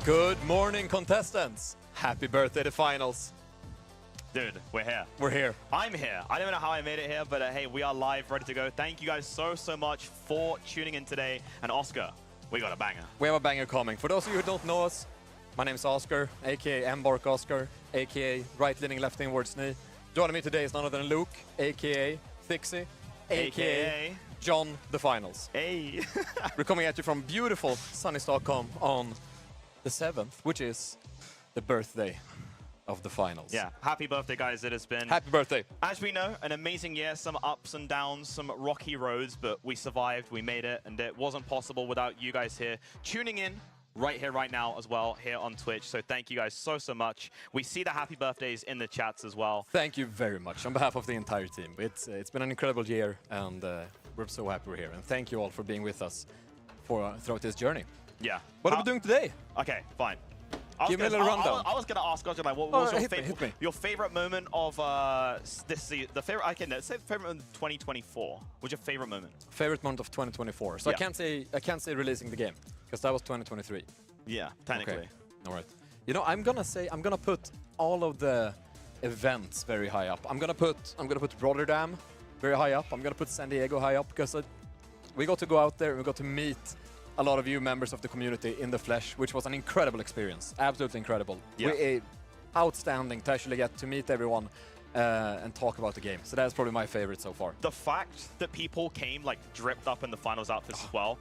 Good morning, contestants. Happy birthday to finals. Dude, we're here. We're here. I'm here. I don't know how I made it here, but hey, we are live, ready to go. Thank you guys so much for tuning in today. And Oscar, we got a banger. We have a banger coming. For those of you who don't know us, my name's Oscar, aka Embark Oscar, aka right leaning, left inwards knee. Joining me today is none other than Luke, aka Thixie, aka John the Finals. Hey. We're coming at you from beautiful sunny Stockholm on the 7th, which is the birthday of the finals. Yeah, happy birthday, guys. It has been... Happy birthday. As we know, an amazing year, some ups and downs, some rocky roads, but we survived, we made it, and it wasn't possible without you guys here tuning in right here, right now as well, here on Twitch. So thank you guys so much. We see the happy birthdays in the chats as well. Thank you very much on behalf of the entire team. It's been an incredible year, and we're so happy we're here. And thank you all for being with us throughout this journey. Yeah. What are we doing today? Okay, fine. Give me a little rundown. I was going to ask, like, what was hit your favorite moment of this season? The favorite, I can say favorite moment of 2024. What's your favorite moment? Favorite moment of 2024. So yeah. I can't say releasing the game because that was 2023. Yeah, technically. Okay. All right. You know, I'm gonna put all of the events very high up. I'm gonna put Rotterdam very high up. I'm gonna put San Diego high up because we got to go out there and we got to meet a lot of you members of the community in the flesh, which was an incredible experience. Absolutely incredible. Yeah. Outstanding to actually get to meet everyone and talk about the game. So that's probably my favorite so far. The fact that people came like dripped up in the finals outfits as well,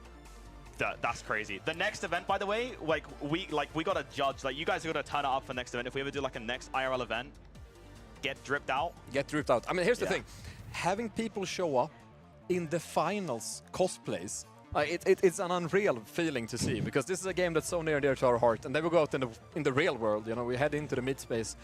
that's crazy. The next event, by the way, we gotta judge. Like, you guys are gonna turn it up for next event. If we ever do like a next IRL event, get dripped out. Get dripped out. I mean, here's the thing: having people show up in the finals cosplays. It's an unreal feeling to see, because this is a game that's so near and dear to our heart, and then we go out in the real world. You know, we head into the mid space,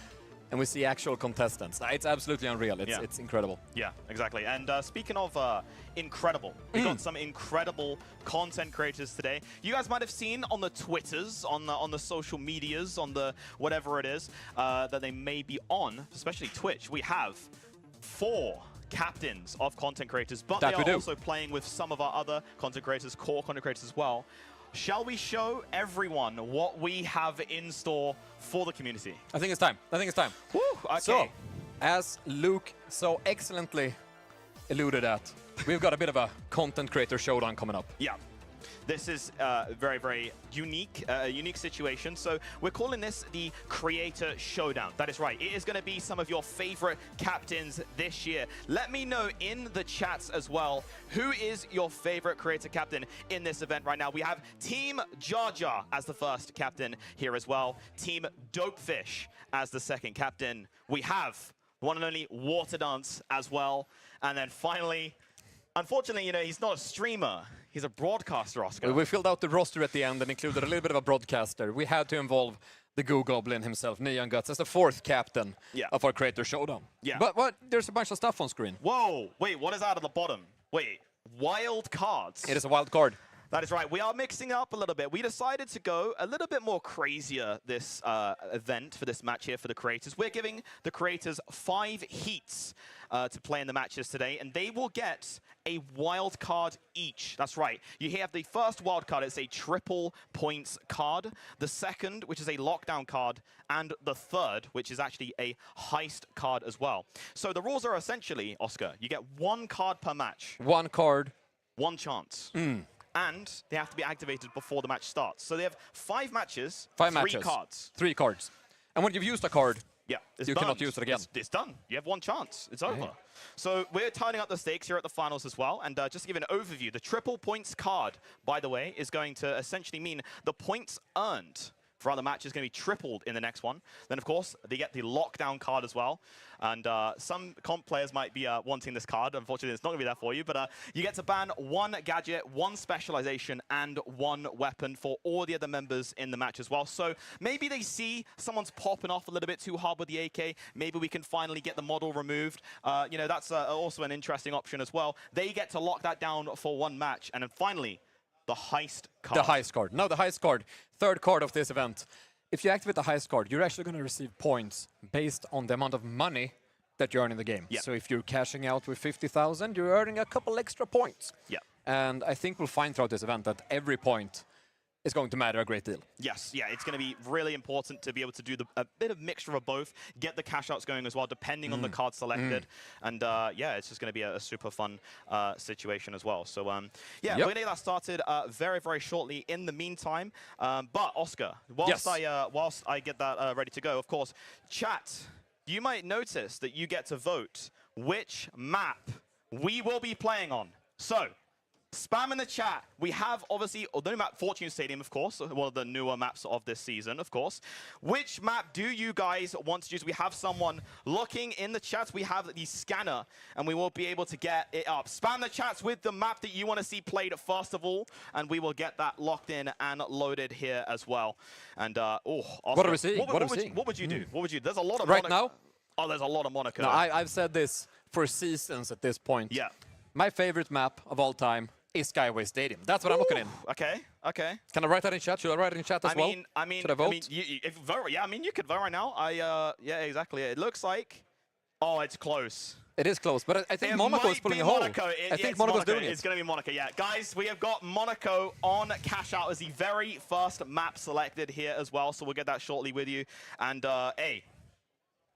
and we see actual contestants. It's absolutely unreal. It's incredible. Yeah, exactly. And speaking of incredible, we got some incredible content creators today. You guys might have seen on the Twitters, on the social medias, on the whatever it is that they may be on, especially Twitch. We have 4 captains of content creators, but they are also playing with some of our other content creators, core content creators as well. Shall we show everyone what we have in store for the community? I think it's time. Woo, okay. So, as Luke so excellently alluded at, we've got a bit of a content creator showdown coming up. Yeah. This is very unique, unique situation. So we're calling this the Creator Showdown. That is right. It is going to be some of your favorite captains this year. Let me know in the chats as well, who is your favorite creator captain in this event right now. We have Team Jar Jar as the first captain here as well. Team Dopefish as the second captain. We have one and only Water Dance as well. And then finally, unfortunately, you know, he's not a streamer. He's a broadcaster, Oscar. We filled out the roster at the end and included a little bit of a broadcaster. We had to involve the Goo Goblin himself, Neon Guts, as the 4th captain of our Creator Showdown. Yeah. But there's a bunch of stuff on screen. Whoa! Wait, what is out of the bottom? Wait, wild cards. It is a wild card. That is right. We are mixing up a little bit. We decided to go a little bit more crazier this event for this match here for the creators. We're giving the creators 5 heats to play in the matches today, and they will get a wild card each. That's right. You have the first wild card. It's a triple points card. The second, which is a lockdown card, and the third, which is actually a heist card as well. So the rules are essentially, Oscar, you get 1 card per match. 1 card. 1 chance. And they have to be activated before the match starts. So they have 5 matches, 3 cards. 3 cards. And when you've used a card, you cannot use it again. It's done. You have 1 chance. It's over. So we're turning up the stakes here at the finals as well. And just to give an overview, the triple points card, by the way, is going to essentially mean the points earned for other matches going to be tripled in the next one. Then, of course, they get the lockdown card as well. And some comp players might be wanting this card. Unfortunately, it's not going to be there for you. But you get to ban 1 gadget, 1 specialization, and 1 weapon for all the other members in the match as well. So maybe they see someone's popping off a little bit too hard with the AK. Maybe we can finally get the model removed. You know, that's also an interesting option as well. They get to lock that down for 1 match. And then finally, the heist card. The heist card. No, the heist card. 3rd card of this event. If you activate the heist card, you're actually going to receive points based on the amount of money that you earn in the game. So if you're cashing out with 50,000, you're earning a couple extra points. And I think we'll find throughout this event that every point is going to matter a great deal. Yes, yeah, it's going to be really important to be able to do a bit of mixture of both, get the cash outs going as well, depending on the card selected. And yeah, it's just going to be a super fun situation as well. So yeah, we're going to get that started very, very shortly in the meantime. But Oscar, whilst I get that ready to go, of course, chat, you might notice that you get to vote which map we will be playing on. So, spam in the chat. We have, obviously, the new map, Fortune Stadium, of course, one of the newer maps of this season, of course. Which map do you guys want to use? We have someone looking in the chat. We have the scanner, and we will be able to get it up. Spam the chats with the map that you want to see played first of all, and we will get that locked in and loaded here as well. And, Oscar, what are we seeing? What would you do? What would you? There's a lot of right now. Oh, there's a lot of Monaco. No, I've said this for seasons at this point. Yeah. My favorite map of all time is Skyway Stadium. That's what I'm looking in. Okay, okay. Can I write that in chat? Should I write it in chat as well? Should I vote? If vote, yeah, I mean, you could vote right now. Yeah, exactly. It looks like, oh, it's close. It is close, but I think Monaco is pulling a hole. I think Monaco's doing it. It's going to be Monaco, yeah. Guys, we have got Monaco on cash out as the very first map selected here as well, so we'll get that shortly with you. And, hey,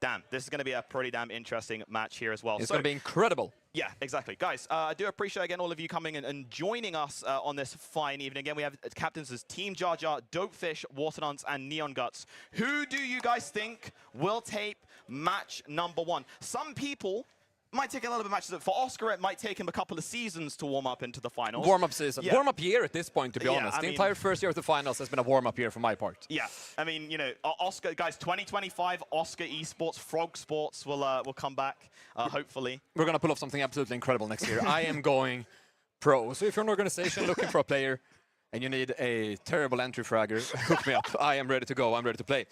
damn, this is going to be a pretty damn interesting match here as well. It's going to be incredible. Yeah, exactly. Guys, I do appreciate, again, all of you coming in and joining us on this fine evening. Again, we have captains as Team Jar Jar, Dopefish, Waternuns, and Neon Guts. Who do you guys think will take match number 1? Some people might take a little bit of matches. For Oscar, it might take him a couple of seasons to warm up into the finals. Warm-up season. Yeah. Warm-up year at this point, to be honest. The entire first year of the finals has been a warm-up year for my part. Yeah. I mean, you know, Oscar, guys, 2025, Oscar Esports, Frog Sports will come back, hopefully. We're going to pull off something absolutely incredible next year. I am going pro. So if you're an organization looking for a player and you need a terrible entry fragger, hook me up. I am ready to go. I'm ready to play.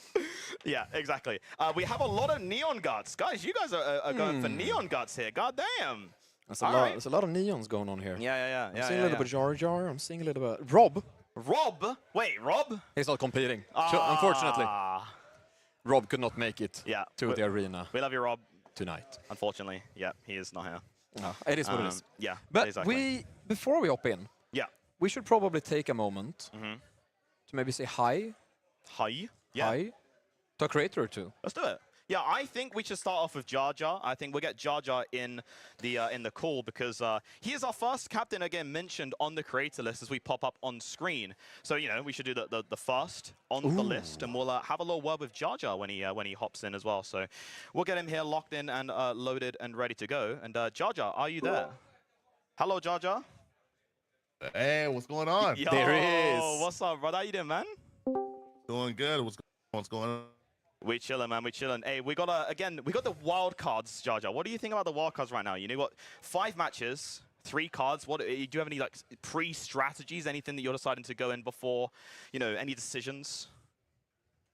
Yeah, exactly. We have a lot of Neon Guts. Guys, you guys are going for Neon Guts here. God damn. There's a lot of neons going on here. Yeah. I'm seeing a little bit Jar Jar. I'm seeing a little bit Rob. Rob? Wait, Rob? He's not competing. Unfortunately. Rob could not make it to the arena. We love you, Rob. Tonight. Unfortunately, yeah, he is not here. No, it is what it is. Yeah, but exactly. Before we hop in, we should probably take a moment to maybe say hi. Hi? Yeah. Hi. To a creator or two. Let's do it. Yeah, I think we should start off with Jar Jar. I think we'll get Jar Jar in the call because he is our first captain, again, mentioned on the creator list as we pop up on screen. So, you know, we should do the first on the list, and we'll have a little word with Jar Jar when he hops in as well. So we'll get him here locked in and loaded and ready to go. And Jar Jar, are you there? Hello, Jar Jar. Hey, what's going on? Yo, there he is. What's up, brother? How you doing, man? Doing good. What's going on? We chilling, man. We chilling. Hey, we got the wild cards, Jar Jar. What do you think about the wild cards right now? You know what? 5 matches, 3 cards. What do you have any like pre-strategies? Anything that you're deciding to go in before? You know, any decisions?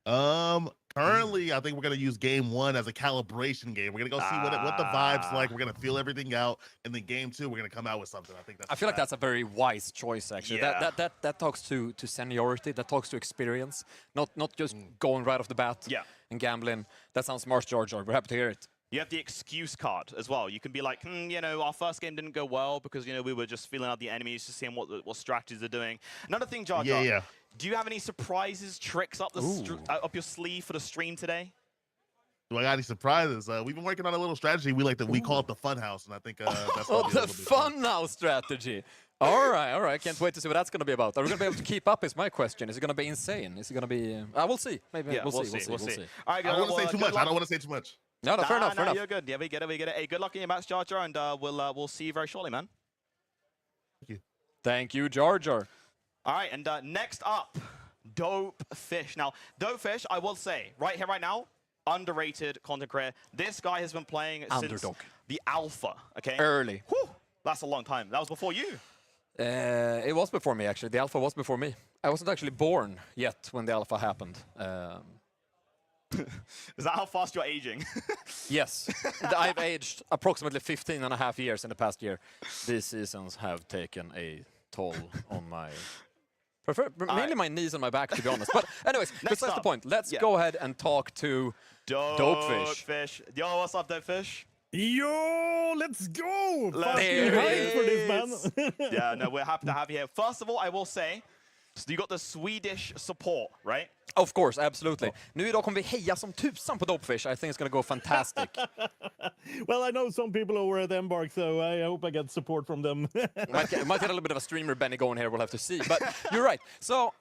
Currently, I think we're gonna use game 1 as a calibration game. We're gonna go see what the vibes like. We're gonna feel everything out, and then game 2, we're gonna come out with something. I feel like that's a very wise choice, actually. Yeah. That talks to seniority. That talks to experience. Not just going right off the bat and gambling. That sounds smart, Jar Jar. We're happy to hear it. You have the excuse card as well. You can be like, you know, our first game didn't go well because, you know, we were just feeling out the enemies, just seeing what strategies they're doing. Another thing, Jar Jar. Yeah. Do you have any surprises, tricks up your sleeve for the stream today? Do I got any surprises? We've been working on a little strategy. We call it the Fun House, and I think that's the Fun House strategy. All right. Can't wait to see what that's going to be about. Are we going to be able to keep up? Is my question. Is it going to be insane? Is it going to be? We'll see. Maybe we'll see. We'll see. All right, I don't want to say too much. I don't want to say too much. No, fair enough. You're good. Yeah, we get it. Hey, good luck in your match, Jar Jar, and we'll see you very shortly, man. Thank you, Jar Jar. All right, and next up, Dopefish. Now, Dopefish, I will say, right here, right now, underrated content creator. This guy has been playing since the alpha, okay? Early. Whew, that's a long time. That was before you. It was before me, actually. The alpha was before me. I wasn't actually born yet when the alpha happened. Is that how fast you're aging? Yes. I've aged approximately 15.5 years in the past year. These seasons have taken a toll on my... mainly my knees and my back, to be honest. But anyways, besides the point, let's go ahead and talk to Dopefish. Yo, what's up, Dopefish? Yo, let's go! Let's for this, man. Yeah, no, we're happy to have you here. First of all, I will say, So you got the Swedish support, right? Of course, absolutely. Nu idag kommer vi heja som tusan på Dopefish. I think it's gonna go fantastic. Well, I know some people over at Embark, so I hope I get support from them. might get a little bit of a streamer Benny going here, we'll have to see. But you're right. So,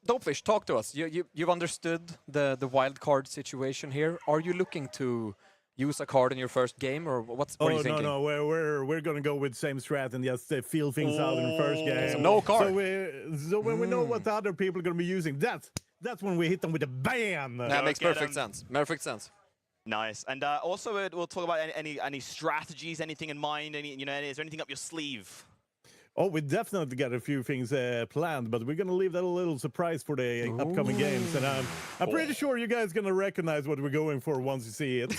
Dopefish, talk to us. You've understood the wild card situation here. Are you looking to use a card in your first game, or what are you thinking? No, we're gonna go with same strat and just feel things out in the first game. So no card. So when we know what the other people are gonna be using, that's when we hit them with a bam. That makes perfect sense. Perfect sense. Nice. And also, we'll talk about any strategies, anything in mind. Is there anything up your sleeve? Oh, we definitely got a few things planned, but we're gonna leave that a little surprise for the upcoming games. And I'm pretty sure you guys gonna recognize what we're going for once you see it.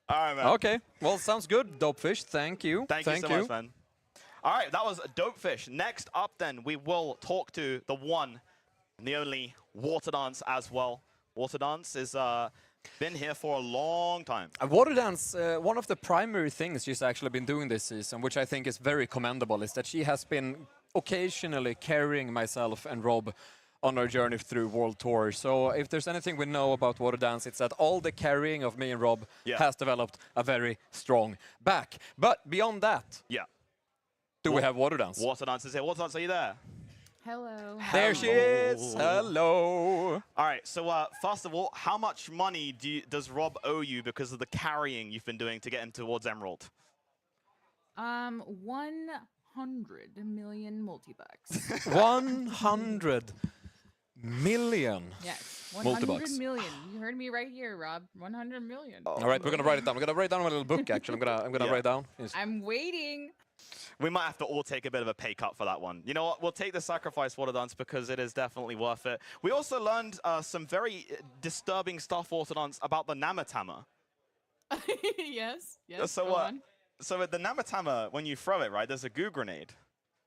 All right, man. Okay. Well, sounds good, Dopefish. Thank you. Thank you so much, man. All right, that was Dopefish. Next up, then, we will talk to the one and the only Water Dance as well. Water Dance is been here for a long time. Water Dance, one of the primary things she's actually been doing this season, which I think is very commendable, is that she has been occasionally carrying myself and Rob on our journey through World Tour. So if there's anything we know about Water Dance, it's that all the carrying of me and Rob has developed a very strong back. But beyond that, do we have Water Dance? Water Dance is here. Water Dance, are you there? Hello. There she is. Hello. All right. So first of all, how much money does Rob owe you because of the carrying you've been doing to get him towards Emerald? 100 million multi-bucks. 100 million. Yes, 100 million. You heard me right here, Rob. 100 million. All right, we're gonna write it down. I'm gonna write down my little book. Actually, I'm gonna write down. Yes. I'm waiting. We might have to all take a bit of a pay cut for that one. You know what? We'll take the sacrifice, Water Dance, because it is definitely worth it. We also learned some very disturbing stuff, Water Dance, about the Namatama. Yes. So with the Namatama, when you throw it, right, there's a goo grenade,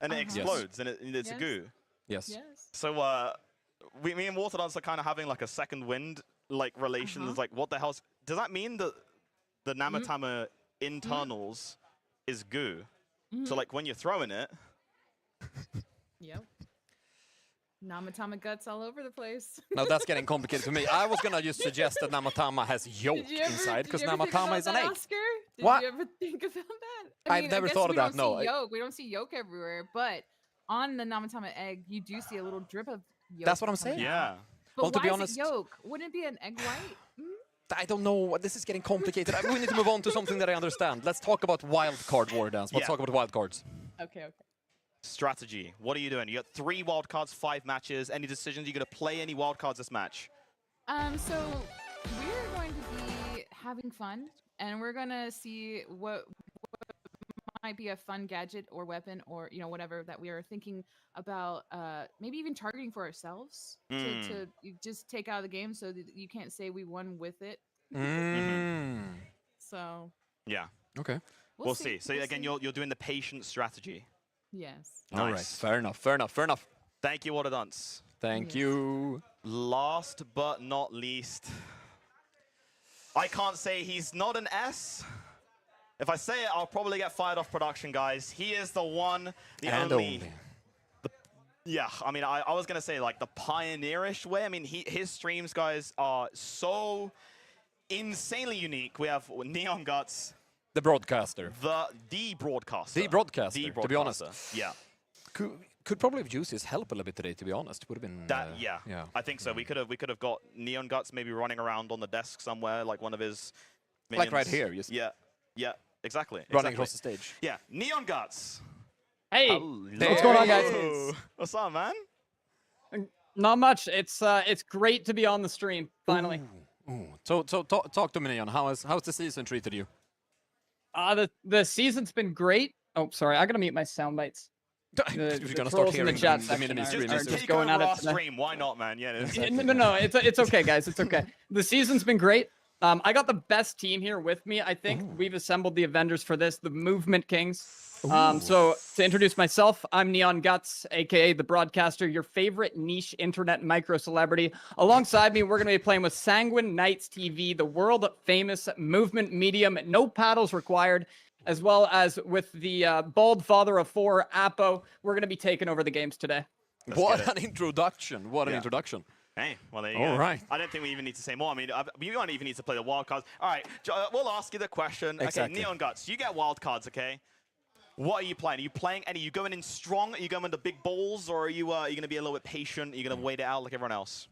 and it explodes, and it's a goo. Yes. So me and Water Dance are kind of having like a second wind like relations. Like, what the hell? Does that mean that the Namatama internals is goo? So like when you're throwing it. Yep. Namatama guts all over the place. No, that's getting complicated to me. I was gonna just suggest that Namatama has yolk inside, because Namatama is an egg. Oscar? Did What? you ever think about that? I've never thought of that. No. We don't see yolk everywhere, but on the Namatama egg, you do see a little drip of yolk. That's what I'm saying. Yeah. But well, to why be is honest, it yolk? Wouldn't it be an egg white? I don't know. This is getting complicated. We need to move on to something that I understand. Let's talk about wild card War Dance. Let's talk about wild cards. Okay. Strategy. What are you doing? You got 3 wild cards, 5 matches. Any decisions? You gonna play any wild cards this match? So we're going to be having fun, and we're gonna see what might be a fun gadget or weapon or whatever that we are thinking about. Maybe even targeting for ourselves to just take out of the game, so that you can't say we won with it. So yeah. Okay. We'll see. So again, you're doing the patient strategy. Yes. Nice. All right. Fair enough. Thank you, Water Dance. Thank you. Last but not least, I can't say he's not an S. If I say it, I'll probably get fired off production, guys. He is the one, the only. Yeah, I mean, I was gonna say like the pioneerish way. I mean, his streams, guys, are so insanely unique. We have Neon Guts, the broadcaster, the broadcaster, to be honest. Yeah. Could probably have used his help a little bit today, to be honest. Would have been yeah. I think so. We could have got Neon Guts maybe running around on the desk somewhere, like one of his minions. Like right here. Yeah, exactly. Running across the stage. Yeah, Neon Guts. Hey, hello. What's going on, guys? What's up, man? Not much. It's great to be on the stream finally. Ooh. So talk to me, Neon. How's the season treated you? The season's been great. Oh, sorry, I gotta mute my sound bites. You're gonna start hearing just going at it stream. Why not, man? Yeah. No, it's okay, guys. It's okay. The season's been great. I got the best team here with me. I think we've assembled the Avengers for this, the Movement Kings. So to introduce myself, I'm Neon Guts, aka the broadcaster, your favorite niche internet micro celebrity. Alongside me, we're going to be playing with Sanguine Knights TV, the world famous movement medium, no paddles required, as well as with the bald father of 4, Apo. We're going to be taking over the games today. What an introduction! What an introduction! Hey, well, there you All go. right. I don't think we even need to say more. I mean, we don't even need to play the wild cards. All right, we'll ask you the question. Exactly. Okay, Neon Guts, you get wild cards, okay? What are you playing? Are you playing any? Are you going in strong? Are you going with the big balls? Or are you going to be a little bit patient? Are you going to wait it out like everyone else?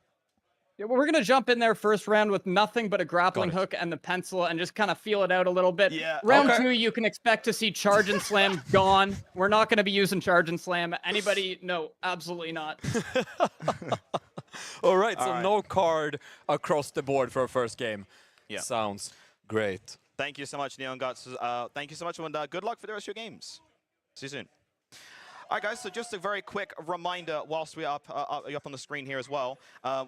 Yeah, well, we're going to jump in there first round with nothing but a grappling hook and the pencil and just kind of feel it out a little bit. Yeah. Round 2, you can expect to see Charge and Slam gone. We're not going to be using Charge and Slam. Anybody? No, absolutely not. All right, so no card across the board for a first game. Yeah. Sounds great. Thank you so much, Neon Guts. Thank you so much, and good luck for the rest of your games. See you soon. All right, guys, so just a very quick reminder whilst we're up on the screen here as well.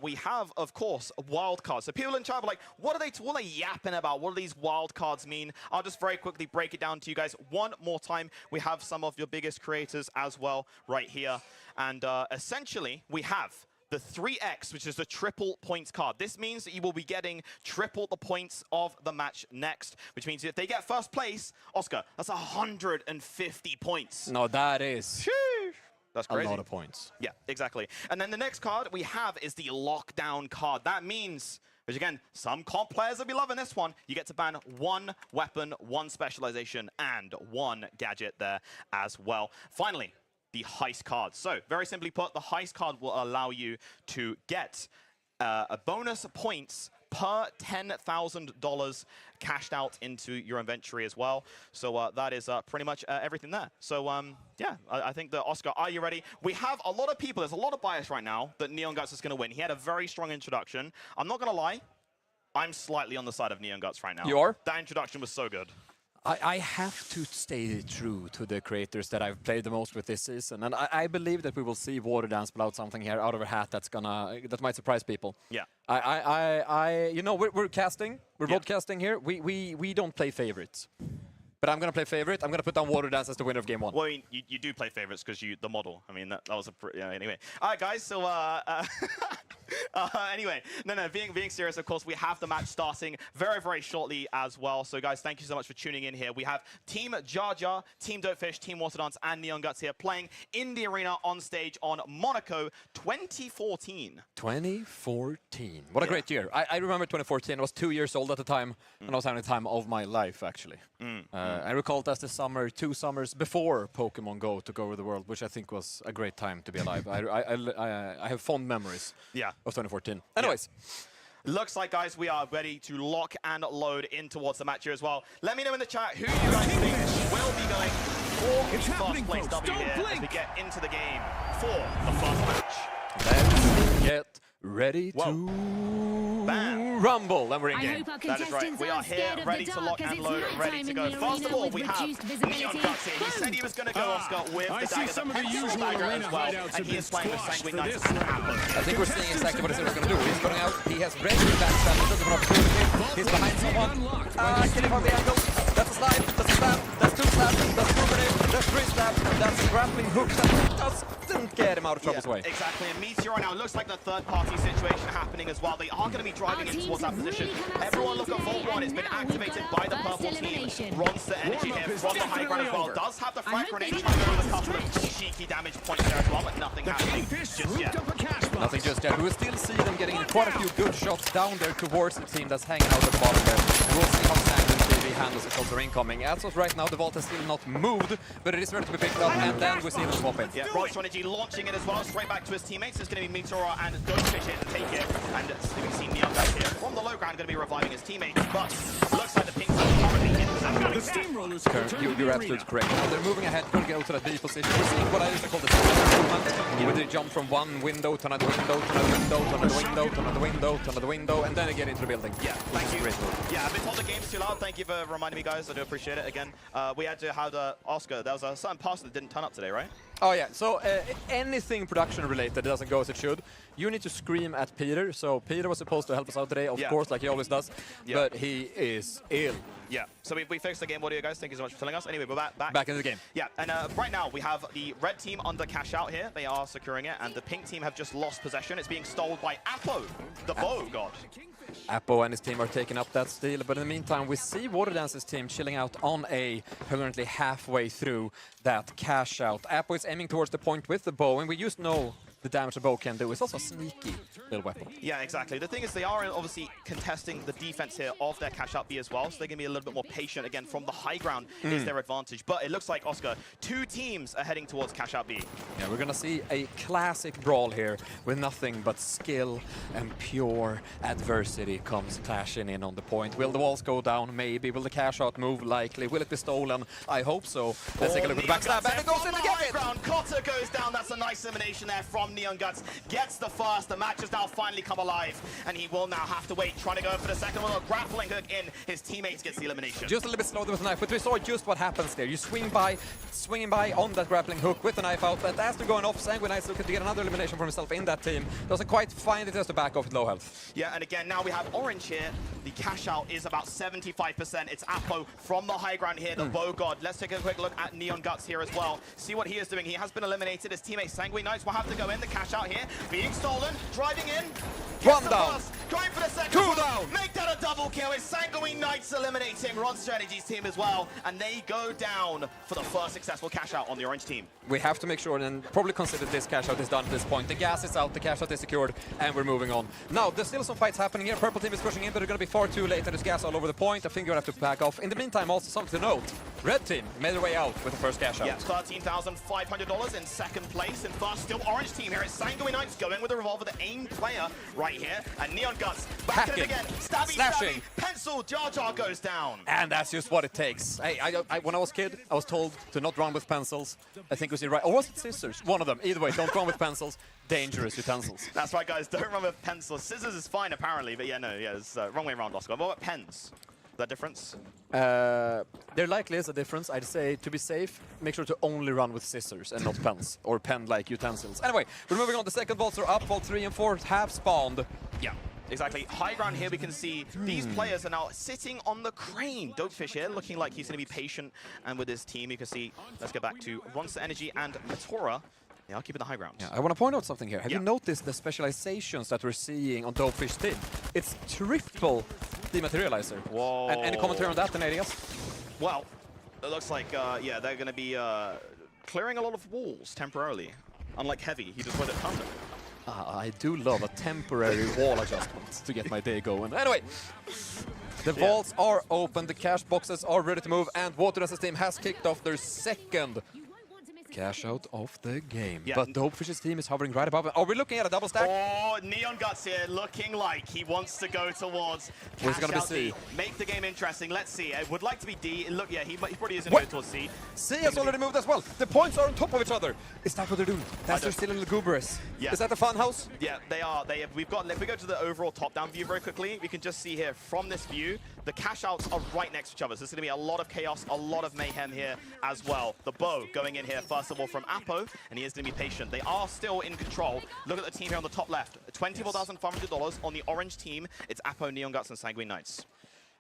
We have, of course, wild cards. So people in chat are like, what are they yapping about? What do these wild cards mean? I'll just very quickly break it down to you guys one more time. We have some of your biggest creators as well right here. And essentially, we have the 3x, which is the triple points card. This means that you will be getting triple the points of the match next, which means if they get first place, Oscar, that's 150 points. No, that is That's crazy. a lot of points. Yeah, exactly. And then the next card we have is the lockdown card. That means, which again, some comp players will be loving this one. You get to ban 1 weapon, 1 specialization, and 1 gadget there as well. Finally, the heist card. So, very simply put, the heist card will allow you to get a bonus points per $10,000 cashed out into your inventory as well. So that is pretty much everything there. So yeah, I think that Oscar, are you ready? We have a lot of people, there's a lot of bias right now that Neon Guts is going to win. He had a very strong introduction. I'm not going to lie, I'm slightly on the side of Neon Guts right now. You are? That introduction was so good. I have to stay true to the creators that I've played the most with this season, and I believe that we will see Water Dance pull out something here out of a hat that might surprise people. Yeah. You know, we're casting, we're broadcasting here. We don't play favorites, but I'm gonna play favorite. I'm gonna put down Water Dance as the winner of game 1. Well, I mean, you do play favorites because the model. I mean, that was a anyway. All right, guys. So anyway, no, being serious, of course, we have the match starting very, very shortly as well. So, guys, thank you so much for tuning in here. We have Team Jar Jar, Team Dopefish, Team Water Dance, and Neon Guts here playing in the arena on stage on Monaco 2014. 2014. What a great year. I remember 2014. I was 2 years old at the time, and I was having the time of my life, actually. I recall it as the summer, 2 summers before Pokemon Go took over the world, which I think was a great time to be alive. I have fond memories of 2014. Anyways. Looks like, guys, we are ready to lock and load in towards the match here as well. Let me know in the chat who you guys think will be going for the first place W here as we get into the game for the first match. Let's get ready to rumble, and we're in game. That is right. We are here, ready to lock and load, ready to go. First of all, we have Neon Guts here. He said he was going to go, Oscar, with the dagger, the pencil dagger as well, and he is playing with Sanguine Knights and Apple. I think we're seeing exactly what he's going to do. He's going out, he has ready to backstab, he's looking for opportunity, he's behind someone. Get him on the angle. That's a slide, that's a slap, that's 2 slaps, that's 2 grenades, that's 3 slaps, and that's a grappling hook that doesn't get him out of trouble's way. Exactly, and Meteor now looks like the third-party situation happening as well. They are going to be driving in towards that position. Everyone look at Vault 1. It's been activated by the purple team. Bronze the energy here from the high ground as well. Does have the frag grenade trying to go with a couple of cheeky damage points there as well, but nothing happening just yet. Nothing just yet. We will still see them getting quite a few good shots down there towards the team that's hanging out at the bottom there. And we'll see how Sanguine TV handles the shots are incoming. As of right now, the Vault has still not moved, but it is ready to be picked up, and then we see them swap in. Yeah, Bronze Energy launching it as well, straight back to his teammates. It's going to be Meteora and Dopefish here to take it. And we've seen Neon Guts here from the low ground, going to be reviving his teammmates, but looks like the pink team currently in the You're absolutely correct. Now they're moving ahead, going to get out to that B position. We're seeing what I used to call the movement, where they jump from one window to another window, to another window, to another window, to another window, to another window, and then they get into the building. Yeah, thank you. Yeah, I've been told the game's too loud. Thank you for reminding me, guys. I do appreciate it. Again, we had to have Oscar. There was a certain parcel that didn't turn up today, right? Oh yeah, so anything production related doesn't go as it should. You need to scream at Peter. So Peter was supposed to help us out today, of course, like he always does, but he is ill. Yeah, so we fixed the game audio, guys. Thank you so much for telling us. Anyway, we're back in the game. Yeah, and right now we have the red team under cash out here. They are securing it, and the pink team have just lost possession. It's being stolen by Apo, the bow god. Apo and his team are taking up that steal, but in the meantime, we see Water Dance's team chilling out on A, currently halfway through that cash out. Apo is aiming towards the point with the bow, and we just know the damage the bow can do. It's also a sneaky little weapon. Yeah, exactly. The thing is, they are obviously contesting the defense here of their cash out B as well, so they're going to be a little bit more patient. Again, from the high ground is their advantage. But it looks like, Oscar, 2 teams are heading towards cash out B. Yeah, we're going to see a classic brawl here with nothing but skill and pure adversity comes clashing in on the point. Will the walls go down? Maybe. Will the cash out move? Likely. Will it be stolen? I hope so. Let's take a look at the backstab, and it goes in again! Cotter goes down. That's a nice elimination there from Neon Guts. Gets the first. The match has now finally come alive, and he will now have to wait, trying to go for the second one. A grappling hook in. His teammates gets the elimination. Just a little bit slow with the knife, but we saw just what happens there. You swinging by on that grappling hook with the knife out, but after going off, Sanguinites looking to get another elimination for himself in that team. Doesn't quite find it as to back off with low health. Yeah, and again, now we have Orange here. The cash out is about 75%. It's Apo from the high ground here, the Bow God. Let's take a quick look at Neon Guts here as well. See what he is doing. He has been eliminated. His teammate Sanguinites will have to go in. The cash out here being stolen, driving in. One down. Going for the second. 2 down. Make that a double kill. It's Sanguinites eliminating Ron Strategy's team as well, and they go down for the first successful cash out on the Orange team. We have to make sure and probably consider this cash out is done at this point. The gas is out, the cash out is secured, and we're moving on. Now, there's still some fights happening here. Purple team is pushing in, but they're going to be far too late, and there's gas all over the point. I think you're going to have to back off. In the meantime, also something to note. Red team made their way out with the first cash out. Yeah, $13,500 in second place, and first still Orange team here. It's Sanguinites going with the revolver, the aim player right here, and Neon Guts back at it again. Stabby, slashing. Stabby, pencil, Jar Jar goes down. And that's just what it takes. When I was a kid, I was told to not run with pencils. I think it was right. Or was it scissors? One of them. Either way, don't run with pencils. Dangerous utensils. That's right, guys. Don't run with pencils. Scissors is fine, apparently, but yeah, no, yeah, it's wrong way around, Oscar. What about pens? That difference? There likely is a difference. I'd say to be safe, make sure to only run with scissors and not pens or pen-like utensils. Anyway, we're moving on. The second vaults are up. Vault 3 and 4 have spawned. Yeah. Exactly. High ground here, we can see these players are now sitting on the crane. Dopefish here, looking like he's going to be patient. And with his team, you can see, let's go back to Ronsta Energy and Matora. Yeah, I'll keep it the high ground. Yeah, I want to point out something here. Have you noticed the specializations that we're seeing on Dopefish's team? It's triple dematerializer. Whoa. And any commentary on that, Anadias? Well, it looks like, yeah, they're going to be clearing a lot of walls temporarily. Unlike Heavy, he just went it thunder. I do love a temporary wall adjustment to get my day going. Anyway, the vaults are open, the cash boxes are ready to move, and Waterdance's team has kicked off their second cash out of the game. Yeah. But Dopefish's team is hovering right above it. Are we looking at a double stack? Oh, Neon Guts here looking like he wants to go towards cash out D. Make the game interesting. Let's see. I would like to be D. Look, yeah, he probably isn't going towards C. C has already moved as well. The points are on top of each other. Is that what they're doing? That's their still in lugubrious. Yeah. Is that the fun house? Yeah, they are. We've got. If we go to the overall top-down view very quickly, we can just see here from this view, the cash outs are right next to each other. So there's going to be a lot of chaos, a lot of mayhem here as well. The bow going in here first of all from Apo, and he is going to be patient. They are still in control. Look at the team here on the top left. $24,500 on the Orange team. It's Apo, Neon Guts, and Sanguinites.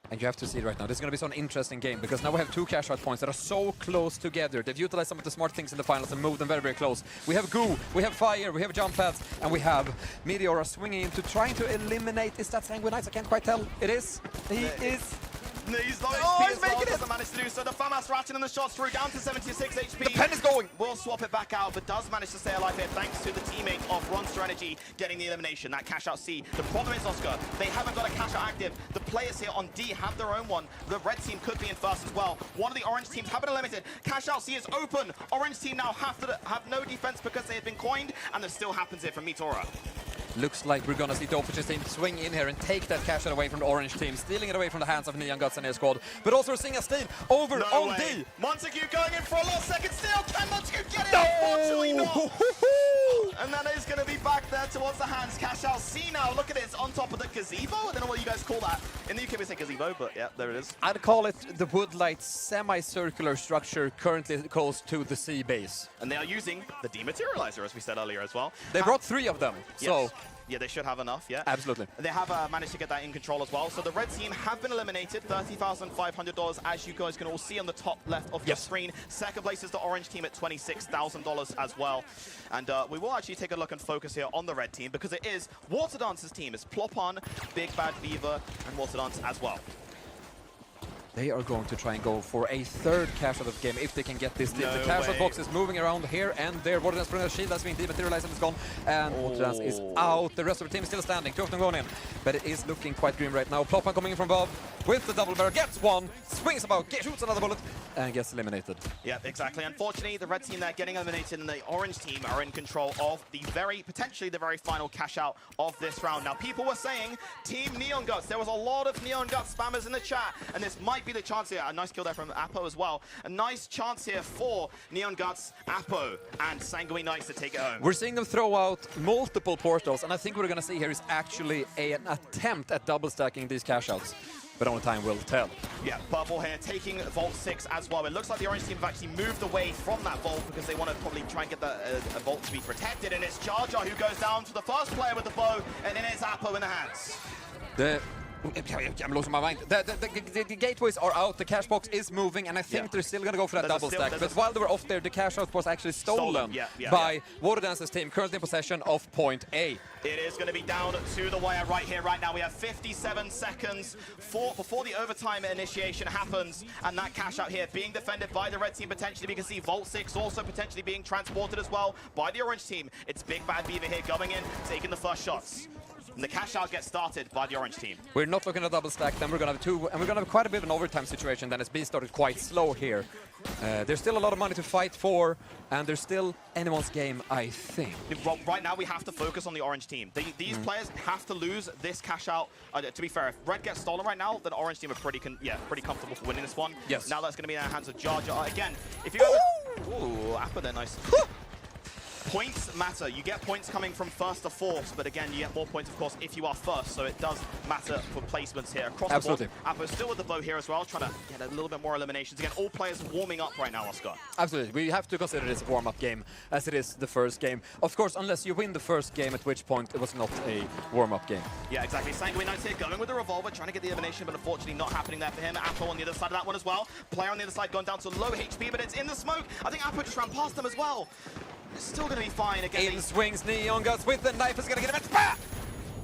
And you have to see it right now. This is going to be such an interesting game because now we have 2 cash out points that are so close together. They've utilized some of the smart things in the finals and moved them very, very close. We have goo, we have fire, we have jump pads, and we have Meteora swinging into trying to eliminate. Is that Sanguinites? I can't quite tell. It is. He is. No, he's not he's making it. Doesn't manage to do so. The FAMAS ratcheting the shots through down to 76 HP. The pen is going. Will swap it back out, but does manage to stay alive here thanks to the teammate of Ronsta Energy getting the elimination. That cash out C. The problem is, Oscar, they haven't got a cash out active. The players here on D have their own one. The red team could be in first as well. One of the orange teams have been eliminated. Cash out C is open. Orange team now have no defense because they have been coined, and this still happens here from Meteora. Looks like we're gonna see Dopefish's team swing in here and take that cash out away from the orange team, stealing it away from the hands of Neon Guts and his squad. But also we're seeing a steam over on D. Montague going in for a last second steal. Can Montague get it? No! Unfortunately not. And that is going to be back there towards the hands. Cash out C now. Look at it. It's on top of the gazebo. I don't know what you guys call that. In the UK we say gazebo, but yeah, there it is. I'd call it the Woodlight semicircular structure currently close to the sea base. And they are using the dematerializer, as we said earlier as well. They brought 3 of them, so... Yes. Yeah, they should have enough, yeah. Absolutely. They have managed to get that in control as well. So the red team have been eliminated, $30,500, as you guys can all see on the top left of your screen. Second place is the orange team at $26,000 as well. And we will actually take a look and focus here on the red team because it is Waterdance's team. It's Plopon, Big Bad Beaver, and Waterdance as well. they are going to try and go for a third cash out of the game if they can get this deal. No The cash out way. box is moving around here and there. Vortex shield has been dematerialized and it's gone. And Vortex is out. The rest of the team is still standing. Two of them going in. But it is looking quite grim right now. Plopman coming in from above with the double barrel. Gets one. Swings about. Shoots another bullet. And gets eliminated. Yeah, exactly. Unfortunately, the red team there getting eliminated and the orange team are in control of the potentially the very final cash out of this round. Now, people were saying Team Neon Guts. There was a lot of Neon Guts spammers in the chat, and this might be the chance here. A nice kill there from Apo as well. A nice chance here for Neon Guts, Apo, and Sanguine Knights to take it home. We're seeing them throw out multiple portals, and I think what we're going to see here is actually an attempt at double stacking these cash outs. But only time will tell. Yeah, Purple here taking Vault 6 as well. It looks like the orange team have actually moved away from that Vault because they want to probably try and get the Vault to be protected. And it's Jar Jar who goes down to the first player with the bow, and then it's Apo in the hands. I'm losing my mind. The gateways are out, the cash box is moving, and I think they're still going to go for that double stack. But while they were off there, the cash out was actually stolen by Waterdance's team, currently in possession of point A. It is going to be down to the wire right here, right now. We have 57 seconds before the overtime initiation happens, and that cash out here being defended by the red team potentially. We can see Vault 6 also potentially being transported as well by the orange team. It's Big Bad Beaver here going in, taking the first shots. And the cash out gets started by the orange team. We're not looking at double stack, then we're going to have two, and we're going to have quite a bit of an overtime situation. Then SB started quite slow here. There's still a lot of money to fight for, and there's still anyone's game, I think. Right now, we have to focus on the orange team. These players have to lose this cash out. To be fair, if red gets stolen right now, then orange team are pretty comfortable for winning this one. Yes. Now that's going to be in the hands of Jar Jar. Again, if you go... Ooh, Appa there, nice. Points matter. You get points coming from first to fourth, but again, you get more points, of course, if you are first. So it does matter for placements here across the board. Appo still with the bow here as well, trying to get a little bit more eliminations. Again, all players warming up right now, Oscar. Absolutely. We have to consider this a warm-up game, as it is the first game. Of course, unless you win the first game, at which point it was not a warm-up game. Yeah, exactly. Sanguine Knights here going with the revolver, trying to get the elimination, but unfortunately not happening there for him. Appo on the other side of that one as well. Player on the other side going down to low HP, but it's in the smoke. I think Appo just ran past them as well. It's still going to be fine again. In swings Neon Guts with the knife, is going to get him. Bah!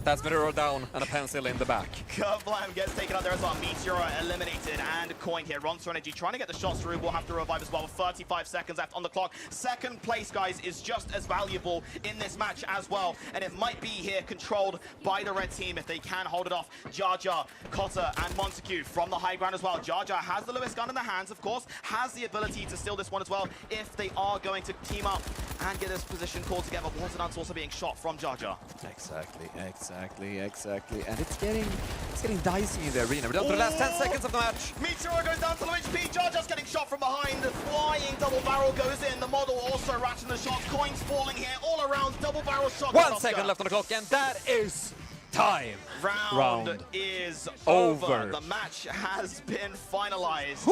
That's Meteor down and a pencil in the back. Kablam gets taken out there as well. Meteor eliminated and Coin here. Ronster Energy trying to get the shots through. We'll have to revive as well with 35 seconds left on the clock. Second place, guys, is just as valuable in this match as well. And it might be here controlled by the red team if they can hold it off. Jar Jar, Cotter, and Montague from the high ground as well. Jar Jar has the lowest gun in the hands, of course, has the ability to steal this one as well if they are going to team up and get this position called together. Waterdance's also being shot from Jar Jar. Exactly. And it's getting dicey in the arena. We're down to the last 10 seconds of the match. Meteor goes down to low HP. Jar Jar's getting shot from behind. Flying double barrel goes in. The model also ratcheting the shots. Coins falling here all around. Double barrel shot. 1 second left on the clock, and that is time. Round is over. The match has been finalized.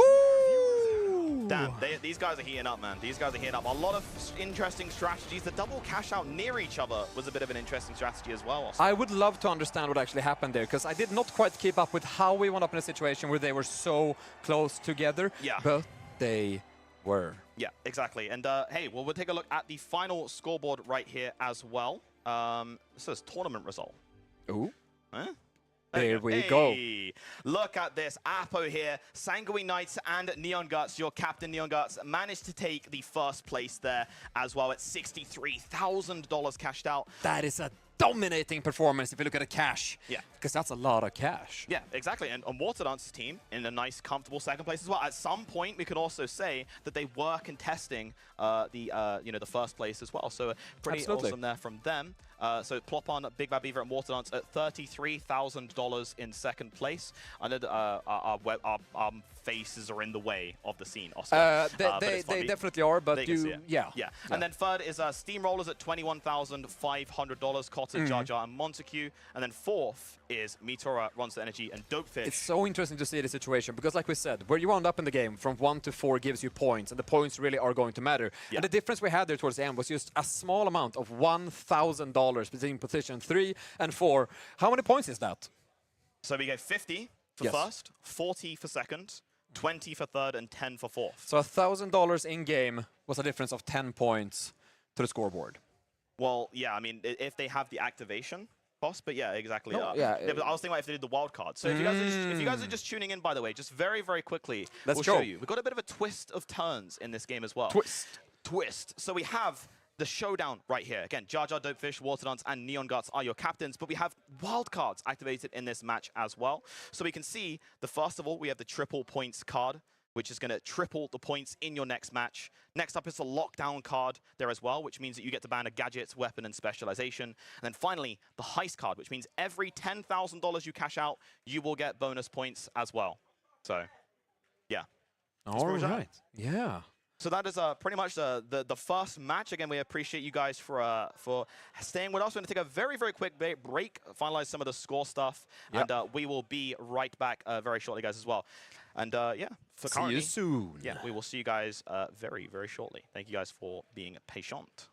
Damn, these guys are heating up, man. These guys are heating up. A lot of interesting strategies. The double cash out near each other was a bit of an interesting strategy as well. Also. I would love to understand what actually happened there, because I did not quite keep up with how we wound up in a situation where they were so close together. Yeah. But they were. Yeah, exactly. And hey, well, we'll take a look at the final scoreboard right here as well. This says tournament result. Ooh. Huh? There we go. Look at this. Apo here, Sanguine Knights and Neon Guts, your captain Neon Guts, managed to take the first place there as well at $63,000 cashed out. That is a dominating performance if you look at the cash. Yeah. Because that's a lot of cash. Yeah, exactly. And on Waterdance's team, in a nice, comfortable second place as well. At some point, we could also say that they were contesting the first place as well. So pretty awesome there from them. So plop on Big Bad Beaver and Waterdance at $33,000 in second place. I know that our faces are in the way of the scene, Oscar. They definitely are, but yeah. And then third is Steamrollers at $21,500, Cotter, Jar Jar, and Montague. And then fourth is Meteora, Ronster Energy, and Dopefish. It's so interesting to see the situation, because like we said, where you wound up in the game from 1 to 4 gives you points, and the points really are going to matter. Yeah. And the difference we had there towards the end was just a small amount of $1,000 between position 3 and 4. How many points is that? So we get 50 for first, 40 for second, 20 for third, and 10 for fourth. So $1,000 in game was a difference of 10 points to the scoreboard. Well, yeah, I mean, if they have the activation boss, but yeah, exactly. No, but I was thinking about if they did the wild card. So if you guys are just tuning in, by the way, just very, very quickly, Let's we'll go. show you. We've got a bit of a twist of turns in this game as well. Twist. So we have the Showdown right here. Again, Jar Jar, Dopefish, Water Dance, and Neon Guts are your captains, but we have wild cards activated in this match as well. So we can see, first of all, we have the triple points card, which is going to triple the points in your next match. Next up is the lockdown card there as well, which means that you get to ban a gadget, weapon, and specialization. And then finally, the heist card, which means every $10,000 you cash out, you will get bonus points as well. So, yeah. All right. Yeah. So that is pretty much the first match. Again, we appreciate you guys for staying with us. We're going to take a very, very quick break, finalize some of the score stuff, and we will be right back very shortly, guys, as well. And yeah, for See you soon. Yeah, we will see you guys very, very shortly. Thank you guys for being patient.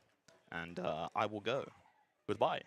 And I will go. Goodbye.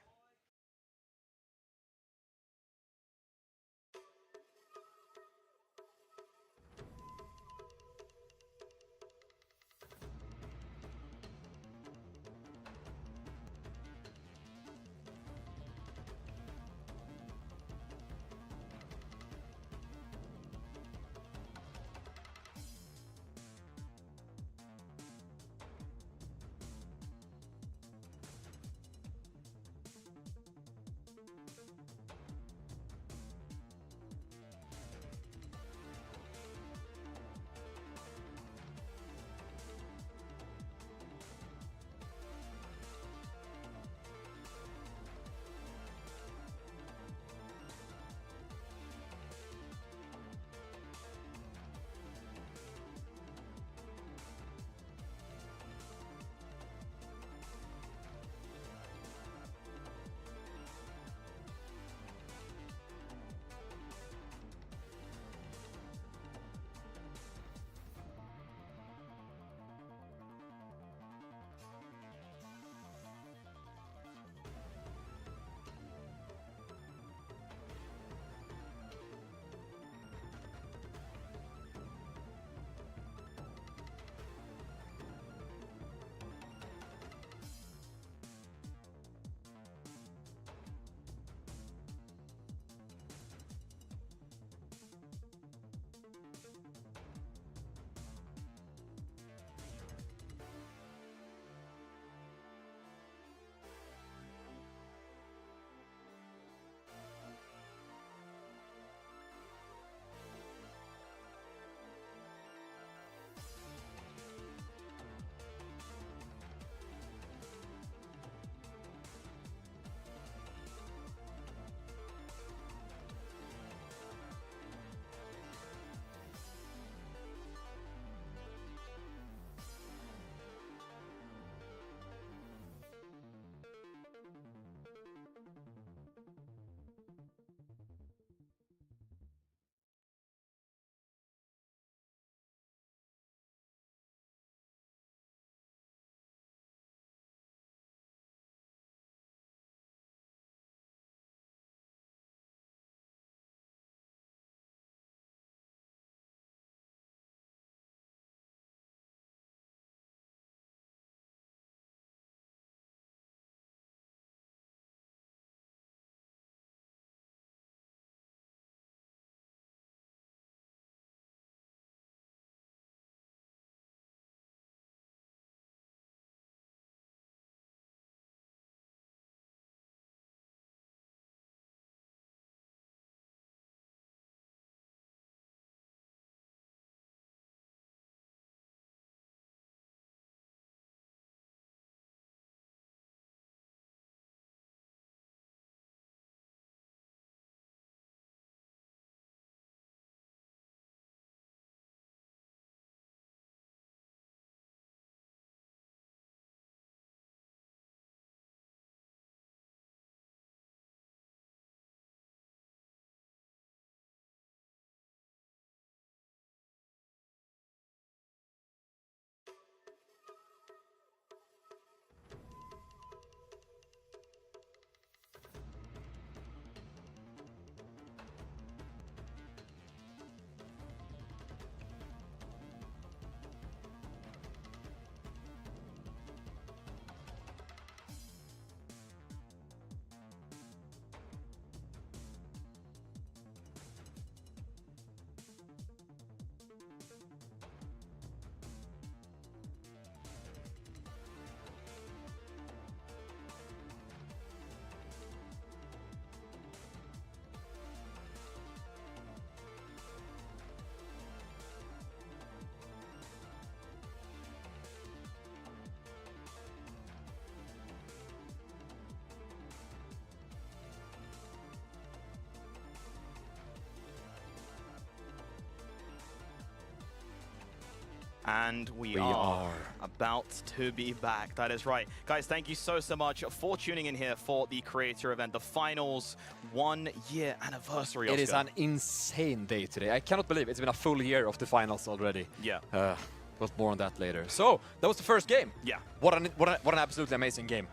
And we are about to be back. That is right. Guys, thank you so much for tuning in here for the Creator event, the finals 1-year anniversary. It is an insane day today. I cannot believe it's been a full year of the finals already. Yeah. But more on that later. So, that was the first game. Yeah. What an absolutely amazing game.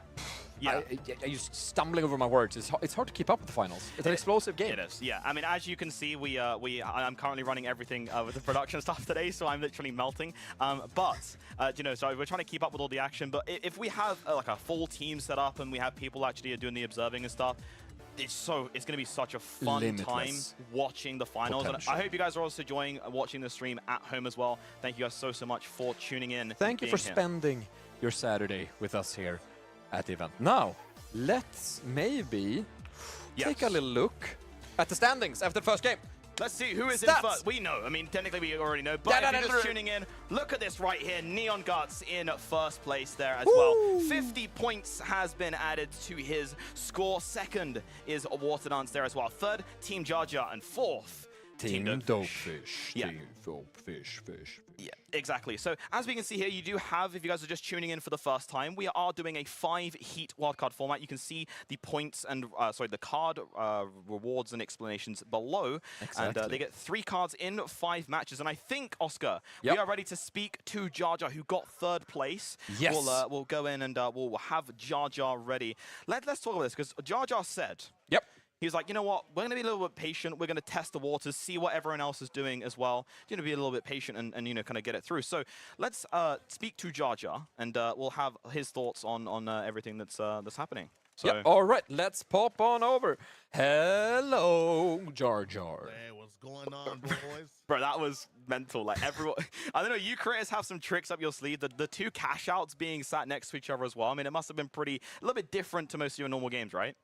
Yeah. I'm just stumbling over my words. It's hard to keep up with the finals. It's an explosive game. It is, yeah. I mean, as you can see, I'm currently running everything with the production stuff today, so I'm literally melting. You know, so we're trying to keep up with all the action. But if we have like a full team set up and we have people actually doing the observing and stuff, it's going to be such a fun time watching the finals. And I hope you guys are also enjoying watching the stream at home as well. Thank you guys so much for tuning in. Thank you for spending your Saturday with us here at the event. Now, let's maybe take a little look at the standings after the first game. Let's see who is in first. We know. I mean, technically we already know. But if you're just tuning in, look at this right here. Neon Guts in first place there as well. 50 points has been added to his score. Second is Water Dance there as well. Third, Team Jar Jar. And fourth, Team Dopefish. Yeah. Team Dopefish. Yeah, exactly. So as we can see here, you do have, if you guys are just tuning in for the first time, we are doing a 5-heat wildcard format. You can see the points and, the card rewards and explanations below. Exactly. And they get 3 cards in 5 matches. And I think, Oscar, we are ready to speak to Jar Jar, who got 3rd place. Yes. We'll go in and we'll have Jar Jar ready. Let's talk about this, because Jar Jar said... Yep. He was like, you know what, we're going to be a little bit patient. We're going to test the waters, see what everyone else is doing as well. You're going to be a little bit patient and you know, kind of get it through. So let's speak to Jar Jar, and we'll have his thoughts on everything that's happening. So. Yep. All right, let's pop on over. Hello, Jar Jar. Hey, what's going on, boys? Bro, that was mental. Like, everyone... I don't know, you creators have some tricks up your sleeve. The 2 cash outs being sat next to each other as well. I mean, it must have been a little bit different to most of your normal games, right?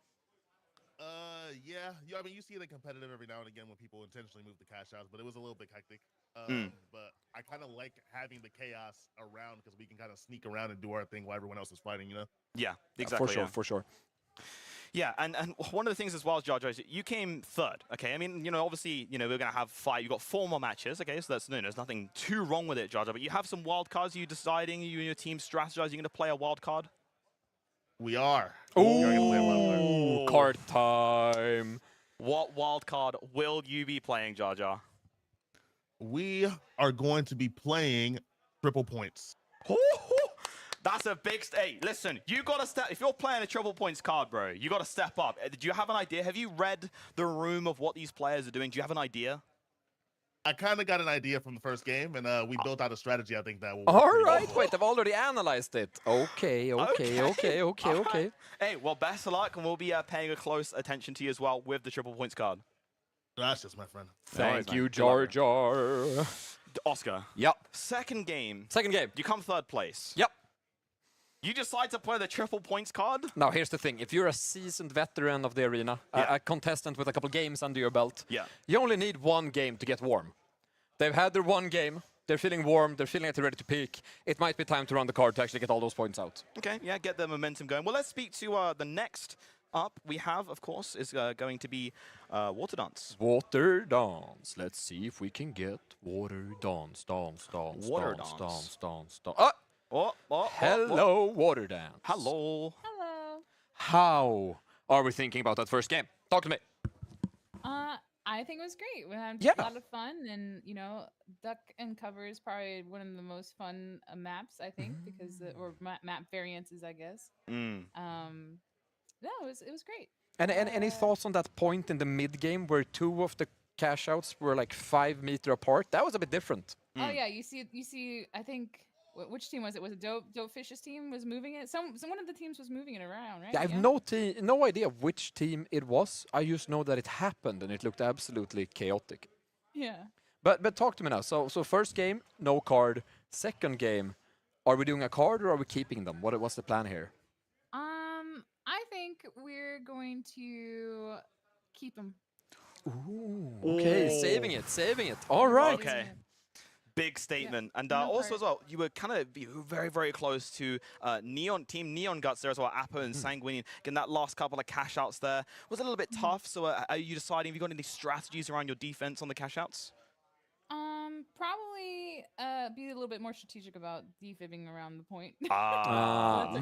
Yeah. I mean, you see it in competitive every now and again when people intentionally move the cash outs, but it was a little bit hectic. But I kind of like having the chaos around because we can kind of sneak around and do our thing while everyone else is fighting, you know? Yeah, exactly. For sure. Yeah, and one of the things as well, Jar Jar, is you came 3rd, okay? I mean, you know, obviously, you know, we're going to have 5. You've got 4 more matches, okay? So there's nothing too wrong with it, Jar Jar, but you have some wild cards. Are you deciding, you and your team strategizing, you're going to play a wild card? We are. Ooh, card time. What wild card will you be playing, Jar Jar? We are going to be playing triple points. That's a big... Hey, listen, you got to step... If you're playing a triple points card, bro, you got to step up. Do you have an idea? Have you read the room of what these players are doing? Do you have an idea? I kind of got an idea from the first game, and we built out a strategy, I think, that will... All right, wait, I've already analyzed it. Okay. Right. Hey, well, best of luck, and we'll be paying a close attention to you as well with the triple points card. Gracias, my friend. Thank you, Jar Jar. Oscar. Yep. Second game. You come 3rd place. Yep. You decide to play the triple points card? Now, here's the thing. If you're a seasoned veteran of the arena, a contestant with a couple games under your belt, you only need 1 game to get warm. They've had their 1 game. They're feeling warm. They're feeling like they're ready to peak. It might be time to run the card to actually get all those points out. Okay, yeah, get the momentum going. Well, let's speak to the next up we have, of course, is going to be Water Dance. Water Dance. Let's see if we can get Water Dance. Water Dance. Hello, Water Dance. Hello. Hello. How are we thinking about that first game? Talk to me. I think it was great. We had a lot of fun, and you know, duck and cover is probably one of the most fun maps, I think, because or map variances, I guess. No, it was great. And any thoughts on that point in the mid game where 2 of the cash outs were like 5 meters apart? That was a bit different. Oh yeah, you see. I think which team was it? Was it Dopefish's team was moving it? Some one of the teams was moving it around, right? Yeah, I have no idea which team it was. I just know that it happened and it looked absolutely chaotic. Yeah. But talk to me now. So first game, no card. Second game, are we doing a card or are we keeping them? What's the plan here? I think we're going to keep them. Ooh. Okay, saving it. All right. Okay. Big statement. Yeah. And also as well, you were kind of very, very close to Team Neon Guts there as well, Appo and Sanguinian. Getting that last couple of cash outs there was a little bit tough. So are you deciding, have you got any strategies around your defense on the cash outs? Probably be a little bit more strategic about defibbing around the point.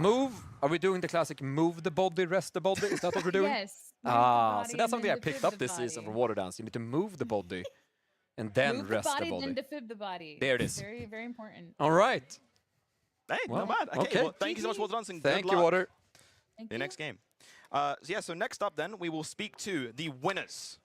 Move. Are we doing the classic move the body, rest the body? Is that what we're doing? Yes. move the body So that's and something I then picked defib up the this season body. from Water Dance. You need to move the body and then Move rest the body, the body. then defib the body. There it is. Very, very important. All right. Hey, Well, not bad. okay. Well, thank you so much, Water Dance, and Thank good you, luck Water. Thank in you. the next game. So next up then, we will speak to the winners.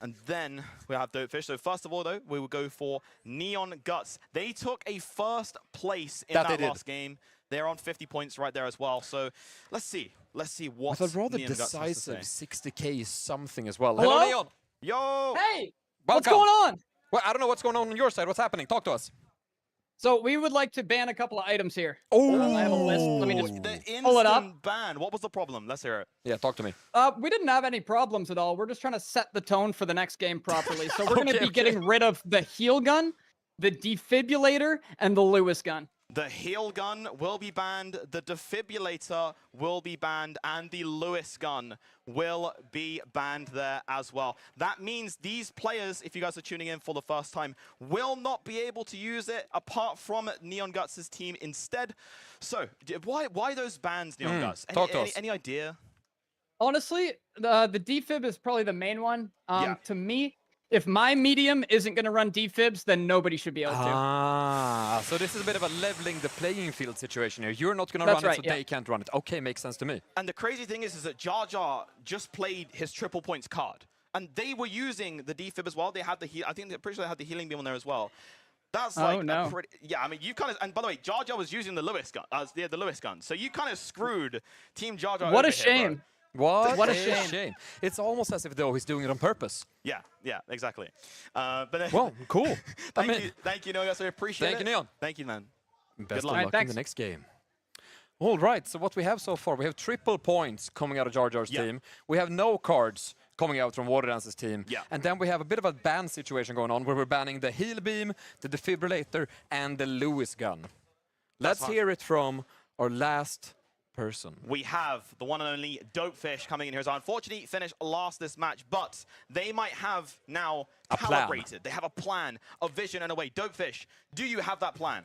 And then we have Dopefish. So first of all, though, we will go for Neon Guts. They took a first place in that last game. They're on 50 points right there as well. So let's see. Let's see what With a rather Neon Guts has to decisive say. 60k something as well. Hello? Hello, Neon. Yo! Hey, what's Welcome. going on? Well, I don't know what's going on your side. What's happening? Talk to us. So we would like to ban a couple of items here. Oh, I have a list. Let me just The pull it up. instant ban. What was the problem? Let's hear it. Yeah, talk to me. We didn't have any problems at all. We're just trying to set the tone for the next game properly. So we're going to Okay, be getting rid of the heal gun, the defibrillator, and the Lewis gun. The heal gun will be banned, the defibrillator will be banned, and the Lewis gun will be banned there as well. That means these players, if you guys are tuning in for the first time, will not be able to use it apart from Neon Guts' team instead. So, why those bans, Neon Guts? Talk to us. Any idea? Honestly, the defib is probably the main one. Yeah. To me, if my medium isn't going to run defibs, then nobody should be able to. So this is a bit of a leveling the playing field situation here. You're not going to That's run it, right, so yeah. they can't run it. Okay, makes sense to me. And the crazy thing is that Jar Jar just played his triple points card. And they were using the defib as well. They had the heal. I think they're pretty sure they had the healing beam on there as well. That's like no. a pretty, yeah, I mean, you kind of, and by the way, Jar Jar was using the Lewis gun, the Lewis gun. So you kind of screwed Team Jar Jar. What a over here, bro. shame. What a a shame. It's almost as if though he's doing it on purpose. Yeah, exactly. But Well, cool. thank you, Neon. I appreciate it. Thank you, Neon. Thank you, man. Best of luck. luck in Thanks. the next game. All right, so what we have so far, we have triple points coming out of Jar Jar's Yeah. team. We have no cards coming out from Water Dance's team. Yeah. And then we have a bit of a ban situation going on where we're banning the heal beam, the defibrillator, and the Lewis gun. Let's fine. hear it from our last person. We have the one and only Dopefish coming in here. So unfortunately, finished last this match, but they might have now A plan. calibrated. They have a plan, a vision, and a way. Dopefish, do you have that plan?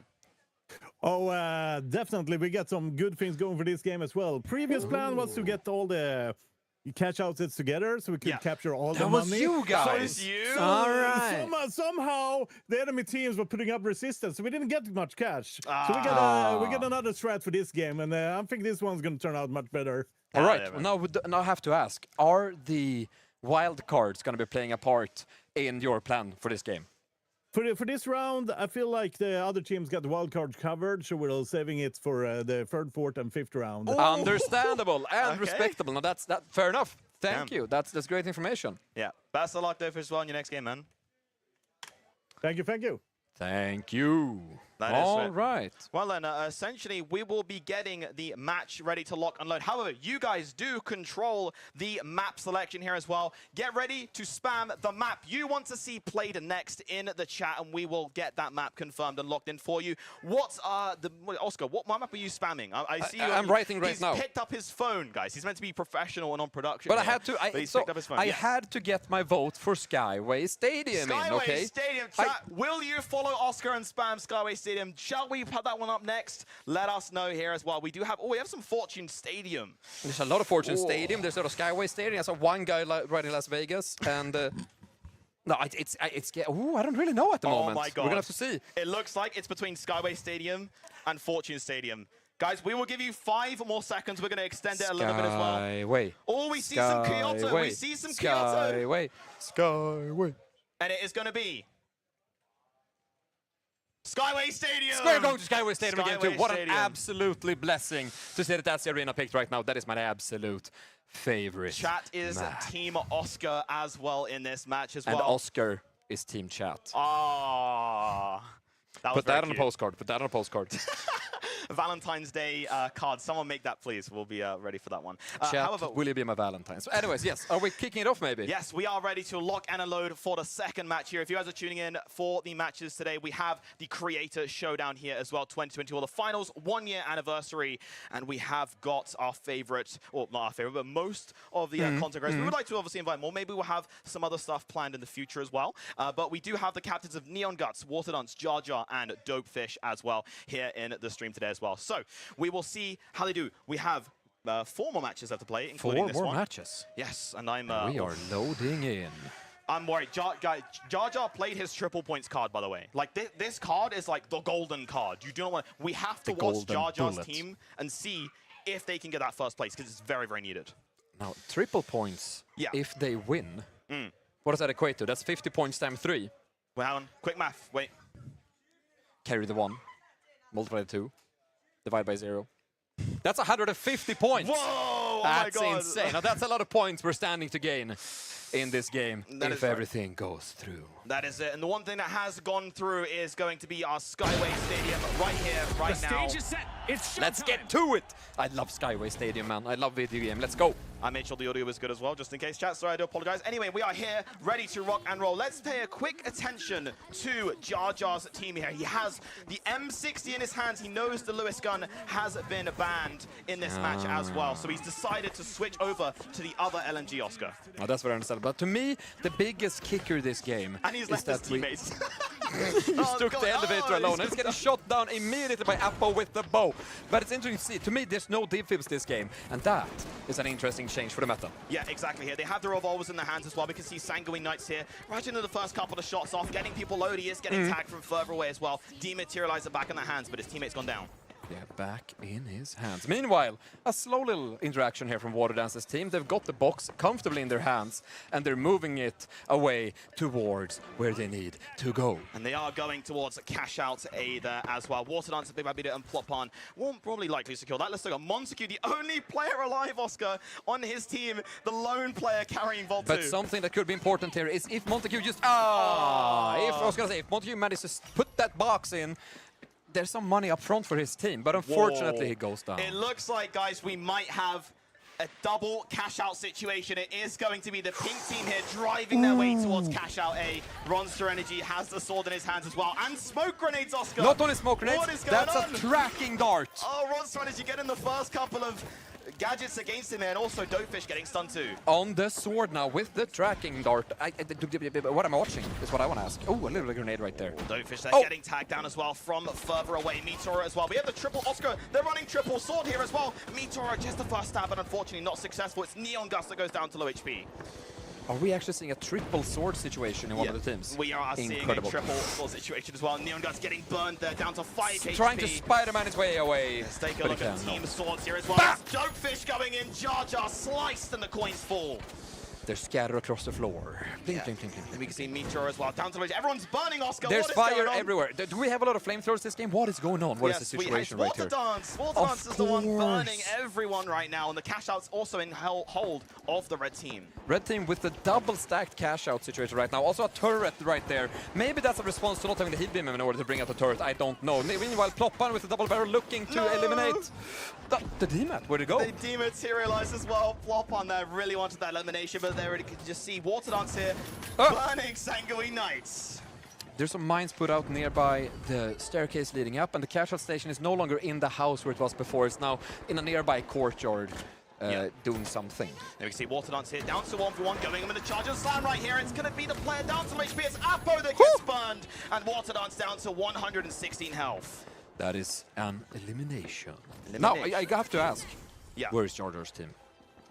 Oh, definitely. We got some good things going for this game as well. Previous plan was to get all the catch outlets together so we could Yeah. capture all the That was money. you guys. That was you? All right. Somehow the enemy teams were putting up resistance, so we didn't get much cash. So we got another strat for this game, and I think this one's going to turn out much better. All right, yeah, well, man. now I have to ask, are the wild cards going to be playing a part in your plan for this game? For this round, I feel like the other teams got the wild card covered, so we're saving it for the third, fourth, and fifth round. Understandable and Okay. respectable. Now that's fair enough. Thank Damn. you. That's great information. Yeah. Best of luck, Dopefish, as well in your next game, man. Thank you, thank you. Thank you. That is All it. right. Well then, essentially, we will be getting the match ready to lock and load. However, you guys do control the map selection here as well. Get ready to spam the map you want to see played next in the chat, and we will get that map confirmed and locked in for you. Oscar, what map are you spamming? I see you. I'm writing right now. He's picked up his phone, guys. He's meant to be professional and on production. But I here, had to. but he's picked up his phone. I Yeah. had to get my vote for Skyway Stadium in. Skyway Okay. Stadium chat. Will you follow Oscar and spam Skyway Stadium? Shall we put that one up next? Let us know here as well. We have some Fortune Stadium. There's a lot of Fortune Stadium. There's a lot of Skyway Stadium. I saw one guy right in Las Vegas, and no, it's. Ooh, I don't really know at the moment. Oh my god. We're gonna have to see. It looks like it's between Skyway Stadium and Fortune Stadium. Guys, we will give you 5 more seconds. We're going to extend it a little bit as well. Skyway. Oh, we see some Kyoto. We see some Kyoto. Skyway. Skyway. And it is going to be Skyway Stadium. We're going to Skyway Stadium again too. Skyway What an Stadium. absolutely blessing to see that that's the arena picked right now. That is my absolute favorite. Chat is map. Team Oscar as well in this match as And well. Oscar is Team Chat. Ah, that was Put that very on a cute. postcard. Put that on a postcard. Valentine's Day card. Someone make that, please. We'll be ready for that one. Chat, However, will you be my Valentine? So anyways, yes, are we kicking it off maybe? yes, we are ready to lock and unload for the second match here. If you guys are tuning in for the matches today, we have the Creator Showdown here as well, 2024, the finals 1-year anniversary, and we have got our favorite, or not our favorite, but most of the content creators. We would like to obviously invite more. Maybe we'll have some other stuff planned in the future as well. But we do have the captains of Neon Guts, Water Dance, Jar Jar, and Dopefish as well here in the stream today as well. So we will see how they do. We have 4 more matches left to play, including 4 this more one. matches. Yes, and I'm... We are loading in. I'm worried. Jar Jar played his triple points card, by the way. Like, this card is like the golden card. You do not want... We have to watch Jar Jar's team and see if they can get that first place, because it's very, very needed. Now, triple points, if they win, what does that equate to? That's 50 points times 3. Well, hang on. Quick math. Wait. Carry the 1, multiply the 2, divide by 0. That's 150 points! Whoa! Oh that's my God. insane. Now, that's a lot of points we're standing to gain in this game if everything goes through. That is it. And the one thing that has gone through is going to be our Skyway Stadium right here, right now. The stage is set. It's Let's get to it! I love Skyway Stadium, man. I love video game. Let's go! I made sure the audio was good as well, just in case, chat. Sorry, I do apologize. Anyway, we are here, ready to rock and roll. Let's pay a quick attention to Jar Jar's team here. He has the M60 in his hands. He knows the Lewis gun has been banned in this match as well. So he's decided to switch over to the other LMG, Oscar. Oh, that's what I understand. But to me, the biggest kicker this game And he's is left his that we... teammates. He took the elevator alone, and he's he's getting shot down immediately by Appo with the bow. But it's interesting to see. To me, there's no defibs this game, and that is an interesting change for the meta. Yeah, exactly here. They have the revolvers in their hands as well. We can see Sanguine Knights here, right into the first couple of shots off, getting people low. He is getting tagged from further away as well. Dematerializer back in their hands, but his teammate's gone down. Yeah, back in his hands. Meanwhile, a slow little interaction here from Water Dance's team. They've got the box comfortably in their hands, and they're moving it away towards where they need to go. And they are going towards a cash out A there as well. Water Dance, Big Bad Beater, and Plopon won't probably likely secure that. Let's look at Montague, the only player alive, Oscar, on his team, the lone player carrying Vault 2. But something that could be important here is if Montague just... if Montague manages to put that box in, there's some money up front for his team, but unfortunately he goes down. It looks like, guys, we might have a double cash out situation. It is going to be the pink team here driving their way towards cash out A. Ronster Energy has the sword in his hands as well, and smoke grenades, Oscar. Not only smoke grenades, What is going that's on? a tracking dart. Oh, Ronster Energy getting the first couple of gadgets against him, and also Dopefish getting stunned too. On the sword now with the tracking dart. What am I watching is what I want to ask. Oh, a little grenade right there. Dopefish, they're getting tagged down as well from further away. Meteor as well. We have the triple Oscar. They're running triple sword here as well. Meteor just the first stab, but unfortunately not successful. It's Neon Gus that goes down to low HP. Are we actually seeing a triple sword situation in one of the teams? We are seeing a triple sword situation as well. Neon Gus getting burned there, down to 5 HP. Trying to Spider-Man his way away. Let's take a look at team swords here as well. Bah! Dopefish going in. Jar Jar sliced and the coins fall. They're scattered across the floor. Blink, blink, blink, blink. And we can see Meteor as well. Down to the everyone's burning, Oscar. There's what is fire going on? everywhere. Do we have a lot of flamethrowers this game? What is going on? What is the situation right here? Water Dance. Water Dance is the one burning everyone right now, and the cash out's also in hold of the red team. Red team with the double stacked cash out situation right now. Also a turret right there. Maybe that's a response to not having the heat beam in order to bring out the turret. I don't know. Meanwhile, Ploppan with the double barrel looking to eliminate the Demat. Where'd it go? They dematerialized as well. Ploppan there really wanted that elimination, but there you can just see Water Dance here burning Sanguine Knights. There's some mines put out nearby the staircase leading up, and the cash out station is no longer in the house where it was before. It's now in a nearby courtyard. Doing something. There we can see Water Dance here, down to 1v1, going in with the charger slam right here. It's going to be the player down to HP. It's Appo that gets burned, and Water Dance down to 116 health. That is an elimination. Now, I have to ask, where is Jar Jar's team?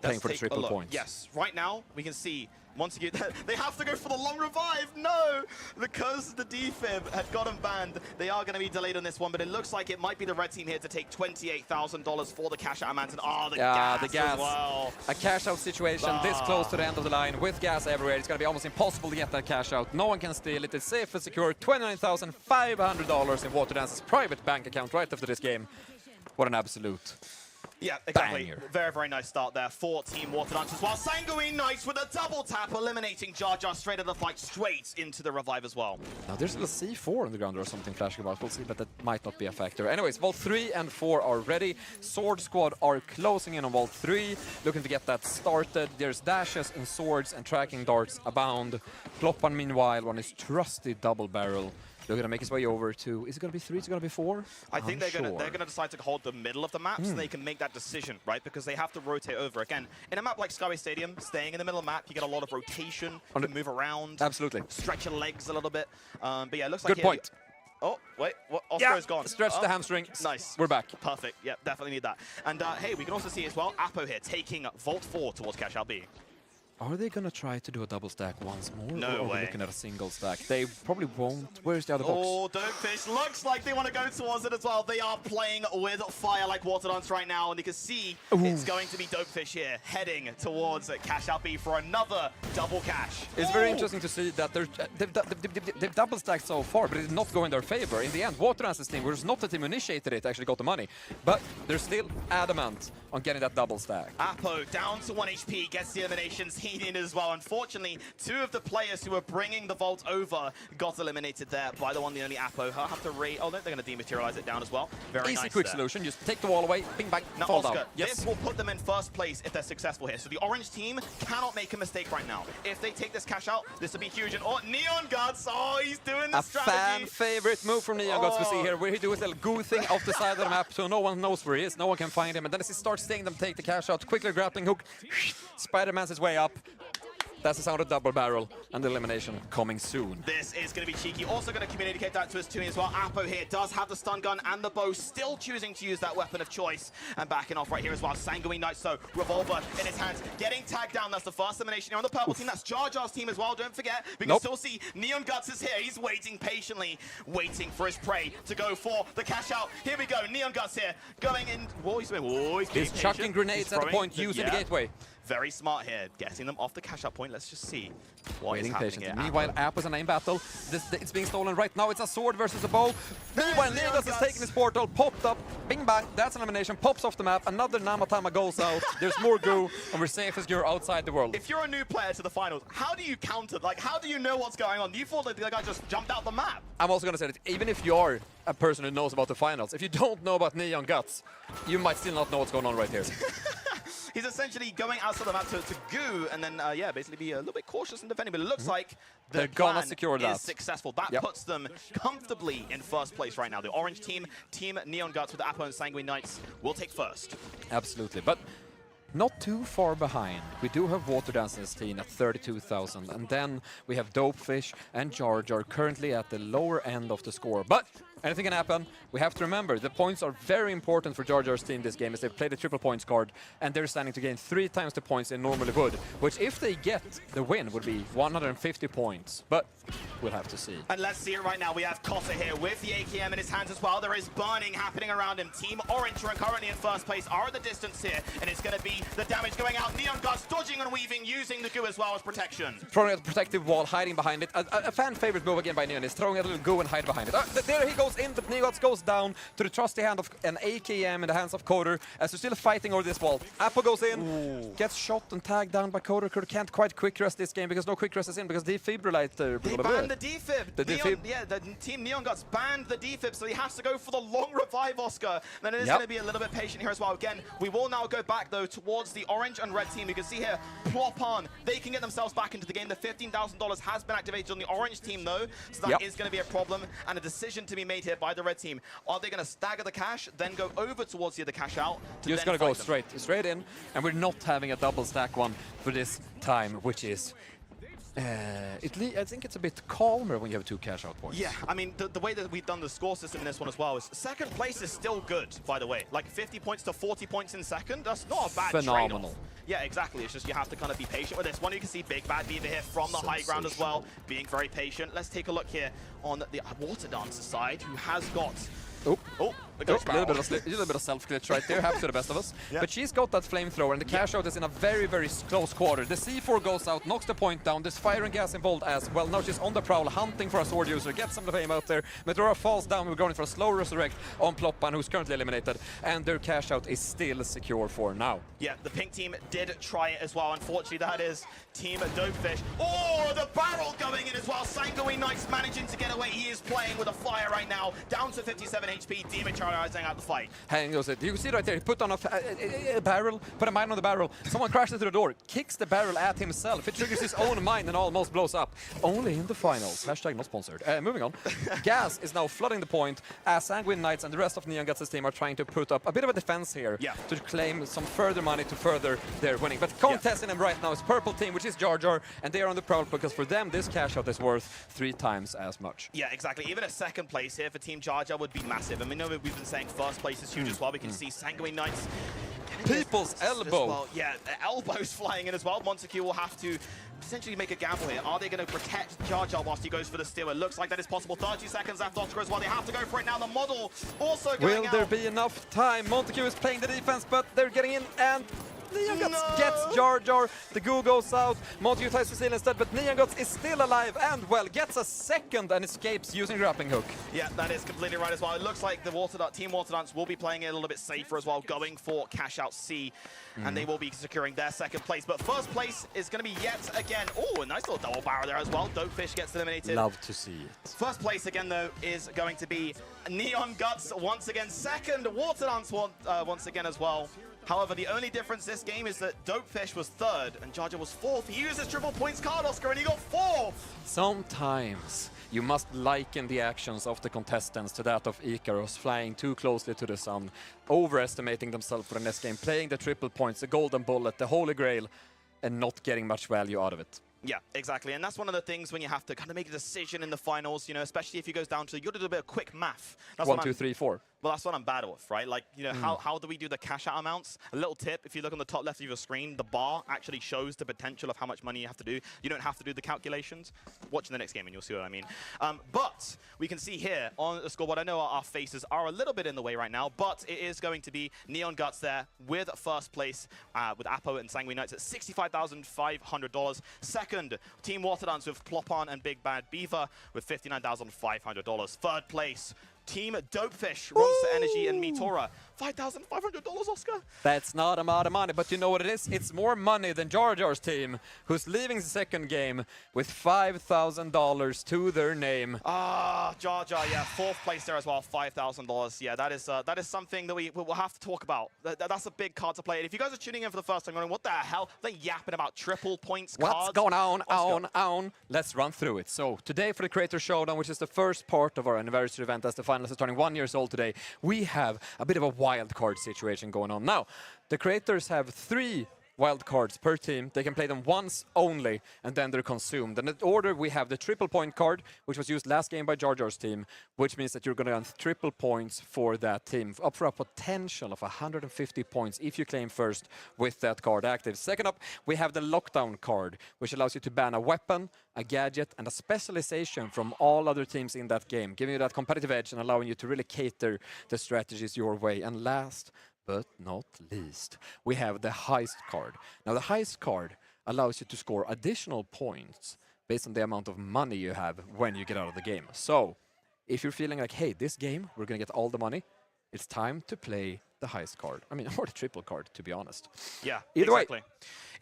Playing for the triple points. Yes, right now we can see Montague, they have to go for the long revive. No, because the defib had gotten banned, they are going to be delayed on this one, but it looks like it might be the red team here to take $28,000 for the cash out of Manton. Oh, the gas as well. A cash out situation this close to the end of the line with gas everywhere. It's going to be almost impossible to get that cash out. No one can steal it. It's safe and secure. $29,500 in Water Dance's private bank account right after this game. What an absolute Yeah, exactly. Banger. Very, very nice start there for Team Water Dancers. While Sanguine Knights with a double tap, eliminating Jar Jar straight out of the fight, straight into the revive as well. Now there's a little C4 on the ground or something flashing about. We'll see, but that might not be a factor. Anyways, Vault 3 and 4 are ready. Sword Squad are closing in on Vault 3, looking to get that started. There's dashes and swords and tracking darts abound. Ploppan, meanwhile, on his trusty double barrel. They're gonna make his way over to. Is it gonna be 3? Is it gonna be 4? I think they're gonna decide to hold the middle of the map so they can make that decision, right? Because they have to rotate over. Again, in a map like Skyway Stadium, staying in the middle of the map, you get a lot of rotation. You can move around. Absolutely. Stretch your legs a little bit. But yeah, it looks like Good point. Oh, wait, what? Oscar's gone. Stretch the hamstring. Nice. We're back. Perfect. Yeah, definitely need that. And hey, we can also see as well, Apo here taking Vault 4 towards Cash Out B. Are they gonna try to do a double stack once more? No or are we way. looking at a single stack? They probably won't. Where's the other box? Oh, Dopefish looks like they want to go towards it as well. They are playing with fire like Water Dance right now, and you can see it's going to be Dopefish here heading towards Cash Out B for another double cash. It's very interesting to see that they've double stacked so far, but it did not go in their favor. In the end, Water Dance's team, which is not the team who initiated it, actually got the money. But they're still adamant on getting that double stack. Apo down to 1 HP, gets the eliminations. He did as well. Unfortunately, 2 of the players who were bringing the Vault over got eliminated there by the one, the only Apo. He'll have to oh, no, they're going to dematerialize it down as well. Very Easy, nice quick there. solution. Just take the wall away, ping, bang, Now, fall Oscar, down. Yes. this will put them in first place if they're successful here. So the orange team cannot make a mistake right now. If they take this cash out, this will be huge. And oh, Neon Guts, oh, he's doing the strategy. Fan favorite move from Neon Guts we see here, where he does a little goo thing off the side of the map so no one knows where he is, no one can find him. And then as he starts seeing them take the cash out, quickly grappling hook, Spider-Man's his way up. That's the sound of double barrel, and the elimination coming soon. This is going to be cheeky. Also going to communicate that to his team as well. Apo here does have the stun gun and the bow, still choosing to use that weapon of choice. And backing off right here as well. Sanguine Knight, so revolver in his hands, getting tagged down. That's the first elimination here on the purple team. That's Jar Jar's team as well, don't forget. We can still see Neon Guts is here. He's waiting patiently, waiting for his prey to go for the cash out. Here we go. Neon Guts here, going in. Whoa, he's chucking grenades at the point, using the gateway. Very smart here, getting them off the cash out point. Let's just see what is happening here. Meanwhile, App is an aim battle. It's being stolen right now. It's a sword versus a bow. Meanwhile, Negus is taking his portal, popped up, bing bang, that's an elimination, pops off the map, another Namatama goes out, there's more goo, and we're safe as you're outside the world. If you're a new player to the finals, how do you counter? Like, how do you know what's going on? You thought that the guy just jumped out the map. I'm also gonna say that even if you are a person who knows about the finals, if you don't know about Neon Guts, you might still not know what's going on right here. He's essentially going outside the map to goo and then, yeah, basically be a little bit cautious in defending. But it looks like they're gonna secure that. Is successful. That puts them comfortably in first place right now. The orange team, Team Neon Guts with Apo and Sanguine Knights, will take first. Absolutely, but not too far behind. We do have Water Dance's team at 32,000, and then we have Dopefish and Jar Jar currently at the lower end of the score. But anything can happen. We have to remember, the points are very important for Jar Jar's team this game as they've played the triple points card, and they're standing to gain 3 times the points they normally would, which if they get the win would be 150 points. But we'll have to see. And let's see it right now. We have Cotter here with the AKM in his hands as well. There is burning happening around him. Team Orange, who are currently in first place, are at the distance here, and it's going to be the damage going out. Neon Guts dodging and weaving, using the goo as well as protection. Throwing a protective wall, hiding behind it. A fan favorite move again by Neon is throwing a little goo and hide behind it. There he goes in, but Neon Guts goes down to the trusty hand of an AKM in the hands of Coder as they're still fighting over this wall. Apo goes in, gets shot and tagged down by Coder. Coder can't quite quick rest this game because no quick rest is in because defibrillator. They banned the defib. The team Neon Guts banned the defib, so he has to go for the long revive, Oscar. Then it is going to be a little bit patient here as well. Again, we will now go back though towards the orange and red team. You can see here, plop on. They can get themselves back into the game. The $15,000 has been activated on the orange team though, so that is going to be a problem and a decision to be made here by the red team. Are they going to stagger the cash, then go over towards the other cash out? You're just going to go straight in, and we're not having a double stack one for this time, which is I think it's a bit calmer when you have 2 cash out points. Yeah, I mean, the way that we've done the score system in this one as well is second place is still good, by the way. Like 50 points to 40 points in second, that's not a bad phenomenal trade-off. Yeah, exactly. It's just you have to kind of be patient with this one. You can see Big Bad Beaver here from the high ground as well, being very patient. Let's take a look here on the Water Dancer side, who has got Oh. Oh, a A ghost little barrel. bit of self-glitch right there, happens to the best of us. Yeah. But she's got that flamethrower, and the cash out is in a very, very close quarter. The C4 goes out, knocks the point down. There's fire and gas involved as well. Now she's on the prowl, hunting for a sword user, gets some of the fame out there. Meteora falls down, we're going for a slow resurrect on Ploppan, who's currently eliminated, and their cash out is still secure for now. Yeah, the pink team did try it as well. Unfortunately, that is Team Dopefish. Oh, the barrel going in as well. Sanguine Knights managing to get away. He is playing with a fire right now, down to 57 HP, dematerializing out the fight. Hang goes it. You see right there, he put on a barrel, put a mine on the barrel. Someone crashes through the door, kicks the barrel at himself. It triggers his own mine and almost blows up. Only in the finals. Hashtag not sponsored. Moving on. Gas is now flooding the point as Sanguine Knights and the rest of Neon Guts' team are trying to put up a bit of a defense here to claim some further money to further their winning. But contesting them right now is Purple Team, which is Jar Jar, and they are on the prowl because for them this cash out is worth 3 times as much. Yeah, exactly. Even a second place here for Team Jar Jar would be massive. I mean, we've been saying first place is huge as well. We can see Sanguine Knights. People's elbow. Well. Yeah, elbows flying in as well. Montague will have to potentially make a gamble here. Are they going to protect Jar Jar whilst he goes for the steal? It looks like that is possible. 30 seconds left, Oscar, as well. They have to go for it now. The model also going Will out. there be enough time? Montague is playing the defense, but they're getting in, and Neon Guts gets Jar Jar. The goo goes out. Montague tries to steal instead, but Neon Guts is still alive and, well, gets a second and escapes using grappling hook. Yeah, that is completely right as well. It looks like the Team Water Dance will be playing it a little bit safer as well, going for cash out C, and they will be securing their second place. But first place is going to be yet again. Oh, a nice little double barrel there as well. Dopefish gets eliminated. Love to see it. First place again, though, is going to be Neon Guts once again. Second, Water Dance once again as well. However, the only difference this game is that Dopefish was third and Jar Jar was fourth. He used his triple points card, Oscar, and he got fourth. Sometimes you must liken the actions of the contestants to that of Icarus, flying too closely to the sun, overestimating themselves for the next game, playing the triple points, the golden bullet, the holy grail, and not getting much value out of it. Yeah, exactly. And that's one of the things when you have to kind of make a decision in the finals, you know, especially if it goes down to, you got to do a bit of quick math. That's 1, 2, 3, 4. Well, that's what I'm bad with, right? Like, you know, how do we do the cash out amounts? A little tip, if you look on the top left of your screen, the bar actually shows the potential of how much money you have to do. You don't have to do the calculations. Watch the next game and you'll see what I mean. But we can see here on the scoreboard, I know our faces are a little bit in the way right now, but it is going to be Neon Guts there with first place with Apo and Sanguine Knights at $65,500. Second, Team Water Dance with Ploppan and Big Bad Beaver with $59,500. Third place, Team Dopefish, Ronster Energy and Meteora. $5,500, Oscar. That's not a lot of money, but you know what it is? It's more money than Jar Jar's team, who's leaving the second game with $5,000 to their name. Ah, Jar Jar, yeah, fourth place there as well, $5,000. Yeah, that is something that we'll have to talk about. That's a big card to play. And if you guys are tuning in for the first time, going, what the hell? They're yapping about triple points cards. What's going on? Let's run through it. So today for the Creator Showdown, which is the first part of our anniversary event as the finalists are turning 1 year old today, we have a bit of a wild card situation going on. Now, the creators have 3 wild cards per team. They can play them once only, and then they're consumed. And in order, we have the triple point card, which was used last game by Jar Jar's team, which means that you're going to earn triple points for that team, up for a potential of 150 points if you claim first with that card active. Second up, we have the lockdown card, which allows you to ban a weapon, a gadget, and a specialization from all other teams in that game, giving you that competitive edge and allowing you to really cater the strategies your way. And last but not least, we have the heist card. Now, the heist card allows you to score additional points based on the amount of money you have when you get out of the game. So, if you're feeling like, hey, this game, we're going to get all the money, it's time to play the heist card. I mean, or the triple card, to be honest. Yeah,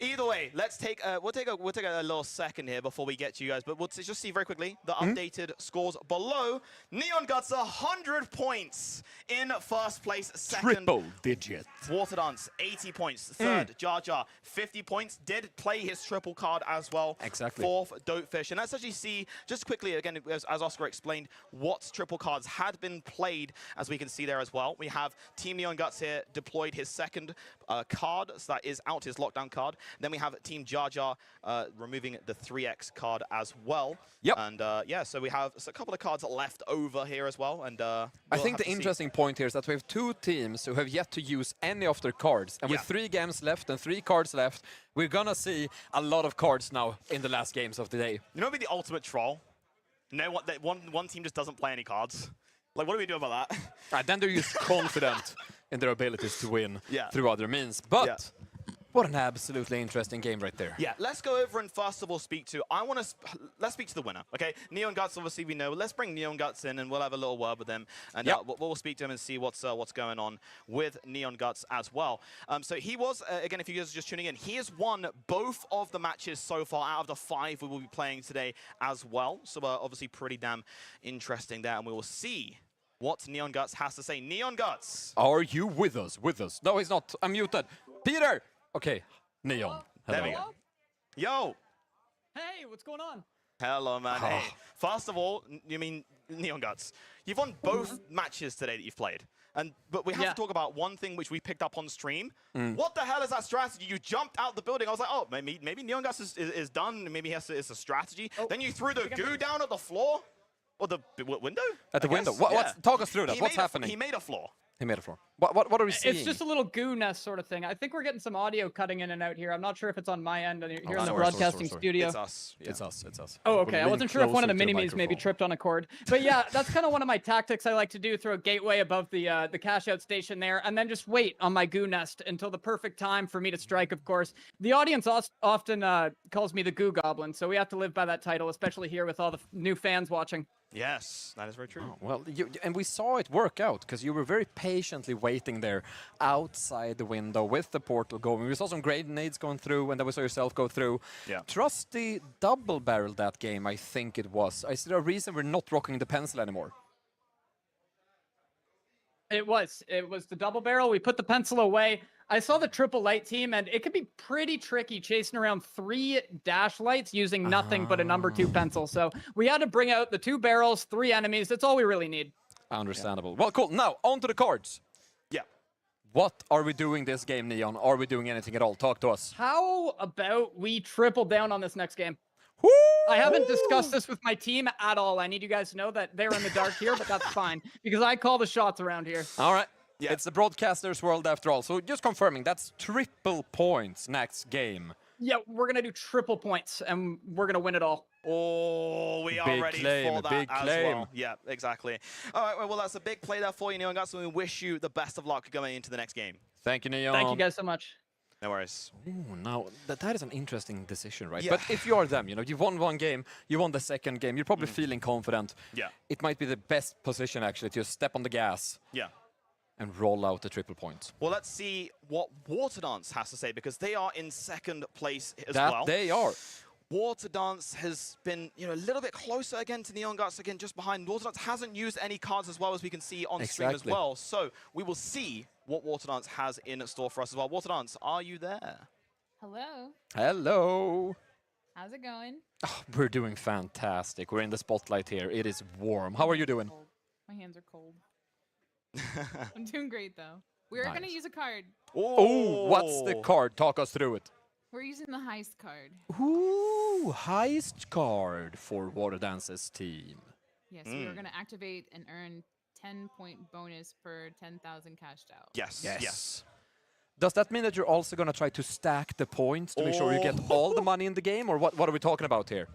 Either way, let's take we'll take a little second here before we get to you guys, but we'll just see very quickly the updated scores below. Neon Guts 100 points in first place. Second, Triple digit. Water Dance 80 points. Third, Jar Jar 50 points. Did play his triple card as well. Exactly. Fourth, Dopefish. And let's actually see just quickly again, as Oscar explained, what triple cards had been played. As we can see there as well, we have Team Neon Guts here deployed his second card, so that is out his lockdown card. Then we have Team Jar Jar removing the 3x card as well. Yep. And yeah, so we have a couple of cards left over here as well. And I think the interesting point here is that we have 2 teams who have yet to use any of their cards. And with 3 games left and 3 cards left, we're going to see a lot of cards now in the last games of the day. You know what would be the ultimate troll? You know what? One team just doesn't play any cards. Like, what do we do about that? Then they're just confident in their abilities to win Yeah. through other means. But Yeah. what an absolutely interesting game right there. Yeah, let's go over and first of all speak to. Let's speak to the winner. Okay, Neon Guts. Obviously, we know. Let's bring Neon Guts in, and we'll have a little word with him, and Yep. we'll speak to him and see what's going on with Neon Guts as well. So he was again, if you guys are just tuning in, he has won both of the matches so far out of the 5 we will be playing today as well. So obviously, pretty damn interesting there, and we will see what Neon Guts has to say. Neon Guts. Are you with us? With us? No, he's not. I'm muted. Peter! Okay, Neon. There we Hello. go. Yo. Hey, what's going on? Hello, man. Oh. Hey, first of all, you mean Neon Guts? You've won both matches today that you've played, but we have Yeah. to talk about one thing which we picked up on stream. What the hell is that strategy? You jumped out the building. I was like, oh, maybe Neon Guts is done. Maybe it's a strategy. Oh, Then you threw the goo down at the floor or the window. At the I window. guess? What's, talk us through that. He What's made happening? He made a floor. He made a floor. What are we seeing? It's just a little goo nest sort of thing. I think we're getting some audio cutting in and out here. I'm not sure if it's on my end here in the sorry, broadcasting sorry. studio. It's us. It's us. It's us. Oh, We're okay. I leaning wasn't sure if one of the closer to mini-me's maybe microphone. tripped on a cord. But yeah, that's kind of one of my tactics I like to do. Throw a gateway above the cash out station there, and then just wait on my goo nest until the perfect time for me to strike, of course. The audience often calls me the goo goblin, so we have to live by that title, especially here with all the new fans watching. Yes, that is very true. Well, and we saw it work out because you were very patiently waiting there outside the window with the portal going. We saw some grenades going through, and then we saw yourself go through. Yeah. Trusty double barrel that game, I think it was. Is there a reason we're not rocking the pencil anymore? It was the double barrel. We put the pencil away. I saw the triple light team, and it could be pretty tricky chasing around 3 dash lights using nothing but a number 2 pencil. So we had to bring out the 2 barrels, 3 enemies. That's all we really need. Understandable. Well, cool. Now, on to the cards. Yeah. What are we doing this game, Neon? Are we doing anything at all? Talk to us. How about we triple down on this next game? Woo! I haven't discussed this with my team at all. I need you guys to know that they're in the dark here, but that's fine because I call the shots around here. All right. Yeah. It's the broadcaster's world after all. So just confirming, that's triple points next game. Yeah, we're going to do triple points, and we're going to win it all. Oh, we are Big ready claim, for a that big as claim. well. Yeah, exactly. All right, well, that's a big play there for you, Neon Guts, and we wish you the best of luck going into the next game. Thank you, Neon. Thank you guys so much. No worries. Ooh, now, that is an interesting decision, right? Yeah. But if you are them, you won one game, you won the second game, you're probably feeling confident. Yeah. It might be the best position, actually, to step on the gas Yeah. and roll out the triple points. Well, let's see what Water Dance has to say, because they are in second place as That well. they are. Water Dance has been, a little bit closer again to Neon Guts, again, just behind. Water Dance hasn't used any cards as well as we can see on stream as Exactly. well. So we will see what Water Dance has in store for us as well. Water Dance, are you there? Hello. Hello. How's it going? Oh, we're doing fantastic. We're in the spotlight here. It is warm. How are you doing? Cold. My hands are cold. I'm doing great though. We're gonna Nice. use a card. Oh, what's the card? Talk us through it. We're using the heist card. Ooh, heist card for Water Dance's team. Yes, we're gonna activate and earn 10-point bonus per 10,000 cashed out. Yes. Yes. Does that mean that you're also going to try to stack the points to make sure you get all the money in the game, or what are we talking about here?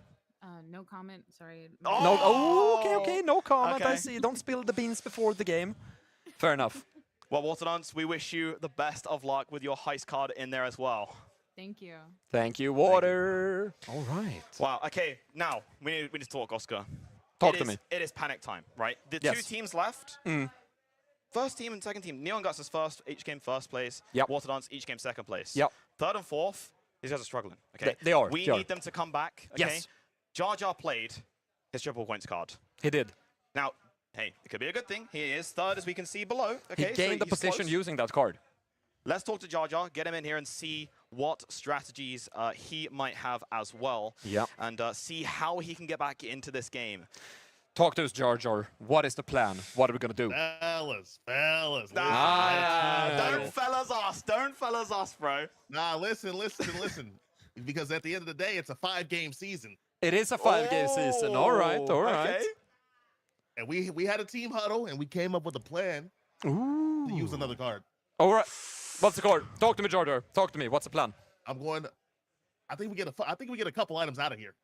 No comment. Sorry. Oh! No, oh, okay, no comment. I Okay. see. Don't spill the beans before the game. Fair enough. Well, Water Dance, we wish you the best of luck with your heist card in there as well. Thank you. Thank you, Water. All right. Wow, okay, now, we need to talk, Oscar. Talk It to is- me. It is panic time, right? The Yes. two teams left. First team and second team. Neon Guts is first, each game first place. Yep. Water Dance, each game second place. Yep. Third and fourth, these guys are struggling, okay? They are, We they are. need them to come back, okay? Yes. Jar Jar played his triple points card. He did. Now, hey, it could be a good thing. He is third, as we can see below. He Okay, so gained the he's position close. using that card. Let's talk to Jar Jar, get him in here and see what strategies he might have as well. Yeah. And see how he can get back into this game. Talk to us, Jar Jar. What is the plan? What are we going to do? Fellas. Don't fellas us, bro. Nah, listen. Because at the end of the day, it's a 5-game season. It is a 5-game season. All right, all right. Okay. And we had a team huddle, and we came up with a plan to use another card. All right. What's the card? Talk to me, Jar Jar. Talk to me. What's the plan? I think we get a couple items out of here.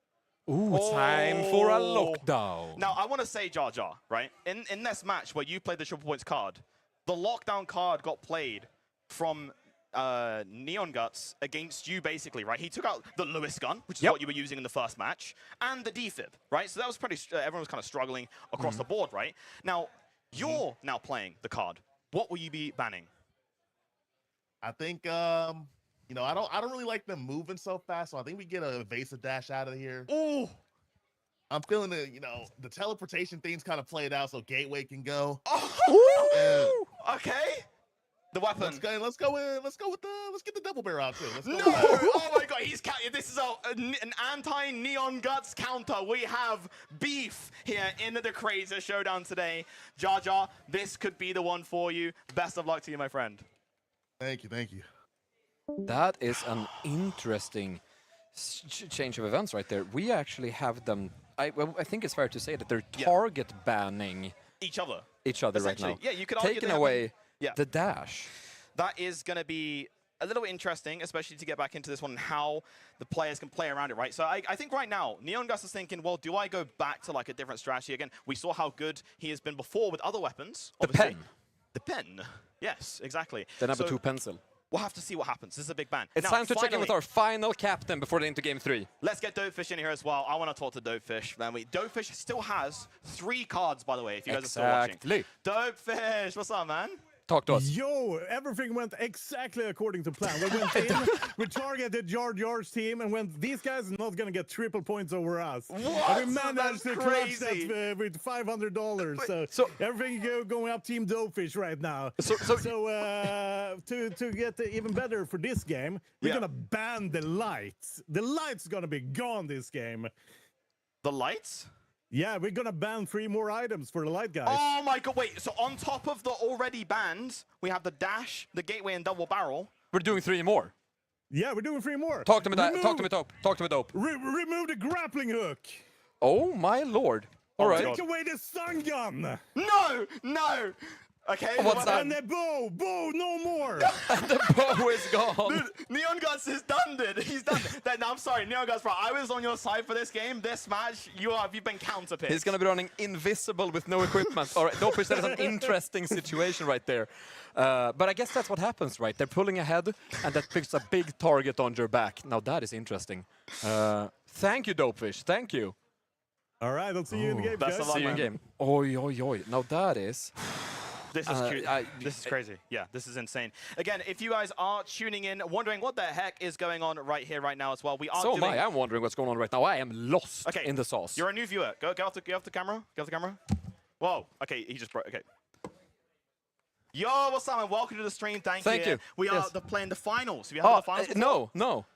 Ooh, time for a lockdown. Now, I want to say, Jar Jar, right? In this match where you played the triple points card, the lockdown card got played from Neon Guts against you, basically, right? He took out the Lewis gun, which is what you were using in the first match, and the defib, right? So that was pretty, everyone was kind of struggling across the board, right? Now, you're now playing the card. What will you be banning? I think, you know, I don't really like them moving so fast, so I think we get a evasive dash out of here. Ooh! I'm feeling the, you know, the teleportation thing's kind of played out, so Gateway can go. Oh! Okay. The weapon. Let's get the double barrel out too. Let's go No! with that. Oh my god, he's this is an anti-Neon Guts counter. We have beef here in the Creator Showdown today. Jar Jar, this could be the one for you. Best of luck to you, my friend. Thank you, thank you. That is an interesting change of events right there. We actually have them. I think it's fair to say that they're target banning Each other right now. Yeah, you could argue taking they have away Yeah. the dash. That is going to be a little bit interesting, especially to get back into this one and how the players can play around it, right? So I think right now, Neon Gus is thinking, well, do I go back to like a different strategy again? We saw how good he has been before with other weapons. The Obviously. pen. The pen. Yes, exactly. The number So 2 pencil. We'll have to see what happens. This is a big ban. It's Now, time to check in with finally, our final captain before the into game 3. Let's get Dopefish in here as well. I want to talk to Dopefish. Dopefish still has 3 cards, by the way, if you guys are still watching. Exactly. Dopefish, what's up, man? Talk to us. Yo, everything went exactly according to plan. We went in, we targeted Jar Jar's team, and went, these guys are not going to get triple points over us. What? And we managed to That's clutch crazy. that with $500. So everything going up Team Dopefish right now. So To get even better for this game, we're going to ban the lights. The lights going to be gone this game. The lights? Yeah, we're going to ban 3 more items for the light guys. Oh my god, wait, so on top of the already banned, we have the dash, the gateway, and double barrel. we're doing 3 more. Yeah, we're doing 3 more. Talk to me, talk to me, Dope. Remove the grappling hook. Oh my lord. All right. Take away the stun gun. No, no. Okay. What's that? And the bow, no more. The bow is gone. Dude, Neon Guts is done, dude. He's done. No, I'm sorry, Neon Guts, bro. I was on your side for this game. This match, you've been counterpicked. He's gonna be running invisible with no equipment. All right, Dopefish, that is an interesting situation right there. But I guess that's what happens, right? They're pulling ahead, and that puts a big target on your back. Now that is interesting. Thank you, Dopefish. Thank you. All right, I'll see you in the game, Best guys. of luck, See you in man. game. Oi, oi, oi. Now that is... This is this is crazy. Yeah, this is insane. Again, if you guys are tuning in, wondering what the heck is going on right here, right now as well, we are So doing... am I. I'm wondering what's going on right now. I am lost Okay, in the sauce. You're a new viewer. Go off the camera. Get off the camera. Whoa. Okay, he just broke. Okay. Yo, what's up, man? Welcome to the stream. Thank you. We are playing the finals. Have you heard of the finals before? no.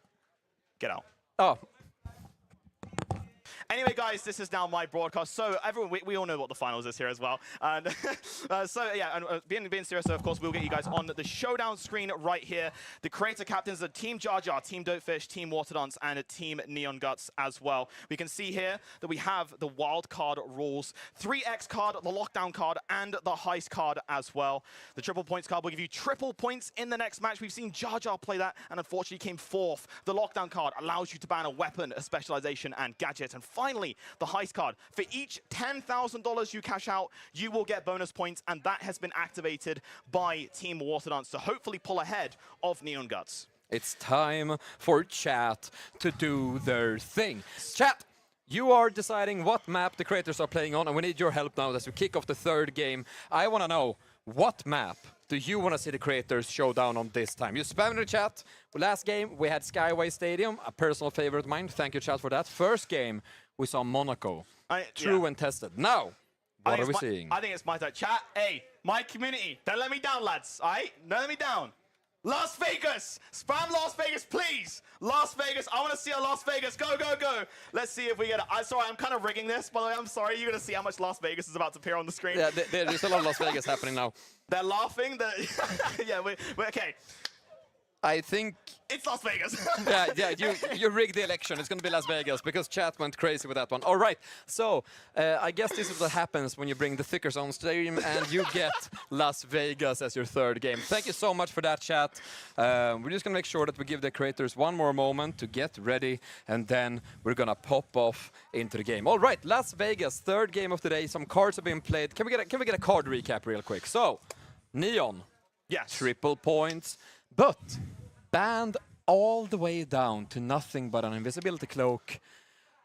Get out. Oh, Anyway, guys, this is now my broadcast. So everyone, we all know what the finals is here as well. And being serious, so of course, we'll get you guys on the Showdown screen right here. The creator captains are Team Jar Jar, Team Dopefish, Team Waterdance, and Team Neon Guts as well. We can see here that we have the wild card rules, 3x card, the lockdown card, and the heist card as well. The triple points card will give you triple points in the next match. We've seen Jar Jar play that, and unfortunately came 4th. The lockdown card allows you to ban a weapon, a specialization, and gadget. And finally, the heist card. For each $10,000 you cash out, you will get bonus points, and that has been activated by Team Waterdance to hopefully pull ahead of Neon Guts. it's time for chat to do their thing. Chat, you are deciding what map the creators are playing on, and we need your help now as we kick off the 3rd game. I want to know, what map do you want to see the creators showdown on this time? You spam in the chat. Last game, we had Skyway Stadium, a personal favorite of mine. Thank you, chat, for that. First game, we saw Monaco. True and tested. Now, what are we seeing? I think it's my turn. Chat, hey, my community, don't let me down, lads. All right? Don't let me down. Las Vegas! Spam Las Vegas, please! Las Vegas, I want to see a Las Vegas. Go, go, go! Let's see if we get it. Sorry, I'm kind of rigging this, by the way. I'm sorry. You're going to see how much Las Vegas is about to appear on the screen. Yeah, there's a lot of Las Vegas happening now. They're laughing. Yeah, we're okay. I think It's Las Vegas. you rigged the election. It's going to be Las Vegas because chat went crazy with that one. All right, so I guess this is what happens when you bring the thickers on stream and you get Las Vegas as your third game. Thank you so much for that, chat. We're just going to make sure that we give the creators one more moment to get ready, and then we're going to pop off into the game. All right, Las Vegas, third game of the day. Some cards have been played. Can we get a card recap real quick? So, Neon. Yes. Triple points, but banned all the way down to nothing but an invisibility cloak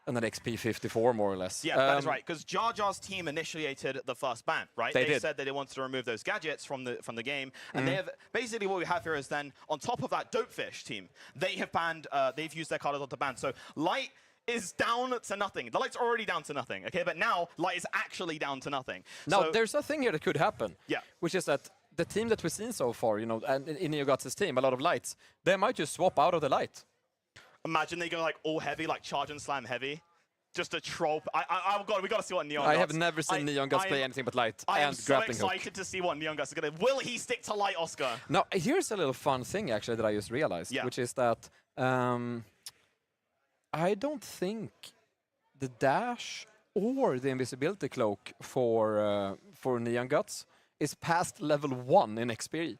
and an XP 54, more or less. Yeah, that is right. Because Jar Jar's team initiated the first ban, right? They did. said that they wanted to remove those gadgets from the game, and they have basically what we have here is then on top of that Dopefish team, they have banned. They've used their card to ban. So Light is down to nothing. The Light's already down to nothing, okay? But now Light is actually down to nothing. Now So, there's a thing here that could happen. Yeah. Which is that the team that we've seen so far, you know, and in NeoGuts' team, a lot of lights, they might just swap out of the light. imagine they go like all heavy, like charge and slam heavy. Just a troll. God, we got to see what Neon Guts. I have never seen Neon Guts play anything but light I am and so grappling hook. excited to see what Neon Guts is going to... Will he stick to light, Oscar? Now, here's a little fun thing, actually, that I just realized, which is that I don't think the dash or the invisibility cloak for Neon Guts is past level 1 in XP.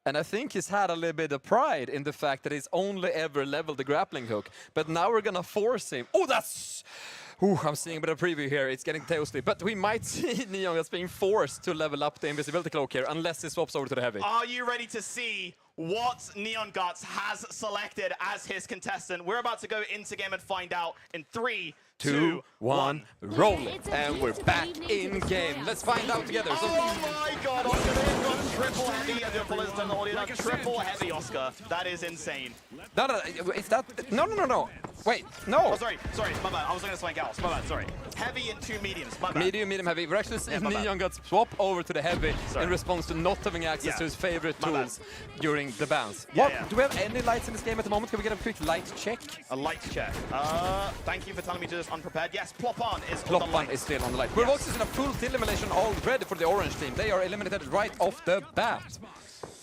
And I think he's had a little bit of pride in the fact that he's only ever leveled the grappling hook. But now we're going to force him. Oh, that's... Ooh, I'm seeing a bit of preview here. It's getting toasty. But we might see Neon Guts being forced to level up the invisibility cloak here, unless he swaps over to the heavy. Are you ready to see what Neon Guts has selected as his contestant? We're about to go into game and find out in 3, 2, 1, roll it. And we're back in game. Let's find out together. So oh my god, Oscar, they've gone triple heavy. I do apologize to the audience. Triple heavy, Oscar. That is insane. No, is that... No. Wait, no. Oh, sorry, my bad. I was looking at something else. My bad, sorry. Heavy and 2 mediums, my bad. Medium, heavy. We're actually seeing my bad. Neon Guts swap over to the heavy in response to not having access Yeah. to his favorite My bad. tools during the bans. Yeah, What? yeah. Do we have any lights in this game at the moment? Can we get a quick light check? A light check. Thank you for telling me to this unprepared. Yes, Plop-On is on the Plop-On light. is still on the light. We're also seeing a full team elimination already for the orange team. They are eliminated right off the bat.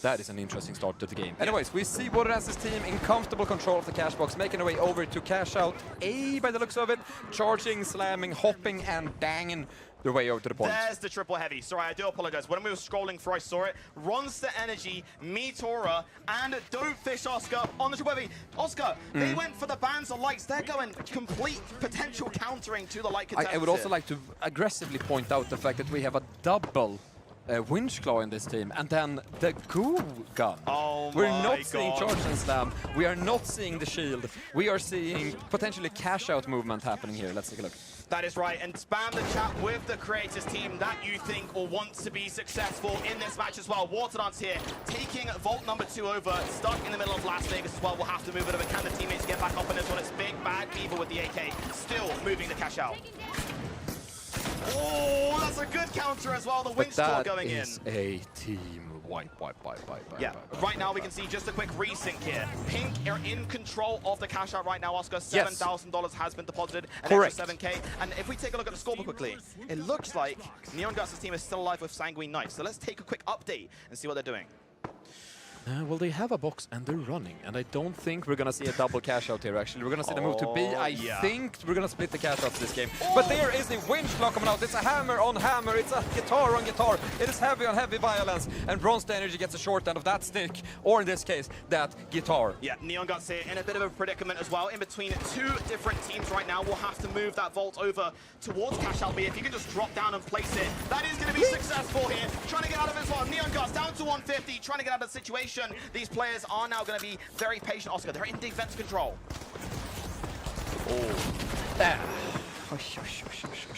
That is an interesting start to the game. Anyways, we see Borderlands' team in comfortable control of the cash box, making their way over to cash out A by the looks of it, charging, slamming, hopping, and banging their way over to the point. There's the triple heavy. Sorry, I do apologize. When we were scrolling through, I saw it. Ronsta Energy, Meteora, and Dopefish Oscar on the triple heavy. Oscar, they went for the bans of lights. They're going complete potential countering to the light contestants. I would also like to aggressively point out the fact that we have a double winch claw in this team, and then the goo gun. Oh We're my not seeing God. charge and slam. We are not seeing the shield. We are seeing potentially cash out movement happening here. Let's take a look. That is right, and spam the chat with the creators team that you think or want to be successful in this match as well. Water Dance here, taking vault number 2 over, stuck in the middle of Las Vegas as well. We'll have to move it over. Can the teammates get back up on this one? It's Big Bad Beaver with the AK, still moving the cash out. Oh, that's a good counter as well. The winch claw going in. That is a team wipe. Yeah, right now we can see just a quick resync here. Pink are in control of the cash out right now, Oscar. $7,000 has been deposited, an extra 7K. And if we take a look at the scoreboard quickly, it looks like Neon Guts' team is still alive with Sanguine Knights. So let's take a quick update and see what they're doing. Well, they have a box and they're running, and I don't think we're gonna see a double cash out here. Actually, we're gonna see the move to B. I think we're gonna split the cash outs this game. But there is a winch claw coming out. It's a hammer on hammer. It's a guitar on guitar. It is heavy on heavy violence, and Bronze Energy gets a short end of that stick, or in this case, that guitar. Yeah, Neon Guts here in a bit of a predicament as well. In between 2 different teams right now, we'll have to move that vault over towards cash out B. If you can just drop down and place it, that is going to be successful here. Trying to get out of it as well. Neon Guts down to 150, trying to get out of the situation. These players are now going to be very patient, Oscar. They're in defense control.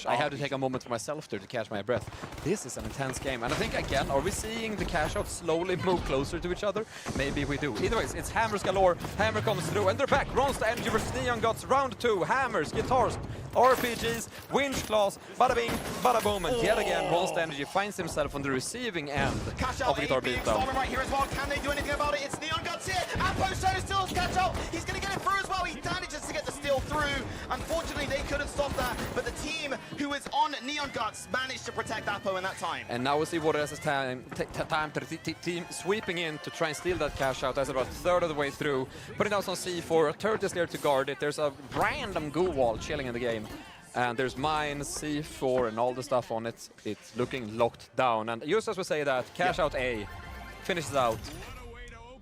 I have to take a moment for myself there to catch my breath. This is an intense game, and I think, again, are we seeing the cash out slowly move closer to each other? Maybe we do. Either ways, it's hammers galore. Hammer comes through, and they're back. Ronsta Energy versus Neon Guts, round 2. Hammers, guitars, RPGs, winch claws, bada bing, bada boom, and yet again, Ronsta Energy finds himself on the receiving end Cash of out a guitar being beatdown. stolen right here as well. Can they do anything about it? It's Neon Guts here. And Post still cash out. He's going to get it through as well. He manages to get the steal through. Unfortunately, they couldn't stop that, but the team who is on Neon Guts managed to protect Apo in that time. And now we see what has time to team sweeping in to try and steal that cash out. That's about a third of the way through. Putting down some C4, a turret is there to guard it. There's a random goo wall chilling in the game. And there's mines, C4, and all the stuff on it. It's looking locked down. And just as we say that, cash out A finishes out.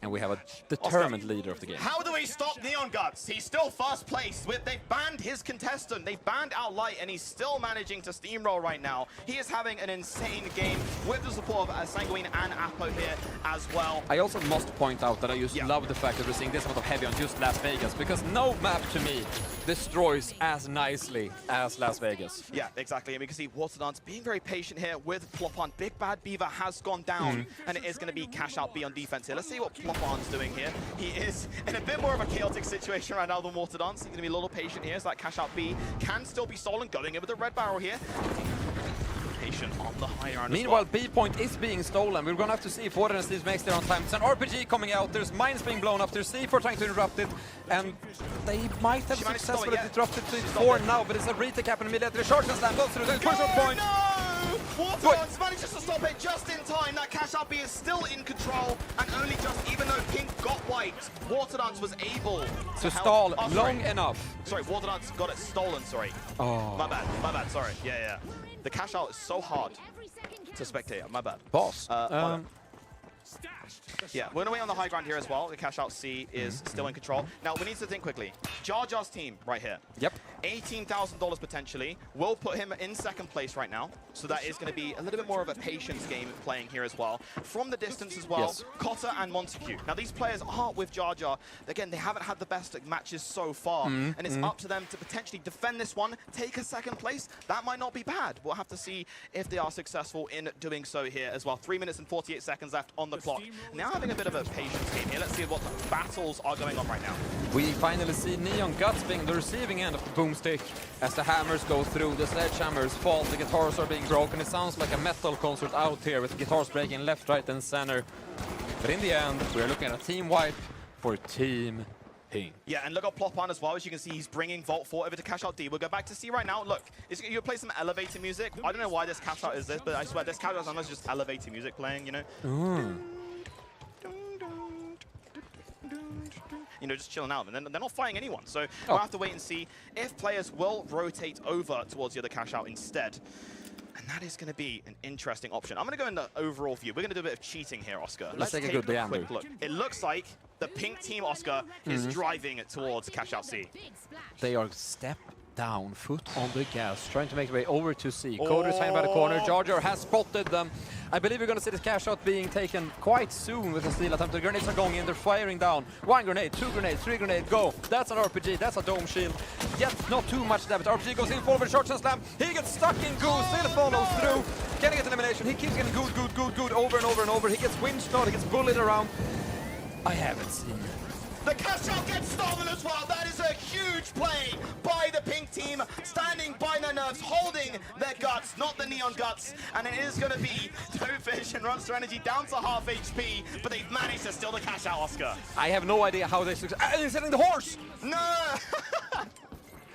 And we have a determined leader of the game. How do we stop Neon Guts? He's still first place. They've banned his contestant. They've banned Outlight, and he's still managing to steamroll right now. He is having an insane game with the support of Sanguine and Apo here as well. I also must point out that I just love the fact that we're seeing this amount of heavy on just Las Vegas, because no map to me destroys as nicely as Las Vegas. Yeah, exactly. And we can see Waterdance being very patient here with Plopon. Big Bad Beaver has gone down, and it is going to be cash out B on defense here. Let's see what Plopon's doing here. He is in a bit more of a chaotic situation right now than Waterdance. He's going to be a little patient here, so that cash out B can still be stolen. Going in with the red barrel here. Patient on the high ground. Meanwhile, B point is being stolen. We're gonna have to see if Waterdance Steve makes their own time. There's an RPG coming out. There's mines being blown up. There's C4 trying to interrupt it, and they might have successfully disrupted C4 now. But it's a retake happening immediately. Short and slam goes through the crucial point. Waterdance manages to stop it just in time. That cash out B is still in control, and only just, even though Pink got white, Waterdance was able to stall long enough. Sorry, Waterdance got it stolen, sorry. Oh. My bad, sorry. Yeah. The cash out is so hard to spectate, my bad. Boss. Yeah, we're gonna wait on the high ground here as well. The cash out C is still in control. Now, we need to think quickly. Jar Jar's team right here. Yep. $18,000 potentially. Will put him in second place right now. So that is going to be a little bit more of a patience game playing here as well. From the distance as well, Cotter and Montague. Now, these players are with Jar Jar. Again, they haven't had the best matches so far. And it's up to them to potentially defend this one, take a second place. That might not be bad. We'll have to see if they are successful in doing so here as well. 3 minutes and 48 seconds left on the clock. Now having a bit of a patience game here. Let's see what battles are going on right now. We finally see Neon Guts being the receiving end of the boomstick as the hammers go through, the sledgehammers fall, the guitars are being broken. It sounds like a metal concert out here with guitars breaking left, right, and center. But in the end, we're looking at a team wipe for Team Pink. Yeah, and look at Plopon as well. As you can see, he's bringing Vault 4 over to cash out D. We'll go back to C right now. Look, you'll play some elevator music. I don't know why this cash out is this, but I swear this cash out is almost just elevator music playing, you know? You know, just chilling out, and then they're not fighting anyone. So we'll have to wait and see if players will rotate over towards the other cash out instead. And that is going to be an interesting option. I'm going to go in the overall view. We're going to do a bit of cheating here, Oscar. Let's take a good quick look. It looks like the Pink team, Oscar, is driving it towards cash out C. They are step down, foot on the gas, trying to make their way over to C. Coder's hiding by the corner. Jar Jar has spotted them. I believe we're going to see this cash out being taken quite soon with a steal attempt. The grenades are going in. They're firing down. 1 grenade, 2 grenades, 3 grenades, go. That's an RPG. That's a dome shield. Yet not too much damage. RPG goes in forward, short and slam. He gets stuck in goo, still follows through. Getting get elimination. He keeps getting good over and over and over. He gets winched out. He gets bullied around. I haven't seen it. The cash out gets stolen as well. That is a huge play by the Pink team, standing by their nerves, holding their guts, not the Neon Guts. And it is going to be Doughfish and Runster Energy down to half HP, but they've managed to steal the cash out, Oscar. I have no idea how they succeed. He's hitting the horse! No!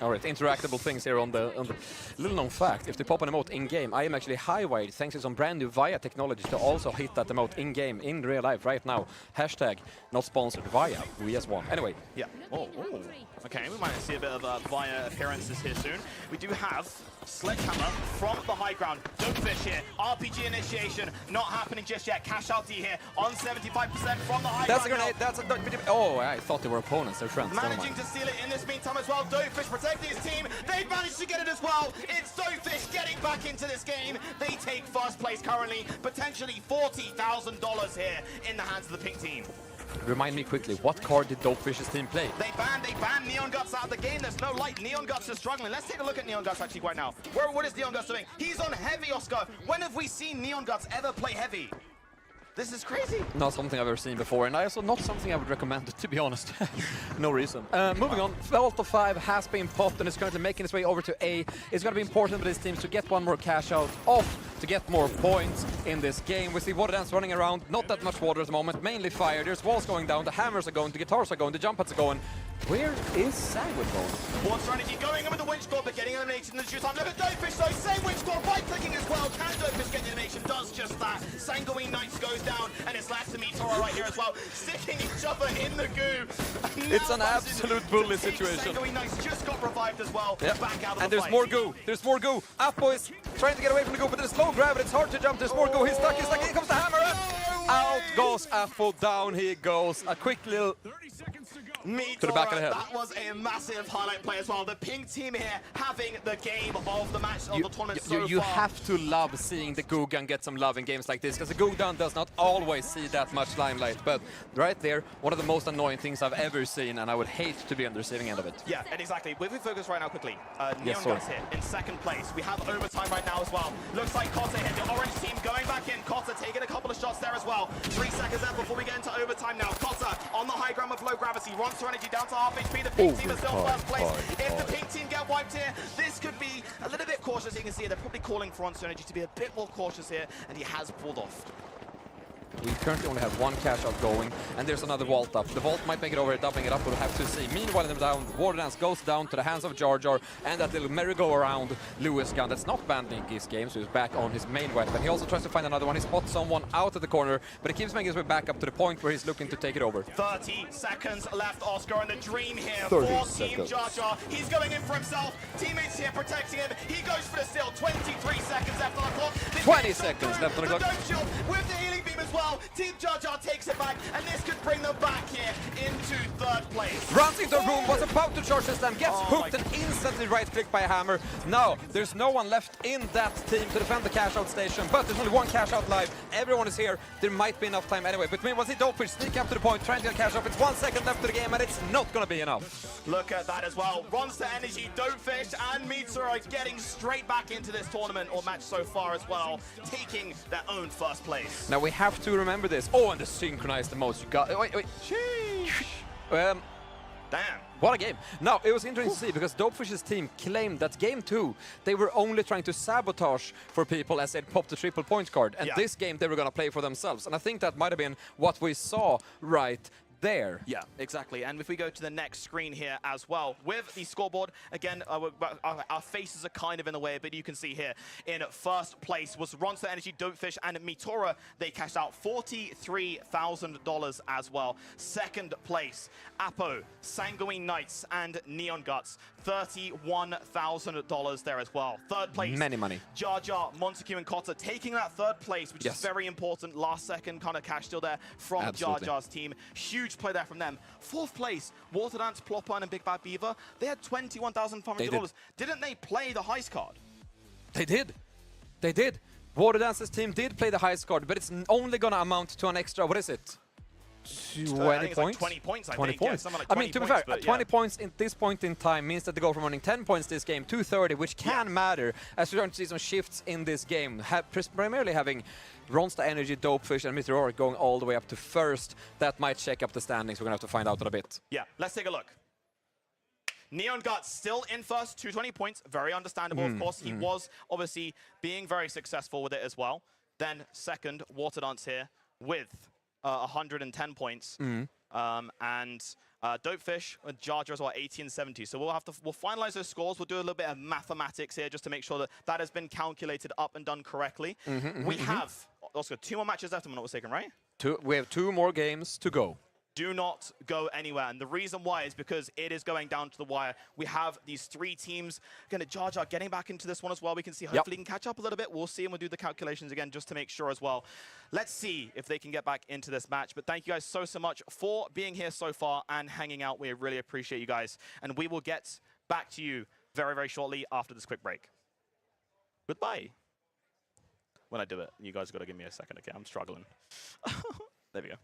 All right, interactable things here on the little known fact. If they pop an emote in-game, I am actually high-wired thanks to some brand new VIA technology to also hit that emote in-game, in real life, right now. Hashtag not sponsored VIA, we as one. Anyway. Yeah. Oh. Okay, we might see a bit of VIA appearances here soon. We do have Sledgehammer from the high ground. Doughfish here. RPG initiation not happening just yet. Cash out D here on 75% from the high ground. That's a grenade. That's a... Oh, I thought they were opponents. They're friends. Managing to steal it in this meantime as well. Doughfish protecting his team. They've managed to get it as well. It's Doughfish getting back into this game. They take first place currently. Potentially $40,000 here in the hands of the Pink team. Remind me quickly, what card did Doughfish's team play? They banned Neon Guts out of the game. There's no light. Neon Guts is struggling. Let's take a look at Neon Guts actually right now. What is Neon Guts doing? He's on heavy, Oscar. When have we seen Neon Guts ever play heavy? This is crazy. Not something I've ever seen before, and also not something I would recommend, to be honest. No reason. Moving on, Vault of 5 has been popped and is currently making its way over to A. It's going to be important for these teams to get one more cash out off to get more points in this game. We see water dance running around, not that much water at the moment, mainly fire. There's walls going down, the hammers are going, the guitars are going, the jump pads are going. Where is Skyway going? One strategy going in with the winch score, but getting eliminated in the shoot time. Look at Dopefish though, same winch score, right-clicking as well. Can Dopefish get the animation? Does just that. Sanguine Knights goes down, and it's last to Meteora right here as well, sticking each other in the goo. It's an absolute bully situation. Sanguine Knights just got revived as well. Yep. Back out of and the there's fight. more goo. There's more goo. Appo is trying to get away from the goo, but there's low gravity. It's hard to jump. There's more goo. He's stuck. He's stuck. Here comes the hammer. Out goes Appo. Down he goes. A quick little Meteora, to the back of the head. That was a massive highlight play as well. The pink team here having the game of the match of the tournament so you far. have to love seeing the Goo Gun get some love in games like this, because the Goo Gun does not always see that much limelight. But right there, one of the most annoying things I've ever seen, and I would hate to be on the receiving end of it. Yeah, and exactly. If we focus right now quickly, Yes, Neon Guts here in second place. We have overtime right now as well. Looks like Cotta here, the orange team going back in. Cotta taking a couple of shots there as well. 3 seconds left before we get into overtime now. Cotta on the high ground with low gravity. Runs to energy down to half HP. The pink team is still first place. If the pink team get wiped here, this could be a little bit cautious. You can see they're probably calling for Ron's energy to be a bit more cautious here, and he has pulled off. We currently only have one cash out going, and there's another vault up. The vault might make it over, doubling it up, we'll have to see. Meanwhile, in the down, Water Dance goes down to the hands of Jar Jar, and that little merry-go-around Lewis gun that's not banned in this game, so he's back on his main weapon. He also tries to find another one. He spots someone out of the corner, but he keeps making his way back up to the point where he's looking to take it over. 30 seconds left, Oscar, and the dream here 30 for Team seconds. Jar Jar. He's going in for himself. Teammates here protecting him. He goes for the steal. 23 seconds left on the clock. This 20 is so seconds good. left on the clock. dome shield with the healing beam as well. Team Jar Jar takes it back, and this could bring them back here into third place. Runs into a room, was about to charge this time, gets hooked and instantly right-clicked by a hammer. Now, there's no one left in that team to defend the cash-out station, but there's only one cash-out live. Everyone is here. There might be enough time anyway. But meanwhile, Dopefish sneak up to the point, trying to get cash off. It's 1 second left to the game, and it's not going to be enough. Look at that as well. Runs to energy. Dopefish and Meteora getting straight back into this tournament or match so far as well, taking their own first place. Now, we have to remember this. Oh, and the synchronized the most. You got... Wait. Damn. What a game. Now, it was interesting to see because Dopefish's team claimed that game 2, they were only trying to sabotage for people as they popped the triple point card. And this game, they were going to play for themselves. And I think that might have been what we saw right there. Yeah, exactly. And if we go to the next screen here as well, with the scoreboard, again, our faces are kind of in the way, but you can see here, in first place was Ronsta Energy, Dopefish, and Meteora. They cashed out $43,000 as well. Second place, Appo, Sanguine Knights, and Neon Guts, $31,000 there as well. Third place, many money. Jar Jar, Montague, and Cotta taking that third place, which is very important. Last second kind of cash steal there from Jar Jar's team. Huge play there from them. Fourth place, Water Dance, Plopper, and Big Bad Beaver. They had $21,500. Didn't they play the heist card? They did. They did. Water Dance's team did play the highest card, but it's only going to amount to an extra, what is it? 20 points? Like 20 points, I 20 think. points. Yeah, like I mean, to be fair, but 20 points in this point in time means that they go from running 10 points this game to 30, which can matter as we're going to see some shifts in this game. Primarily having Ronsta Energy, Dopefish, and Meteora going all the way up to first. That might shake up the standings. We're going to have to find out in a bit. Yeah, let's take a look. Neon Guts still in first, 220 points. Very understandable, of course. He was obviously being very successful with it as well. Then second, Water Dance here with 110 points. And Dopefish and Jar Jar as well, 80 and 70. So we'll finalize those scores. We'll do a little bit of mathematics here just to make sure that that has been calculated up and done correctly. We have also 2 more matches left, if I'm not mistaken, right? We have 2 more games to go. Do not go anywhere. And the reason why is because it is going down to the wire. We have these 3 teams. Again, Jar Jar getting back into this one as well. We can see, hopefully he can catch up a little bit. We'll see, and we'll do the calculations again just to make sure as well. Let's see if they can get back into this match. But thank you guys so much for being here so far and hanging out. We really appreciate you guys. And we will get back to you very, very shortly after this quick break. Goodbye. When I do it, you guys got to give me a second, okay? I'm struggling. There we go.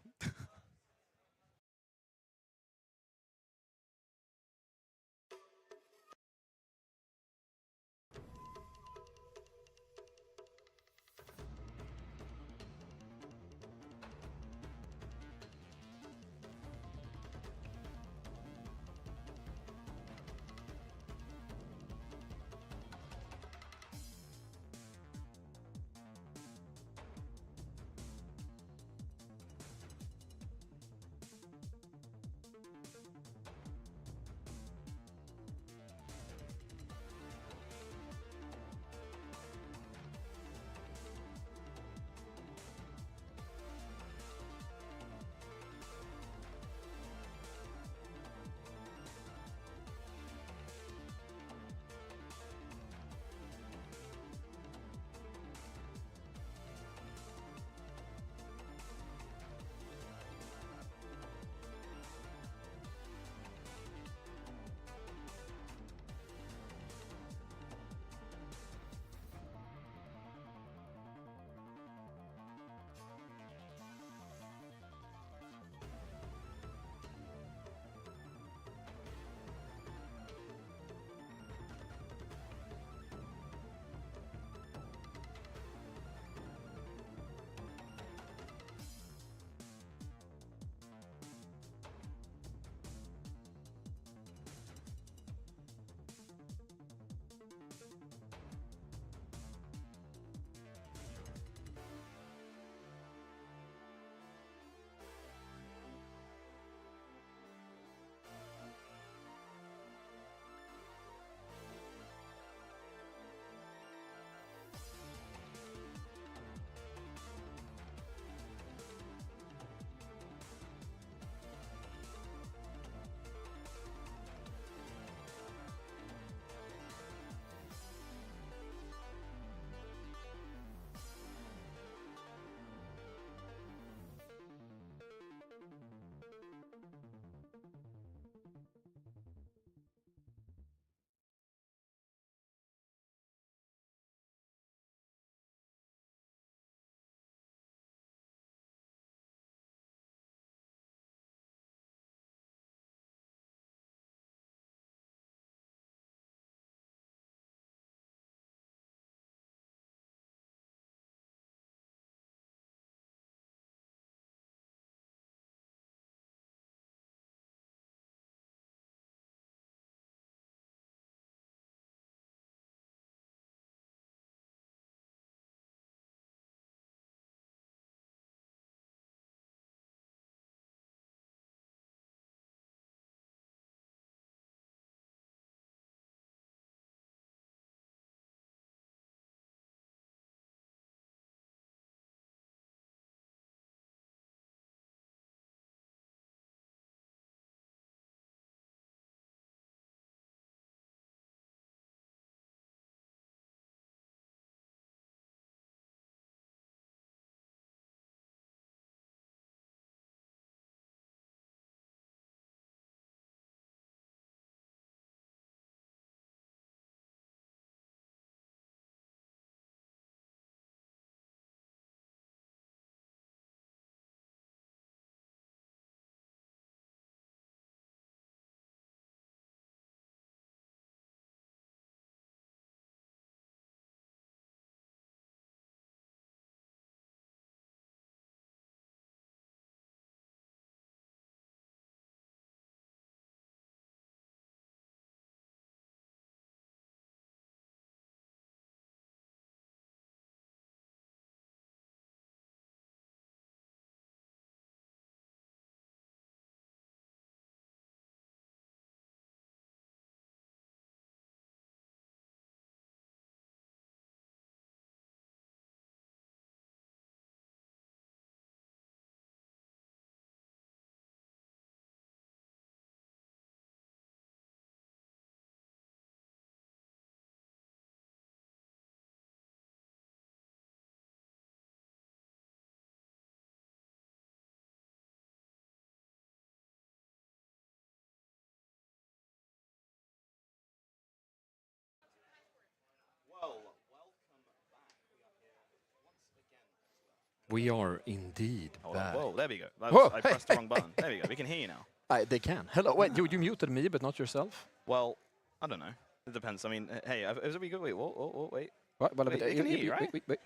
We are indeed Hold on. back. Whoa, there we go. Whoa, I pressed the wrong button. There we go. We can hear you now. They can. Hello. Wait, you muted me, but not yourself? Well, I don't know. It depends. I mean, hey, is we good? Wait, wait. What? Wait, they can hear you, right? Wait.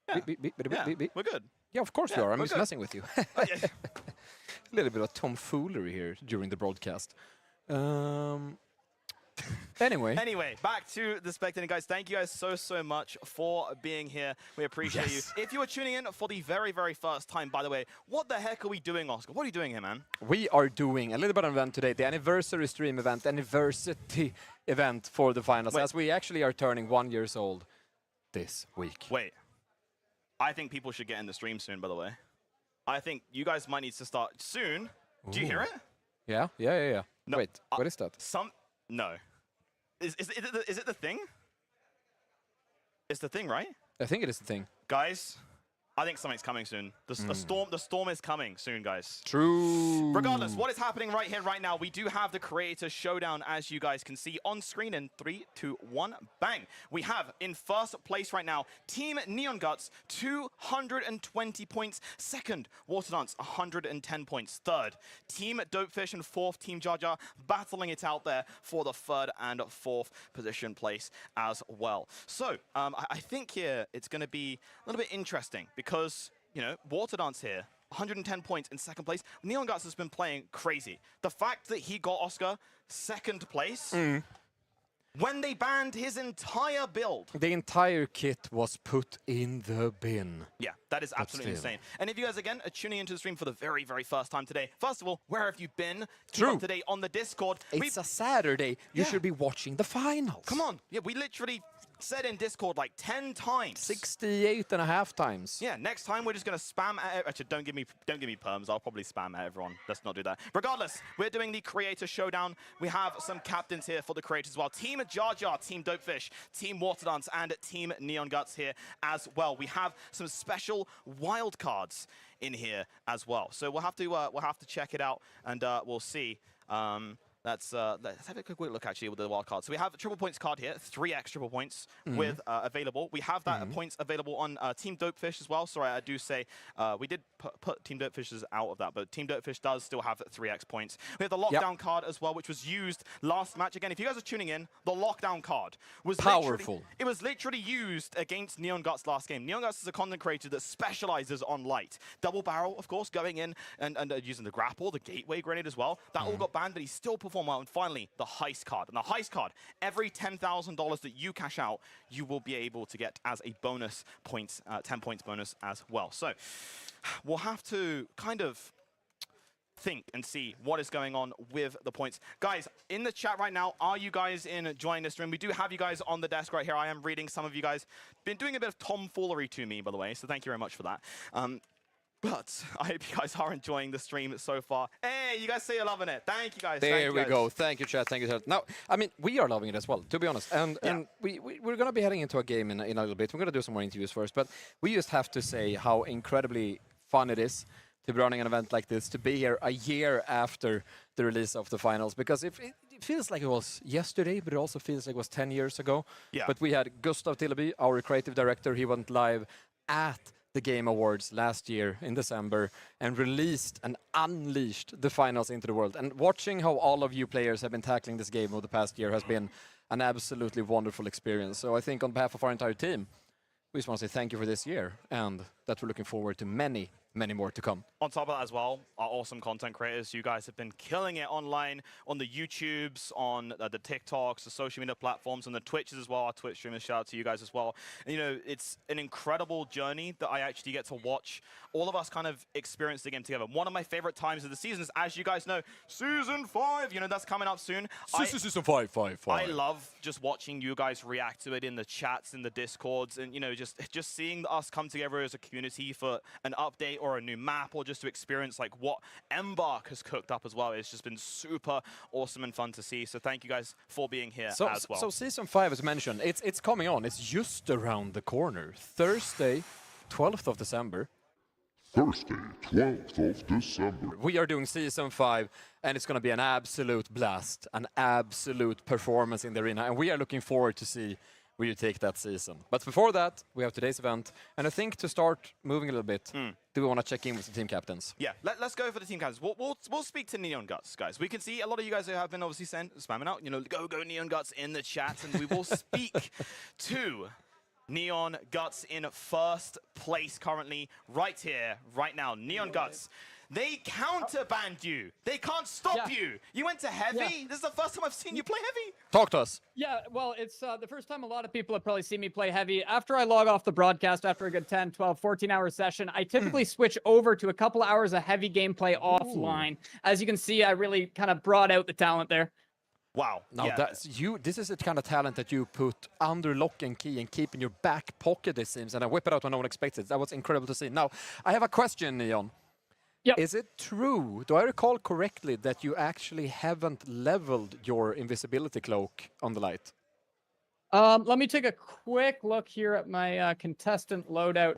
Yeah. Beep. We're good. Yeah, of course Yeah, we are. I'm we're just good. messing with you. Oh, yeah. A little bit of tomfoolery here during the broadcast. Anyway, back to the spectating, guys. Thank you guys so much for being here. We appreciate Yes. you. If you are tuning in for the very first time, by the way, what the heck are we doing, Oscar? What are you doing here, man? we are doing a little bit of an event today, the anniversary stream event, anniversary event for the finals, Wait. as we actually are turning 1 year old this week. Wait. I think people should get in the stream soon, by the way. I think you guys might need to start soon. Do you hear it? Yeah. No, Wait, what is that? No. Is it the thing? It's the thing, right? I think it is the thing. Guys, I think something's coming soon. The storm is coming soon, guys. True. Regardless, what is happening right here, right now, we do have the Creator Showdown, as you guys can see on screen in 3, 2, 1, bang. We have in first place right now, Team Neon Guts, 220 points. Second, Water Dance, 110 points. Third, Team Dopefish, and fourth, Team Jar Jar, battling it out there for the third and fourth position place as well. So, I think here it's going to be a little bit interesting because, you know, Water Dance here, 110 points in second place. Neon Guts has been playing crazy. The fact that he got Oscar second place when they banned his entire build. The entire kit was put in the bin. Yeah, that is absolutely still. insane. And if you guys, again, are tuning into the stream for the very first time today, first of all, where have you been? Keep True. up to date on the Discord. It's a Saturday. You Yeah. should be watching the finals. Come on. Yeah, we literally said in Discord like 10 times. 68.5 times. Yeah, next time we're just gonna spam at actually don't give me perms. I'll probably spam at everyone. Let's not do that. Regardless, we're doing the Creator Showdown. We have some captains here for the creators as well. Team Jar Jar, Team Dopefish, Team Water Dance, and Team Neon Guts here as well. We have some special wild cards in here as well. So we'll have to check it out and we'll see. Let's have a quick look actually with the wild card. So we have a triple points card here, 3x triple points with available. We have that points available on Team Dopefish as well. Sorry, I do say we did put Team Dopefishes out of that, but Team Dopefish does still have 3x points. We have the lockdown card as well, which was used last match. Again, if you guys are tuning in, the lockdown card was powerful. It was literally used against Neon Guts last game. Neon Guts is a content creator that specializes on light. Double barrel, of course, going in and using the grapple, the gateway grenade as well. That all got banned, but he still performed well. And finally, the heist card. And the heist card, every $10,000 that you cash out, you will be able to get as a bonus points, 10 points bonus as well. So we'll have to kind of think and see what is going on with the points. Guys, in the chat right now, are you guys enjoying this stream? We do have you guys on the desk right here. I am reading some of you guys. Been doing a bit of tomfoolery to me, by the way, so thank you very much for that. But I hope you guys are enjoying the stream so far. Hey, you guys say you're loving it. Thank you guys. There we go. Thank you, chat. Thank you, chat. Now, I mean, we are loving it as well, to be honest. And we're going to be heading into a game in a little bit. We're going to do some more interviews first. But we just have to say how incredibly fun it is to be running an event like this, to be here a year after the release of the finals. Because it feels like it was yesterday, but it also feels like it was 10 years ago. Yeah. But we had Gustav Tilleby, our creative director. He went live at the Game Awards last year in December and released and unleashed the finals into the world. And watching how all of you players have been tackling this game over the past year has been an absolutely wonderful experience. So I think on behalf of our entire team, we just want to say thank you for this year and that we're looking forward to many more to come. On top of that as well, our awesome content creators, you guys have been killing it online on the YouTubes, on the TikToks, the social media platforms, and the Twitches as well. Our Twitch streamers, shout out to you guys as well. And, you know, it's an incredible journey that I actually get to watch all of us kind of experience the game together. One of my favorite times of the season is, as you guys know, Season 5. You know, that's coming up soon. Season 5. I love just watching you guys react to it in the chats, in the Discords, and, you know, just seeing us come together as a community for an update or a new map, or just to experience like what Embark has cooked up as well. It's just been super awesome and fun to see. So thank you guys for being here as well. So Season 5, as mentioned, it's coming on. It's just around the corner. Thursday, 12th of December. Thursday, 12th of December. We are doing Season 5, and it's going to be an absolute blast, an absolute performance in the arena. And we are looking forward to see will you take that season? But before that, we have today's event. And I think to start moving a little bit, do we want to check in with the team captains? Yeah, let's go for the team captains. We'll speak to Neon Guts, guys. We can see a lot of you guys who have been obviously spamming out, go Neon Guts in the chat, and we will speak to Neon Guts in first place currently, right here, right now. Neon Guts. They counterbanned you. They can't stop you. You went to heavy. Yeah. This is the first time I've seen you play heavy. Talk to us. Yeah, well, it's the first time a lot of people have probably seen me play heavy. After I log off the broadcast after a good 10, 12, 14-hour session, I typically switch over to a couple hours of heavy gameplay offline. As you can see, I really kind of brought out the talent there. Wow. Now yeah. this is the kind of talent that you put under lock and key and keep in your back pocket, it seems, and I whip it out when no one expects it. That was incredible to see. Now, I have a question, Neon. Yep. Is it true, do I recall correctly, that you actually haven't leveled your invisibility cloak on the light? Let me take a quick look here at my contestant loadout.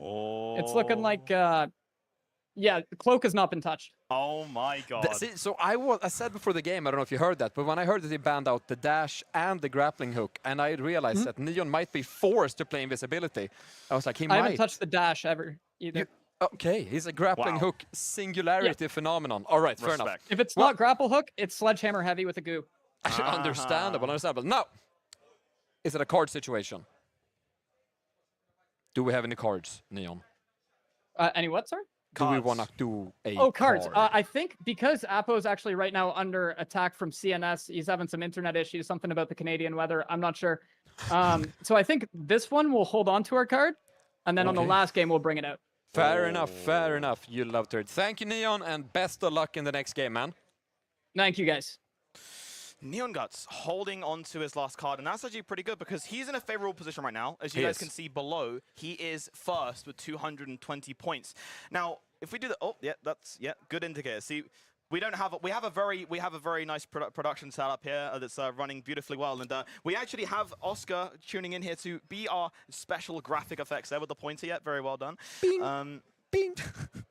It's looking like, yeah, the cloak has not been touched. Oh my god. See, so I said before the game, I don't know if you heard that, but when I heard that he banned out the dash and the grappling hook, and I realized that Neon might be forced to play invisibility, I was like, he might. I haven't touched the dash ever either. Okay, he's a grappling hook singularity phenomenon. All right, fair enough. If it's not grapple hook, it's sledgehammer heavy with a goo. Understandable. Now, is it a card situation? Do we have any cards, Neon? Any what, sir? Do we want to do a cards. card? I think because Apo's actually right now under attack from CNS, he's having some internet issues, something about the Canadian weather. I'm not sure. So I think this one we'll hold on to our card, and then on the last game we'll bring it out. Fair enough. You loved it. Thank you, Neon, and best of luck in the next game, man. Thank you, guys. Neon Guts holding on to his last card, and that's actually pretty good because he's in a favorable position right now. As you guys can see below, he is first with 220 points. Now, if we do the that's good indicator. See, we have a very nice production setup here that's running beautifully well, and we actually have Oscar tuning in here to be our special graphic effects there with the pointer. Yet very well done. Bing, bing,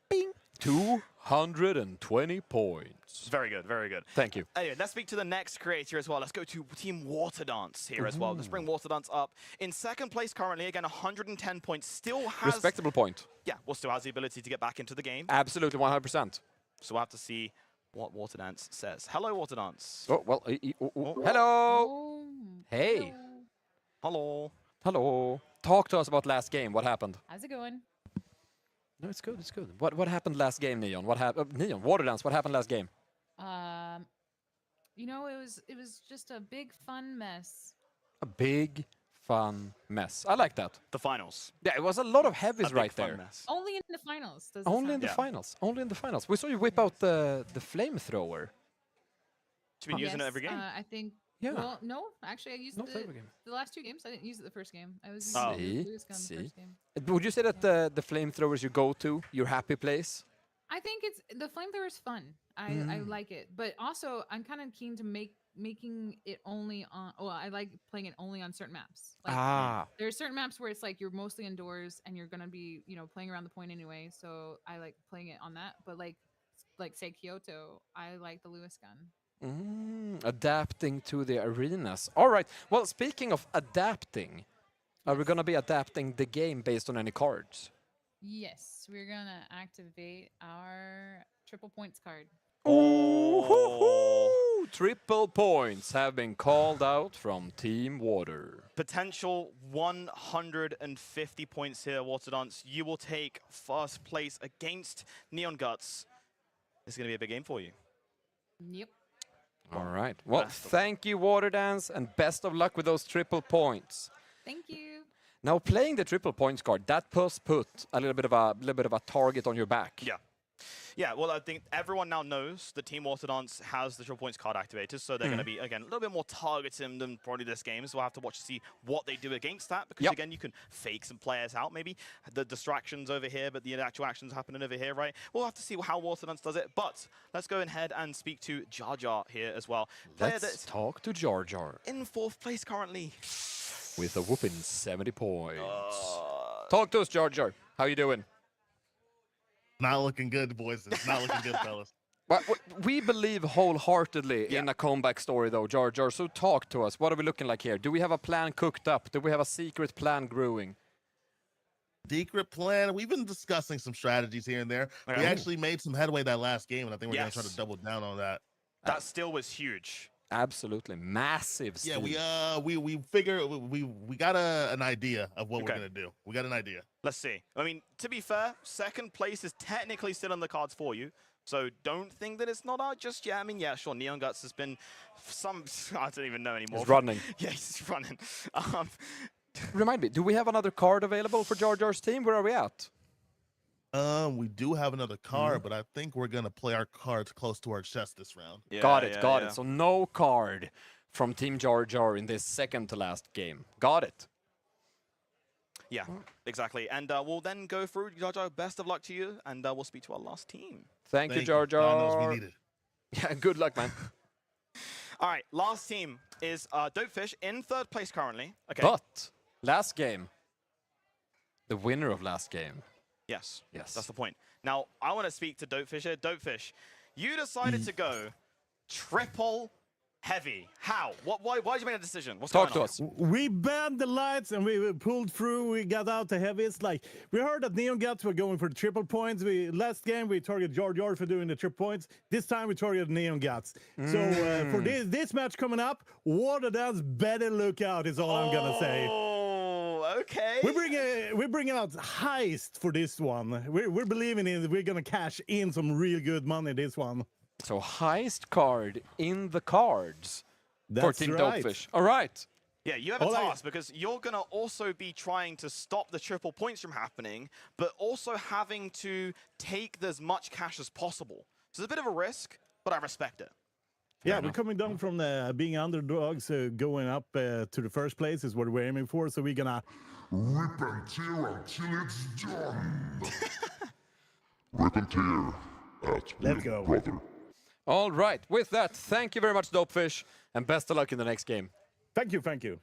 bing. 220 points. Very good, very good. Thank you. Anyway, let's speak to the next creator as well. Let's go to Team Water Dance here as well. Let's bring Water Dance up. In second place currently, again, 110 points. Still has... Respectable point. Yeah, well, still has the ability to get back into the game. Absolutely, 100%. So we'll have to see what Water Dance says. Hello, Water Dance. Oh, well, hello. Hey. Hello. Hello. Talk to us about last game. What happened? How's it going? No, it's good. It's good. What happened last game, Neon? What happened? Neon, Water Dance. What happened last game? You know, it was just a big fun mess. A big fun mess. I like that. The finals. Yeah, it was a lot of heavies A right big fun there. mess. Only in the finals. Only in the finals. Only in the finals. We saw you whip out the flamethrower. You've been using it every game? I think. Yeah. Well, no, actually, I used Not it every game. the last 2 games. I didn't use it the first game. I was Oh. using the Lewis gun the first game. Would you say that the flamethrowers you go to, your happy place? I think it's the flamethrower is fun. I like it, but also I'm kind of keen to making it only on. Oh, I like playing it only on certain maps. Like, there are certain maps where it's like you're mostly indoors and you're gonna be playing around the point anyway. So I like playing it on that. But like say Kyoto, I like the Lewis gun. Adapting to the arenas. All right. Well, speaking of adapting, are we gonna be adapting the game based on any cards? Yes, we're gonna activate our triple points card. Oh, triple points have been called out from Team Water. Potential 150 points here, Water Dance. You will take first place against Neon Guts. It's going to be a big game for you. Yep. All right. Well, thank you, Water Dance, and best of luck with those triple points. Thank you. Now, playing the triple points card, that does put a little bit of a target on your back. Yeah. Yeah, well, I think everyone now knows the Team Water Dance has the triple points card activated, so they're going to be, again, a little bit more targeted than probably this game, so we'll have to watch to see what they do against that, because, again, you can fake some players out, maybe. The distractions over here, but the actual actions happening over here, right? We'll have to see how Water Dance does it, but let's go ahead and speak to Jar Jar here as well. Let's talk to Jar Jar. In 4th place currently. With a whooping 70 points. Talk to us, Jar Jar. How you doing? Not looking good, boys. It's not looking good, fellas. But we believe wholeheartedly in a comeback story, though, Jar Jar. So talk to us. What are we looking like here? Do we have a plan cooked up? Do we have a secret plan brewing? Secret plan. We've been discussing some strategies here and there. Okay. We actually made some headway that last game, and I think we're gonna try Yes. to double down on that. That steal was huge. Absolutely massive. Yeah, steal. we figure we got an idea of what we're gonna do. We got an idea. Let's see. I mean, to be fair, second place is technically still on the cards for you. So don't think that it's not out just yet. I mean, yeah, sure, Neon Guts has been I don't even know anymore. He's running. Yeah, he's running. Remind me, do we have another card available for Jar Jar's team? Where are we at? We do have another card, but I think we're gonna play our cards close to our chest this round. Yeah, got it. yeah. So no card from Team Jar Jar in this second to last game. Got it. Yeah, exactly. And we'll then go through. Jar Jar, best of luck to you, and we'll speak to our last team. Thank you, Jar Jar. God knows we need it. Yeah, good luck, man. All right, last team is Dopefish in third place currently. Okay. But last game, the winner of last game. Yes. Yes. That's the point. Now, I want to speak to Dopefish here. Dopefish, you decided to go triple heavy. How? Why did you make a decision? What's Talk to going on? us. We banned the lights and we pulled through. We got out the heavies. Like we heard that Neon Guts were going for the triple points. Last game we targeted Jar Jar for doing the triple points. This time we targeted Neon Guts. So for this match coming up, Water Dance better look out. Is all I'm gonna say. Oh, okay. We're bringing out heist for this one. We're believing in. We're gonna cash in some real good money this one. So heist card in the cards for That's Team right. Dopefish. All right. Yeah, you have a All I- task because you're going to also be trying to stop the triple points from happening, but also having to take as much cash as possible. So it's a bit of a risk, but I respect it. Yeah, we're coming down from being underdogs, going up to the first place is what we're aiming for. So we're gonna Rip and tear until it's done. Rip and tear at Let's will, go. brother. All right. With that, thank you very much, Dopefish, and best of luck in the next game. Thank you, thank you.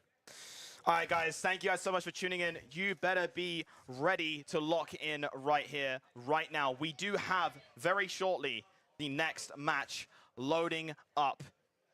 All right, guys, thank you guys so much for tuning in. You better be ready to lock in right here, right now. We do have, very shortly, the next match loading up.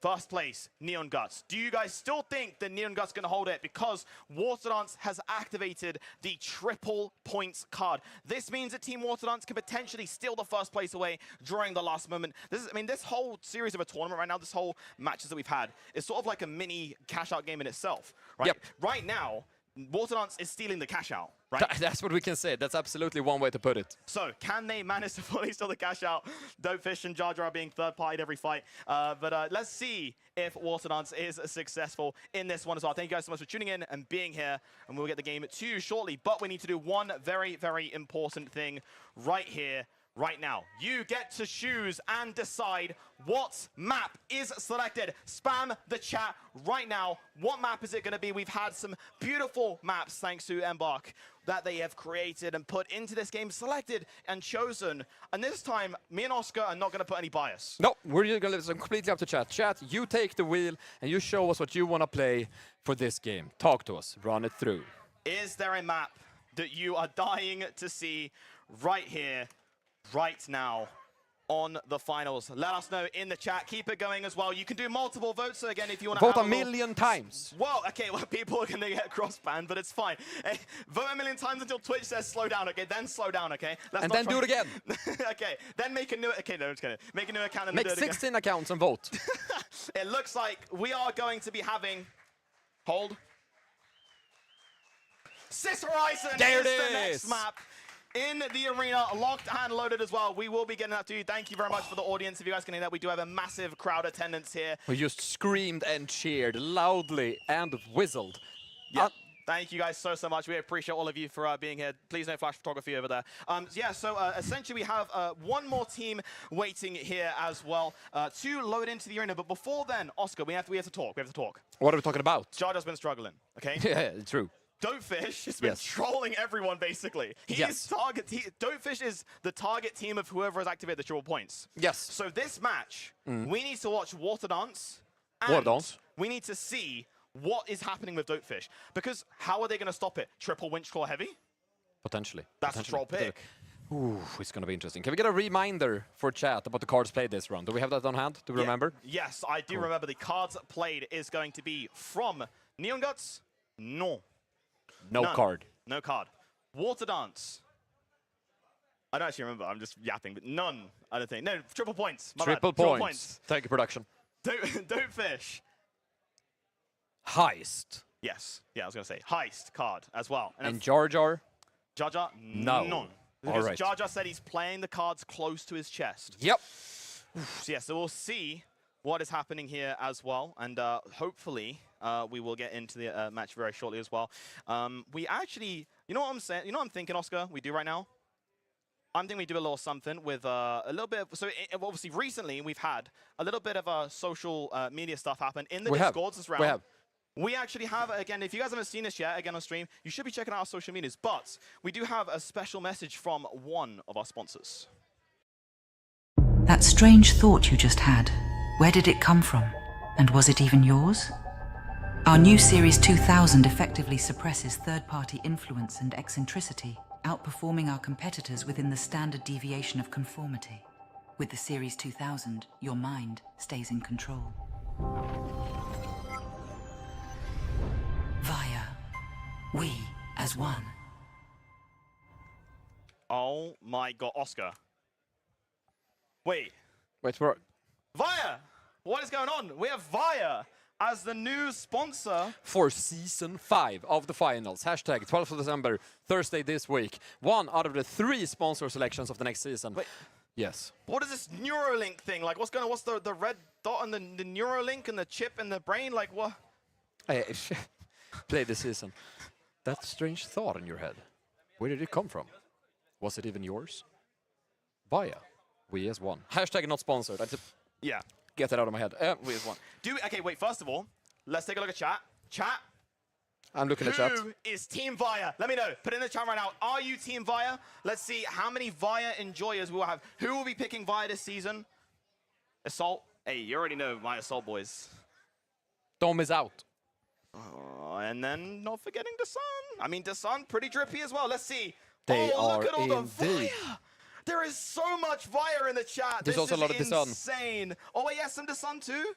First place, Neon Guts. Do you guys still think that Neon Guts can hold it? Because Water Dance has activated the triple points card. This means that Team Water Dance can potentially steal the first place away during the last moment. This whole series of a tournament right now, this whole matches that we've had, is sort of like a mini cash out game in itself, right? Yep. Right now, Water Dance is stealing the cash out, right? That's what we can say. That's absolutely one way to put it. So, can they manage to fully steal the cash out? Dopefish and Jar Jar being third-partied every fight. But let's see if Water Dance is successful in this one as well. Thank you guys so much for tuning in and being here. And we'll get the game to you shortly. But we need to do one very, very important thing right here, right now. You get to choose and decide what map is selected. Spam the chat right now. What map is it going to be? We've had some beautiful maps, thanks to Embark, that they have created and put into this game, selected and chosen. And this time, me and Oscar are not going to put any bias. No, we're going to leave it completely up to chat. Chat, you take the wheel and you show us what you want to play for this game. Talk to us. Run it through. Is there a map that you are dying to see right here, right now, on the finals? Let us know in the chat. Keep it going as well. You can do multiple votes. So again, if you want to Vote have a million times. Well, okay, well, people are going to get cross-banned, but it's fine. Hey, vote a million times until Twitch says slow down, okay? Then slow down, okay? Let's And not then do it again. Okay, then make a new... Okay, no, I'm just kidding. Make a new account and Make then do it 16 accounts and vote. again. It looks like we are going to be having... Hold. Sis Horizon There is it the next is. map. In the arena, locked and loaded as well. We will be getting that to you. Thank you very much for the audience. If you guys can hear that, we do have a massive crowd attendance here. We just screamed and cheered loudly and whistled. Yeah. Thank you guys so much. We appreciate all of you for being here. Please no flash photography over there. Essentially we have one more team waiting here as well to load into the arena. But before then, Oscar, we have to talk. What are we talking about? Jar Jar's been struggling, okay? Yeah, true. Dopefish has been Yes. trolling everyone, basically. Yes. Dopefish is the target team of whoever has activated the triple points. Yes. So this match, we need to watch Water Dance. And Water Dance. we need to see what is happening with Dopefish. Because how are they going to stop it? Triple Winch Claw Heavy? Potentially. That's a troll pick. Ooh, it's going to be interesting. Can we get a reminder for chat about the cards played this round? Do we have that on hand? Do we remember? Yes, I do remember. The cards played is going to be from Neon Guts. No. No card. No card. Water Dance. I don't actually remember. I'm just yapping, but none. I don't think. No, triple points. My bad. Triple points. Thank you, production. Don't fish. Heist. Yes. Yeah, I was going to say Heist card as well. And Jar Jar? Jar Jar? No. None. All Because right. Jar Jar said he's playing the cards close to his chest. Yep. So, yeah, so we'll see what is happening here as well. And hopefully we will get into the match very shortly as well. We actually, you know what I'm saying? You know what I'm thinking, Oscar, we do right now? I'm thinking we do a little something with a little bit of, so obviously recently we've had a little bit of social media stuff happen in the Discords this round. We actually have, again, if you guys haven't seen this yet, again on stream, you should be checking out our social medias. But we do have a special message from one of our sponsors. That strange thought you just had, where did it come from? And was it even yours? Our new Series 2000 effectively suppresses third-party influence and eccentricity, outperforming our competitors within the standard deviation of conformity. With the Series 2000, your mind stays in control. Via, we as one. Oh my god, Oscar. Wait, for Via! What is going on? We have Via as the new sponsor for Season 5 of the finals. Hashtag 12th of December, Thursday this week. One out of the 3 sponsor selections of the next season. Wait. Yes. What is this Neuralink thing? Like, what's going on? What's the red dot and the Neuralink and the chip in the brain? Like, what? Hey, play this season. That strange thought in your head. Where did it come from? Was it even yours? Via. We as one. Hashtag not sponsored. I just get that out of my head. We as one. Okay, wait, first of all, let's take a look at chat. Chat. I'm looking at chat. Who is Team Via? Let me know. Put it in the chat right now. Are you Team Via? Let's see how many Via enjoyers we will have. Who will be picking Via this season? Assault. Hey, you already know my Assault boys. Dom is out. And then not forgetting Dasan. I mean, Dasan, pretty drippy as well. Let's see. They look are at all the indeed. Via. There is so much Via in the chat. There's also a lot of Dasan. Insane. Oh, wait, yes, some Dasan too?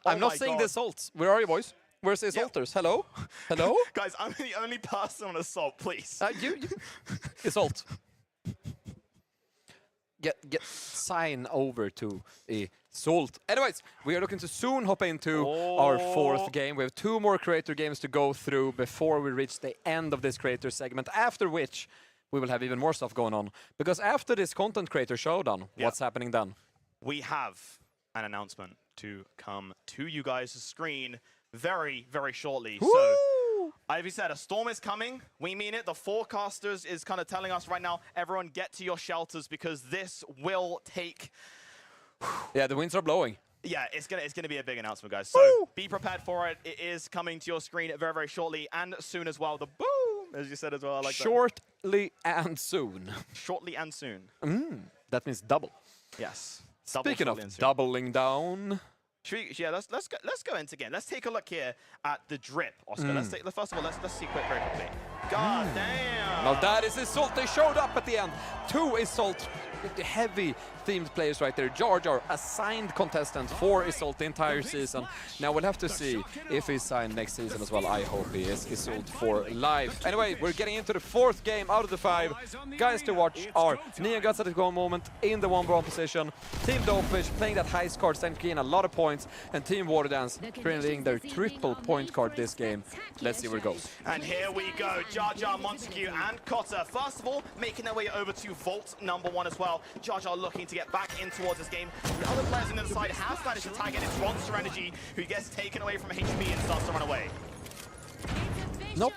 I'm not seeing the assaults. Where are you, boys? Where's the assaulters? Hello? Hello? Guys, I'm the only person on Assault, please. You. Assault. Get sign over to Assault. Anyways, we are looking to soon hop into our 4th game. We have 2 more creator games to go through before we reach the end of this creator segment, after which we will have even more stuff going on. Because after this content creator showdown, what's happening then? We have an announcement to come to you guys' screen very, very shortly. Woo! So, as we said, a storm is coming. We mean it. The forecasters is kind of telling us right now, everyone get to your shelters because this will take... Yeah, the winds are blowing. Yeah, it's gonna be a big announcement, guys. So be prepared for it. It is coming to your screen very, very shortly and soon as well. The boom, as you said as well. I like Shortly and soon. Shortly and soon. That means double. Yes. Speaking of doubling down. Let's go into again. Let's take a look here at the drip, Oscar. First of all, let's see very quickly. God damn. Now that is Assault. They showed up at the end. 2 Assault heavy themed players right there. Jar Jar, a signed contestant for Assault the entire season. Now we'll have to see if he's signed next season as well. I hope he is Assault for life. Anyway, we're getting into the 4th game out of the 5. Guys to watch are Neon Guts at the goal moment in the 1-bronze position. Team Dopefish playing that heist card, starting to gain a lot of points. And Team Water Dance creating their triple point card this game. Let's see where it goes. And here we go. Jar Jar, Montague, and Cotter. First of all, making their way over to Vault number 1 as well. Jar Jar looking to get back in towards this game. The other players on the other side have managed to tag in. It's Monster Energy who gets taken away from HB and starts to run away. Nope.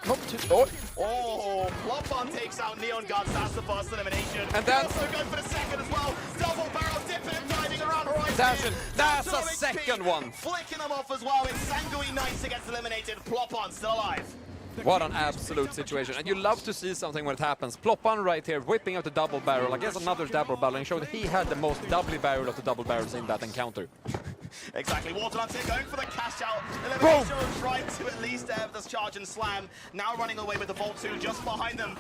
Oh, Plopon takes out Neon Guts. That's the first elimination. And that's also good for the second as well. Double barrel dipping and diving around Horizon. Dashin. That's a second one. Flicking them off as well. It's Sanguine Knights that gets eliminated. Plopon still alive. What an absolute situation. And you love to see something when it happens. Plopon right here, whipping out the double barrel. I guess another double barrel, and showed he had the most doubly barrel of the double barrels in that encounter. Exactly. Waterlands here going for the cash out. Elimination trying to at least have this charge and slam. Now running away with the Vault 2 just behind them.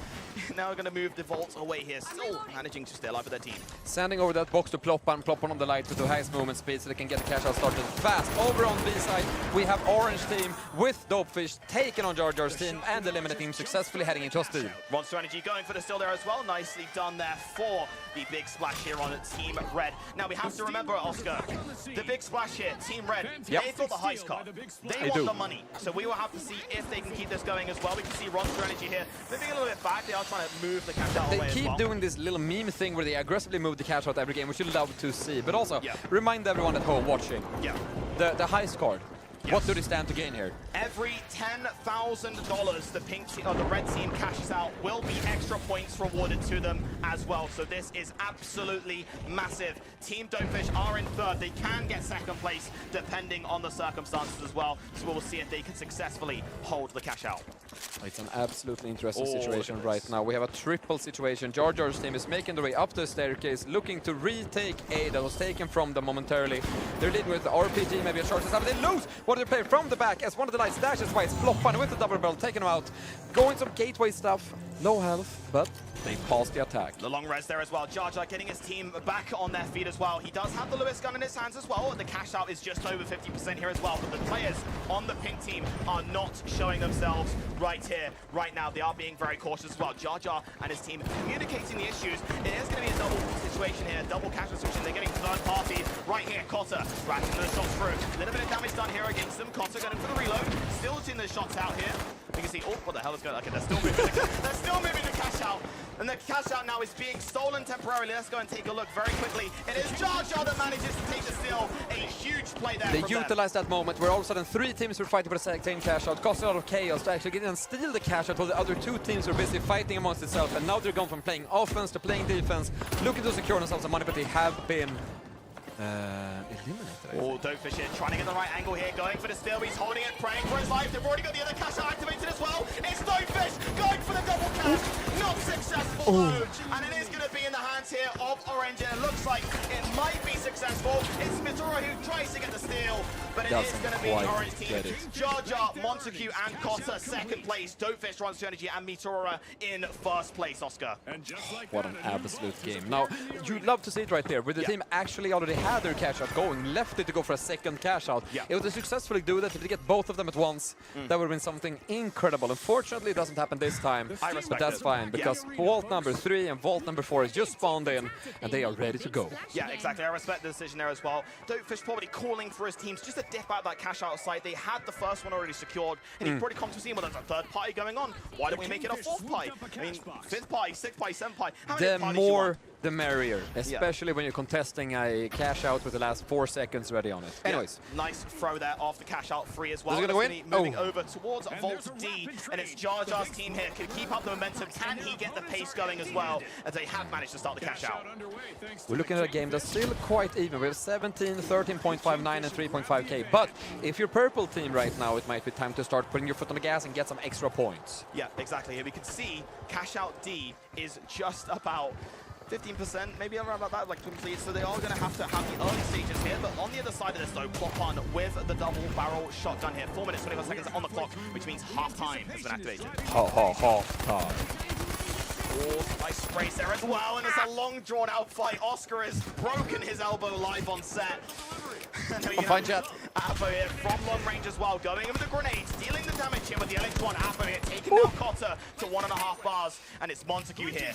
Now going to move the Vault away here. Still managing to stay alive with their team. Sending over that box to Ploppan on the light with the highest movement speed so they can get the cash out started fast. Over on B side, we have Orange team with Dopefish taking on Jar Jar's team and eliminating him successfully heading into a steal. Monster Energy going for the steal there as well. Nicely done there for the big splash here on Team Red. Now we have to remember, Oscar, the big splash here, Team Red, they thought the heist card. They want the money. So we will have to see if they can keep this going as well. We can see Monster Energy here moving a little bit back. They are trying to move the cash out away as well. They keep doing this little meme thing where they aggressively move the cash out every game, which you love to see. But also, remind everyone at home watching, the heist card. Yes. What do they stand to gain here? Every $10,000 the pink or the red team cashes out will be extra points rewarded to them as well. So this is absolutely massive. Team Dopefish are in third. They can get second place depending on the circumstances as well. So we'll see if they can successfully hold the cash out. It's an absolutely interesting situation right now. We have a triple situation. Jar Jar's team is making their way up the staircase, looking to retake A that was taken from them momentarily. They're leading with the RPG, maybe a short stop, but they lose. What do they play from the back as one of the lights dashes by Ploppan with the double barrel, taking him out. Going some gateway stuff, no health, but they pass the attack. The long res there as well. Jar Jar getting his team back on their feet as well. He does have the Lewis gun in his hands as well. The cash out is just over 50% here as well. But the players on the pink team are not showing themselves right here, right now. They are being very cautious as well. Jar Jar and his team communicating the issues. It is going to be a double situation here, double cash situation. They're getting third party right here. Cotter racking those shots through. A little bit of damage done here against them. Cotter going for the reload. Still seeing the shots out here. You can see, oh, what the hell is going on? Okay, they're still moving the cash out. And the cash out now is being stolen temporarily. Let's go and take a look very quickly. It is Jar Jar that manages to take the steal. A huge play there. They utilize that moment where all of a sudden 3 teams were fighting for the same cash out, causing a lot of chaos to actually get in and steal the cash out while the other 2 teams were busy fighting amongst itself. And now they're going from playing offense to playing defense, looking to secure themselves some money, but they have been eliminated. Oh, Dopefish here, trying to get the right angle here, going for the steal. He's holding it, praying for his life. They've already got the other cash out activated as well. It's Dopefish going for the double cash. Not successful though. And it is going to be in the hands here of Orange. And it looks like it might be successful. It's Mitora who tries to get the steal, but it is going to be Orange team. Jar Jar, Montague, and Cotter second place. Dopefish, Runs to Energy, and Mitora in first place, Oscar. What an absolute game. Now, you'd love to see it right there, where the team actually already had their cash out going, left it to go for a second cash out. It was to successfully do that. If they get both of them at once, that would have been something incredible. Unfortunately, it doesn't happen this time, but that's fine, because Vault number 3 and Vault number 4 is just spawned in, and they are ready to go. Yeah, exactly. I respect the decision there as well. Dopefish probably calling for his teams just to dip out that cash out side. They had the first one already secured, and he probably come to see, well, there's a third party going on. Why don't we make it a fourth party? I mean, fifth party, sixth party, seventh party. How many the more, the merrier, especially when you're contesting a cash out with the last 4 seconds ready on it. Anyways. Nice throw there off the cash out free as well. Is it going to win? Moving over towards Vault D, and it's Jar Jar's team here. Can keep up the momentum. Can he get the pace going as well, as they have managed to start the cash out? We're looking at a game that's still quite even. We have 17, 13.59 and 3.5k. But if you're purple team right now, it might be time to start putting your foot on the gas and get some extra points. Yeah, exactly. Here we can see cash out D is just about 15%, maybe around about that, like complete. So they are going to have the early stages here. But on the other side of this, though, Ploppan with the double barrel shotgun here. 4 minutes, 21 seconds on the clock, which means half-time has been activated. Half-time. Oh, nice sprays there as well, and it's a long drawn-out fight. Oscar has broken his elbow live on set. Fine chat. Apo here from long range as well, going in with the grenades, dealing the damage here with the LH1. Apo here taking down Cotter to 1.5 bars, and it's Montague here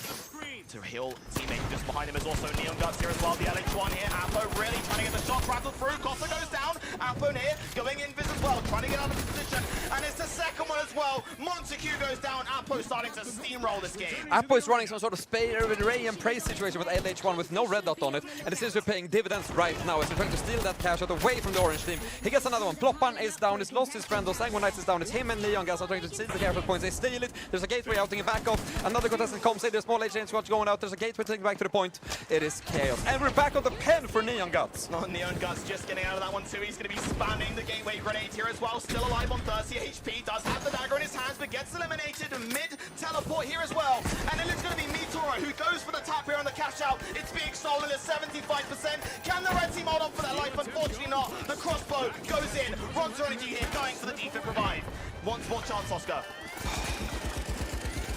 to heal teammate just behind him is also Neon Guts here as well. The LH1 here, Apo really trying to get the shots rattled through. Cotter goes down. Apo here going invis as well, trying to get out of position, and it's the second one as well. Montague goes down. Apo starting to steamroll this game. Apo is running some sort of spare with Ray and Praise situation with LH1 with no red dot on it, and it seems to be paying dividends right now as they're trying to steal that cash out away from the orange team. He gets another one. Ploppan is down. He's lost his friend. Sanguinites is down. It's him and Neon Gas are trying to steal the cash out points. They steal it. There's a gateway outing it back off. Another contestant comes in. There's small HN squad going out. There's a gateway taking back to the point. It is chaos. And we're back on the pen for Neon Guts. Oh, Neon Guts just getting out of that one too. He's going to be spamming the gateway grenade here as well. Still alive on 30 HP. Does have the dagger in his hands, but gets eliminated mid-teleport here as well. And then it's going to be Mitora who goes for the tap here on the cash out. It's being stolen at 75%. Can the red team hold on for their life? Unfortunately not. The Ronzer Energy here going for the defib revive. Once more chance, Oscar.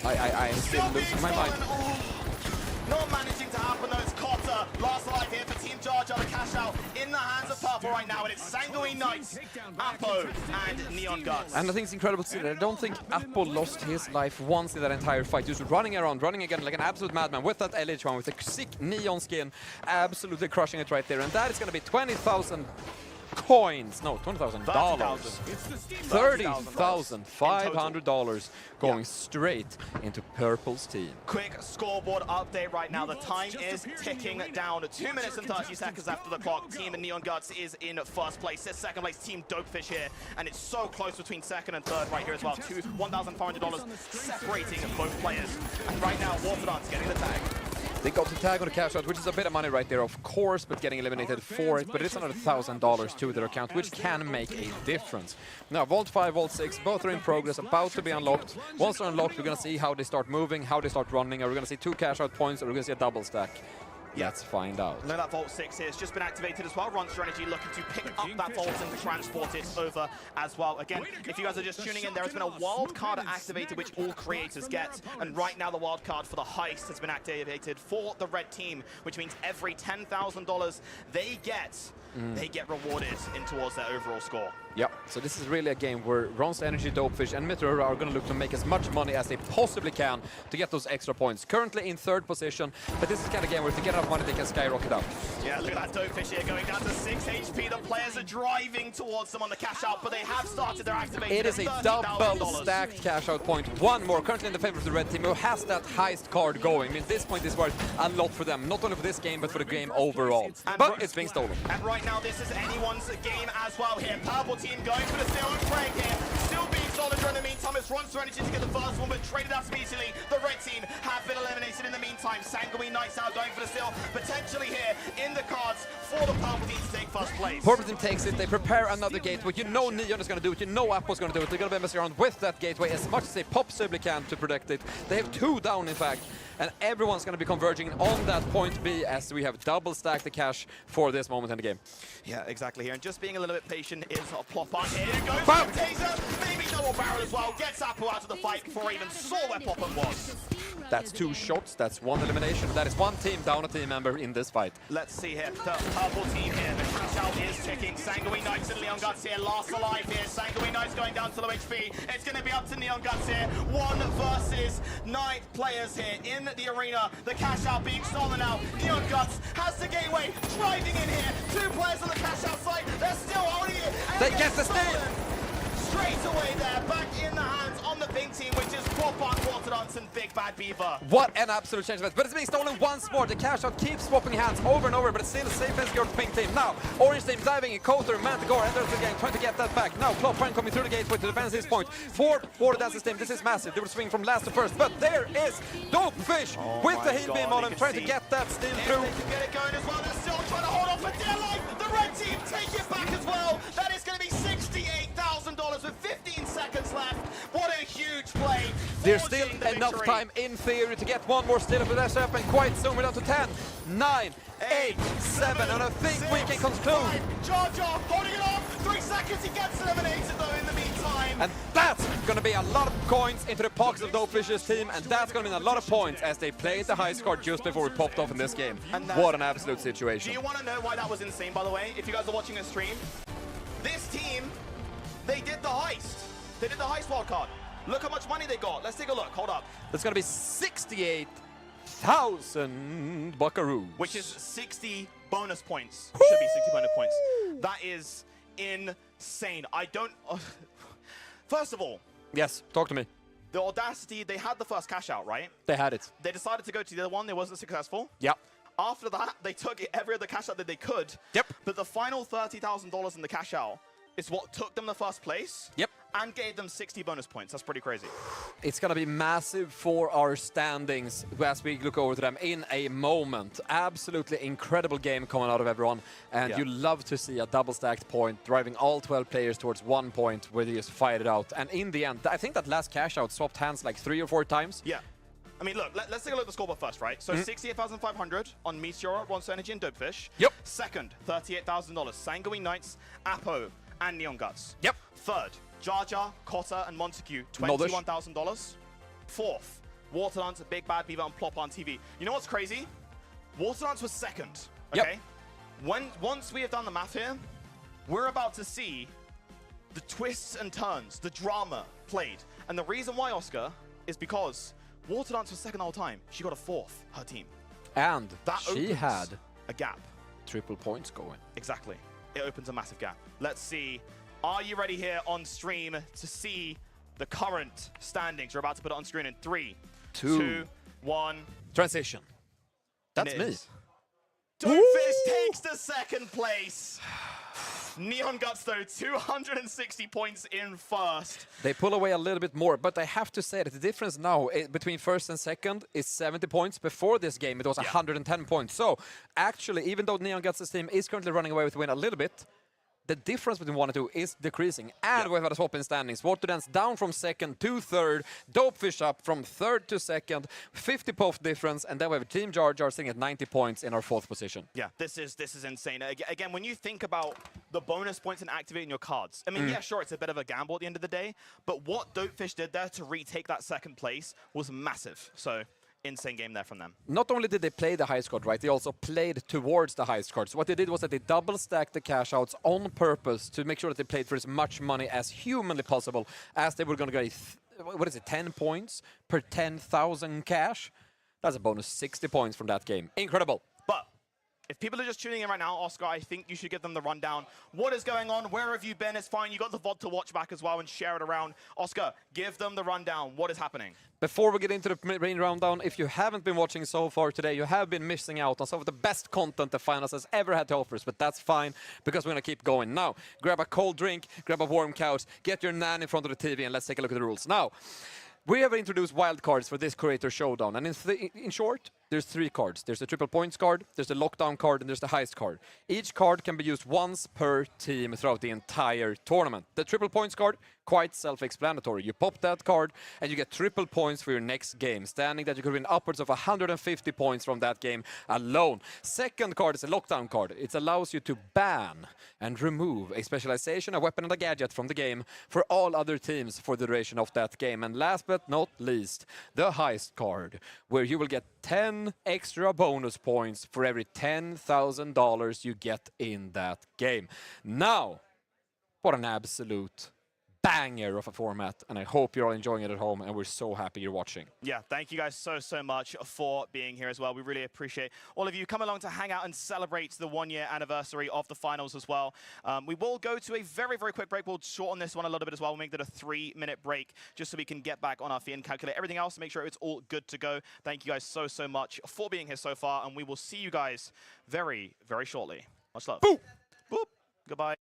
I am still losing my mind. Oh, not managing to happen though. It's Cotter. Last alive here for Team Jar Jar. The cash out in the hands of Purple right now, and it's Sanguine Knights, Apo, and Neon Guts. And I think it's incredible to see that I don't think Apple lost his life once in that entire fight. Just running around, running again like an absolute madman with that LH1, with the sick neon skin, absolutely crushing it right there. And that is going to be 20,000 coins. No, $20,000. $30,500 going straight into Purple's team. Quick scoreboard update right now. The time is ticking down. 2 minutes and 30 seconds after the clock. Team Neon Guts is in first place. It's second place Team Dopefish here. And it's so close between second and third right here as well. $1,500 separating both players. And right now, Warfordance getting the tag. They got the tag on the cash out, which is a bit of money right there, of course, but getting eliminated for it. But it's another $1,000 to their account, which can make a difference. Now, Vault 5, Vault 6, both are in progress, about to be unlocked. Once they're unlocked, we're going to see how they start moving, how they start running. Are we going to see 2 cash out points, or are we going to see a double stack? Let's find out. Now that Vault 6 here has just been activated as well. Ronzer Energy looking to pick up that Vault and transport it over as well. Again, if you guys are just tuning in, there has been a wild card activated which all creators get. And right now the wild card for the heist has been activated for the red team, which means every $10,000 they get rewarded in towards their overall score. Yep, so this is really a game where Ronzer Energy, Dopefish, and Mythra are going to look to make as much money as they possibly can to get those extra points. Currently in third position, but this is the kind of game where if they get enough money, they can skyrocket up. Yeah, look at that Dopefish here going down to 6 HP. The players are driving towards them on the cash out, but they have started their activation. It is a double stacked cash out point. One more, currently in the favor of the red team, who has that heist card going. I mean, this point is worth a lot for them, not only for this game, but for the game overall. But it's being stolen. And right now, this is anyone's game as well here. Purple team going for the steal and Craig here. Still being stolen during the meantime. It's Ronzer Energy to get the first one, but traded out immediately. The red team have been eliminated in the meantime. Sanguine Knights now going for the steal. Potentially here in the cards for the Purple team to take first place. Purple team takes it. They prepare another gateway. You know Neon is going to do it. You know Appo's going to do it. They're going to be messing around with that gateway as much as they possibly can to protect it. They have 2 down, in fact. And everyone's going to be converging on that point B as we have double stacked the cash for this moment in the game. Yeah, exactly here. And just being a little bit patient is a plop on here. It goes for the taser. Maybe double barrel as well. Gets Apple out of the fight before he even saw where Popham was. That's 2 shots. That's 1 elimination. That is 1 team down a team member in this fight. Let's see here. The Purple team here. The cash out is ticking. Sanguine Knights and Neon Guts here. Last alive here. Sanguine Knights going down to low HP. It's going to be up to Neon Guts here. 1 versus 9 players here in the arena. The cash out being stolen now. Neon Guts has the gateway. Driving in here. 2 players on the cash out side. They're still holding it. They get the steal. Straight away there, back in the hands on the pink team, which is Propan, Quarterdance, and Big Bad Beaver. What an absolute change of events. But it's being stolen once more. The cash out keeps swapping hands over and over, but it's still safe and secure to the pink team. Now, orange team diving in, Coulter, Manticore, enters the game, trying to get that back. Now, Ploppan coming through the gateway to defend his point. For Quarterdance's team, this is massive. They will swing from last to first, but there is Dopefish with the heal beam on him, trying to get that steal through. They can get it going as well. They're still trying to hold on for dear life. The red team take it back as well. That is going to be $68,000 with 15 seconds left. What a huge play. There's still enough time in theory to get 1 more steal, but that's happened quite soon. We're down to 10, 9, 8, 7, and I think we can conclude. Jar Jar holding it on. 3 seconds. He gets eliminated though in the meantime. And that's going to be a lot of coins into the pockets of Dopefish's team, and that's going to mean a lot of points as they played the heist card just before we popped off in this game. What an absolute situation. Do you want to know why that was insane, by the way? If you guys are watching the stream, this team, they did the heist. They did the heist wildcard. Look how much money they got. Let's take a look. Hold up. That's going to be 68,000 buckaroos. Which is 60 bonus points. Should be 60 bonus points. That is insane. I don't... First of all... Yes, talk to me. The audacity, they had the first cash out, right? They had it. They decided to go to the other one. They wasn't successful. Yep. After that, they took every other cash out that they could. Yep. But the final $30,000 in the cash out is what took them the first place. Yep. And gave them 60 bonus points. That's pretty crazy. It's going to be massive for our standings as we look over to them in a moment. Absolutely incredible game coming out of everyone. And you love to see a double-stacked point driving all 12 players towards 1 point where they just fight it out. And in the end, I think that last cash out swapped hands like 3 or 4 times. Yeah. I mean, look, let's take a look at the scoreboard first, right? So 68,500 on Meteor, Ronzer Energy, and Dopefish. Yep. Second, $38,000. Sanguine Knights, Apo, and Neon Guts. Yep. Third, Jar Jar, Cotta, and Montague, Noddish. $21,000. Fourth, Water Dance, Big Bad Beaver, and Plop on TV. You know what's crazy? Water Dance was second, okay? Once we have done the math here, we're about to see the twists and turns, the drama played. And the reason why, Oscar, is because Water Dance was second the whole time. She got a fourth, her team. And That she opens had a gap. triple points going. Exactly. It opens a massive gap. Let's see. Are you ready here on stream to see the current standings? We're about to put it on screen in 3, 2, 1. Transition. That's And it me. is. Dopefish takes the second place. Neon Guts, though, 260 points in first. They pull away a little bit more, but I have to say that the difference now between first and second is 70 points. Before this game, it was 110 points. So, actually, even though Neon Guts' team is currently running away with the win a little bit, the difference between 1 and 2 is decreasing. And we've had a swap in standings. Water Dance down from second to third. Dopefish up from third to second. 50 point difference. And then we have Team Jar Jar sitting at 90 points in our 4th position. Yeah, this is insane. Again, when you think about the bonus points and activating your cards, I mean, yeah, sure, it's a bit of a gamble at the end of the day, but what Dopefish did there to retake that second place was massive. So, insane game there from them. Not only did they play the highest card, right, they also played towards the highest cards. What they did was that they double stacked the cash outs on purpose to make sure that they played for as much money as humanly possible, as they were going to get, what is it, 10 points per 10,000 cash? That's a bonus 60 points from that game. Incredible. But if people are just tuning in right now, Oscar, I think you should give them the rundown. What is going on? Where have you been? It's fine. You got the VOD to watch back as well and share it around. Oscar, give them the rundown. What is happening? Before we get into the main rundown, if you haven't been watching so far today, you have been missing out on some of the best content the finals has ever had to offer us, but that's fine, because we're going to keep going. Now, grab a cold drink, grab a warm couch, get your nan in front of the TV, and let's take a look at the rules. Now, we have introduced wildcards for this Creator Showdown, and in short, there's 3 cards. There's the triple points card, there's the lockdown card, and there's the heist card. Each card can be used once per team throughout the entire tournament. The triple points card, quite self-explanatory. You pop that card, and you get triple points for your next game, standing that you could win upwards of 150 points from that game alone. Second card is a lockdown card. It allows you to ban and remove a specialization, a weapon, and a gadget from the game for all other teams for the duration of that game. And last but not least, the heist card, where you will get 10 extra bonus points for every $10,000 you get in that game. Now, what an absolute banger of a format, and I hope you're all enjoying it at home, and we're so happy you're watching. Yeah, thank you guys so much for being here as well. We really appreciate all of you coming along to hang out and celebrate the 1-year anniversary of the finals as well. We will go to a very quick break. We'll shorten this one a little bit as well. We'll make that a 3-minute break just so we can get back on our feet and calculate everything else to make sure it's all good to go. Thank you guys so much for being here so far, and we will see you guys very shortly. Much love. Boop. Boop. Goodbye.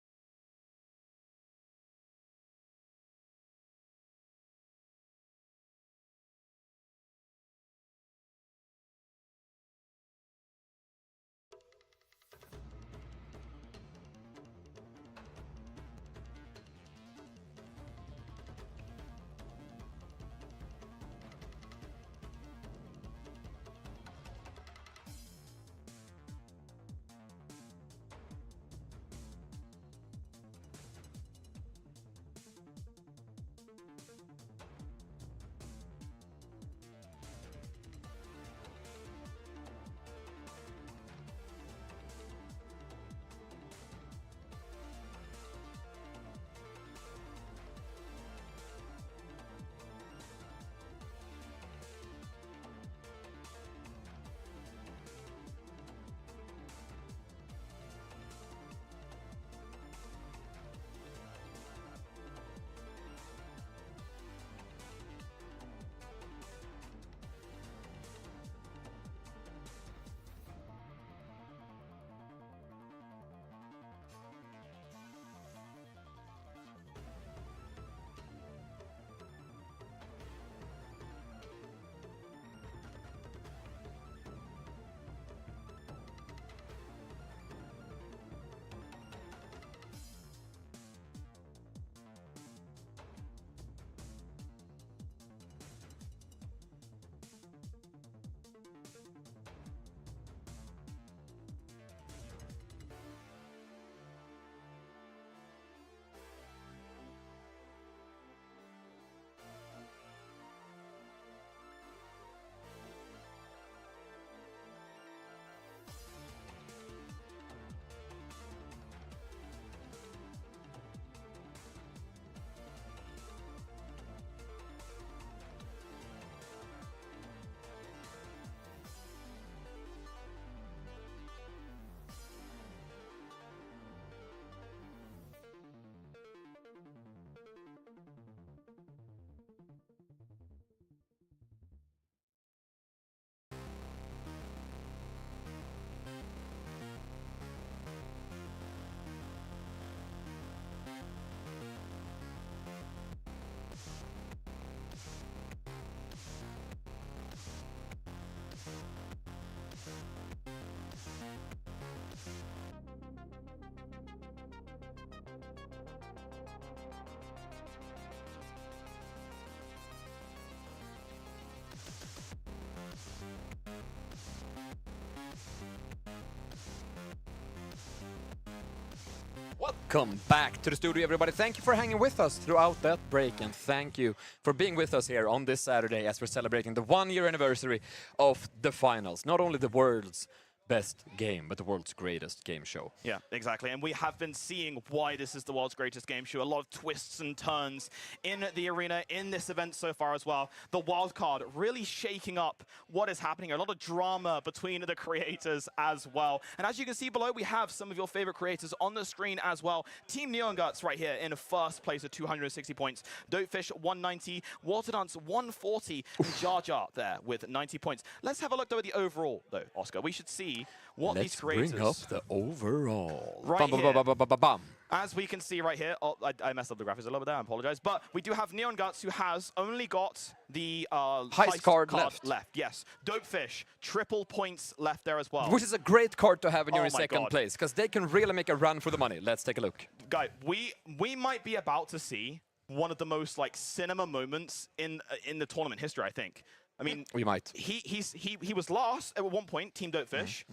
Welcome back to the studio, everybody. Thank you for hanging with us throughout that break, and thank you for being with us here on this Saturday as we're celebrating the 1-year anniversary of the finals. Not only the world's best game, but the world's greatest game show. Yeah, exactly. And we have been seeing why this is the world's greatest game show. A lot of twists and turns in the arena, in this event so far as well. The wild card really shaking up what is happening. A lot of drama between the creators as well. And as you can see below, we have some of your favorite creators on the screen as well. Team Neon Guts right here in first place at 260 points. Dopefish 190, Waterdance 140, and Jar Jar there with 90 points. Let's have a look though at the overall though, Oscar. We should see what these creators... bring up the overall. Right Bum, here. bum, bum, bum, bum, bum. As we can see right here, oh, I messed up the graphics a little bit there, I apologize. But we do have Neon Guts, who has only got the Heist card left. Yes. Dopefish, triple points left there as well. Which is a great card to have when you're in my second God. place, because they can really make a run for the money. Let's take a look. Guy, we might be about to see one of the most like cinema moments in the tournament history, I think. I mean, We might. he was last at one point, Team Dopefish.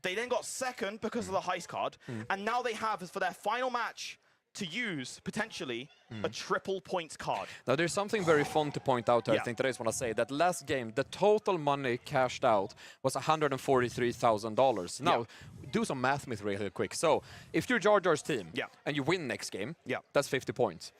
They then got second because of the heist card, and now they have for their final match to use potentially a triple points card. Now, there's something very fun to point out here, Yeah. I think, that I just want to say. That last game, the total money cashed out was $143,000. Now, do some math with me really quick. So, if you're Jar Jar's team Yeah. and you win next game, Yeah. that's 50 points.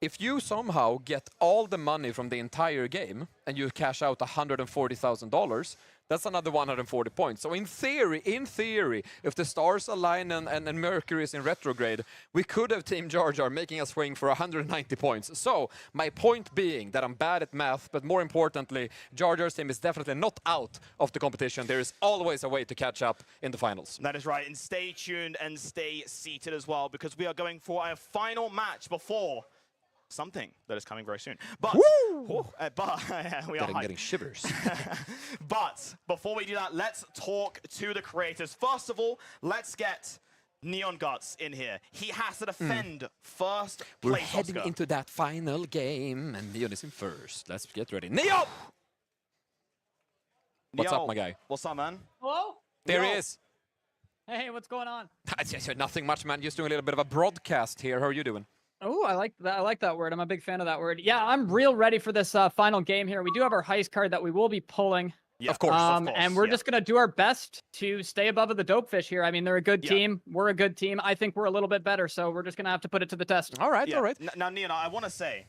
If you somehow get all the money from the entire game and you cash out $140,000, that's another 140 points. So in theory, if the stars align and Mercury is in retrograde, we could have Team Jar Jar making a swing for 190 points. So my point being that I'm bad at math, but more importantly, Jar Jar's team is definitely not out of the competition. There is always a way to catch up in the finals. That is right, and stay tuned and stay seated as well, because we are going for a final match before something that is coming very soon. But, we are Getting shivers. But before we do that, let's talk to the creators. First of all, let's get Neon Guts in here. He has to defend first We're place, heading Oscar. into that final game, and Neon is in first. Let's get ready. Neon! What's Yo, up, my guy? What's up, man? Hello? There Yo. he is. Hey, what's going on? Nothing much, man. Just doing a little bit of a broadcast here. How are you doing? Oh, I like that. I like that word. I'm a big fan of that word. Yeah, I'm real ready for this final game here. We do have our heist card that we will be pulling. Yeah, Of course. And we're just going to do our best to stay above the Dopefish here. I mean, they're a good team. We're a good team. I think we're a little bit better, so we're just going to have to put it to the test. All right, Yeah. all right. Now, Neon, I want to say,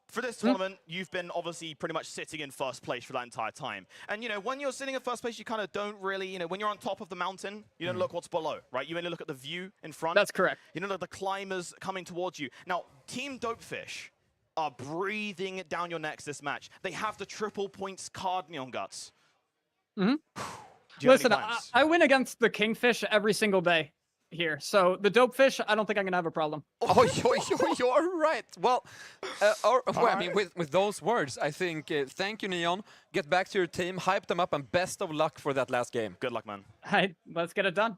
for this tournament, you've been obviously pretty much sitting in first place for that entire time. And, you know, when you're sitting in first place, you kind of don't really, you know, when you're on top of the mountain, you don't look what's below, right? You only look at the view in front. That's correct. You don't look at the climbers coming towards you. Now, Team Dopefish are breathing down your necks this match. They have the triple points card, Neon Guts. Listen, I win against the Kingfish every single day here. So the Dopefish, I don't think I'm going to have a problem. Oh, you're right. Well, I mean, with those words, I think, thank you, Neon. Get back to your team, hype them up, and best of luck for that last game. Good luck, man. Let's get it done.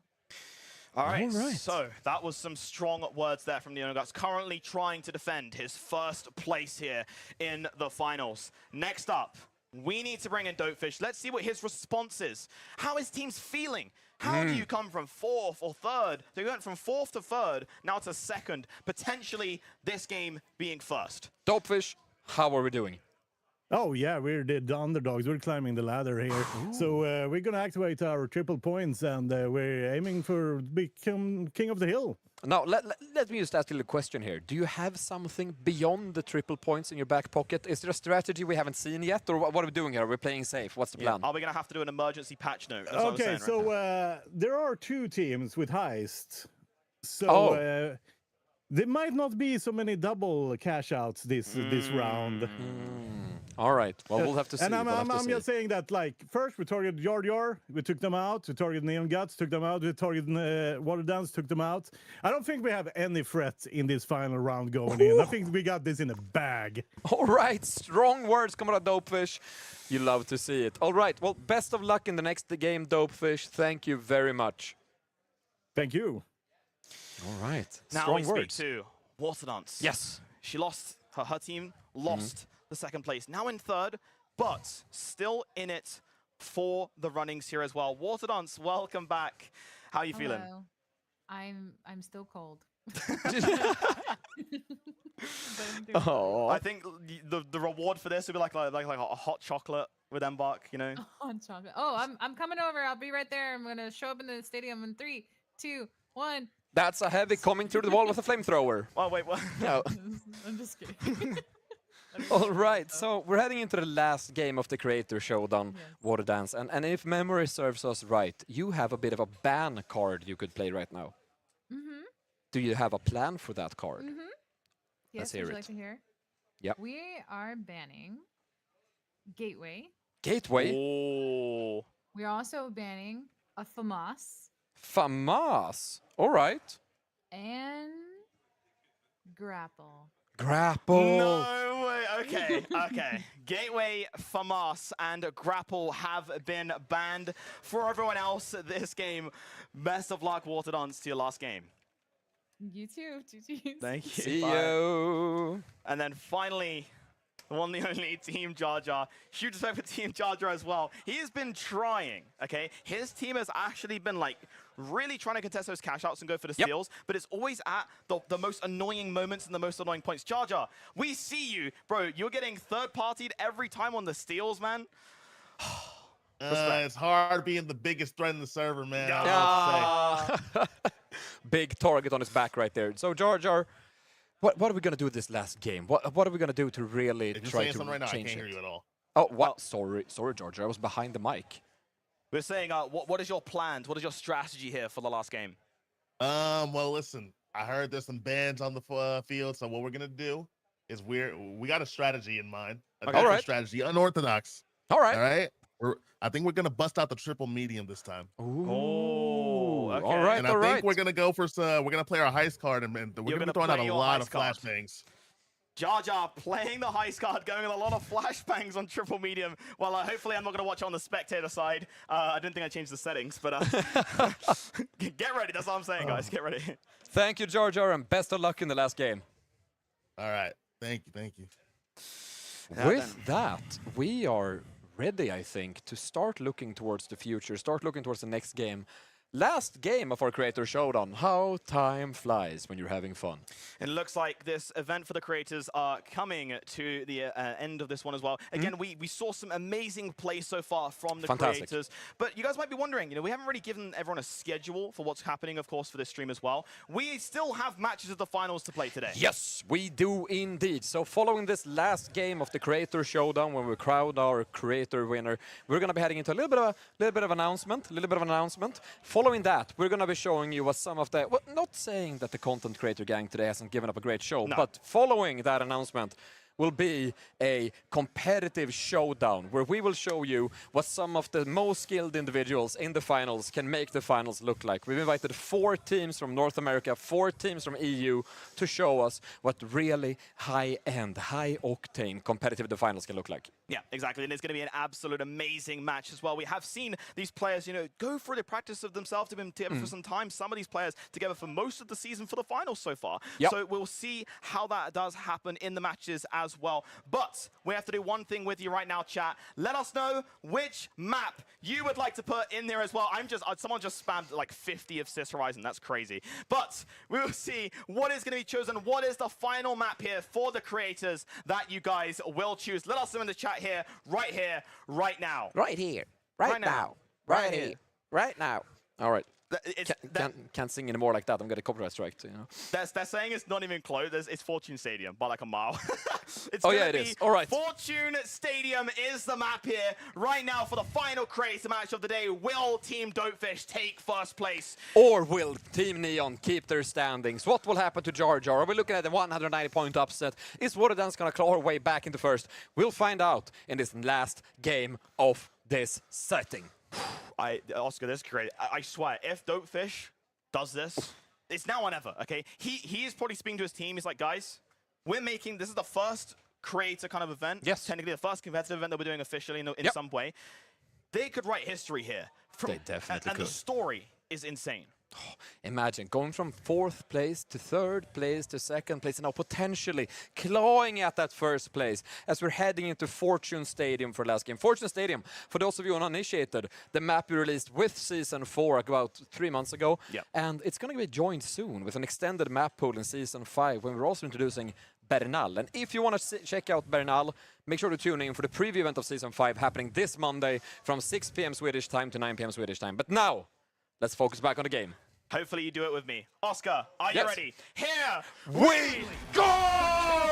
All right, All right. so that was some strong words there from Neon Guts, currently trying to defend his first place here in the finals. Next up, we need to bring in Dopefish. Let's see what his response is. How his team's feeling. How do you come from fourth or third? So you went from fourth to third, now to second, potentially this game being first. Dopefish, how are we doing? Oh yeah, we're the underdogs. We're climbing the ladder here. So we're gonna activate our triple points, and we're aiming for become king of the hill. Now, let me just ask you a question here. Do you have something beyond the triple points in your back pocket? Is there a strategy we haven't seen yet, or what are we doing here? Are we playing safe? What's the plan? Are we going to have to do an emergency patch note? That's what I was Okay, saying right now. so there are two teams with heist. So there might not be so many double cash outs this round. All right. Well, we'll have to see. And We'll have to I'm see. just saying that, like, first we targeted Jar Jar, we took them out. We targeted Neon Guts, took them out. We targeted Water Dance, took them out. I don't think we have any threats in this final round going in. I think we got this in a bag. All right. Strong words coming out, Dopefish. You love to see it. All right. Well, best of luck in the next game, Dopefish. Thank you very much. Thank you. All right. Now Strong we speak words. to Water Dance. Yes. She lost, her team lost the second place. Now in third, but still in it for the runnings here as well. Water Dance, welcome back. How are you feeling? Hello. I'm still cold. Oh, I think the reward for this would be like a hot chocolate with Embark, you know. Hot chocolate. Oh, I'm coming over. I'll be right there. I'm gonna show up in the stadium in 3, 2, 1. that's a heavy coming through the wall with a flamethrower. Oh wait, what? No. I'm just kidding. All right, so we're heading into the last game of the Creator Showdown, Yes. Water Dance, and if memory serves us right, you have a bit of a ban card you could play right now. Mm-hmm. Do you have a plan for that card? Mm-hmm. Let's Yes, hear would you it. like to hear? Yep. We are banning Gateway. Gateway, Oh. We are also banning a FAMAS FAMAS. All right, and Grapple. Grapple. No way. Okay, okay. Gateway, FAMAS, and Grapple have been banned. For everyone else, this game, best of luck, Water Dance, to your last game. You too. GG's. Thank you. See Bye. you. And then finally, the one and only Team Jar Jar. Huge respect for Team Jar Jar as well. He has been trying, okay? His team has actually been like really trying to contest those cash outs and go for the steals, but it's always at the most annoying moments and the most annoying points. Jar Jar, we see you. Bro, you're getting third-partied every time on the steals, man. It's hard being the biggest threat in the server, man. I Yeah. must say. Big target on his back right there. So Jar Jar, what are we gonna do this last game? What are we gonna do to really If you're try saying to something right now, I change can't it? hear you at all. Oh, what? Sorry, Jar Jar. I was behind the mic. We're saying, what is your plan? What is your strategy here for the last game? Well, listen, I heard there's some bans on the field, so what we're gonna do is we got a strategy in mind. A Okay. different Alright. strategy, unorthodox. All right. All right. I think we're gonna bust out the triple medium this time. Ooh. okay. All right. And I All think right. we're gonna go for some. We're gonna play our heist card, and we're You're gonna be gonna throwing out play a your lot of heist card. flashbangs. Jar Jar playing the heist card, going with a lot of flashbangs on triple medium. Well, hopefully I'm not going to watch it on the spectator side. I didn't think I changed the settings, but get ready. That's all I'm saying, guys. Get ready. Thank you, Jar Jar, and best of luck in the last game. All right. Thank you. Thank you. Yeah, With that, we are ready, I think, to start looking towards the future, start looking towards the next game. Last game of our Creator Showdown. How time flies when you're having fun. It looks like this event for the creators are coming to the end of this one as well. Again, we saw some amazing play so far from the Fantastic. creators. But you guys might be wondering, we haven't really given everyone a schedule for what's happening, of course, for this stream as well. We still have matches of the finals to play today. Yes, we do indeed. So following this last game of the Creator Showdown, when we crowd our Creator winner, we're going to be heading into a little bit of announcement. Following that, we're going to be showing you what some of the, well, not saying that the content creator gang today hasn't given up a great show, No. but following that announcement will be a competitive showdown where we will show you what some of the most skilled individuals in the finals can make the finals look like. We've invited 4 teams from North America, 4 teams from EU to show us what really high-end, high-octane competitive the finals can look like. Yeah, exactly. And it's going to be an absolute amazing match as well. We have seen these players, go through the practice of themselves. They've been together for some time. Some of these players together for most of the season for the finals so far. Yep. So we'll see how that does happen in the matches as well. But we have to do one thing with you right now, chat. Let us know which map you would like to put in there as well. Someone just spammed like 50 of Cis Horizon. That's crazy. But we will see what is going to be chosen. What is the final map here for the creators that you guys will choose? Let us know in the chat here, right now. Right here, Right now. right here, right now. All right. It's, Can't sing anymore like that. I'm getting a copyright strike. they're saying it's not even close. It's Fortune Stadium by like a mile. It's Oh, gonna yeah, it be is. All right. Fortune Stadium is the map here right now for the final creator match of the day. Will Team Dopefish take first place? Or will Team Neon keep their standings? What will happen to Jar Jar? Are we looking at the 190-point upset? Is Water Dance going to claw her way back into first? We'll find out in this last game of this setting. Oscar, this is great. I swear, if Dopefish does this, it's now or never, okay? He is probably speaking to his team. He's like, guys, this is the first creator kind of event. Yes. Technically the first competitive event that we're doing officially in Yep. some way. They could write history here. They definitely and could. the story is insane. Imagine going from 4th place to 3rd place to 2nd place and now potentially clawing at that 1st place as we're heading into Fortune Stadium for the last game. Fortune Stadium, for those of you uninitiated, the map we released with Season 4 about 3 months ago. Yep. And it's going to be joined soon with an extended map pool in Season 5 when we're also introducing Bernal. And if you want to check out Bernal, make sure to tune in for the preview event of Season 5 happening this Monday from 6 p.m. Swedish time to 9 p.m. Swedish time. But now, let's focus back on the game. Hopefully you do it with me. Oscar, are you Yes. ready? Here we go!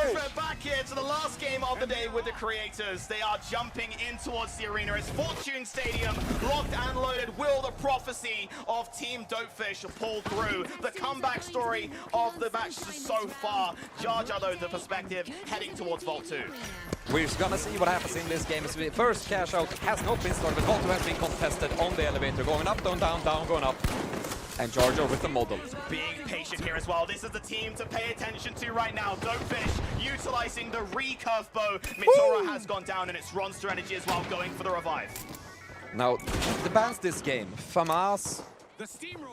We're back here to the last game of the day with the creators. They are jumping in towards the arena. It's Fortune Stadium, locked and loaded. Will the prophecy of Team Dopefish pull through? The comeback story of the match so far. Jar Jar, though, the perspective, heading towards Vault 2. We're gonna see what happens in this game. As the first cash out has not been started, but Vault 2 has been contested on the elevator. Going up, down, down, down, going up. And Jar Jar with the model. Being patient here as well. This is the team to pay attention to right now. Dopefish utilizing the recurve bow. Mitora has gone down and it's Ron's strategy as well, going for the revive. Now, the bans this game, FAMAS.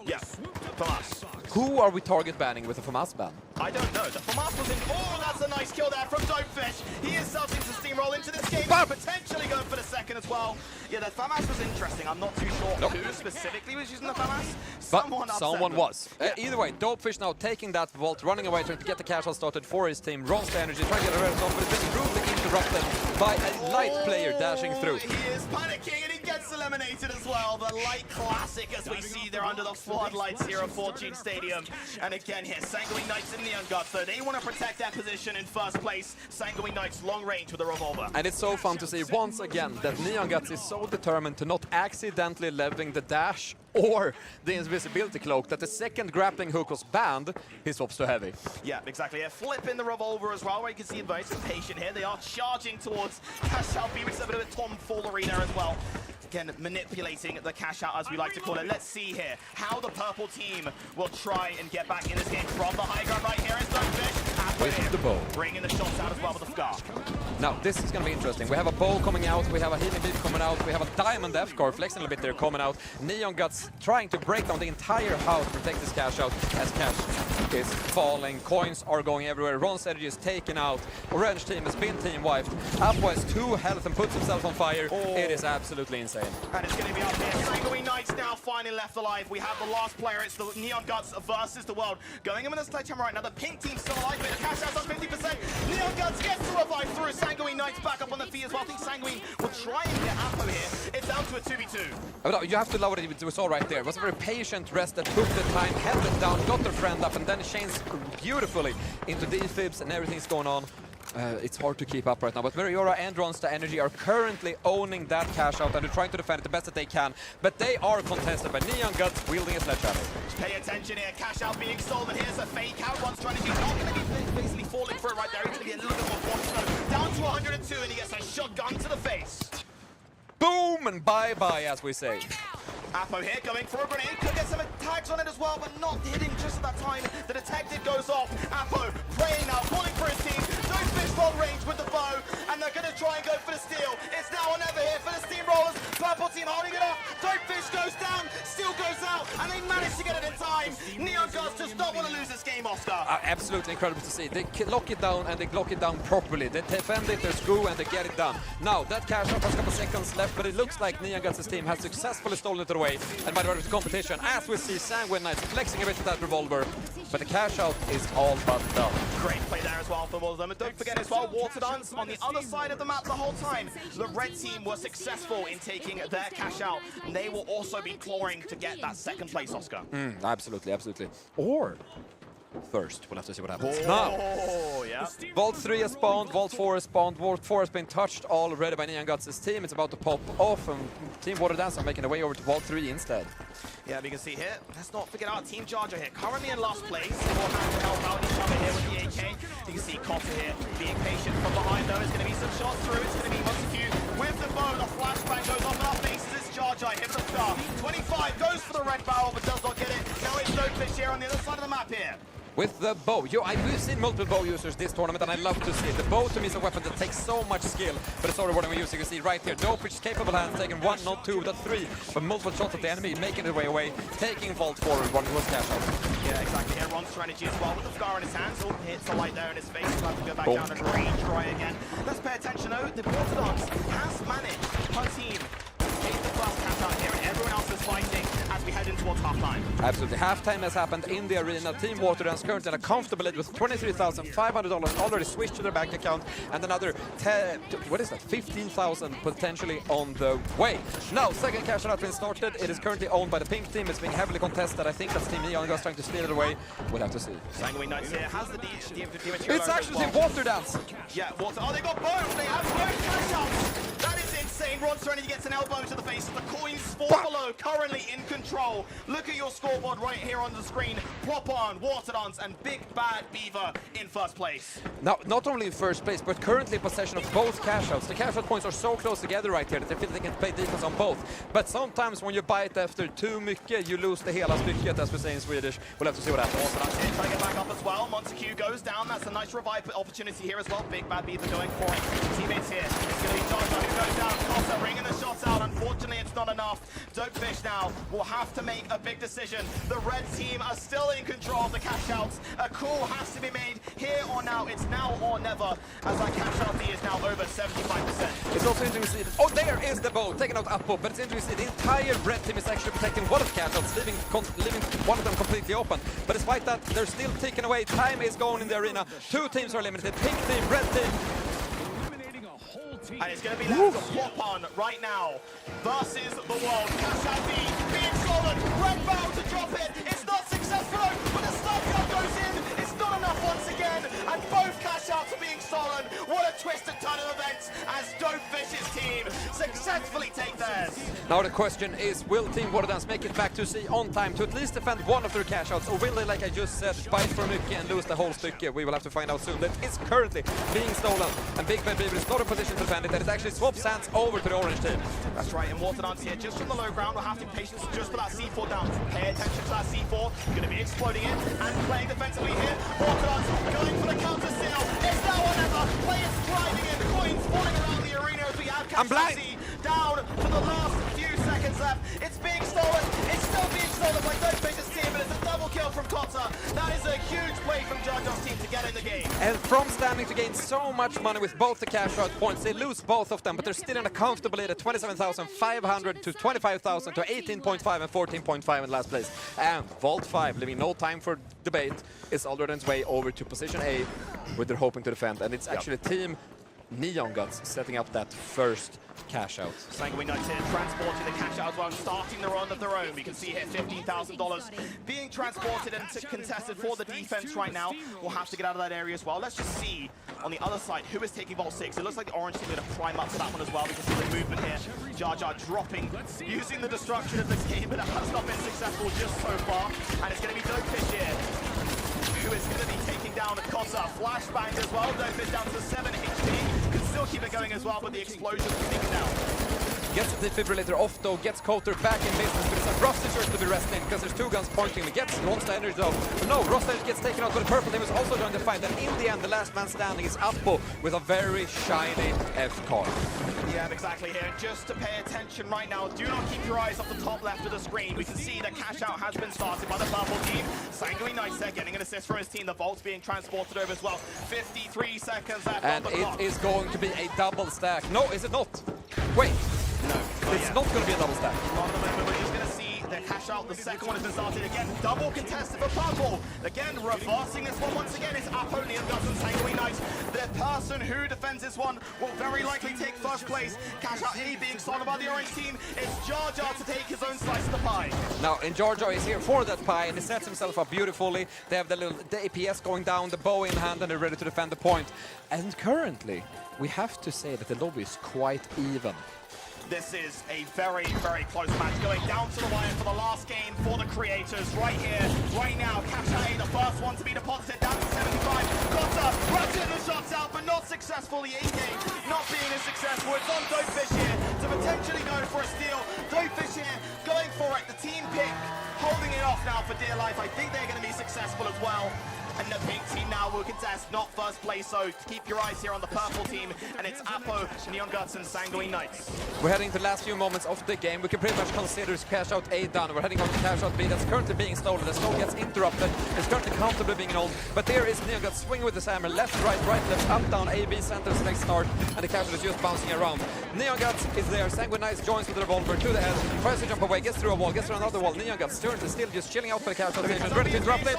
Yes, FAMAS. Who are we target banning with a FAMAS ban? I don't know. The FAMAS was in. Oh, that's a nice kill there from Dopefish. He is starting to steamroll into this game, potentially going for the second as well. Yeah, the FAMAS was interesting. I'm not too sure who specifically was using the FAMAS. But someone was. Either way, Dopefish now taking that vault, running away, trying to get the cash out started for his team. Ron's the energy, trying to get the red off, but it's been rudely interrupted by a light player dashing through. He is panicking and he gets eliminated as well. The light classic as we see there under the floodlights here at Fortune Stadium. And again here, Sanguine Knights and Neon Guts, though they want to protect their position in first place. Sanguine Knights long range with a revolver. And it's so fun to see once again that Neon Guts is so determined to not accidentally leveling the dash or the invisibility cloak that the second grappling hook was banned, he swaps to heavy. Yeah, exactly. A flip in the revolver as well, where you can see both patient here. They are charging towards cash out, being a bit of a tomfoolery there as well. Again, manipulating the cash out, as we like to call it. Let's see here how the purple team will try and get back in this game from the high ground right here. Is Dopefish With the bow. bringing the shots out as well with the scar. Now, this is going to be interesting. We have a bow coming out, we have a healing beam coming out, we have a diamond F-car flexing a little bit there coming out. Neon Guts trying to break down the entire house to protect this cash out as cash is falling. Coins are going everywhere. Ron's energy is taken out. Orange team has been team wiped. Apple has 2 health and puts himself on fire. It is absolutely insane. And it's going to be up here. Sanguine Knights now finally left alive. We have the last player. It's the Neon Guts versus the world. Going in with a sledgehammer right now. The pink team's still alive, but the cash out's on 50%. Neon Guts gets the revive through. Sanguine Knights back up on the feet as well. I think Sanguine will try and get Apple here. It's down to a 2v2. But you have to love what we saw right there. It was a very patient rest that took the time, held it down, got their friend up, and then chains beautifully into defibs and everything's going on. It's hard to keep up right now, but Meriora and Ronsta Energy are currently owning that cash out and they're trying to defend it the best that they can, but they are contested by Neon Guts wielding a sledgehammer. Pay attention here, cash out being stolen. Here's a fake out. Ron's trying to be not going to be basically falling for it right there. He's going to be a little bit more fortunate. Down to 102 and he gets a shotgun to the face. Boom and bye-bye, as we say. Apo here going for a grenade, could get some tags on it as well, but not hitting just at that time. The detective goes off. Apo praying now, calling for his team. Dopefish long range with the bow, and they're going to try and go for the steal. It's now or never here for the Steamrollers. Purple team holding it up. Dopefish goes down, still goes out, and they manage to get it in time. Neon Guts does not want to lose this game, Oscar. Absolutely incredible to see. They lock it down and they lock it down properly. They defend it, they screw, and they get it done. Now, that cash out has a couple seconds left, but it looks like Neon Guts' team has successfully stolen it away. And by the way, it's competition, as we see Sanguine Knights flexing a bit with that revolver, but the cash out is all but done. Great play there as well for all of them. And don't forget as well, Water Dance on the other side of the map the whole time. The red team were successful in taking their cash out, and they will also be clawing to get that second place, Oscar. Absolutely, absolutely. Or first, we'll have to see what happens. Oh, yeah. Vault 3 has spawned, Vault 4 has spawned, Vault 4 has been touched already by Neon Guts' team. It's about to pop off, and Team Water Dance are making their way over to Vault 3 instead. Yeah, we can see here, let's not forget our Team Jar Jar here, currently in last place. We'll have to help out each other here with the AK. You can see Cotter here being patient from behind, though. It's going to be some shots through. It's going to be Montague with the bow. The flashbang goes off in our faces. It's Jar Jar hits the star. 25 goes for the red barrel, but does not get it. Now it's Dopefish here on the other side of the map here. with the bow. I've seen multiple bow users this tournament, and I love to see it. The bow to me is a weapon that takes so much skill, but it's already what I'm using. You can see right here, Dopage capable hands, taking 1, not 2, but 3, but multiple shots at the enemy, making it way away, taking Vault forward, one was cash out. Yeah, exactly. Here, Ron's strategy as well. With the scar in his hands, all hits the light there in his face. He'll have to go back down and retry again. Let's pay attention though. The Orthodox has managed her team to take the first catch out here, and everyone else is fighting as we head in towards halftime. Absolutely. Halftime has happened in the arena. Team Waterdance currently in a comfortable lead with $23,500 already switched to their bank account, and another 15,000 potentially on the way. Now, second cash out has been started. It is currently owned by the pink team. It's being heavily contested. I think that's Team Neon Guys trying to steal it away. We'll have to see. Skyway Knights here has the It's actually Team Waterdance. Yeah, Water. Oh, they got both. They have both cash outs. That is insane. Ron Serenity gets an elbow to the face. The coins fall below, currently in control. Look at your scoreboard right here on the screen. Pop on, Waterdance, and Big Bad Beaver in first place. Now, not only in first place, but currently in possession of both cash outs. The cash out points are so close together right here that they feel they can play defense on both. But sometimes when you bite after too mycket, you lose the hela stycket, as we say in Swedish. We'll have to see what happens. Waterdance here trying to get back up as well. Montague goes down. That's a nice revive opportunity here as well. Big Bad Beaver going for it. Teammates here. It's going to be Joshua who goes down. Costa ringing the shots out. Unfortunately, it's not enough. Dopefish now will have to make a big decision. The red team are still in control of the cash outs. A call has to be made here or now. It's now or never, as our cash out fee is now over 75%. It's also interesting to see, oh, there is the bow, taking out Appo, but it's interesting to see the entire red team is actually protecting one of the cash outs, leaving one of them completely open. But despite that, they're still taking away. Time is going in the arena. Two teams are limited, pink team, red team. And it's going to be left to Pop on right now versus the world. Cash out fee being stolen. Red bow to drop it. It's not successful, but the stun gun goes in. It's not enough once again, and both cash outs are being stolen. What a twisted turn of events as Dopefish's team successfully take theirs. Now the question is, will Team Waterdance make it back to sea on time to at least defend one of their cash outs, or will they, like I just said, bite for mycket and lose the whole stykke? We will have to find out soon. That is currently being stolen, and Big Bad Beaver is not in position to defend it, and it actually swaps hands over to the orange team. That's right, and Waterdance here, just from the low ground, we'll have to be patient just for that C4 down. Pay attention to that C4, going to be exploding it, and playing defensively here. Waterdance going for the counter steal. It's now or never. Players driving in, the coins falling around the arena as we have Captain down to the last few seconds left. It's being stolen. It's still being stolen by Dopefish's team, but it's a double kill from Cotta. That is a huge play from Jarjar's team to get in the game. And from standing to gain so much money with both the cash out points, they lose both of them, but they're still in a comfortable lead at 27,500 to 25,000 to 18.5 and 14.5 in last place. And Vault 5, leaving no time for debate, is already on its way over to position A, where they're hoping to defend. And it's actually Team Neon Guts setting up that first cash out. Skyway Knights here transporting the cash out as well, starting the run of their own. We can see here $15,000 being transported and contested for the defense right now. We'll have to get out of that area as well. Let's just see on the other side who is taking Vault 6. It looks like the orange team are going to prime up for that one as well. We can see the movement here. Jar Jar dropping, using the destruction of this game, but it has not been successful just so far. And it's going to be Dopefish here, who is going to be taking down Cotta. Flashbang as well. Dopefish down to 7 HP. Can still keep it going as well, but the explosion is taken down. Gets the defibrillator off though, gets Coulter back in business, but it's a rough situation to be resting because there's two guns pointing. He gets Ronsta energy though. But no, Ronsta gets taken out, but the purple team is also joining the fight. And in the end, the last man standing is Appo with a very shiny F card. Yeah, exactly here. And just to pay attention right now, do not keep your eyes off the top left of the screen. We can see that cash out has been started by the purple team. Skyway Knights there getting an assist from his team. The Vault's being transported over as well. 53 seconds left and on the clock. It is going to be a double stack. No, is it not? Wait. No. It's not going to be a double stack. Not at the moment, we're just going to see the cash out. The second one has been started again. Double contested for purple. Again, reversing this one once again. It's Appo, Neon Guts, and Skyway Knights. The person who defends this one will very likely take first place. Cash out A being stolen by the orange team. It's Jar Jar to take his own slice of the pie. Now, and Jar Jar is here for that pie, and he sets himself up beautifully. They have the APS going down, the bow in hand, and they're ready to defend the point. And currently, we have to say that the lobby is quite even. This is a very, very close match, going down to the wire for the last game for the creators right here, right now. Cash A, the first one to be deposited down to 75. Cotta ratcheting the shots out, but not successfully. AK not being as successful. It's on Dopefish here to potentially go for a steal. Dopefish here going for it. The team pick holding it off now for dear life. I think they're going to be successful as well. And the pink team now will contest, not first place, so keep your eyes here on the purple team, and it's Apo, Neon Guts, and Sanguine Knights. We're heading to the last few moments of the game. We can pretty much consider cash out A done. We're heading on to cash out B that's currently being stolen. The snow gets interrupted. It's currently comfortably being held. But there is Neon Guts swinging with the hammer. Left, right, left, up, down, A, B, center, select, start. And the cash out is just bouncing around. Neon Guts is there. Sanguine Knights joins with the revolver to the head. Tries to jump away, gets through a wall, gets through another wall. Neon Guts currently still just chilling out for the cash out station. Ready to interrupt it.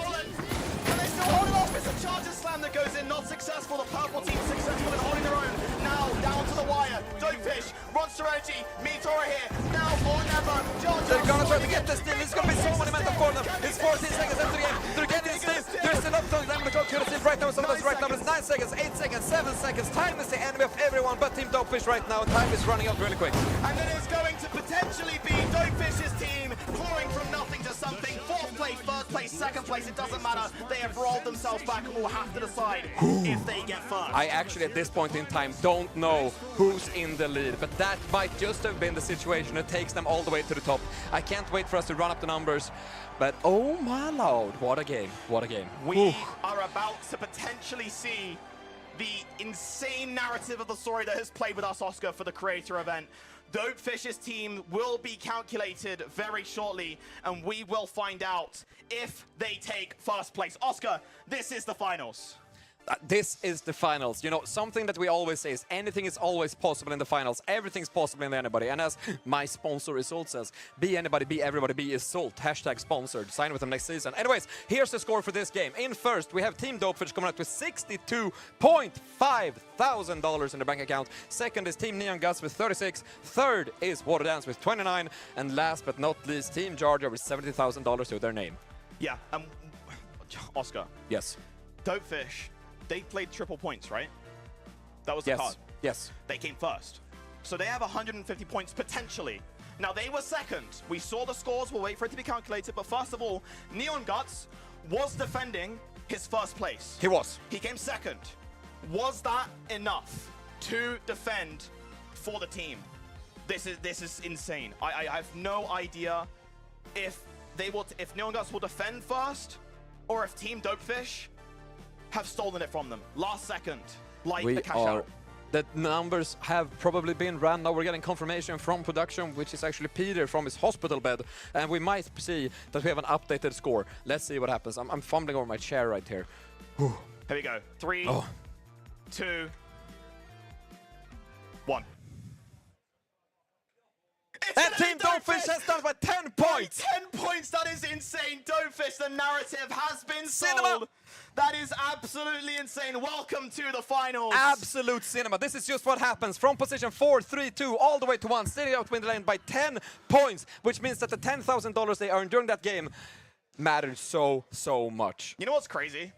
And they still hold it off. It's a charger slam that goes in, not successful. The purple team successful in holding their own. Now down to the wire. Dopefish, Monster Energy, Meteor here. Now or never. They're gonna try to get this steal. It's gonna be so monumental for them. It's 14 seconds into the game. They're getting steal. There's still up to them. The clock to right now. Some of us right now. It's 9 seconds, 8 seconds, 7 seconds. Time is the enemy of everyone but Team Dopefish right now. Time is running out really quick. And then it's going to potentially be Dopefish's team clawing from nothing to something. 4th place, 1st place, 2nd place. It doesn't matter. They have rolled themselves back and will have to decide if they get first. I actually, at this point in time, don't know who's in the lead, but that might just have been the situation that takes them all the way to the top. I can't wait for us to run up the numbers, but oh my lord, what a game, what a game. We are about to potentially see the insane narrative of the story that has played with us, Oscar, for the creator event. Dopefish's team will be calculated very shortly, and we will find out if they take first place. Oscar, this is the finals. This is the finals. You know, something that we always say is anything is always possible in the finals. Everything's possible in anybody. And as my sponsor Isolt says, be anybody, be everybody, be Isolt. Hashtag sponsored. Sign with them next season. Anyways, here's the score for this game. In first, we have Team Dopefish coming up with $62.5 thousand in the bank account. Second is Team Neon Guts with 36. Third is Water Dance with 29. And last but not least, Team Jar Jar with $70,000 to their name. Yeah, Oscar. Yes. Dopefish. They played triple points, right? That was the card. Yes. They came first. So they have 150 points potentially. Now they were second. We saw the scores. We'll wait for it to be calculated. But first of all, Neon Guts was defending his first place. He was. He came second. Was that enough to defend for the team? This is insane. I have no idea if Neon Guts will defend first or if Team Dopefish have stolen it from them last second, like the cash out. The numbers have probably been run. Now we're getting confirmation from production, which is actually Peter from his hospital bed, and we might see that we have an updated score. Let's see what happens. I'm fumbling over my chair right here. Here we go. 3, 2, 1. And Team Dopefish has done by 10 points! 10 points, that is insane. Dopefish, the narrative has been Cinema. sold. That is absolutely insane. Welcome to the finals. Absolute cinema. This is just what happens from position 4, 3, 2, all the way to 1, sitting out win the lane by 10 points, which means that the $10,000 they earned during that game mattered so much. You know what's crazy?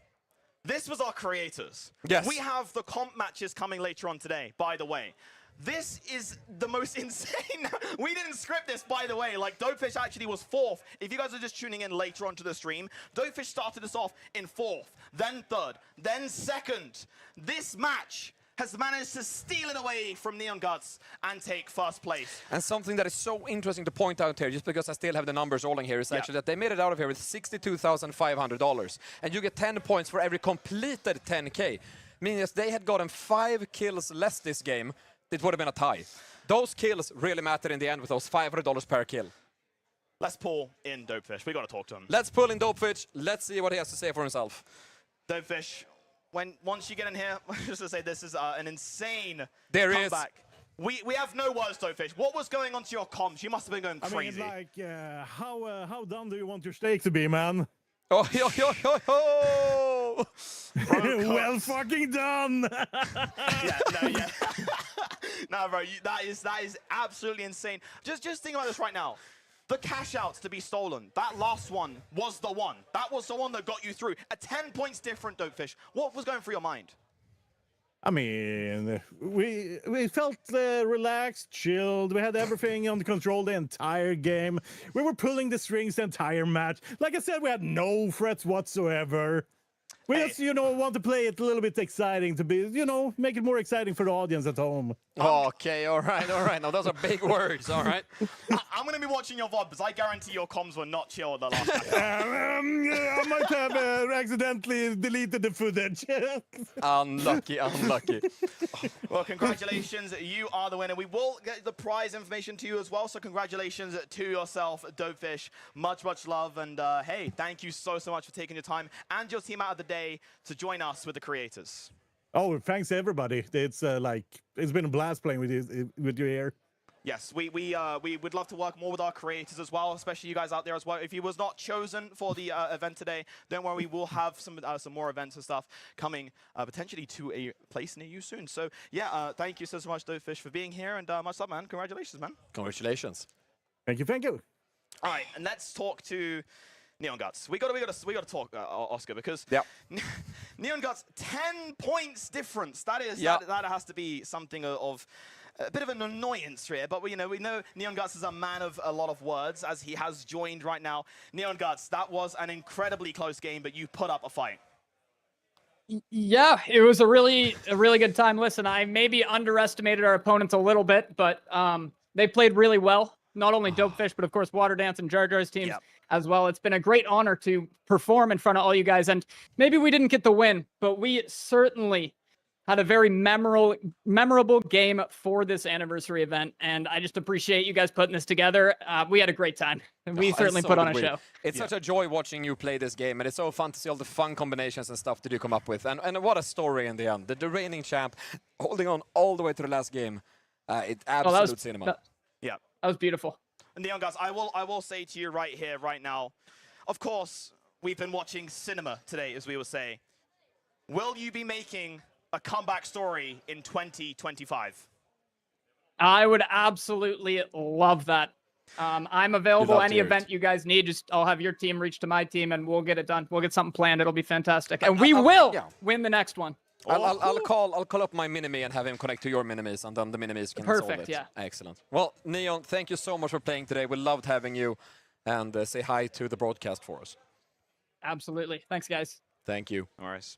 This was our creators. Yes. We have the comp matches coming later on today, by the way. This is the most insane. We didn't script this, by the way. Like, Dopefish actually was 4th. If you guys are just tuning in later on to the stream, Dopefish started us off in 4th, then 3rd, then 2nd. This match has managed to steal it away from Neon Guts and take first place. And something that is so interesting to point out here, just because I still have the numbers rolling here, is actually that they made it out of here with $62,500. And you get 10 points for every completed 10K. Meaning if they had gotten 5 kills less this game, it would have been a tie. Those kills really matter in the end with those $500 per kill. Let's pull in Dopefish. We got to talk to him. Let's pull in Dopefish. Let's see what he has to say for himself. Dopefish, once you get in here, just to say this is an insane comeback. We have no words, Dopefish. What was going on to your comms? You must have been going crazy. I mean, like, how dumb do you want your steak to be, man? Oh, yo, yo, yo, yo. Well fucking done. No, bro, that is absolutely insane. Just think about this right now. The cash outs to be stolen, that last one was the one. That was the one that got you through. 10 points different, Dopefish. What was going through your mind? I mean, we felt relaxed, chilled. We had everything under control the entire game. We were pulling the strings the entire match. Like I said, we had no threats whatsoever. We just, want to play it a little bit exciting to be, make it more exciting for the audience at home. Okay, all right. Now, those are big words, all right? I'm going to be watching your VOD, because I guarantee your comms were not chill the last match. might have accidentally deleted the footage. Unlucky, unlucky. Well, congratulations. You are the winner. We will get the prize information to you as well. So congratulations to yourself, Dopefish. Much, much love. And hey, thank you so much for taking your time and your team out of the day to join us with the creators. Oh, thanks everybody. It's it's been a blast playing with you here. Yes, we would love to work more with our creators as well, especially you guys out there as well. If you was not chosen for the event today, don't worry, we will have some more events and stuff coming potentially to a place near you soon. So yeah, thank you so much, Dopefish, for being here, and much love, man. Congratulations, man. Congratulations. Thank you, thank you. All right, and let's talk to Neon Guts. We got to talk, Oscar, because Neon Guts 10 points difference. That has to be something of a bit of an annoyance here, but we know Neon Guts is a man of a lot of words, as he has joined right now. Neon Guts, that was an incredibly close game, but you put up a fight. Yeah, it was a really good time. Listen, I maybe underestimated our opponents a little bit, but they played really well. Not only Dopefish, but of course Water Dance and Jar Jar's teams as well. It's been a great honor to perform in front of all you guys, and maybe we didn't get the win, but we certainly had a very memorable game for this anniversary event, and I just appreciate you guys putting this together. We had a great time, and we certainly put on a show. It's such a joy watching you play this game, and it's so fun to see all the fun combinations and stuff that you come up with. And what a story in the end. The reigning champ holding on all the way to the last game. It's absolute cinema. Yeah, that was beautiful. And Neon Guys, I will say to you right here, right now, of course, we've been watching cinema today, as we will say. Will you be making a comeback story in 2025? I would absolutely love that. I'm available any event you guys need. Just I'll have your team reach to my team and we'll get it done. We'll get something planned. It'll be fantastic. And we will win the next one. I'll call up my Minimi and have him connect to your Minimis, and then the Minimis can solve it. Yeah. Excellent. Well, Neon, thank you so much for playing today. We loved having you, and say hi to the broadcast for us. Absolutely. Thanks, guys. Thank you. All right.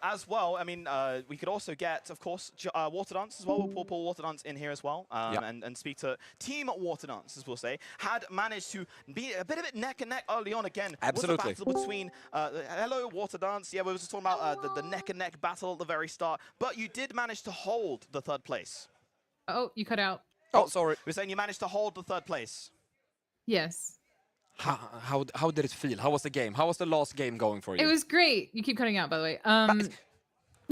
As well, I mean, we could also get, of course, Water Dance as well. We'll pull Water Dance in here as well, and speak to Team Water Dance, as we'll say. Had managed to be a bit of it neck and neck early on again. Absolutely. Was a battle between, hello, Water Dance. Yeah, we were just talking about the neck and neck battle at the very start. But you did manage to hold the third place. Oh, you cut out. Oh, sorry. We're saying you managed to hold the third place. Yes. How did it feel? How was the game? How was the last game going for you? It was great. You keep cutting out, by the way.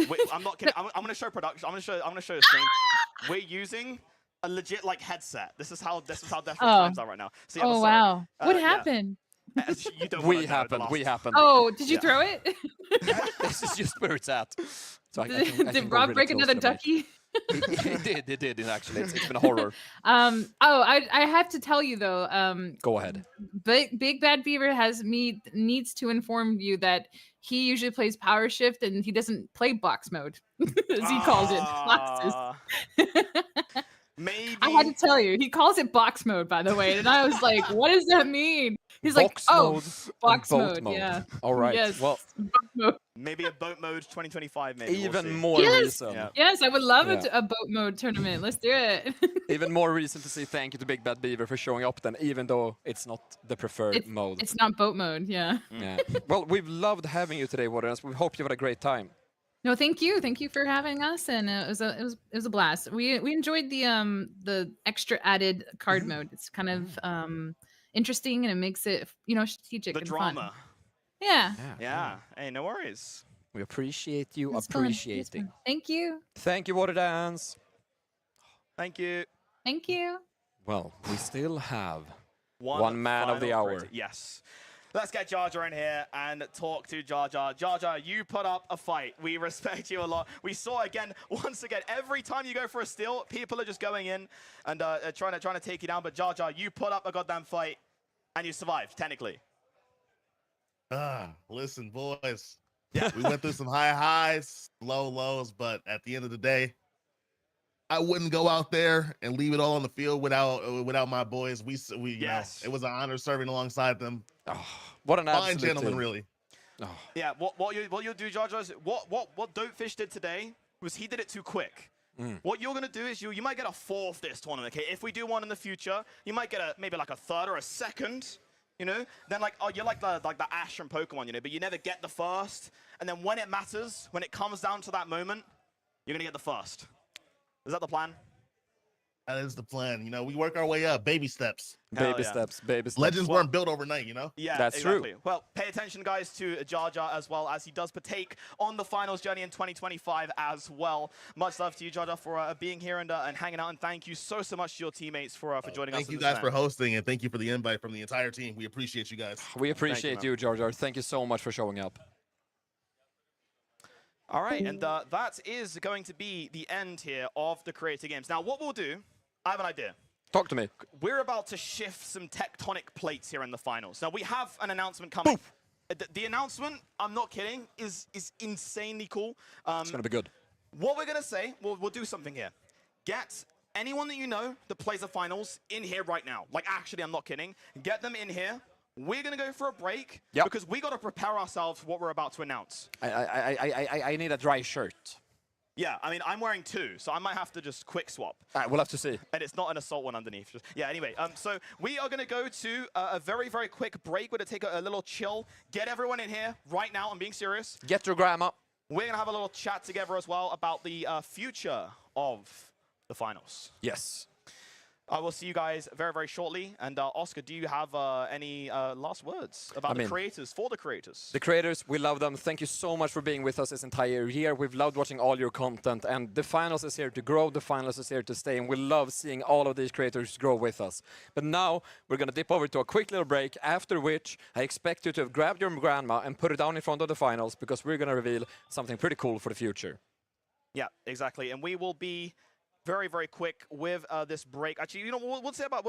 Wait, I'm not kidding. I'm going to show production. I'm going to show the screen. We're using a legit headset. This is how desperate times are right now. So, yeah, wow. What happened? You don't we happened. Oh, did you throw it? This is your spirit's at. So did Rob break another ducky? It did actually. It's been a horror. I have to tell you though. Go ahead. Big Bad Beaver needs to inform you that he usually plays Power Shift and he doesn't play box mode, as he calls it. Boxes. Maybe I had to tell you, he calls it box mode, by the way, and I was like, "What does that mean?" He's box mode. Yeah. All right. Yes. Well, maybe a boat mode 2025. Maybe even more reason. Yeah. Yes, I would love a boat mode tournament. Let's do it. Even more reason to say thank you to Big Bad Beaver for showing up. Then, even though it's not the preferred mode. It's not boat mode. Yeah. Yeah. Well, we've loved having you today, Waters. We hope you had a great time. No, thank you. Thank you for having us, and it was a blast. We enjoyed the extra added card mode. It's kind of interesting, and it makes it strategic and drama. Fun. Yeah. Yeah. Hey, no worries. We appreciate you appreciating. Thank you. Thank you, Water Dance. Thank you. Thank you. Well, we still have one man of the hour. Yes. Let's get Jar Jar in here and talk to Jar Jar. Jar Jar, you put up a fight. We respect you a lot. We saw once again, every time you go for a steal, people are just going in and trying to take you down. But Jar Jar, you put up a goddamn fight and you survived, technically. Listen, boys. Yeah, we went through some high highs, low lows, but at the end of the day, I wouldn't go out there and leave it all on the field without my boys. We yes, it was an honor serving alongside them. Oh, what an fine gentleman, really. Oh. Yeah, what you'll do, Jar Jar, is what Dopefish did today was he did it too quick. What you're gonna do is you might get a fourth this tournament. Okay, if we do one in the future, you might get maybe like a third or a second. you know, then like, oh, you're like the Ash from Pokemon, you know, but you never get the first. And then when it matters, when it comes down to that moment, you're gonna get the first. Is that the plan? That is the plan. You know, we work our way up, baby steps. Baby yeah. steps, baby steps. Legends weren't built overnight, you know? Yeah, That's exactly. true. Well, pay attention, guys, to Jar Jar as well, as he does partake on the finals journey in 2025 as well. Much love to you, Jar Jar, for being here and hanging out, and thank you so much to your teammates for joining us. Thank you guys for hosting, and thank you for the invite from the entire team. We appreciate you guys. We appreciate you, you, Jar Jar. Thank you so much for showing up. All right, and that is going to be the end here of the Creator Games. Now, what we'll do, I have an idea. Talk to me. We're about to shift some tectonic plates here in the finals. Now, we have an announcement coming. The announcement, I'm not kidding, is insanely cool. It's going to be good. What we're going to say, we'll do something here. Get anyone that you know that plays the finals in here right now. Like, actually, I'm not kidding. Get them in here. We're going to go for a break because we got to prepare ourselves for what we're about to announce. I need a dry shirt. Yeah, I mean, I'm wearing two, so I might have to just quick swap. We'll have to see. And it's not an assault one underneath. Yeah, anyway, so we are going to go to a very, very quick break. We're going to take a little chill. Get everyone in here right now. I'm being serious. Get your grandma. We're going to have a little chat together as well about the future of the finals. Yes. I will see you guys very, very shortly. And Oscar, do you have any last words about the creators, for the creators? The creators, we love them. Thank you so much for being with us this entire year. We've loved watching all your content, and the finals is here to grow. The finals is here to stay, and we love seeing all of these creators grow with us. But now we're going to dip over to a quick little break, after which I expect you to have grabbed your grandma and put it down in front of the finals, because we're going to reveal something pretty cool for the future. Yeah, exactly. And we will be very, very quick with this break. Actually, you know, we'll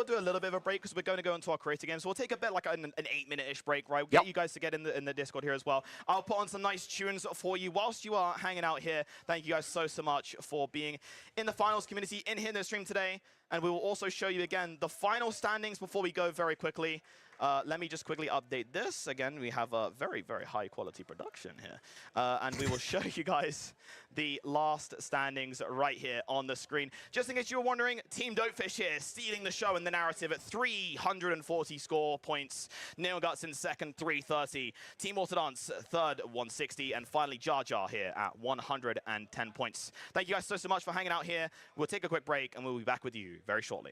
do a little bit of a break because we're going to go into our creator game. So we'll take a bit like an 8-minute-ish break, right? We'll get you guys to get in the Discord here as well. I'll put on some nice tunes for you whilst you are hanging out here. Thank you guys so much for being in the finals community in here in the stream today. And we will also show you again the final standings before we go very quickly. Let me just quickly update this. Again, we have a very, very high quality production here. And we will show you guys the last standings right here on the screen. Just in case you were wondering, Team Dopefish here, stealing the show and the narrative at 340 score points. Neon Guts in second, 330. Team Orthodonts, third, 160. And finally, Jar Jar here at 110 points. Thank you guys so much for hanging out here. We'll take a quick break, and we'll be back with you very shortly.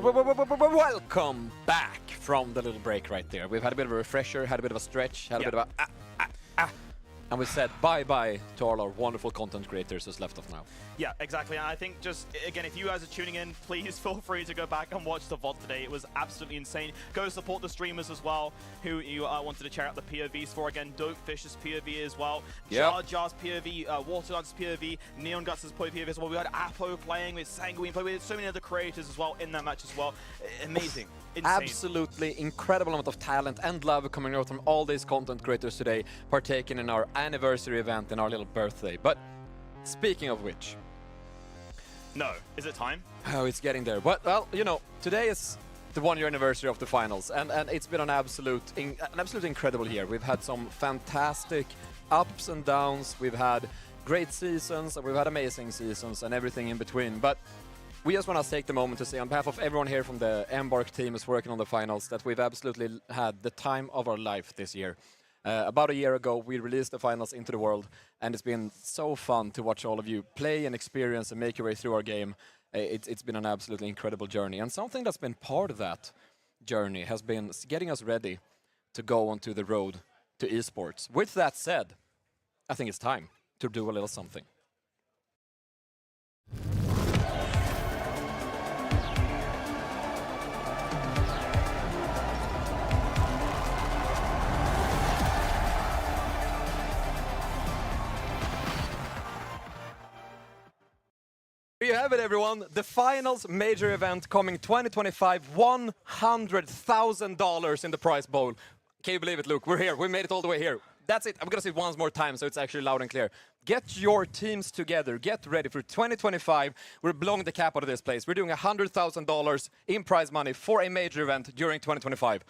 Welcome back from the little break right there. We've had a bit of a refresher, had a bit of a stretch, had a bit of a and we said bye-bye to all our wonderful content creators who's left us now. Yeah, exactly. And I think just, again, if you guys are tuning in, please feel free to go back and watch the VOD today. It was absolutely insane. Go support the streamers as well, who you wanted to check out the POVs for. Again, Dopefish's POV as well. Jar Jar's POV, Watergun's POV, Neon Guts' POV as well. We had Apo playing, with Sanguine playing, with so many other creators as well in that match as well. Amazing. Insane. Absolutely incredible amount of talent and love coming out from all these content creators today, partaking in our anniversary event and our little birthday. But speaking of which... No. Is it time? Oh, it's getting there. But, well, you know, today is the 1-year anniversary of the finals, and it's been an absolute incredible year. We've had some fantastic ups and downs. We've had great seasons, and we've had amazing seasons, and everything in between. But we just want to take the moment to say, on behalf of everyone here from the Embark team who's working on the finals, that we've absolutely had the time of our life this year. About a year ago, we released the finals into the world, and it's been so fun to watch all of you play and experience and make your way through our game. It's been an absolutely incredible journey, and something that's been part of that journey has been getting us ready to go onto the road to esports. With that said, I think it's time to do a little something. There you have it, everyone. The finals major event coming 2025, $100,000 in the prize bowl. Can you believe it, Luke? We're here. We made it all the way here. That's it. I'm going to say it once more time so it's actually loud and clear. Get your teams together. Get ready for 2025. We're blowing the cap out of this place. We're doing $100,000 in prize money for a major event during 2025.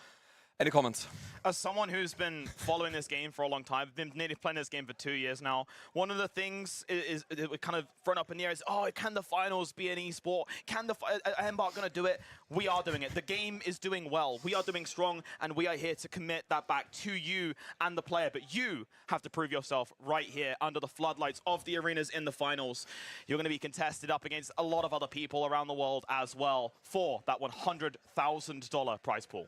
Any comments? As someone who's been following this game for a long time, I've been nearly playing this game for 2 years now. One of the things is we're kind of thrown up in the air is, oh, can the finals be an esport? Can the Embark gonna do it? We are doing it. The game is doing well. We are doing strong, and we are here to commit that back to you and the player. But you have to prove yourself right here under the floodlights of the arenas in the finals. You're gonna be contested up against a lot of other people around the world as well for that $100,000 prize pool.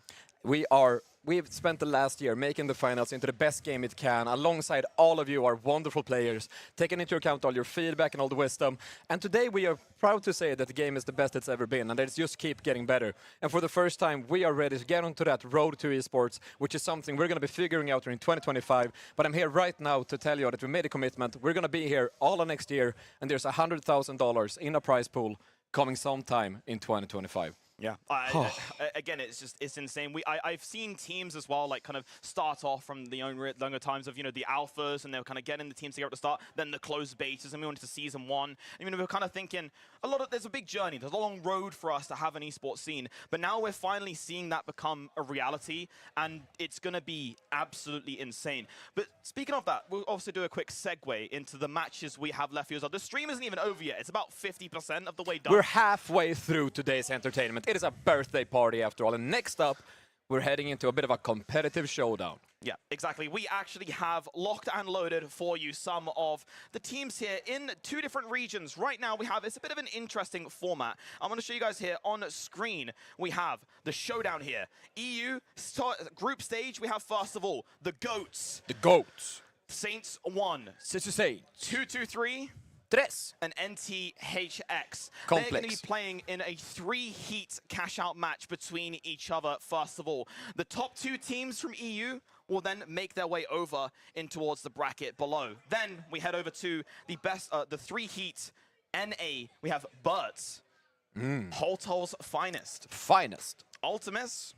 We've spent the last year making the finals into the best game it can, alongside all of you, our wonderful players, taking into account all your feedback and all the wisdom. And today we are proud to say that the game is the best it's ever been, and that it's just keep getting better. And for the first time, we are ready to get onto that road to esports, which is something we're going to be figuring out in 2025. But I'm here right now to tell you that we made a commitment. We're going to be here all of next year, and there's $100,000 in a prize pool coming sometime in 2025. Yeah, again, it's insane. I've seen teams as well, like kind of start off from the younger times of, you know, the alphas, and they're kind of getting the teams together at the start, then the closed betas, and we went to season 1. I mean, we're kind of thinking there's a big journey, there's a long road for us to have an esports scene, but now we're finally seeing that become a reality, and it's going to be absolutely insane. But speaking of that, we'll also do a quick segue into the matches we have left here. The stream isn't even over yet. It's about 50% of the way done. We're halfway through today's entertainment. It is a birthday party after all. And next up, we're heading into a bit of a competitive showdown. Yeah, exactly. We actually have locked and loaded for you some of the teams here in 2 different regions. Right now we have, it's a bit of an interesting format. I'm going to show you guys here on screen. We have the showdown here. EU group stage, we have first of all, the GOATs. The GOATs. Saints 1. Saints 223. And NTHX. Complex. They're going to be playing in a 3-heat cash-out match between each other, first of all. The top 2 teams from EU will then make their way over in towards the bracket below. Then we head over to the 3-heat NA. We have Birds. Holtol's finest. Ultimus.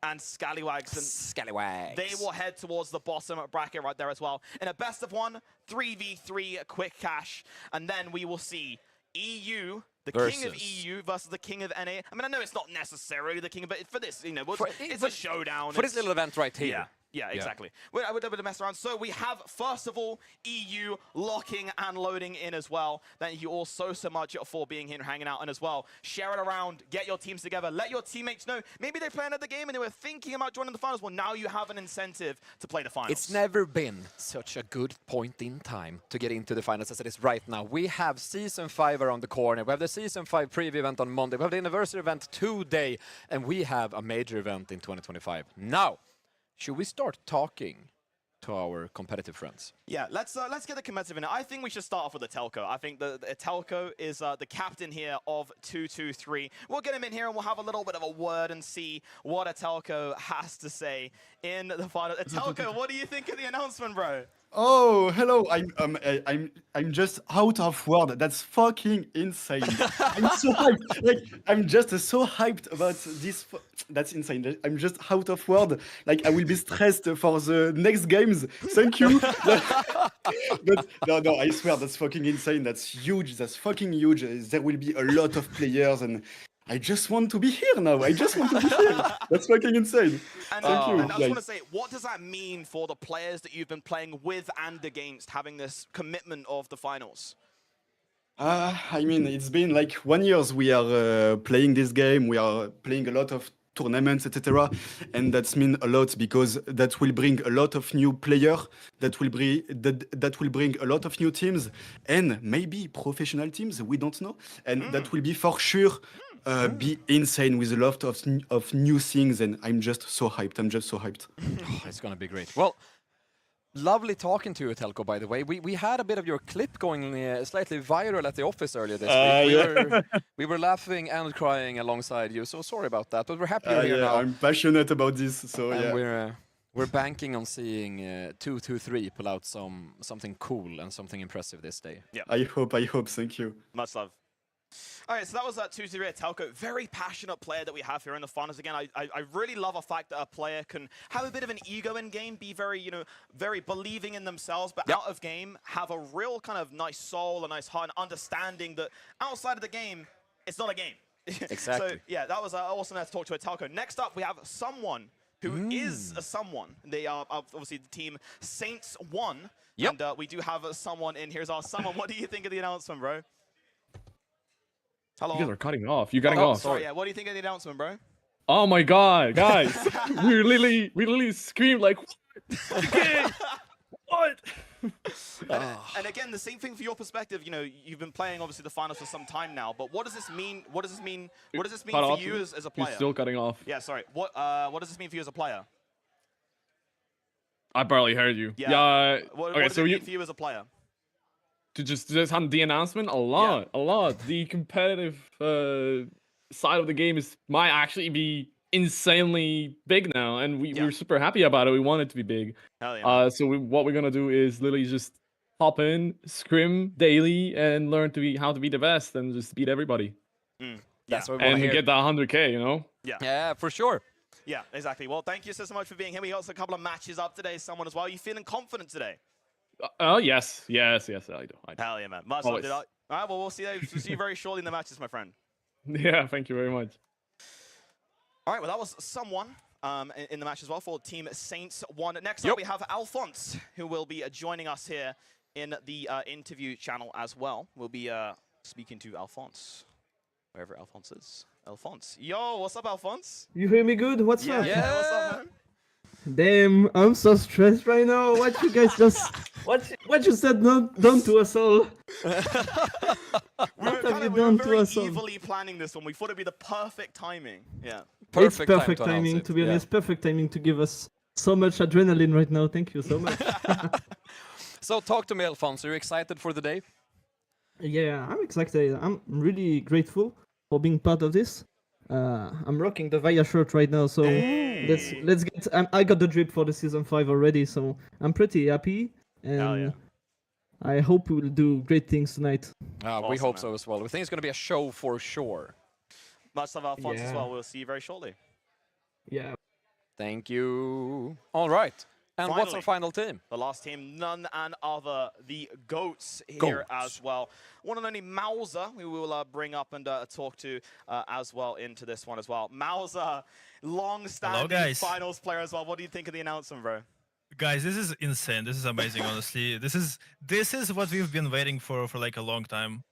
And Scallywags. Scallywags. They will head towards the bottom bracket right there as well. In a best of 1, 3v3 quick cash. And then we will see EU, the king of EU versus the king of NA. I mean, I know it's not necessarily the king, but for this, you know, it's a showdown. For this little event right here. Yeah. Yeah, exactly. We're a bit of mess around. So we have, first of all, EU locking and loading in as well. Thank you all so much for being here and hanging out. And as well, share it around, get your teams together, let your teammates know. Maybe they play another game and they were thinking about joining the finals. Well, now you have an incentive to play the finals. It's never been such a good point in time to get into the finals as it is right now. We have Season 5 around the corner. We have the Season 5 preview event on Monday. We have the anniversary event today. And we have a major event in 2025. Now, should we start talking to our competitive friends? Yeah, let's get the competitive in it. I think we should start off with the Telco. I think the Telco is the captain here of 223. We'll get him in here and we'll have a little bit of a word and see what a Telco has to say in the final. Telco, what do you think of the announcement, bro? Oh, hello. I'm just out of word. That's fucking insane. I'm so hyped. Like, I'm just so hyped about this. That's insane. I'm just out of word. Like, I will be stressed for the next games. Thank you. But no, I swear that's fucking insane. That's huge. That's fucking huge. There will be a lot of players and I just want to be here now. I just want to be here. That's fucking insane. And, Thank you. And I just want to say, what does that mean for the players that you've been playing with and against, having this commitment of the finals? I mean, it's been like 1 year we are playing this game. We are playing a lot of tournaments, etc. And that's mean a lot because that will bring a lot of new players. That will bring a lot of new teams and maybe professional teams. We don't know. And that will be for sure be insane with a lot of new things. And I'm just so hyped. Oh, it's going to be great. Well, lovely talking to you, Telco, by the way. We had a bit of your clip going slightly viral at the office earlier this week. We were laughing and crying alongside you, so sorry about that. But we're happy you're here now. I'm passionate about this, so and yeah. We're banking on seeing 223 pull out something cool and something impressive this day. Yeah. I hope. Thank you. Much love. All right, so that was 223 Telco. Very passionate player that we have here in the finals. Again, I really love the fact that a player can have a bit of an ego in game, be very, very believing in themselves, but out of game, have a real kind of nice soul, a nice heart, and understanding that outside of the game, it's not a game. Exactly. So, yeah, that was awesome to talk to a Telco. Next up, we have someone who is a someone. They are obviously the team Saints 1. Yep. And we do have someone in. Here's our someone. What do you think of the announcement, bro? Hello. You guys are cutting off. You're cutting off. Sorry, yeah. What do you think of the announcement, bro? Oh my god, guys. we literally screamed like, what? And again, the same thing for your perspective. You've been playing obviously the finals for some time now, but what does this mean? What does this mean for you as a player? You're still cutting off. Yeah, sorry. What does this mean for you as a player? I barely heard you. Yeah. Okay, what does it mean for you as a player? To just have the announcement, a lot. The competitive side of the game might actually be insanely big now, and we're super happy about it. We want it to be big. Hell yeah. So what we're gonna do is literally just hop in, scrim daily, and learn how to be the best, and just beat everybody. That's what we want to hear. Get that 100K, Yeah, for sure. Yeah, exactly. Well, thank you so much for being here. We got a couple of matches up today. Someone as well. Are you feeling confident today? Oh, yes, I do. Hell yeah, man. Much love, dude. All right, well, we'll see you very shortly in the matches, my friend. Yeah, thank you very much. All right, well, that was someone in the match as well for Team Saints 1. Next up, we have Alphonse, who will be joining us here in the interview channel as well. We'll be speaking to Alphonse, wherever Alphonse is. Alphonse. Yo, what's up, Alphonse? You hear me good? What's up? Yeah, what's up, man? Damn, I'm so stressed right now. What you guys just... What you said done to us all? We were very evilly planning this one. We thought it'd be the perfect timing. Yeah. It's perfect timing, to be honest. Perfect timing to give us so much adrenaline right now. Thank you so much. So talk to me, Alphonse. Are you excited for the day? Yeah, I'm excited. I'm really grateful for being part of this. I'm rocking the Vaya shirt right now, so let's get. I got the drip for the season 5 already, so I'm pretty happy, and I hope we will do great things tonight. We hope so as well. We think it's going to be a show for sure. Much love, Alphonse, as well. We'll see you very shortly. Yeah. Thank you. All right. And what's our final team? The last team, none and other, the GOATs here as well. One and only Mauser, we will bring up and talk to as well into this one as well. Mauser, long-standing finals player as well. What do you think of the announcement, bro? Guys, this is insane. This is amazing, honestly. This is what we've been waiting for like a long time.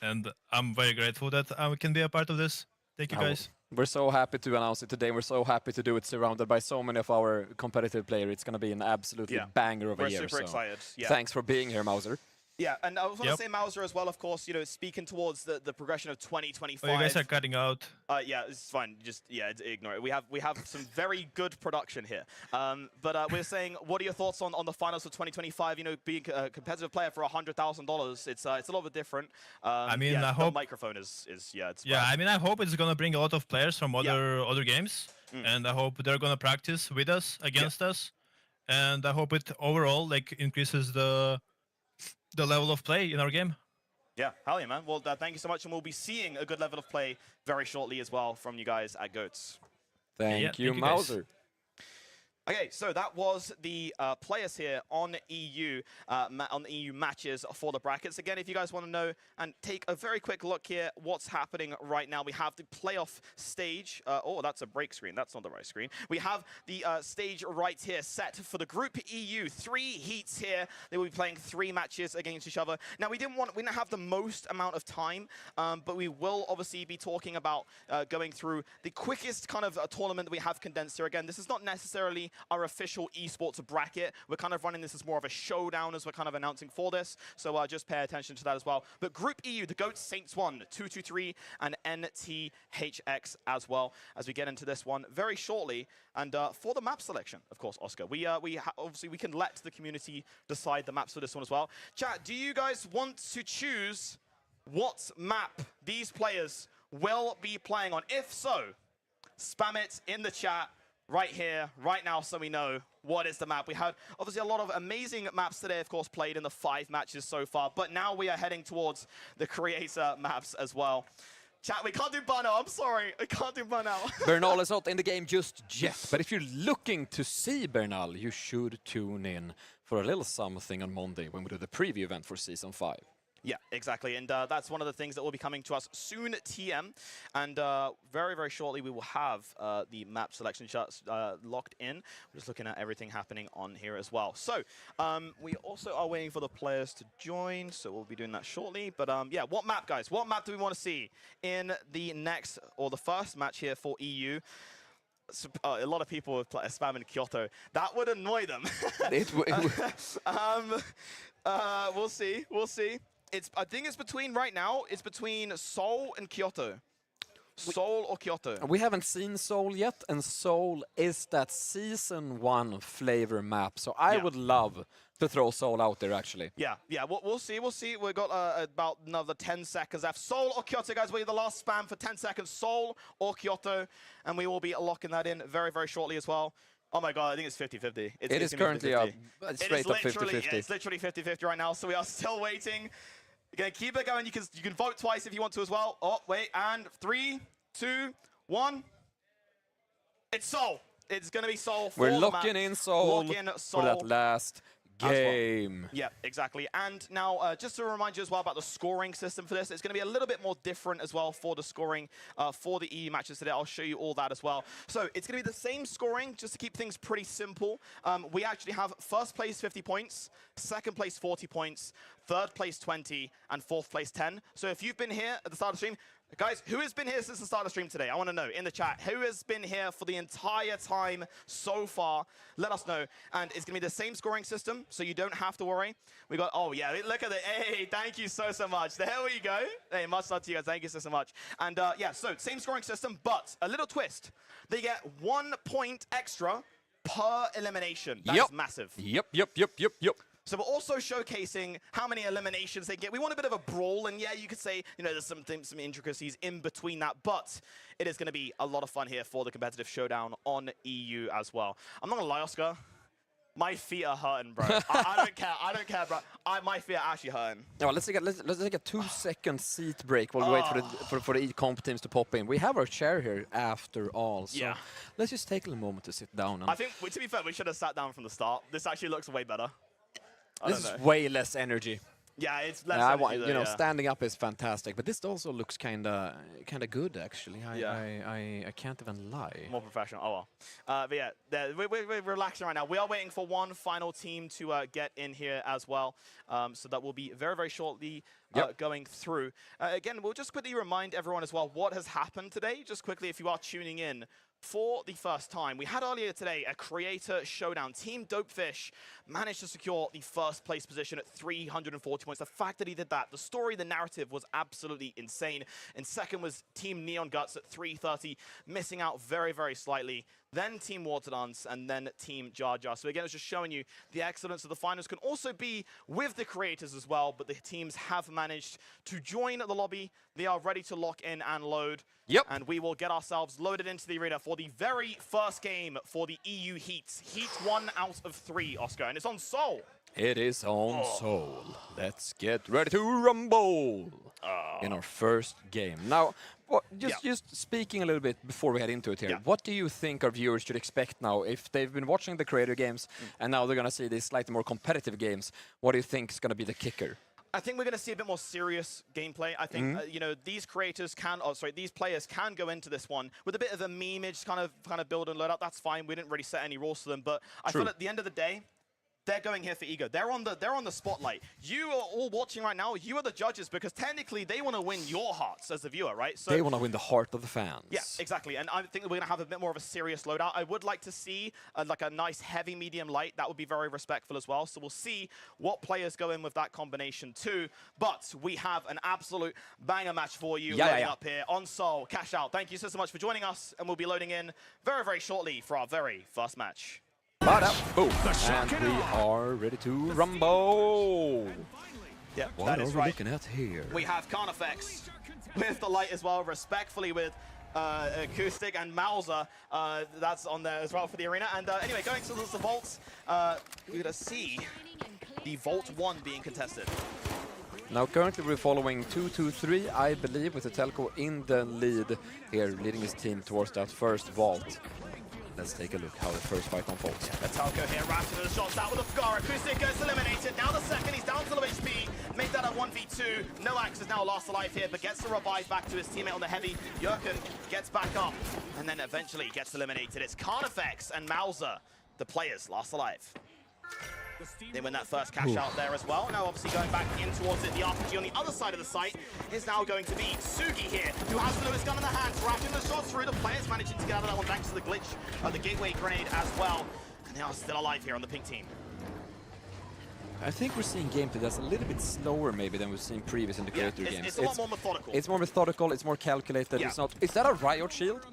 And I'm very grateful that I can be a part of this. Thank you, guys. We're so happy to announce it today. We're so happy to do it surrounded by so many of our competitive players. It's going to be an absolutely banger of a year. We're super excited. Yeah. Thanks for being here, Mauser. Yeah, and I was want to say Mauser as well, of course, you know, speaking towards the progression of 2025. Oh, you guys are cutting out. Yeah, it's fine. Just, ignore it. We have some very good production here. But we're saying, what are your thoughts on the finals of 2025? You know, being a competitive player for $100,000, it's a little bit different. I mean, I hope the microphone is it's I mean, I hope it's gonna bring a lot of players from other games, and I hope they're gonna practice with us against us, and I hope it overall like increases the level of play in our game. Yeah, hell yeah, man. Well, thank you so much, and we'll be seeing a good level of play very shortly as well from you guys at GOATS. Thank you, Mauser. Okay, so that was the players here on EU matches for the brackets. Again, if you guys want to know and take a very quick look here, what's happening right now. We have the playoff stage. Oh, that's a break screen. That's not the right screen. We have the stage right here set for the Group EU. 3 heats here. They will be playing 3 matches against each other. Now, we didn't have the most amount of time, but we will obviously be talking about going through the quickest kind of tournament that we have condensed here. Again, this is not necessarily our official esports bracket. We're kind of running this as more of a showdown as we're kind of announcing for this. So just pay attention to that as well. But Group EU, the GOATs, Saints 1, 223, and NTHX as well as we get into this one very shortly. And for the map selection, of course, Oscar, obviously we can let the community decide the maps for this one as well. Chat, do you guys want to choose what map these players will be playing on? If so, spam it in the chat right here, right now, so we know what is the map. We had obviously a lot of amazing maps today, of course, played in the 5 matches so far, but now we are heading towards the creator maps as well. Chat, we can't do burnout. I'm sorry, I can't do burnout. Bernal is not in the game just yet, but if you're looking to see Bernal, you should tune in for a little something on Monday when we do the preview event for Season 5. Yeah, exactly. And that's one of the things that will be coming to us soon, TM. And very, very shortly, we will have the map selection charts locked in. We're just looking at everything happening on here as well. So we also are waiting for the players to join. So we'll be doing that shortly. But yeah, what map, guys? What map do we want to see in the next or the first match here for EU? A lot of people are spamming Kyoto. That would annoy them. We'll see. We'll see. I think it's between, right now, it's between Seoul and Kyoto. Seoul or Kyoto. We haven't seen Seoul yet, and Seoul is that Season 1 flavor map. So I would love to throw Seoul out there, actually. Yeah, we'll see, we'll see. We've got about another 10 seconds left. Seoul or Kyoto, guys, we're the last spam for 10 seconds. Seoul or Kyoto, and we will be locking that in very, very shortly as well. Oh my god, I think it's 50-50. It is currently straight up 50-50. Yeah, it's literally 50-50 right now, so we are still waiting. Again, keep it going. You can vote twice if you want to as well. Oh, wait, and 3, 2, 1. It's Seoul. It's going to be Seoul. We're locking in Seoul for that last game. Well. Yeah, exactly. And now, just to remind you as well about the scoring system for this, it's going to be a little bit more different as well for the scoring for the EU matches today. I'll show you all that as well. So it's going to be the same scoring, just to keep things pretty simple. We actually have first place 50 points, second place 40 points, third place 20, and fourth place 10. So if you've been here at the start of the stream, guys, who has been here since the start of the stream today? I want to know in the chat. Who has been here for the entire time so far? Let us know. And it's going to be the same scoring system, so you don't have to worry. We got, oh, yeah, look at it. Hey, thank you so much. There we go. Hey, much love to you guys. Thank you so much. And, yeah, so same scoring system, but a little twist. They get 1 point extra per elimination. That's massive. Yep. So we're also showcasing how many eliminations they get. We want a bit of a brawl, and yeah, you could say, you know, there's some intricacies in between that, but it is going to be a lot of fun here for the competitive showdown on EU as well. I'm not going to lie, Oscar. My feet are hurting, bro. I don't care. I don't care, bro. My feet are actually hurting. No, let's take a 2-second seat break while we wait for the comp teams to pop in. We have our chair here after all, so let's just take a little moment to sit down. I think, to be fair, we should have sat down from the start. This actually looks way better. This is way less energy. Yeah, it's less energy though, you know, standing up is fantastic, but this also looks kinda good actually. I can't even lie. More professional. Oh well. But yeah, we're relaxing right now. We are waiting for one final team to get in here as well. So that will be very, very shortly going through. Again, we'll just quickly remind everyone as well what has happened today. Just quickly, if you are tuning in for the first time, we had earlier today a creator showdown. Team Dopefish managed to secure the first place position at 340 points. The fact that he did that, the story, the narrative was absolutely insane. And second was Team Neon Guts at 330, missing out very, very slightly. Then Team Waterdance, and then Team Jar Jar. So again, it's just showing you the excellence of the finals can also be with the creators as well, but the teams have managed to join the lobby. They are ready to lock in and load. Yep. And we will get ourselves loaded into the arena for the very first game for the EU Heats. Heat 1 out of 3, Oscar, and it's on Seoul. It is on Seoul. Let's get ready to rumble in our first game. Now, just speaking a little bit before we head into it here, what do you think our viewers should expect now? If they've been watching the creator games and now they're going to see these slightly more competitive games, what do you think is going to be the kicker? I think we're going to see a bit more serious gameplay. I think you know, these players can go into this one with a bit of a meme-age kind of build and load up. That's fine. We didn't really set any rules to them, but I feel at the end of the day, they're going here for ego. They're on the spotlight. You are all watching right now. You are the judges because technically they want to win your hearts as the viewer, right? So they want to win the heart of the fans. Yeah, exactly. And I think that we're going to have a bit more of a serious loadout. I would like to see like a nice heavy medium light. That would be very respectful as well. So we'll see what players go in with that combination too. But we have an absolute banger match for you loading up here on Seoul. Cash out. Thank you so much for joining us, and we'll be loading in very, very shortly for our very first match. Boom. And we are ready to rumble. Yeah, what that are is we right. looking at here? We have Carnifex with the light as well, respectfully with Acoustic and Mauser. That's on there as well for the arena. And anyway, going to the vaults, we're going to see the Vault 1 being contested. Now currently we're following 2-2-3, I believe, with the Telco in the lead here, leading his team towards that first vault. Let's take a look how the first fight unfolds. The Telco here, wrapped into the shots out with a Scar. Acoustic goes eliminated. Now the second, he's down to low HP. Make that a 1v2. Noax is now last alive here, but gets the revive back to his teammate on the heavy. Jurken gets back up, and then eventually gets eliminated. It's Carnifex and Mauser, the players last alive. They win that first cash out there as well. Now obviously going back in towards it, the RPG on the other side of the site is now going to be Sugi here, who has the Lewis gun in the hand, racking the shots through. The players managing to get out of that one thanks to the glitch of the gateway grenade as well. And they are still alive here on the pink team. I think we're seeing gameplay that's a little bit slower maybe than we've seen previous in the creator games. It's a lot more methodical. It's more methodical, it's more calculated. It's not. Is that a riot shield?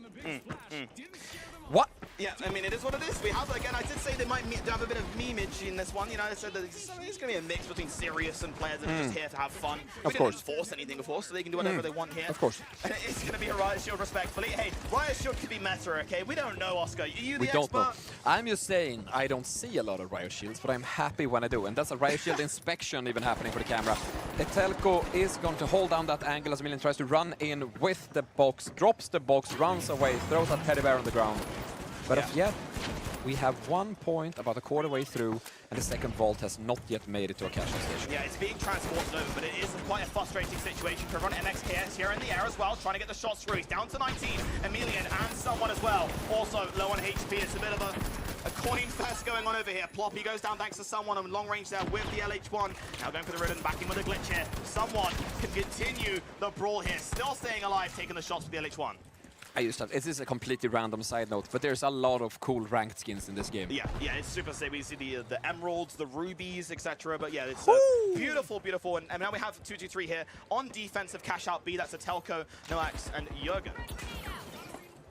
What? Yeah, I mean, it is what it is. We have, again, I did say they might have a bit of meme-age in this one. You know, I said that it's going to be a mix between serious and players that are just here to have fun. We didn't force anything, of course, so they can do whatever they want here. Of course. And it's going to be a Riot Shield, respectfully. Hey, Riot Shield could be meta, okay? We don't know, Oscar. Are you the expert? We don't know. I'm just saying I don't see a lot of Riot Shields, but I'm happy when I do. And that's a Riot Shield inspection even happening for the camera. Telco is going to hold down that angle as Million tries to run in with the box, drops the box, runs away, throws that teddy bear on the ground. But yet, we have 1 point about a quarter way through, and the second vault has not yet made it to a cashing station. Yeah, it's being transported over, but it is quite a frustrating situation. Could run MXKS here in the air as well, trying to get the shots through. He's down to 19, Emilian and someone as well. Also low on HP. It's a bit of a coin fest going on over here. Ploppy goes down thanks to someone on long range there with the LH1. Now going for the Ridden, back in with a glitch here. Someone can continue the brawl here, still staying alive, taking the shots with the LH1. This is a completely random side note, but there's a lot of cool ranked skins in this game. Yeah, it's super sick. We see the emeralds, the rubies, etc. But yeah, it's beautiful, beautiful. And now we have 2-2-3 here on defensive cash out B. That's a Telco, Noax, and Jurgen.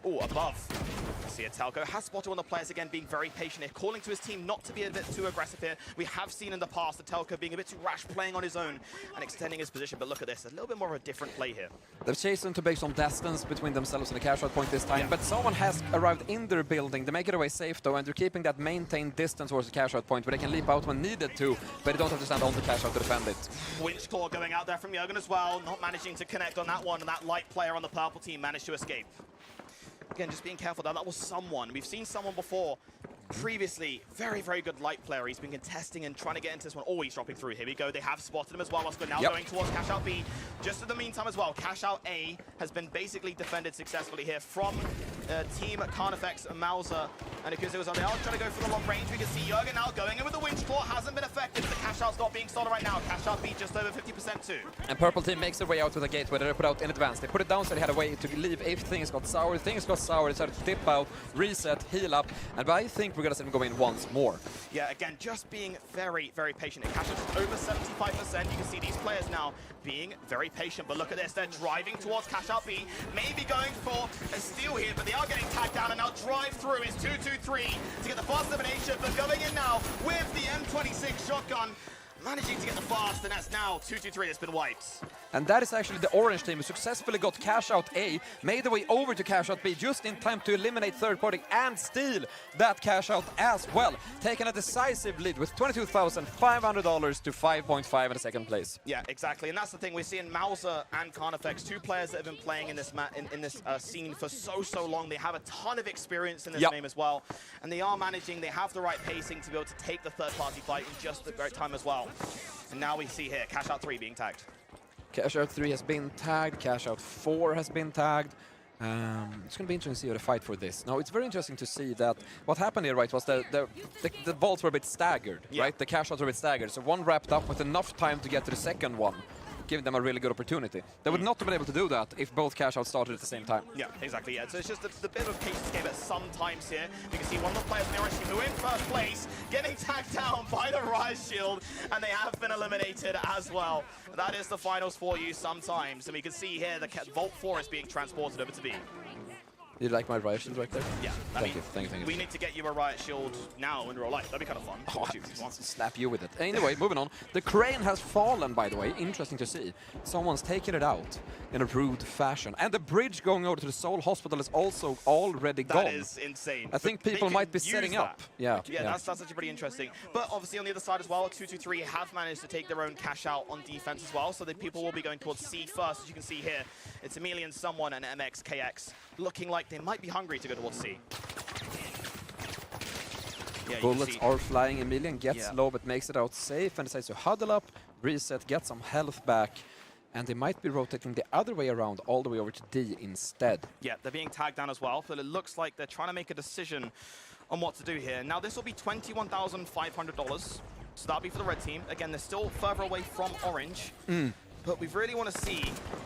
Oh, above. See it, Telco has spotted one of the players again being very patient here, calling to his team not to be a bit too aggressive here. We have seen in the past the Telco being a bit too rash, playing on his own and extending his position, but look at this, a little bit more of a different play here. They've chosen to base some distance between themselves and the cash out point this time, but someone has arrived in their building. They make it away safe though, and they're keeping that maintained distance towards the cash out point where they can leap out when needed to, but they don't have to stand on the cash out to defend it. Winch claw going out there from Jürgen as well, not managing to connect on that one, and that light player on the purple team managed to escape. Again, just being careful that was someone. We've seen someone before, previously, very, very good light player. He's been contesting and trying to get into this one. Oh, he's dropping through. Here we go. They have spotted him as well. Oscar now going towards Cash Out B. Just in the meantime as well, Cash Out A has been basically defended successfully here from Team Carnifex and Mauser. And because it was on the out, trying to go for the long range, we can see Jürgen now going in with the Winch Claw. Hasn't been effective. The Cash Out's not being stolen right now. Cash Out B just over 50% too. And Purple team makes their way out with a gateway that they put out in advance. They put it down so they had a way to leave if things got sour. Things got sour, they decided to dip out, reset, heal up, and I think we're gonna see them go in once more. Yeah, again, just being very, very patient. Cash Out is over 75%. You can see these players now being very patient, but look at this. They're driving towards Cash Out B, maybe going for a steal here, but they are getting tagged down, and now drive through is 2-2-3 to get the fast elimination, but going in now with the M26 shotgun, managing to get the fast, and that's now 2-2-3 that's been wiped. And that is actually the orange team who successfully got Cash Out A, made their way over to Cash Out B just in time to eliminate third party and steal that Cash Out as well. Taking a decisive lead with $22,500 to 5.5 in the second place. Yeah, exactly, and that's the thing. We're seeing Mauser and Carnifex, two players that have been playing in this scene for so long. They have a ton of experience in this game as well, and they are managing, they have the right pacing to be able to take the third party fight in just the great time as well. And now we see here, Cash Out 3 being tagged. Cash Out 3 has been tagged, Cash Out 4 has been tagged. It's going to be interesting to see how they fight for this. Now, it's very interesting to see that what happened here, right, was the vaults were a bit staggered, right? The Cash Outs were a bit staggered, so one wrapped up with enough time to get to the second one, giving them a really good opportunity. They would not have been able to do that if both Cash Outs started at the same time. Yeah, exactly, yeah. So it's just the bit of a patience game at some times here. You can see one of the players in the orange team who in first place, getting tagged down by the Rise Shield, and they have been eliminated as well. That is the finals for you sometimes. And we can see here the Vault 4 is being transported over to B. You like my riot shield right there? Yeah. Thank you. We need to get you a riot shield now in real life. That'd be kind of fun. Oh, I want to slap you with it. Anyway, moving on. The crane has fallen, by the way. Interesting to see. Someone's taken it out in a rude fashion. And the bridge going over to the Soul Hospital is also already gone. That is insane. I think people might be setting up. Yeah, that's actually pretty interesting. But obviously on the other side as well, 2-2-3 have managed to take their own Cash Out on defense as well. So the people will be going towards C first. As you can see here, it's Emilian Someone and MXKX looking like they might be hungry to go towards C. Yeah, bullets are flying. Emilian gets low but makes it out safe and decides to huddle up, reset, get some health back. And they might be rotating the other way around, all the way over to D instead. Yeah, they're being tagged down as well, but it looks like they're trying to make a decision on what to do here. Now, this will be $21,500, so that'll be for the red team. Again, they're still further away from orange. But we really want to see.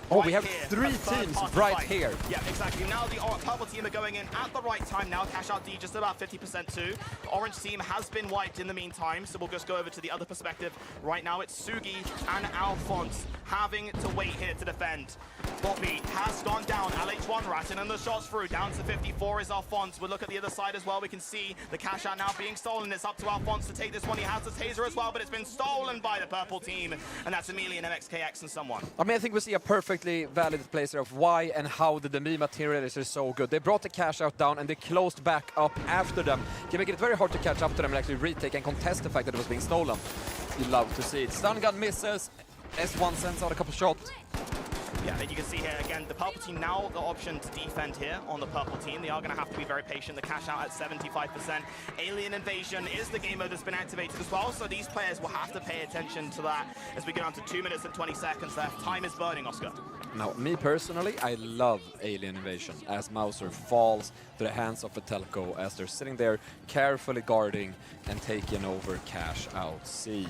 Oh, we have three teams right here. Yeah, exactly. Now the purple team are going in at the right time now. Cash Out D just about 50% too. The orange team has been wiped in the meantime, so we'll just go over to the other perspective. Right now it's Sugi and Alphonse having to wait here to defend. Bobby has gone down. LH1 ratting and the shots through. Down to 54 is Alphonse. We'll look at the other side as well. We can see the Cash Out now being stolen. It's up to Alphonse to take this one. He has the taser as well, but it's been stolen by the purple team. And that's Emilian, MXKX, and someone. I mean, I think we see a perfectly valid place of why and how the Demi materials are so good. They brought the Cash Out down and they closed back up after them. Can make it very hard to catch up to them and actually retake and contest the fact that it was being stolen. You love to see it. Stun gun misses. S1 sends out a couple shots. Yeah, and you can see here again, the purple team now the option to defend here on the purple team. They are going to have to be very patient. The Cash Out at 75%. Alien Invasion is the game mode that's been activated as well, so these players will have to pay attention to that as we get on to 2 minutes and 20 seconds left. Time is burning, Oscar. Now, me personally, I love Alien Invasion as Mauser falls to the hands of a Telco as they're sitting there carefully guarding and taking over Cash Out C.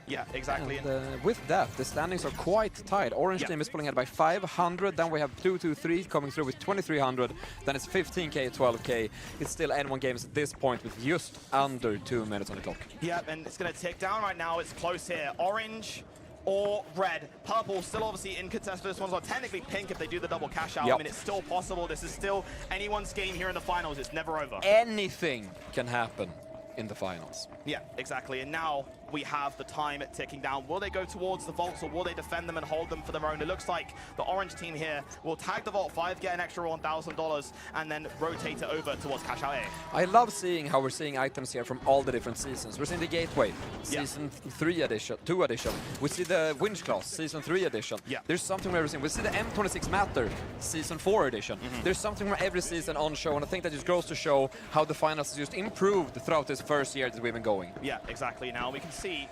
Yeah, exactly. And with that, the standings are quite tight. Orange team is pulling ahead by 500, then we have 2-2-3 coming through with 2,300, then it's 15k, 12k. It's still N1 games at this point with just under 2 minutes on the clock. Yeah, and it's going to tick down right now. It's close here. Orange or red. Purple still obviously in contest for this one as well. Technically pink if they do the double cash out. Yep. I mean, it's still possible. This is still anyone's game here in the finals. It's never over. Anything can happen in the finals. Yeah, exactly. And now we have the time ticking down. Will they go towards the vaults or will they defend them and hold them for their own? It looks like the orange team here will tag the vault 5, get an extra $1,000, and then rotate it over towards cash out A. I love seeing how we're seeing items here from all the different seasons. We're seeing the Gateway, Season 3 edition, 2 edition. We see the Winch Class, Season 3 edition. Yeah. There's something from every season. We see the M26 Matter, Season 4 edition. There's something from every season on show, and I think that just goes to show how the finals has just improved throughout this first year that we've been going. Yeah, exactly. Now we can see,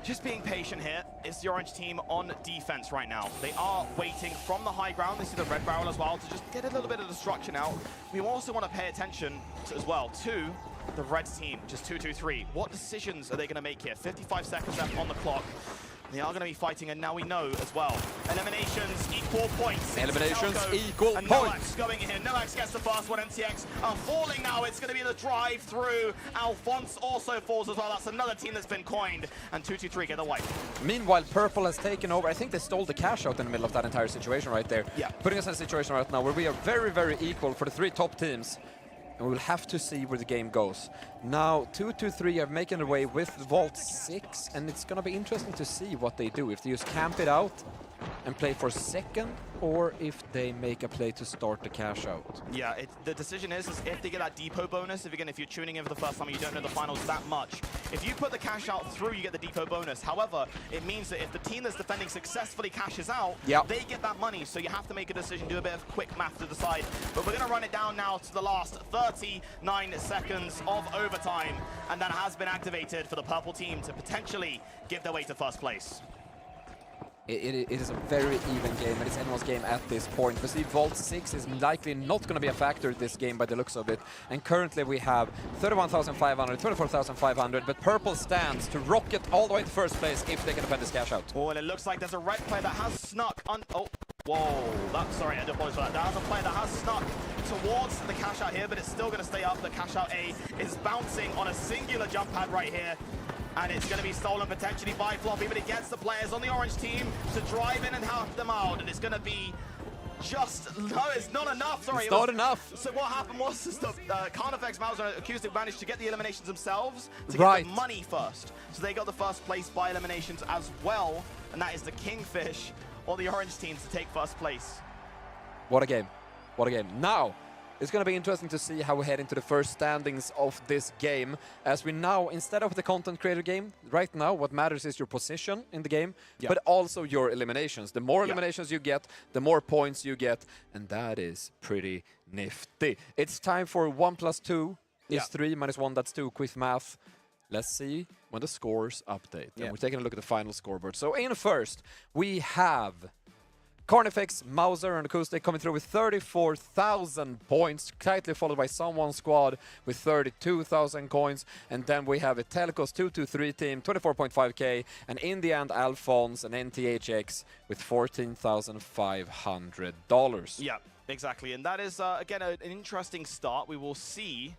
just being patient here, is the orange team on defense right now. They are waiting from the high ground. They see the red barrel as well to just get a little bit of destruction out. We also want to pay attention as well to the red team, just 2-2-3. What decisions are they going to make here? 55 seconds left on the clock. They are going to be fighting, and now we know as well. Eliminations equal points. Eliminations Telco equal and points. Noax going in here. Noax gets the first one. MTX are falling now. It's going to be the drive through. Alphonse also falls as well. That's another team that's been coined. And 2-2-3 get the wipe. Meanwhile, Purple has taken over. I think they stole the cash out in the middle of that entire situation right there. Yeah. Putting us in a situation right now where we are very, very equal for the 3 top teams. And we will have to see where the game goes. Now, 2-2-3 are making their way with Vault 6, and it's going to be interesting to see what they do. If they just camp it out and play for second, or if they make a play to start the cash out. Yeah, the decision is if they get that depot bonus, if you're tuning in for the first time and you don't know the finals that much, if you put the cash out through, you get the depot bonus. However, it means that if the team that's defending successfully cashes out, they get that money. So you have to make a decision, do a bit of quick math to decide. But we're going to run it down now to the last 39 seconds of overtime. And that has been activated for the purple team to potentially give their way to first place. It is a very even game, and it's anyone's game at this point. We see Vault 6 is likely not going to be a factor in this game by the looks of it. And currently we have 31,500, 24,500, but Purple stands to rocket all the way to first place if they can defend this cash out. Oh, and it looks like there's a red player that has snuck on... Oh, whoa. Sorry, I do apologize for that. There's a player that has snuck towards the cash out here, but it's still going to stay up. The cash out A is bouncing on a singular jump pad right here. And it's going to be stolen potentially by Floppy, but it gets the players on the orange team to drive in and help them out. And it's going to be just... No, it's not enough. Sorry. It's not enough. So what happened was the Carnifex, Mauser, and Acoustic managed to get the eliminations themselves to get the money first. So they got the first place by eliminations as well. And that is the Kingfish or the orange teams to take first place. What a game. What a game. Now, it's going to be interesting to see how we head into the first standings of this game. As we now, instead of the content creator game, right now what matters is your position in the game, but also your eliminations. The more eliminations you get, the more points you get, and that is pretty nifty. It's time for 1 + 2 is 3 - 1, that's 2, quick math. Let's see when the scores update. And we're taking a look at the final scoreboard. So in first, we have Carnifex, Mauser, and Acoustic coming through with 34,000 points, tightly followed by Someone Squad with 32,000 coins. And then we have a Telcos 223 team, 24.5k. And in the end, Alphonse and NTHX with $14,500. Yeah, exactly. And that is, again, an interesting start. We will see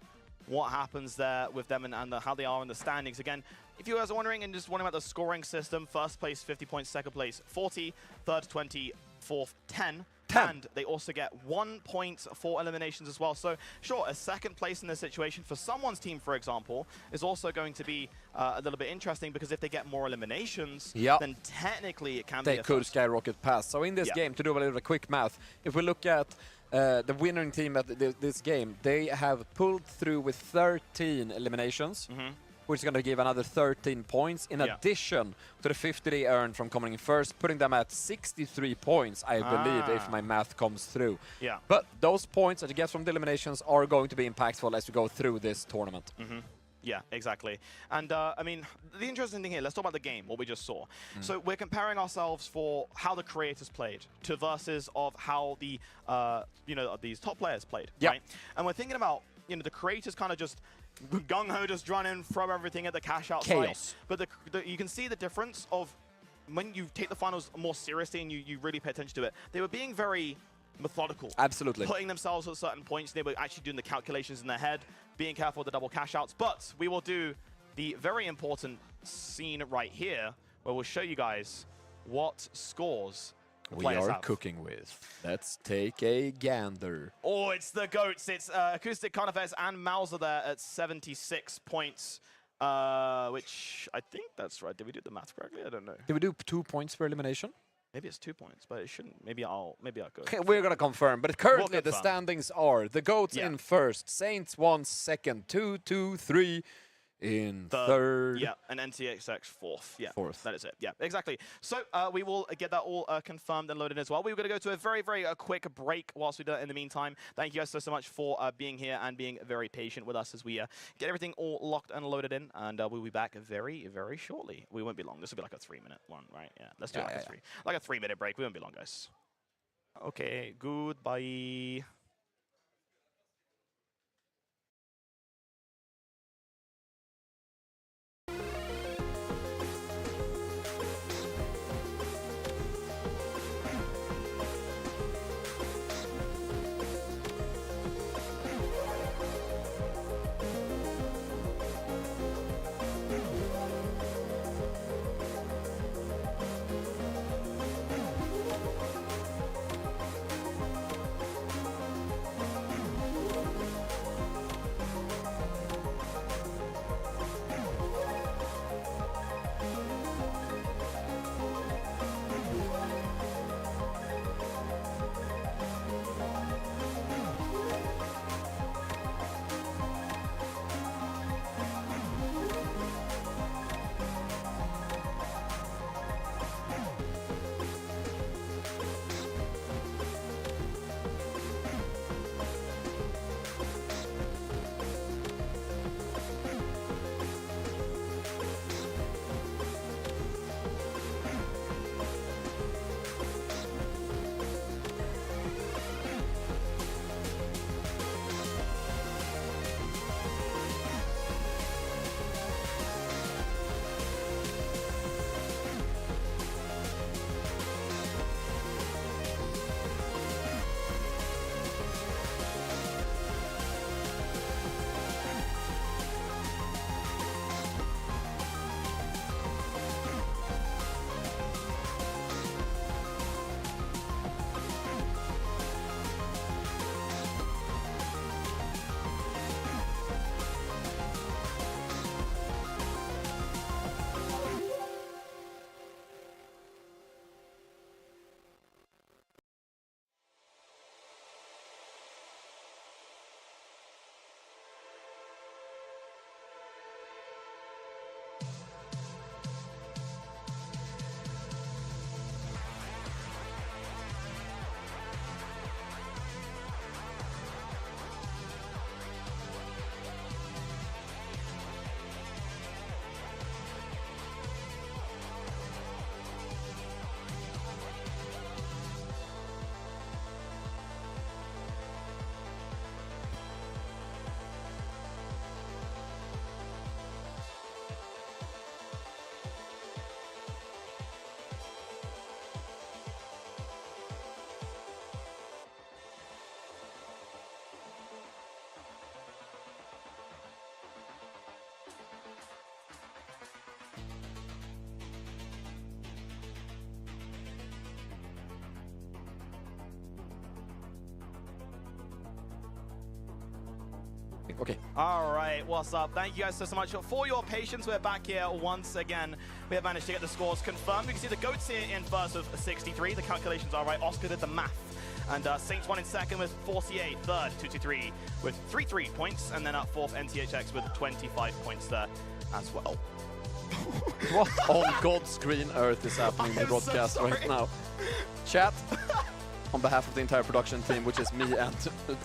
what happens there with them and how they are in the standings. Again, if you guys are wondering and just wondering about the scoring system, first place 50 points, second place 40, third 20, fourth 10. And they also get 1 point for eliminations as well. So, sure, a second place in this situation for someone's team, for example, is also going to be a little bit interesting because if they get more eliminations, then technically it can be they could skyrocket past. So in this game, to do a little quick math, if we look at the winning team at this game, they have pulled through with 13 eliminations. Which is going to give another 13 points in addition to the 50 they earned from coming in first, putting them at 63 points, I believe, if my math comes through. Yeah. But those points that you get from the eliminations are going to be impactful as we go through this tournament. Yeah, exactly. And, I mean, the interesting thing here, let's talk about the game, what we just saw. So we're comparing ourselves for how the creators played to versus of how the, you know, these top players played, right? And we're thinking about, you know, the creators kind of just gung-ho, just run in, throw everything at the cash out site. But you can see the difference of when you take the finals more seriously and you really pay attention to it. They were being very methodical. Absolutely. Putting themselves at certain points. They were actually doing the calculations in their head, being careful with the double cash outs. But we will do the very important scene right here where we'll show you guys what scores the We players are have. cooking with. Let's take a gander. Oh, it's the GOATs. It's Acoustic, Carnifex, and Mauser there at 76 points, which I think that's right. Did we do the math correctly? I don't know. Did we do 2 points per elimination? Maybe it's 2 points, but it shouldn't. Maybe I'll go. We're gonna confirm, but currently the confirm. standings are the GOATs Yeah. in first, Saints 1 second, 2, 2, 3 in third. Yeah, and NTXX fourth. Yeah, Fourth. That is it. Yeah, exactly. So we will get that all confirmed and loaded as well. We're going to go to a very, very quick break whilst we do it in the meantime. Thank you guys so much for being here and being very patient with us as we get everything all locked and loaded in. And we'll be back very, very shortly. We won't be long. This will be like a 3-minute one, right? Yeah, let's do like a 3-minute break. We won't be long, guys. Okay, goodbye. Okay. All right, what's up? Thank you guys so much for your patience. We're back here once again. We have managed to get the scores confirmed. We can see the GOATs here in first with 63. The calculations are right. Oscar did the math. And Saints 1 in second with 48. Third, 223 with 33 points. And then up fourth, NTHX with 25 points there as well. What on God's green earth is happening in the broadcast right now? Chat, on behalf of the entire production team, which is me and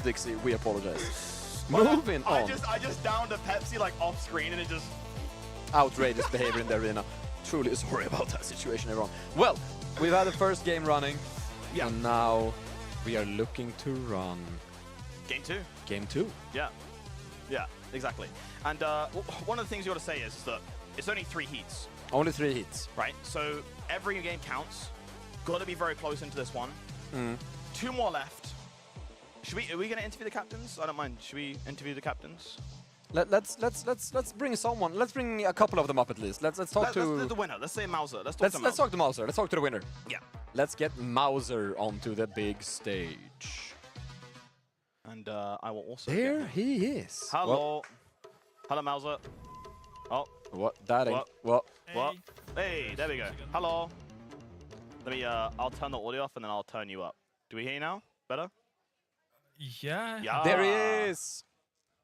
Dixie, we apologize. Moving on. I just downed a Pepsi like off screen and it just... Outrageous behavior in the arena. Truly sorry about that situation, everyone. Well, we've had the first game running. Yeah. And now we are looking to run... Game 2. Game 2. Yeah. Yeah, exactly. And one of the things you got to say is that it's only 3 heats. Only 3 heats. Right, so every game counts. Got to be very close into this one. 2 more left. Are we going to interview the captains? I don't mind. Should we interview the captains? Let's bring someone. Let's bring a couple of them up at least. Let's talk Let's to do the winner. Let's say Mauser. Let's let's talk to Mauser. Let's talk to the winner. Yeah. Let's get Mauser onto the big stage. And I will also. There he is. Hello. Hello, Mauser. Oh. What? That ain't. What? What? Hey, there we go. Hello. Let me. I'll turn the audio off and then I'll turn you up. Do we hear you now? Better? Yeah. Yeah. There he is.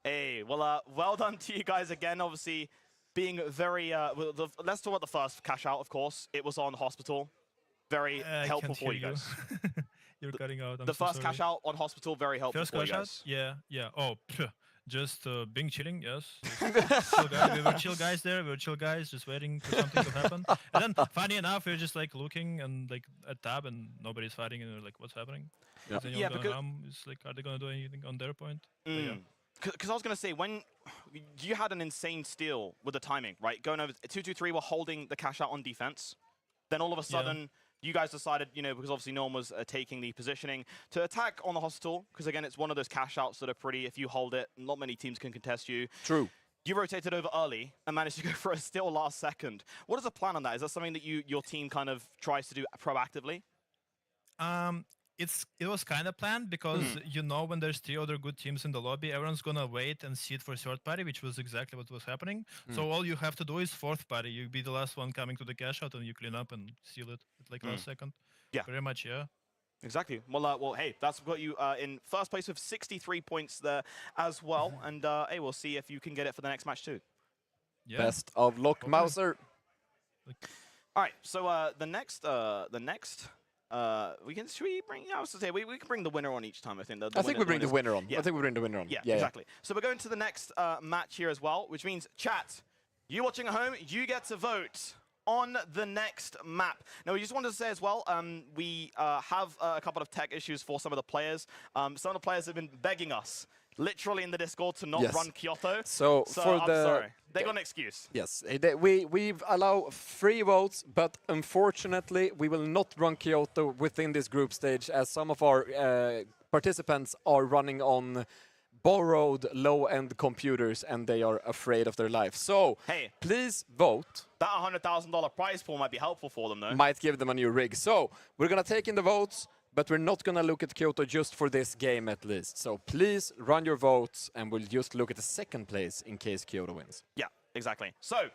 Hey, well, well done to you guys again. Obviously, being very. Let's talk about the first cash out. Of course, it was on Hospital. Very helpful for you guys. You're cutting out. The first cash out on Hospital, very helpful First for you cash guys. out? Yeah. Oh, just being chilling, yes. We were chill guys there. We were chill guys, just waiting for something to happen. And then, funny enough, we're just like looking and like at tab, and nobody's fighting, and we're like, "What's happening?" Yeah, because it's like, are they gonna do anything on their point? Because I was gonna say, when you had an insane steal with the timing, right? Going over 2-2-3, we're holding the cash out on defense. Then all of a sudden, you guys decided, you know, because obviously no one was taking the positioning, to attack on the Hospital. Because again, it's one of those cash outs that are pretty. If you hold it, not many teams can contest you. True. You rotated over early and managed to go for a steal last second. What is the plan on that? Is that something that your team kind of tries to do proactively? It was kind of planned because you know when there's 3 other good teams in the lobby, everyone's gonna wait and sit for third party, which was exactly what was happening. So all you have to do is fourth party. You be the last one coming to the cash out, and you clean up and seal it at like last second. Yeah, very much. Yeah. Exactly. Well, hey, that's got you in first place with 63 points there as well. And hey, we'll see if you can get it for the next match too. Yeah. Best of luck, Mauser. All right. So the next, should we bring? Yeah, I was to say we can bring the winner on each time. I think. I think we bring the winner on. Yeah. I think we bring the winner on. Yeah, exactly. So we're going to the next match here as well, which means chat. You watching at home, you get to vote on the next map. Now, we just wanted to say as well, we have a couple of tech issues for some of the players. Some of the players have been begging us, literally in the Discord, to not run Kyoto. So for I'm sorry. They got an excuse. Yes, we've allow free votes, but unfortunately, we will not run Kyoto within this group stage, as some of our participants are running on borrowed low-end computers and they are afraid of their life. So, hey, please vote. That $100,000 prize pool might be helpful for them, though. Might give them a new rig. So, we're going to take in the votes, but we're not going to look at Kyoto just for this game at least. So, please run your votes and we'll just look at the second place in case Kyoto wins. Yeah, exactly. So,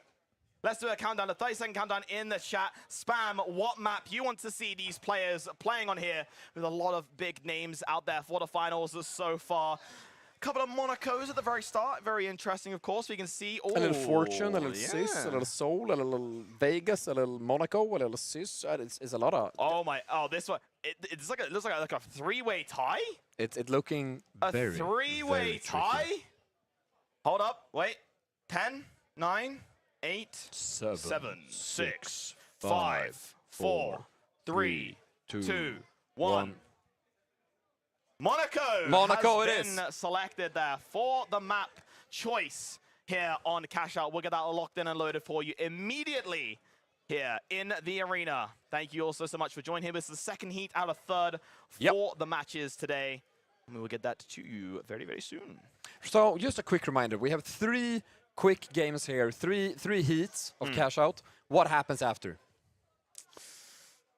let's do a countdown, a 30-second countdown in the chat. Spam what map you want to see these players playing on here, with a lot of big names out there for the finals so far. Couple of Monacos at the very start. Very interesting, of course. We can see a little Fortune, a little Sis, a little Seoul, a little Vegas, a little Monaco, a little Sis. It's a lot of. Oh my! Oh, this one. It looks like a three-way tie. It's looking a very three-way tie. Hold up. Wait. 10, 9, 8, 7, 6, 5, 4, 3, 2, 1. Monaco has been selected there for the map choice here on Cash Out. We'll get that locked in and loaded for you immediately here in the arena. Thank you also so much for joining here. This is the second heat out of third for the matches today. And we will get that to you very, very soon. So just a quick reminder, we have 3 quick games here, three heats of Cash Out. What happens after?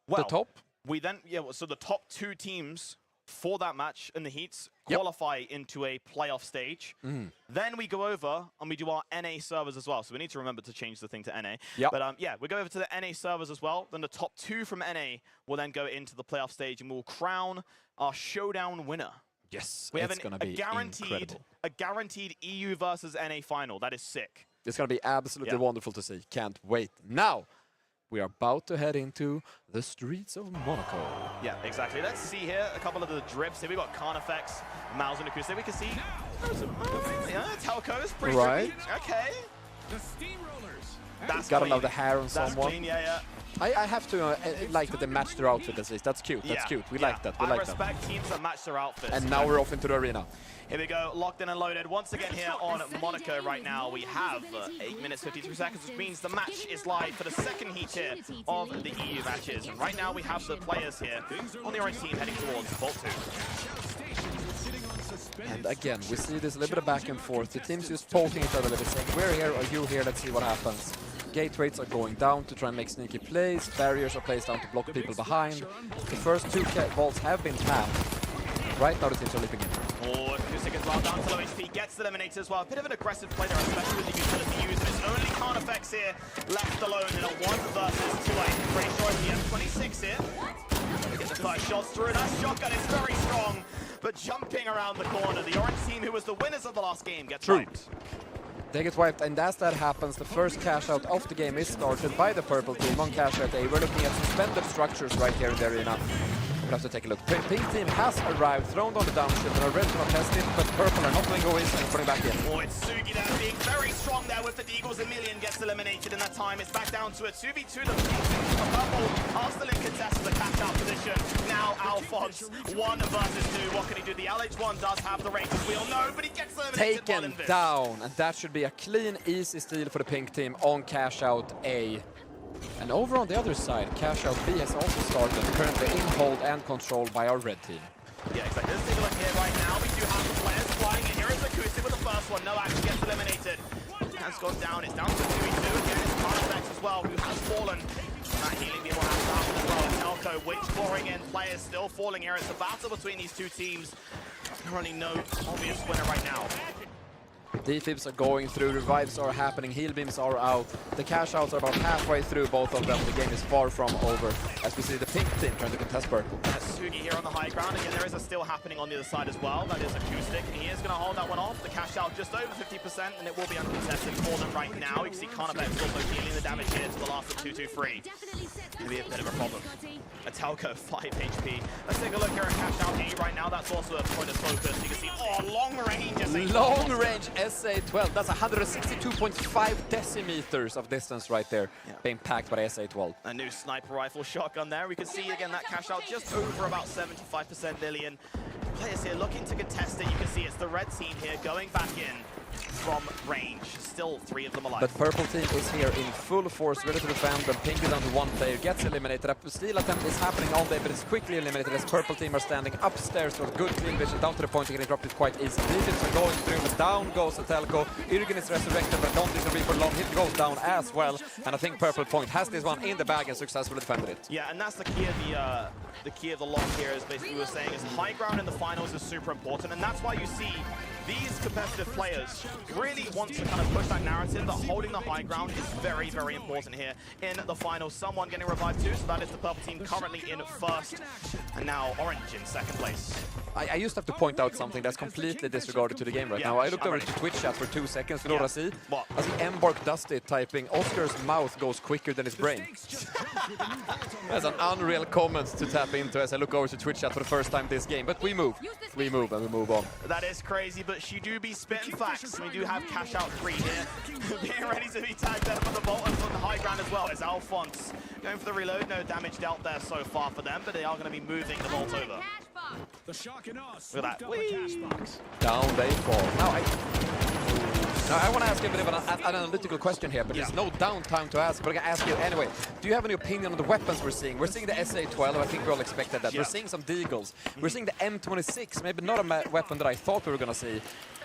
Well, the top? So the top 2 teams for that match in the heats qualify into a playoff stage. Then we go over and we do our NA servers as well. So we need to remember to change the thing to NA. But yeah, we go over to the NA servers as well. Then the top 2 from NA will then go into the playoff stage and we'll crown our Showdown winner. Yes, we have a guaranteed EU versus NA final. That is sick. It's going to be absolutely wonderful to see. Can't wait. Now, we are about to head into the streets of Monaco. Yeah, exactly. Let's see here a couple of the drips. Here we got Carnifex, Mouse and Akusa. We can see Telco's pretty drippy. Okay. The steamrollers. That's gotta love the hair on someone. That's clean, yeah. I have to like that they matched their outfit at least. That's cute. That's cute. We like that. We like that. I respect teams that match their outfits. And now we're off into the arena. Here we go, locked in and loaded. Once again here on Monaco right now, we have 8 minutes, 53 seconds, which means the match is live for the second heat here of the EU matches. And right now we have the players here on the orange team heading towards Vault 2. And again, we see this a little bit of back and forth. The teams just poking each other a little bit, saying, we're here, are you here, let's see what happens. Gate rates are going down to try and make sneaky plays. Barriers are placed down to block people behind. The first 2 vaults have been tapped. Right now the teams are leaping in. Oh, Acoustic as well, down to low HP, gets eliminated as well. A bit of an aggressive play there, especially with the utility use. And it's only Carnifex here left alone in a 1 versus 2. I'm pretty sure it's the M26 here. Get the first shots through. That shotgun is very strong, but jumping around the corner, the orange team, who was the winners of the last game, gets wiped. They get wiped, and as that happens, the first cash out of the game is started by the purple team on cash out A. We're looking at suspended structures right here in the arena. We'll have to take a look. Pink team has arrived, thrown on the downshift, and are ready to contest it, but purple are not going to go easy and putting back in. Oh, it's Sugi there being very strong there with the Deagles. A million gets eliminated in that time. It's back down to a 2v2. The purple are still in contest of the catch-out position. Now Alphonse, 1 versus 2. What can he do? The LH1 does have the range, as we all know, but he gets eliminated. Taken down, and that should be a clean, easy steal for the pink team on cash out A. And over on the other side, cash out B has also started, currently in hold and controlled by our red team. Yeah, exactly. Let's take a look here right now. We do have the players flying in. Here is Acoustic with the first one. No action, gets eliminated. Has gone down. It's down to 2v2. Again, it's Carnifex as well, who has fallen. That healing beam will have to happen as well. Telco, Witch pouring in. Players still falling here. It's a battle between these 2 teams. There only no obvious winner right now. Defibs are going through, revives are happening, heal beams are out. The cash outs are about halfway through both of them. The game is far from over, as we see the pink team trying to contest purple. Sugi here on the high ground. Again, there is a steal happening on the other side as well. That is Acoustic, and he is going to hold that one off. The cash out just over 50%, and it will be uncontested for them right now. You can see Carnifex also dealing the damage here to the last of 2-2-3. Going to be a bit of a problem. A Telco, 5 HP. Let's take a look here at cash out E right now. That's also a point of focus. You can see, oh, long range. Long range SA-12. That's 162.5 decimeters of distance right there, being packed by the SA-12. A new sniper rifle shotgun there. We can see again that cash out just over about 75% million. Players here looking to contest it. You can see it's the red team here going back in from range. Still 3 of them alive. But purple team is here in full force, ready to defend, and pink is down to 1 player, gets eliminated. A steal attempt is happening all day, but it's quickly eliminated as purple team are standing upstairs with good clean vision down to the point, getting dropped it quite easy. Defibs are going through, but down goes the Telco. Irgen is resurrected, but don't disagree for long. Hit goes down as well, and I think purple point has this one in the bag and successfully defended it. Yeah, and that's the key of the lock here, is basically we were saying is high ground in the finals is super important, and that's why you see these competitive players really want to kind of push that narrative that holding the high ground is very, very important here in the finals. Someone getting revived too, so that is the purple team currently in first, and now orange in second place. I used to have to point out something that's completely disregarded to the game right now. I looked over to Twitch chat for 2 seconds. You know what I see? What? I see Embark Dusty typing, Oscar's mouth goes quicker than his brain. That's an unreal comment to tap into as I look over to Twitch chat for the first time this game. But we move. We move and we move on. That is crazy, but she do be spitting facts. We do have cash out 3 here. Being ready to be tagged out for the vault and from the high ground as well. It's Alphonse going for the reload. No damage dealt there so far for them, but they are going to be moving the vault over. Look at that. Whee! Down they fall. Now I want to ask you a bit of an analytical question here, but there's no downtime to ask, but I'm going to ask you anyway. Do you have any opinion on the weapons we're seeing? We're seeing the SA-12, I think we all expected that. We're seeing some Deagles. We're seeing the M26, maybe not a weapon that I thought we were going to see.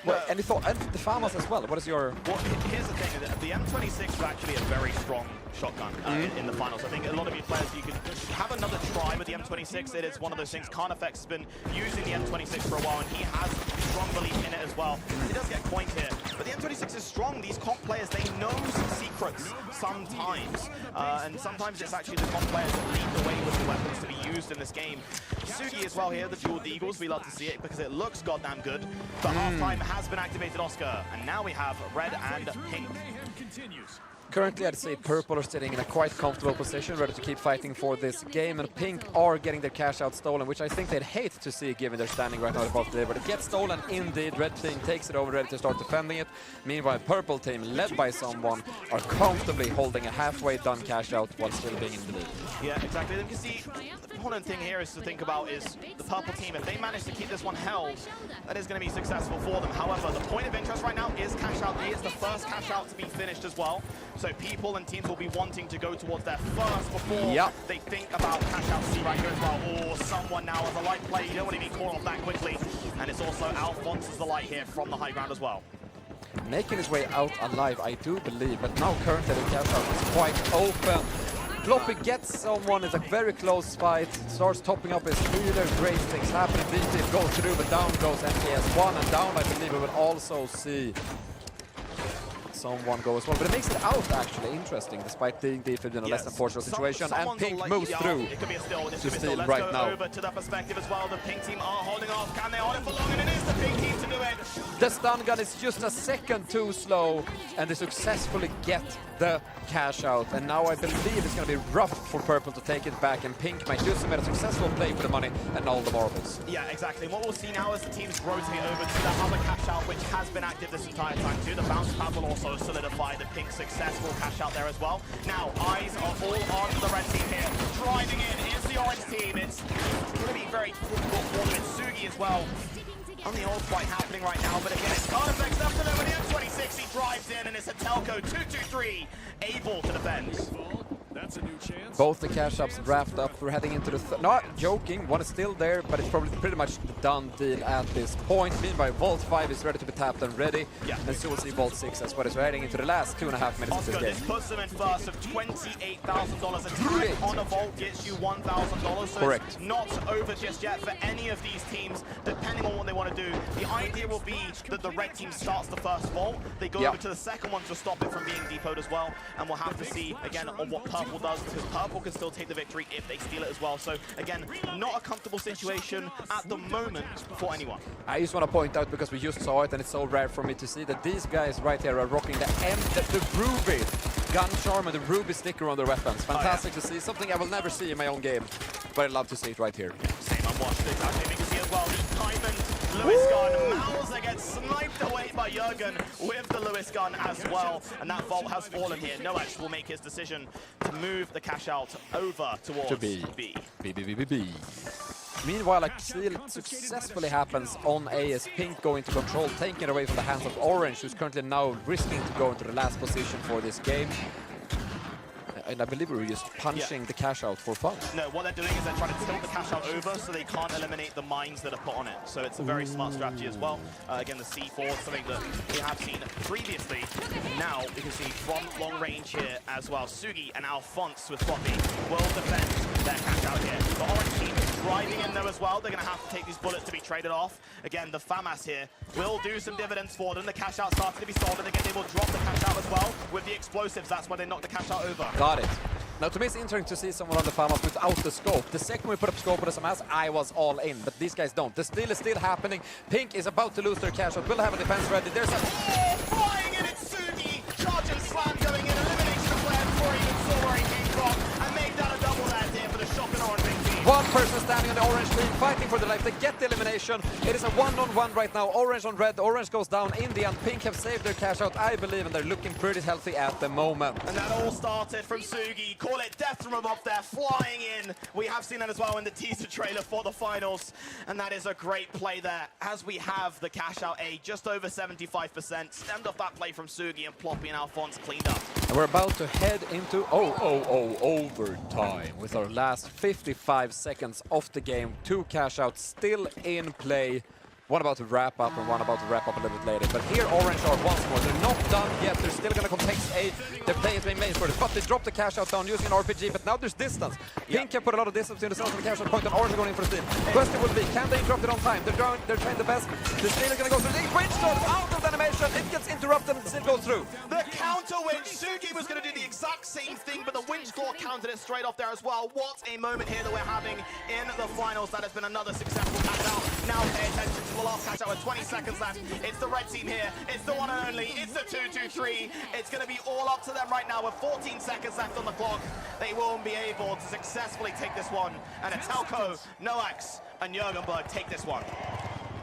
Well, and the FAMAS as well. What is your... Well, here's the thing. The M26 is actually a very strong shotgun in the finals. I think a lot of you players, you could have another try with the M26. It is one of those things. Carnifex has been using the M26 for a while, and he has strong belief in it as well. He does get coined here, but the M26 is strong. These comp players, they know some secrets sometimes, and sometimes it's actually the comp players that lead the way with the weapons to be used in this game. Sugi as well here, the dual Deagles. We love to see it because it looks goddamn good. But halftime has been activated, Oscar, and now we have red and pink. Currently, I'd say purple are sitting in a quite comfortable position, ready to keep fighting for this game, and pink are getting their cash out stolen, which I think they'd hate to see given they're standing right now above the but it gets stolen indeed. Red team takes it over, ready to start defending it. Meanwhile, purple team, led by someone, are comfortably holding a halfway done cash out while still being in the lead. Yeah, exactly. You can see the important thing here is to think about is the purple team. If they manage to keep this one held, that is going to be successful for them. However, the point of interest right now is cash out B. It's the first cash out to be finished as well. So people and teams will be wanting to go towards their first before Yep. they think about cash out C right here as well. Or someone now as a light play. You don't want to be caught off that quickly. And it's also Alphonse as the light here from the high ground as well. Making his way out alive, I do believe, but now currently the cash out is quite open. Floppy gets someone, it's a very close fight, starts topping up his healer, great things happening, BT goes through, but down goes MTS1, and down I believe we will also see someone go as well, but it makes it out actually interesting, despite being defeated in a less than fortunate situation, and Pink moves through It could be a steal. This to could be a steal. steal Let's right go now. over to that perspective as well. The Pink team are holding off. Can they hold it for long? And it is the Pink team to do it. The stun gun is just a second too slow, and they successfully get the cash out. And now I believe it's going to be rough for Purple to take it back, and Pink might just have made a successful play for the money and all the marbles. Yeah, exactly. And what we'll see now is the teams rotate over to that other cash out, which has been active this entire time too. The bounce pad will also solidify the Pink successful cash out there as well. Now, eyes are all on the red team here. Driving in is the orange team. It's going to be very difficult for them. It's Sugi as well. On the old fight happening right now, but again, it's card effects up to them with the M26. He drives in, and it's a Telco 2-2-3 able to defend. That's a new chance. Both the cash ups wrapped up. We're heading into the not joking, one is still there, but it's probably pretty much the done deal at this point. Meanwhile, Vault 5 is ready to be tapped and ready. Yeah. And so we'll see Vault 6 as well as we're heading into the last 2.5 minutes Oscar, of this this game. puts them in first of $28,000. Attack on a Vault gets you $1,000. So Correct. it's not over just yet for any of these teams, depending on what they want to do. The idea will be that the red team starts the first Vault. They go over to the second one to stop it from being depoted as well. And we'll have to see, again, on what Purple does, because Purple can still take the victory if they steal it as well. So, again, not a comfortable situation at the moment for anyone. I just want to point out, because we just saw it and it's so rare for me to see, that these guys right here are rocking the Ruby gun charm and the Ruby sticker on their weapons. Fantastic to see, something I will never see in my own game, but I love to see it right here. Same, I'm watching exactly. You can see as well, the Diamond Lewis gun. Mauser gets sniped away by Jurgen with the Lewis gun as well. And that Vault has fallen here. Noax will make his decision to move the cash out over towards B. B. B. Meanwhile, a kill successfully happens on A as Pink going to control, taking it away from the hands of Orange, who's currently now risking to go into the last position for this game. And I believe we were just punching the cash out for fun. No, what they're doing is they're trying to tilt the cash out over so they can't eliminate the mines that are put on it. So it's a very smart strategy as well. Again, the C4 is something that we have seen previously. Now we can see from long range here as well. Sugi and Alphonse with Floppy will defend their cash out here. The orange team is driving in though as well. They're going to have to take these bullets to be traded off. Again, the FAMAS here will do some dividends for them. The cash out starts to be sold, and again, they will drop the cash out as well with the explosives. That's why they knock the cash out over. Got it. Now, to me, it's interesting to see someone on the FAMAS without the scope. The second we put up scope on the SMS, I was all in, but these guys don't. The steal is still happening. Pink is about to lose their cash out. Will have a defense ready. There's a... Flying in, it's Sugi. Charge and slam going in. Eliminates the player before he even saw where he came from. And make that a double there here for the Shock and Orange team. One person standing on the orange team, fighting for the life. They get the elimination. It is a one-on-one right now. Orange on red. Orange goes down in the end. Pink have saved their cash out, I believe, and they're looking pretty healthy at the moment. And that all started from Sugi. Call it death from above there, flying in. We have seen that as well in the teaser trailer for the finals. And that is a great play there, as we have the cash out A just over 75%. Stemmed off that play from Sugi, and Ploppy and Alphonse cleaned up. And we're about to head into overtime with our last 55 seconds of the game. Two cash outs still in play. One about to wrap up and one about to wrap up a little bit later. But here Orange are once more. They're not done yet. They're still going to contest A. They're playing it main for it. But they drop the cash out down using an RPG. But now there's distance. Pink can put a lot of distance in the center of the cash out point, and Orange are going in for a steal. Question will be, can they drop it on time? They're trying the best. The steal is going to go through. The bridge starts out of the animation. It gets interrupted and still goes through. The counter winch. Sugi was going to do the exact same thing, but the winch claw countered it straight off there as well. What a moment here that we're having in the finals. That has been another successful cash out. Now pay attention to the last cash out with 20 seconds left. It's the red team here. It's the one and only. It's the 2-2-3. It's going to be all up to them right now with 14 seconds left on the clock. They will be able to successfully take this one. And Telco, Noax, and Jurgenberg take this one.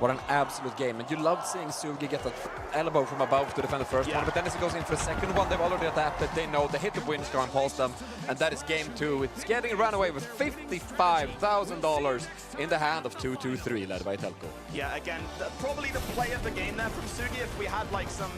What an absolute game. And you loved seeing Sugi get that elbow from above to defend the first one. But then as he goes in for the second one, they've already adapted. They know they hit the winch guard and pulse them. And that is game two. It's getting run away with $55,000 in the hand of 2-2-3, led by Telco. Yeah, again, probably the play of the game there from Sugi. If we had like some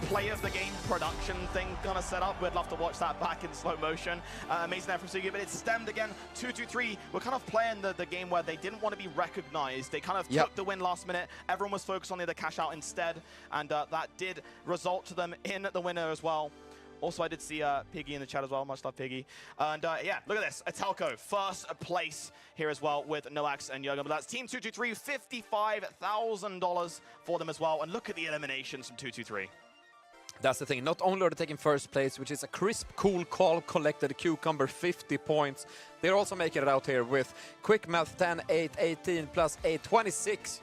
play of the game production thing gonna set up. We'd love to watch that back in slow motion. Amazing there from Sugi, but it's stemmed again. 2-2-3. We're kind of playing the game where they didn't want to be recognized. They kind of took the win last minute. Everyone was focused on the cash out instead, and that did result to them in the winner as well. Also, I did see Piggy in the chat as well. Much love, Piggy. And yeah, look at this. Atelco, first place here as well with Noax and Yoga. But that's Team 223, $55,000 for them as well. And look at the eliminations from 223. That's the thing. Not only are they taking first place, which is a crisp, cool call, collected cucumber, 50 points. They're also making it out here with quick math, 10, 8, 18, plus 8, 26.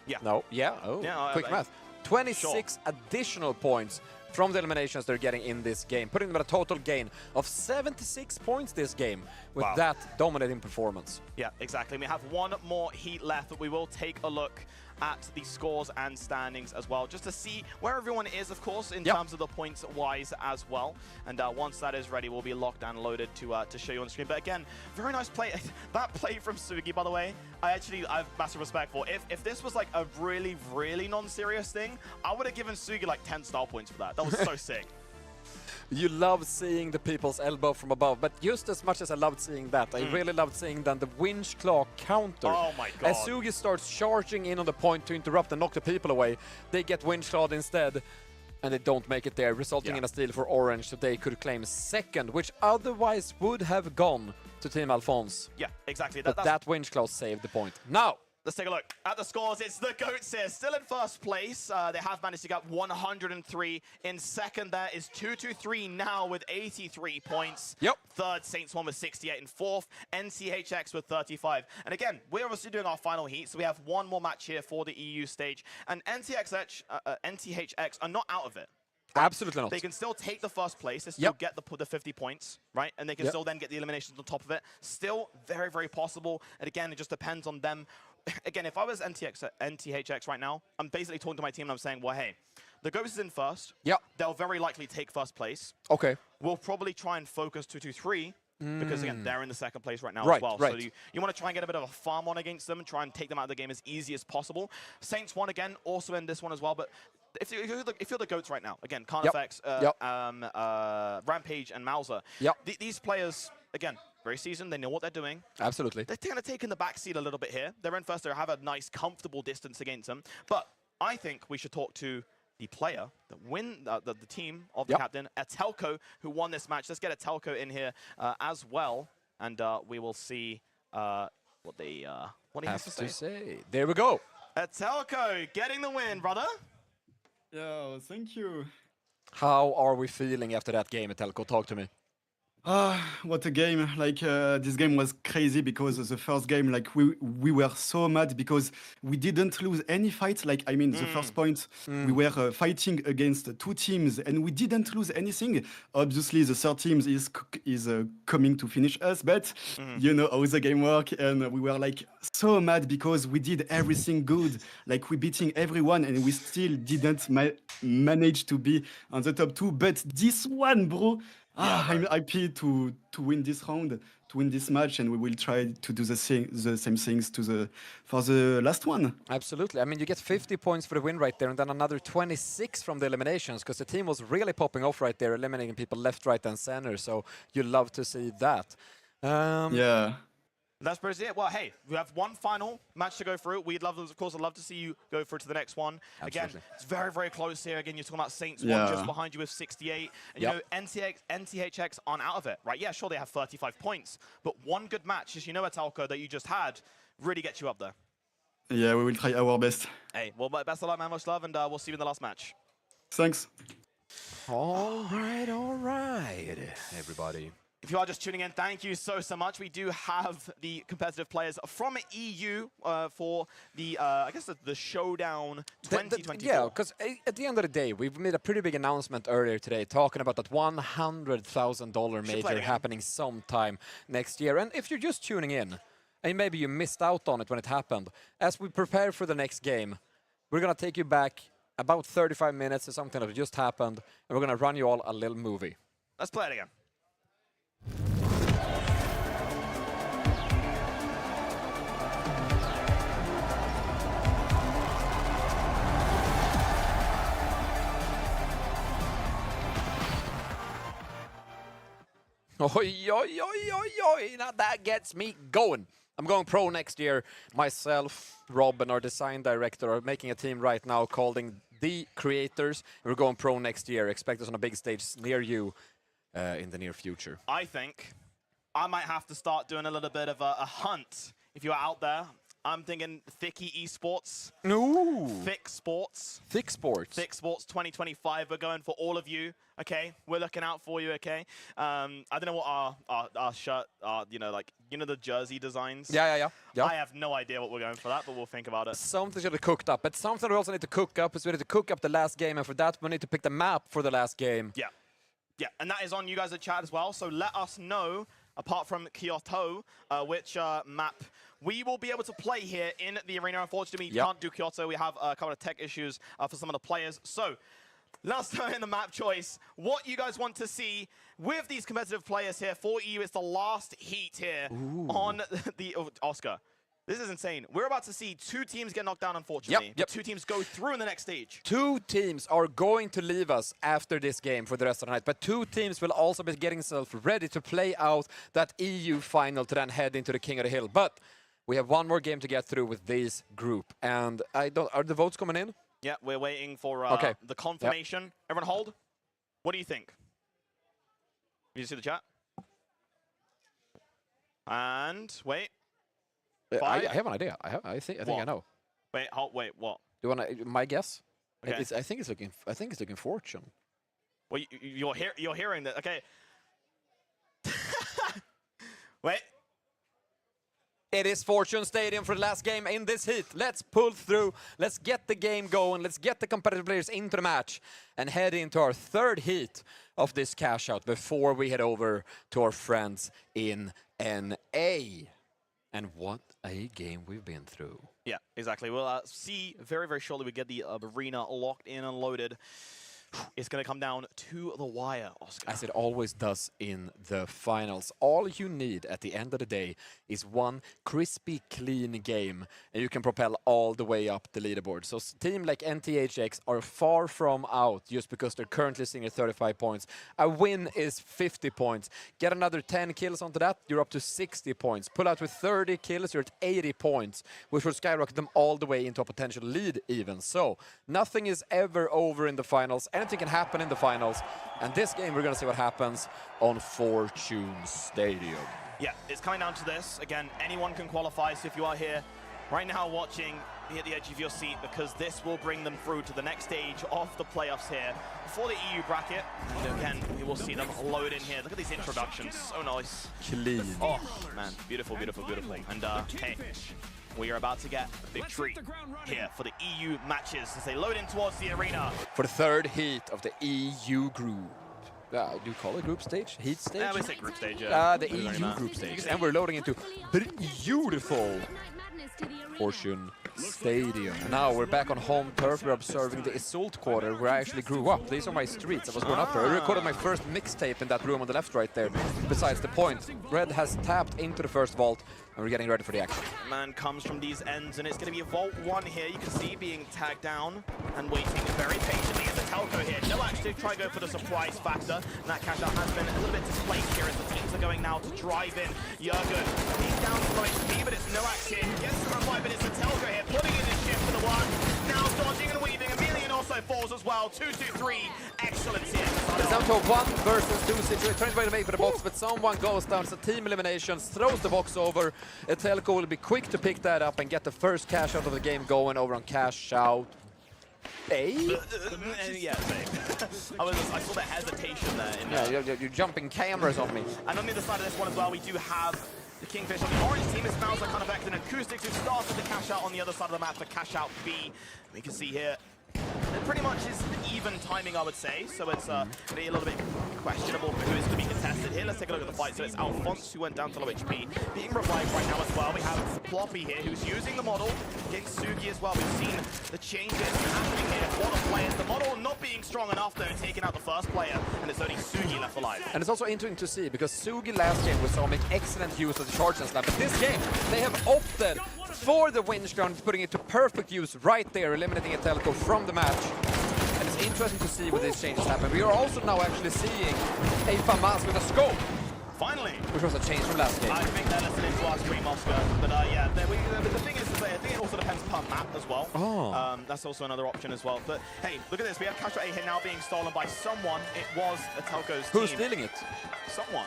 Yeah. No, yeah, oh, yeah, quick math. 26 additional points from the eliminations they're getting in this game, putting them at a total gain of 76 points this game with that dominating performance. Yeah, exactly. We have one more heat left, but we will take a look at the scores and standings as well, just to see where everyone is, of course, in terms of the points-wise as well. And once that is ready, we'll be locked and loaded to show you on screen. But again, very nice play. That play from Sugi, by the way, I have massive respect for. If this was like a really, really non-serious thing, I would have given Sugi like 10 style points for that. That was so sick. You love seeing the people's elbow from above, but just as much as I loved seeing that, I really loved seeing then the winch claw counter. Oh my god. As Sugi starts charging in on the point to interrupt and knock the people away, they get winch clawed instead, and they don't make it there, resulting in a steal for Orange, so they could claim second, which otherwise would have gone to Team Alphonse. Yeah, exactly. But that winch claw saved the point. Now, let's take a look at the scores. It's the GOATs here, still in first place. They have managed to get 103. In second, there is 223 now with 83 points. Yep. Third, Saints 1 with 68. And fourth, NCHX with 35. And again, we're obviously doing our final heat, so we have one more match here for the EU stage. And NCHX are not out of it. Absolutely not. They can still take the first place. They still get the 50 points, right? And they can still then get the eliminations on top of it. Still very, very possible. And again, it just depends on them. Again, if I was NTHX right now, I'm basically talking to my team and I'm saying, well, hey, the Ghost is in first. Yep. They'll very likely take first place. Okay. We'll probably try and focus 2-2-3 because, again, they're in the second place right now as well. Right. So you want to try and get a bit of a farm on against them and try and take them out of the game as easy as possible. Saints 1, again, also in this one as well. But if you're the GOATs right now, again, Carnifex, Rampage, and Mauser, these players, again, very seasoned, they know what they're doing. Absolutely. They're kind of taking the backseat a little bit here. They're in first, they have a nice, comfortable distance against them. But I think we should talk to the player, the team of the captain, Atelco, who won this match. Let's get Atelco in here as well, and we will see what he has to say. There we go. Atelco getting the win, brother. Yeah, thank you. How are we feeling after that game, Atelco? Talk to me. What a game. Like, this game was crazy because the first game, like, we were so mad because we didn't lose any fight. Like, I mean, the first point, we were fighting against two teams and we didn't lose anything. Obviously, the third team is coming to finish us, but you know how the game works. And we were, like, so mad because we did everything good. Like, we beating everyone and we still didn't manage to be on the top two. But this one, bro, I'm happy to win this round, to win this match, and we will try to do the same things for the last one. Absolutely. I mean, you get 50 points for the win right there, and then another 26 from the eliminations, because the team was really popping off right there, eliminating people left, right, and center. So you love to see that. Yeah. That's pretty it. Well, hey, we have one final match to go through. We'd love, of course, I'd love to see you go through to the next one. Absolutely. Again, it's very, very close here. Again, you're talking about Saints 1 just behind you with 68. And you know, NTHX aren't out of it, right? Yeah, sure, they have 35 points. But one good match, as you know, Atelco, that you just had, really gets you up there. Yeah, we will try our best. Hey, well, best of luck, man. Much love, and we'll see you in the last match. Thanks. All right, everybody. If you are just tuning in, thank you so much. We do have the competitive players from EU for the, I guess, the Showdown 2024. Yeah, because at the end of the day, we've made a pretty big announcement earlier today talking about that $100,000 major happening sometime next year. And if you're just tuning in, and maybe you missed out on it when it happened, as we prepare for the next game, we're going to take you back about 35 minutes to something that just happened, and we're going to run you all a little movie. Let's play it again. Oi, oi, oi, oi, oi. Now that gets me going. I'm going pro next year. Myself, Rob, and our design director are making a team right now called The Creators. We're going pro next year. Expect us on a big stage near you in the near future. I think I might have to start doing a little bit of a hunt. If you're out there, I'm thinking Thicky Esports. No. Thick Sports. Thick Sports. Thick Sports 2025. We're going for all of you. Okay, we're looking out for you. Okay. I don't know what our shirt, the jersey designs. Yeah. I have no idea what we're going for that, but we'll think about it. Something should have cooked up. But something we also need to cook up is we need to cook up the last game, and for that we need to pick the map for the last game. Yeah, and that is on you guys at chat as well. So let us know, apart from Kyoto, which map we will be able to play here in the arena. Unfortunately, we can't do Kyoto. We have a couple of tech issues for some of the players. So let us know in the map choice what you guys want to see with these competitive players here. For EU, it's the last heat here on the Oscar. This is insane. We're about to see 2 teams get knocked down, unfortunately. Yep. 2 teams go through in the next stage. 2 teams are going to leave us after this game for the rest of the night, but 2 teams will also be getting themselves ready to play out that EU final to then head into the King of the Hill. But we have 1 more game to get through with this group, and are the votes coming in? Yeah, we're waiting for the confirmation. Everyone hold. What do you think? Can you see the chat? And wait. I have an idea. I think I know. Wait, wait, what? Do you want my guess? Okay. I think it's looking fortune. Well, you're hearing that. Okay. Wait. It is Fortune Stadium for the last game in this heat. Let's pull through. Let's get the game going. Let's get the competitive players into the match and head into our 3rd heat of this cash out before we head over to our friends in NA. And what a game we've been through. Yeah, exactly. We'll see very, very shortly. We get the arena locked in and loaded. It's going to come down to the wire, Oscar. As it always does in the finals. All you need at the end of the day is 1 crispy, clean game, and you can propel all the way up the leaderboard. So a team like NTHX are far from out just because they're currently sitting at 35 points. A win is 50 points. Get another 10 kills onto that, you're up to 60 points. Pull out with 30 kills, you're at 80 points, which will skyrocket them all the way into a potential lead even. So nothing is ever over in the finals. Anything can happen in the finals, and this game we're going to see what happens on Fortune Stadium. Yeah, it's coming down to this. Again, anyone can qualify, so if you are here right now watching, be at the edge of your seat, because this will bring them through to the next stage of the playoffs here for the EU bracket. And again, you will see them load in here. Look at these introductions, so nice. Clean. Oh, man, beautiful, beautiful, beautiful. And hey, we are about to get a big treat here for the EU matches as they load in towards the arena. For the 3rd heat of the EU group. Do you call it group stage? Heat stage? Yeah, we say group stage, yeah. The EU group stage. And we're loading into beautiful Fortune Stadium. And now we're back on home turf. We're observing the Isolt quarter where I actually grew up. These are my streets. I was born up there. I recorded my first mixtape in that room on the left right there. Besides the point, Red has tapped into the first vault, and we're getting ready for the action. Man comes from these ends, and it's going to be a Vault 1 here. You can see being tagged down and waiting very patiently as the Telco here. No actually try to go for the surprise factor, and that cash out has been a little bit displaced here as the teams are going now to drive in. Jurgen, he's down to low HP, but it's no action. Gets the revive, but it's the Telco here, putting in his shift for the one. Now dodging and weaving. Emilian also falls as well. 2-2-3. Excellence here. It's down to a 1 versus 2 situation. Trying to make for the box, but someone goes down. It's a team elimination, throws the box over. Telco will be quick to pick that up and get the first cash out of the game going over on cash out. Yeah, same. I saw the hesitation there. Yeah, you're jumping cameras on me. And on the other side of this one as well, we do have the Kingfish on the orange team. It smells like Unaffected and Acoustics, who started the cash out on the other side of the map for cash out B. We can see here, it pretty much is even timing, I would say. So it's going to be a little bit questionable for who is to be contested here. Let's take a look at the fight. So it's Alphonse who went down to low HP, being revived right now as well. We have Ploppy here who's using the model, getting Sugi as well. We've seen the changes happening here for the players. The model not being strong enough though, taking out the first player, and it's only Sugi left alive. And it's also interesting to see because Sugi last game we saw make excellent use of the charge and slap. But this game, they have opted for the winch ground, putting it to perfect use right there, eliminating a Telco from the match. And it's interesting to see what these changes happen. We are also now actually seeing a FAMAS with a scope. Finally. Which was a change from last game. I think they're listening to our stream, Oscar. But yeah, the thing is I think it also depends per map as well. Oh. That's also another option as well. But hey, look at this. We have Cash Out A here now being stolen by someone. It was a Telco's Who's team. stealing it? Someone.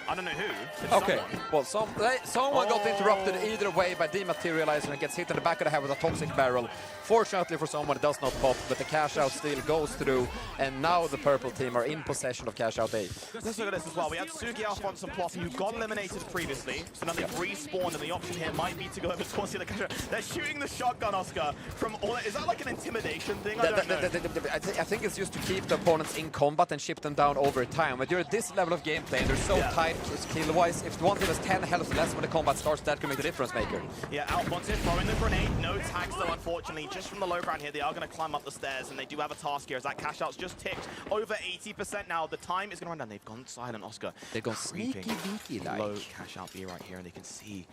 I don't know who. It's Okay, someone. well, someone got interrupted either way by dematerializing and gets hit in the back of the head with a toxic barrel. Fortunately for someone, it does not pop, but the cash out still goes through, and now the purple team are in possession of cash out A. Let's look at this as well. We had Sugi, Alphonse, and Plotty, who got eliminated previously, so now they've respawned, and the option here might be to go over towards the other cash out. They're shooting the shotgun, Oscar, from all. Is that like an intimidation thing? I don't know. I think it's just to keep the opponents in combat and ship them down over time. But you're at this level of gameplay, and they're so tight skill-wise. If one team has 10 health less when the combat starts, that can make the difference maker. Yeah, Alphonse is throwing the grenade. No tags, though, unfortunately. Just from the low ground here, they are going to climb up the stairs, and they do have a task here as that cash out's just ticked over 80% now. The time is going to run down. They've gone silent, Oscar. They've gone sneaky like. Low cash out B right here, and they can see.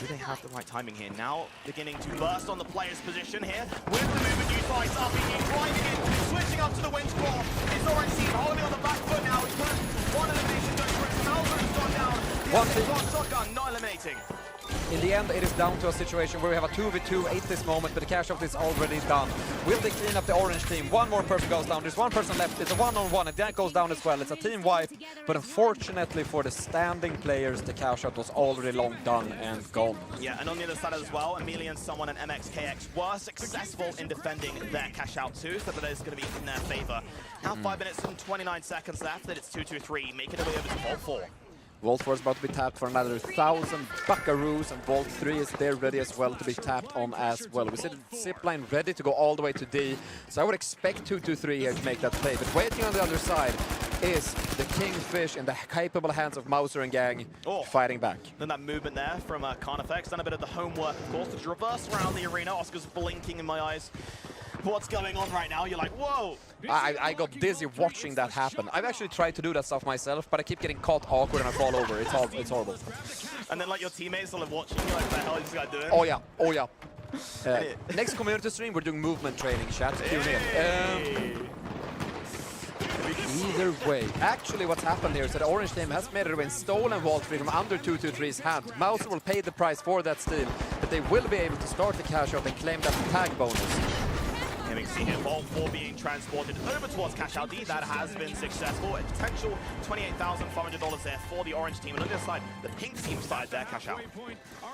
Do they have the right timing here? Now beginning to burst on the player's position here. With the movement used by RPG, driving in, switching up to the winch claw. It's Orange team holding on the back foot now. It's one elimination goes for it. Malcolm's gone down. One team. Shotgun, not eliminating. In the end, it is down to a situation where we have a 2v2 at this moment, but the cash out is already done. Will they clean up the orange team? One more person goes down. There's one person left. It's a one-on-one, and that goes down as well. It's a team wipe, but unfortunately for the standing players, the cash out was already long done and gone. Yeah, and on the other side as well, Amelia and someone and MXKX were successful in defending their cash out too, so that is going to be in their favor. Now 5 minutes and 29 seconds left, and it's 2-2-3, making their way over to Vault 4. Vault 4 is about to be tapped for another 1,000 buckaroos, and Vault 3 is there ready as well to be tapped on as well. We see the zipline ready to go all the way to D, so I would expect 2-2-3 here to make that play. But waiting on the other side is the Kingfish in the capable hands of Mauser and gang fighting back. Then that movement there from Carnifex, done a bit of the homework, of course, to reverse around the arena. Oscar's blinking in my eyes. What's going on right now? You're like, whoa! I got dizzy watching that happen. I've actually tried to do that stuff myself, but I keep getting caught awkward and I fall over. It's horrible. And then like your teammates are watching you like, what the hell is this guy doing? Oh yeah. Next community stream, we're doing movement training, chat. Tune in. Either way, actually what's happened here is that the orange team has made it and stolen Vault 3 from under 2-2-3's hand. Mauser will pay the price for that steal, but they will be able to start the cash out and claim that tag bonus. Having seen here, Vault 4 being transported over towards Cash Out D. That has been successful. A potential $28,500 there for the orange team. And on the other side, the pink team started their Cash Out.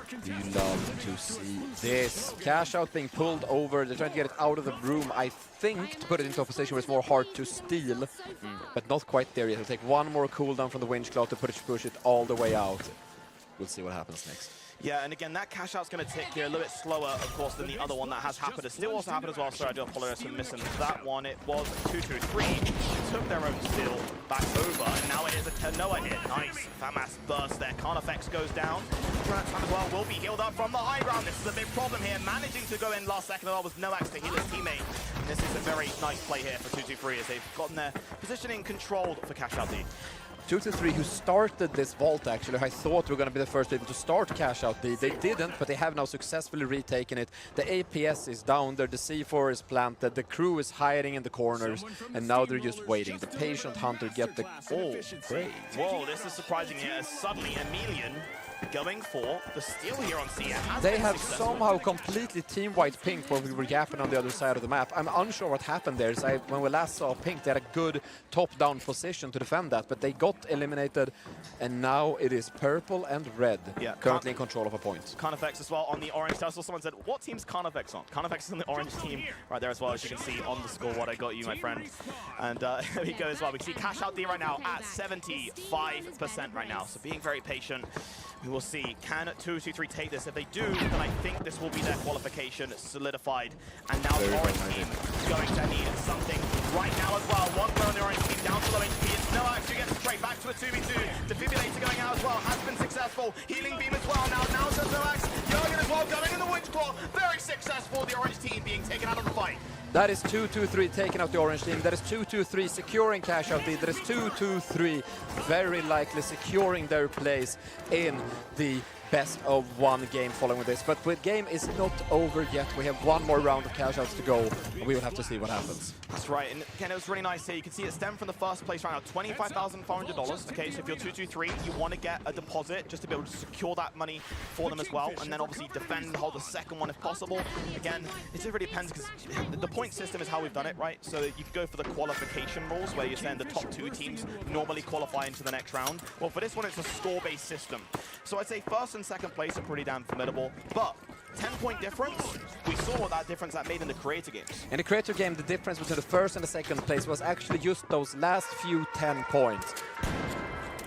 Do you love to see this? Cash Out being pulled over. They're trying to get it out of the room, I think, to put it into a position where it's more hard to steal. But not quite there yet. It'll take one more cooldown from the winch cloud to push it all the way out. We'll see what happens next. Yeah, and again, that cash out's going to tick here a little bit slower, of course, than the other one that has happened. It still also happened as well. Sorry, I do apologize for missing that one. It was 2-2-3. Took their own steal back over, and now it is a Kanoa hit. Nice. Famas burst there. Carnifex goes down. Time as well will be healed up from the high ground. This is a big problem here. Managing to go in last second, there was no axe to heal his teammate. And this is a very nice play here for 2-2-3 as they've gotten their positioning controlled for Cash Out D. 2-2-3 who started this vault, actually. I thought we were going to be the first people to start Cash Out D. They didn't, but they have now successfully retaken it. The APS is down there, the C4 is planted, the crew is hiding in the corners, and now they're just waiting. The patient hunter get the... Oh, great. Whoa, this is surprising here as suddenly Emilian going for the steal here on C. They have somehow completely team-wide pink where we were yapping on the other side of the map. I'm unsure what happened there. So when we last saw pink, they had a good top-down position to defend that, but they got eliminated, and now it is purple and red, currently in control of a point. Carnifex as well on the orange. So someone said, what team's Carnifex on? Carnifex is on the orange team right there as well, as you can see on the score, what I got you, my friend. And there we go as well. We see Cash Out D right now at 75% right now, so being very patient. We will see, can 2-2-3 take this? If they do, then I think this will be their qualification solidified. And now the orange team is going to need something right now as well. One player on the orange team down to low HP. It's no axe who gets straight back to a 2v2. Defibrillator going out as well, has been successful. Healing beam as well. Now says no axe. Jurgen as well going in the winch claw. Very successful. The orange team being taken out of the fight. That is 2-2-3 taking out the orange team. That is 2-2-3 securing Cash Out D. That is 2-2-3 very likely securing their place in the best of one game following this. But the game is not over yet. We have one more round of cash outs to go. We will have to see what happens. That's right. And again, it was really nice here. You can see it stem from the first place right now, $25,400. Okay, so if you're 2-2-3, you want to get a deposit just to be able to secure that money for them as well. And then obviously defend, hold the second one if possible. Again, it just really depends because the point system is how we've done it, right? So you could go for the qualification rules where you're saying the top 2 teams normally qualify into the next round. Well, for this one, it's a score-based system. So I'd say first and second place are pretty damn formidable, but 10-point difference, we saw what that difference that made in the creator games. In the creator game, the difference between the first and the second place was actually just those last few 10 points.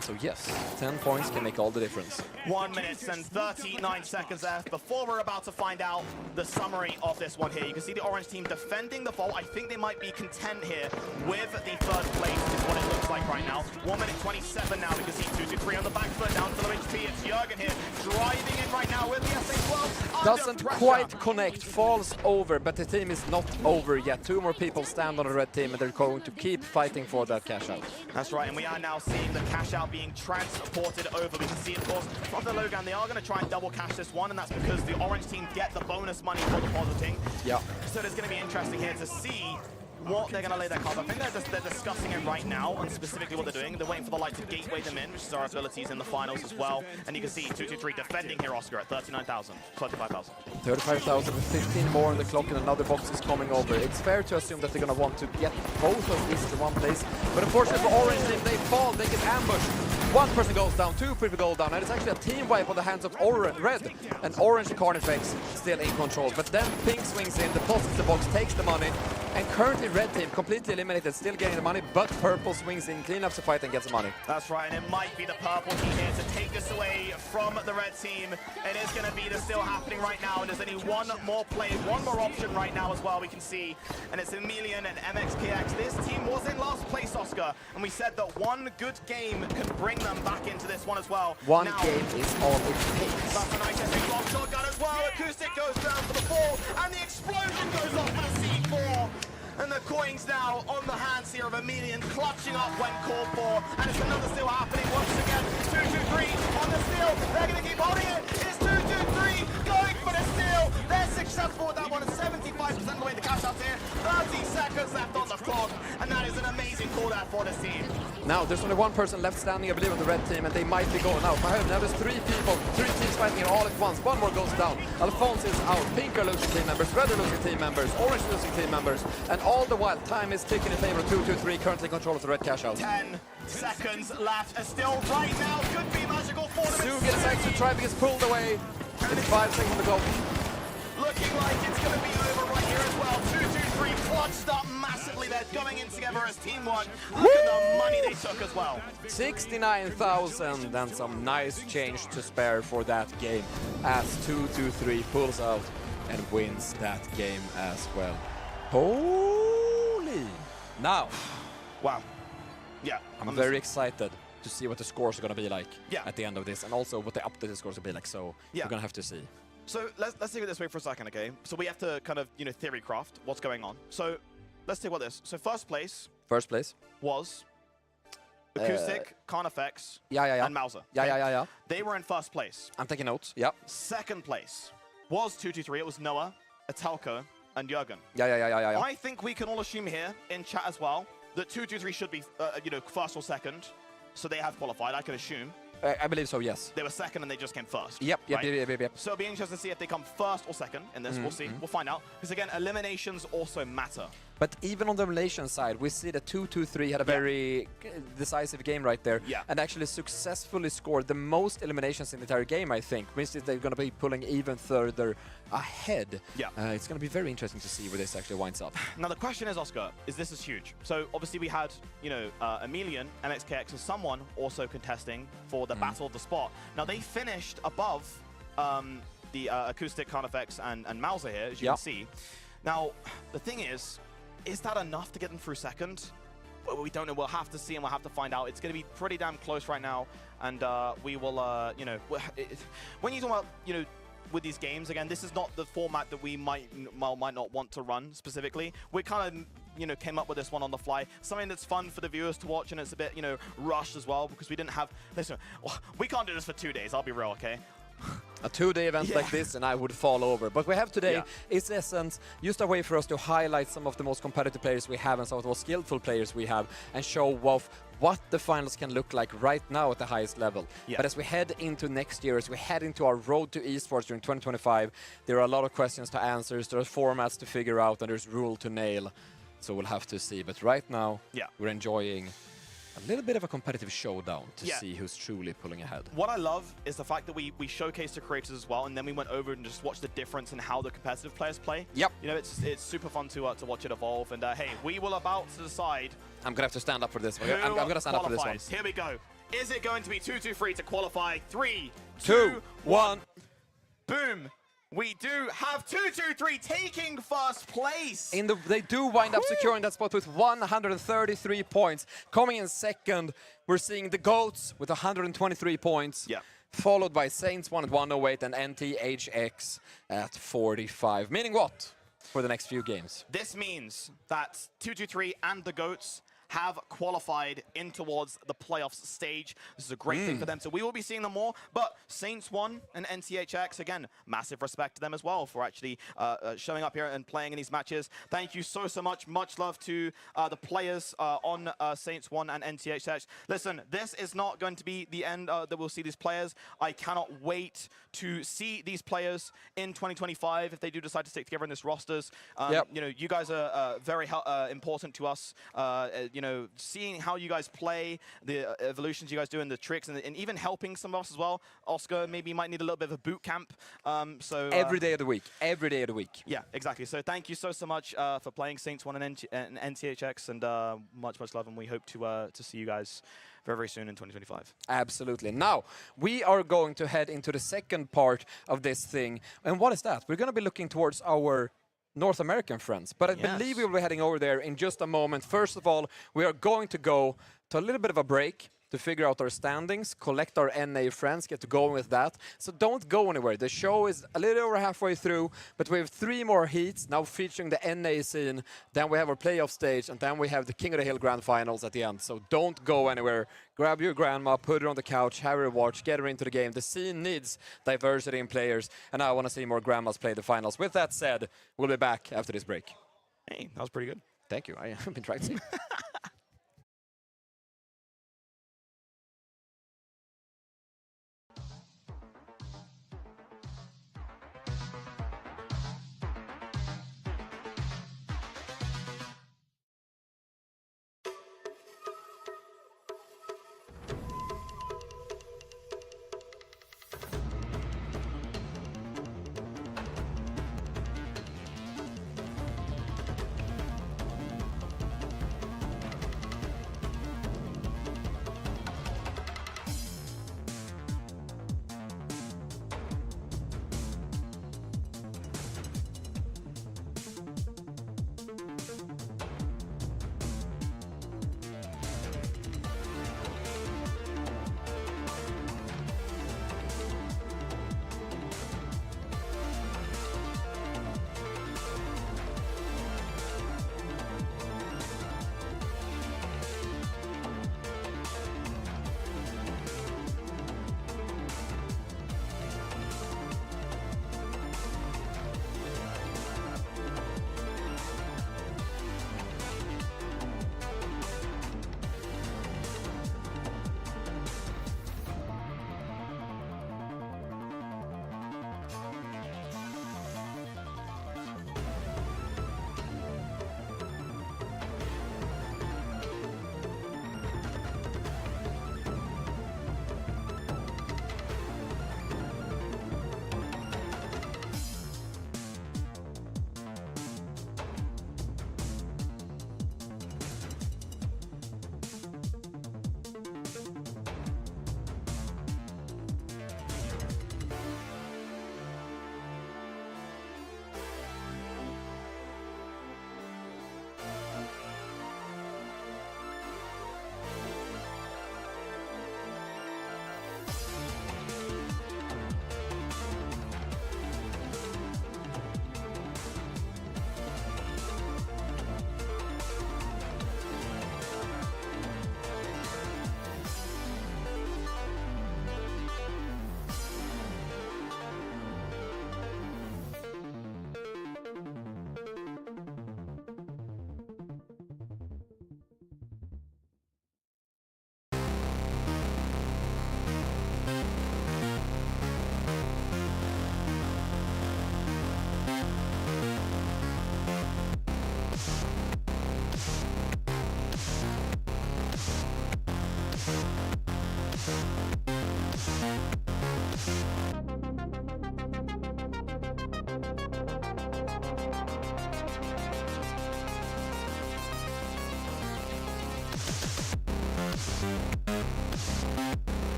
So yes, 10 points can make all the difference. 1 minute and 39 seconds left before we're about to find out the summary of this one here. You can see the orange team defending the vault. I think they might be content here with the third place is what it looks like right now. 1 minute 27 now. We can see 2-2-3 on the back foot down to the HP. It's Jürgen here driving in right now with the SA-12. Doesn't quite connect, falls over, but the team is not over yet. 2 more people stand on the red team and they're going to keep fighting for that cash out. That's right, and we are now seeing the cash out being transported over. We can see, of course, from the Logan, they are going to try and double cash this one, and that's because the orange team get the bonus money for depositing. Yeah. So it's going to be interesting here to see what they're going to lay their cards. I think they're discussing it right now, and specifically what they're doing. They're waiting for the light to gateway them in, which is our abilities in the finals as well. And you can see 2-2-3 defending here, Oscar, at 39,000, 35,000. 35,000 with 15 more on the clock, and another box is coming over. It's fair to assume that they're going to want to get both of these to one place. But unfortunately for orange team, they fall, they get ambushed. 1 person goes down, 2 people go down, and it's actually a team wipe on the hands of red. And orange Carnifex still in control. But then pink swings in, deposits the box, takes the money, and currently red team completely eliminated, still getting the money, but purple swings in, clean up the fight and gets the money. That's right, and it might be the purple team here to take us away from the red team. It is going to be still happening right now, and there's only one more play, one more option right now as well, we can see. And it's Emilian and MXKX. This team was in last place, Oscar, and we said that one good game could bring them back into this one as well. One game is all it takes. That's a nice epic long shotgun as well. Acoustic goes down for the fall, and the explosion goes off for the C4. And the coins now on the hands here of Emilian, clutching up when called for. And it's another steal happening once again. 2-2-3 on the steal. They're going to keep holding it. It's 2-2-3 going for the steal. They're successful with that one. 75% of the way the cash out here. 30 seconds left on the clock. And that is an amazing call out for this team. Now, there's only 1 person left standing, I believe, on the red team, and they might be going out. Now there's 3 people, 3 teams fighting here all at once. 1 more goes down. Alphonse is out. Pink are losing team members. Red are losing team members. Orange losing team members. And all the while, time is ticking in favor of 2-2-3, currently in control of the red cash out. 10 seconds left. Still right now could be magical for them. Sue gets actually trying to get pulled away. It's 5 seconds to go. Looking like it's going to be over right here as well. 2-2-3 clutched up massively. They're going in together as Team 1. Look at the money they took as well. 69,000 and some nice change to spare for that game as 2-2-3 pulls out and wins that game as well. Holy! Now, wow. Yeah. I'm very excited to see what the scores are going to be like Yeah. at the end of this, and also what the updated scores will be like, so Yeah. we're going to have to see. So let's take it this way for a second, okay? So we have to kind of, theory craft what's going on. So let's take what this. So first place First place. was Acoustic, Carnifex, Yeah. and Mauser. Yeah. They were in first place. I'm taking notes. Yeah. Second place was 2-2-3. It was Noah, Atelko, and Jürgen. Yeah. I think we can all assume here in chat as well that 2-2-3 should be, first or second. So they have qualified, I can assume. I believe so, yes. They were second and they just came first. Yep. Right? So it'll be interesting to see if they come first or second in this. We'll see. We'll find out. Because again, eliminations also matter. But even on the elimination side, we see that 2-2-3 had a very decisive game right there. Yeah. And actually successfully scored the most eliminations in the entire game, I think. Which is they're going to be pulling even further ahead. Yeah. It's going to be very interesting to see where this actually winds up. Now the question is, Oscar, this is huge. So obviously we had, Emilian, MXKX, and someone also contesting for the Battle of the Spot. Now they finished above the Acoustic, Carnifex, and Mauser here, as you can see. Now, the thing is that enough to get them through second? Well, we don't know. We'll have to see and we'll have to find out. It's going to be pretty damn close right now. And we will, when you talk about, with these games, again, this is not the format that we might not want to run specifically. We kind of, came up with this one on the fly. Something that's fun for the viewers to watch, and it's a bit, rushed as well, because we didn't have... Listen, we can't do this for 2 days, I'll be real, okay? a 2-day event like this and I would fall over. But we have today is Essence, just a way for us to highlight some of the most competitive players we have and some of the most skillful players we have and show off what the finals can look like right now at the highest level. But as we head into next year, as we head into our road to esports during 2025, there are a lot of questions to answer, there are formats to figure out, and there's rule to nail. So we'll have to see. But right now, we're enjoying a little bit of a competitive showdown to see who's truly pulling ahead. What I love is the fact that we showcased the creators as well, and then we went over and just watched the difference in how the competitive players play. Yep. You know, it's super fun to watch it evolve. And hey, we will about to decide. I'm gonna have to stand up for this. I'm gonna stand up for this one. Here we go. Is it going to be 2-2-3 to qualify? 3, 2, 1. Boom. We do have 2-2-3 taking first place. They do wind up securing that spot with 133 points. Coming in second, we're seeing the GOATs with 123 points. Followed by Saints 1 at 108 and NTHX at 45. Meaning what for the next few games? This means that 2-2-3 and the GOATs have qualified in towards the playoffs stage. This is a great thing for them. So we will be seeing them more. But Saints 1 and NTHX, again, massive respect to them as well for actually showing up here and playing in these matches. Thank you so much. Much love to the players on Saints 1 and NTHX. Listen, this is not going to be the end that we'll see these players. I cannot wait to see these players in 2025 if they do decide to stick together in this rosters. You know, you guys are very important to us. You know, seeing how you guys play, the evolutions you guys do, and the tricks, and even helping some of us as well. Oscar maybe might need a little bit of a boot camp. Every day of the week. Every day of the week. Yeah, exactly. So thank you so much for playing Saints 1 and NTHX, and much love, and we hope to see you guys very soon in 2025. Absolutely. Now, we are going to head into the second part of this thing. And what is that? We're going to be looking towards our North American friends, but I believe we will be heading over there in just a moment. First of all, we are going to go to a little bit of a break to figure out our standings, collect our NA friends, get to going with that. So don't go anywhere. The show is a little over halfway through, but we have 3 more heats now featuring the NA scene. Then we have our playoff stage, and then we have the King of the Hill Grand Finals at the end. So don't go anywhere. Grab your grandma, put her on the couch, have her watch, get her into the game. The scene needs diversity in players, and I want to see more grandmas play the finals. With that said, we'll be back after this break. Hey, that was pretty good. Thank you. I have been trying to see.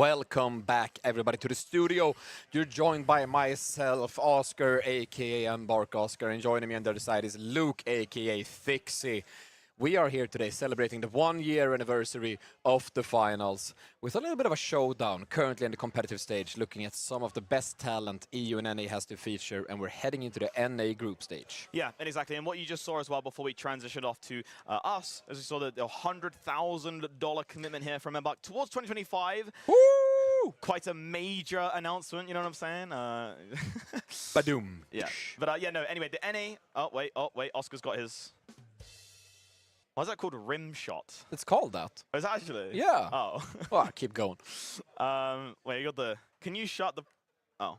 Welcome back, everybody, to the studio. You're joined by myself, Oscar, aka Embark Oscar, and joining me on the other side is Luke, aka Fixie. We are here today celebrating the 1-year anniversary of the finals with a little bit of a showdown currently in the competitive stage, looking at some of the best talent EU and NA has to feature, and we're heading into the NA group stage. Yeah, and exactly. And what you just saw as well before we transitioned off to us, as we saw the $100,000 commitment here from Embark towards 2025. Woo! Quite a major announcement, you know what I'm saying? Badoom. Yeah. But yeah, no, anyway, the NA. Oh, wait, Oscar's got his. Why is that called rim shot? It's called that. Oh, is it actually? Yeah. Oh. Well, keep going. Wait, you got the. Can you shut the. Oh.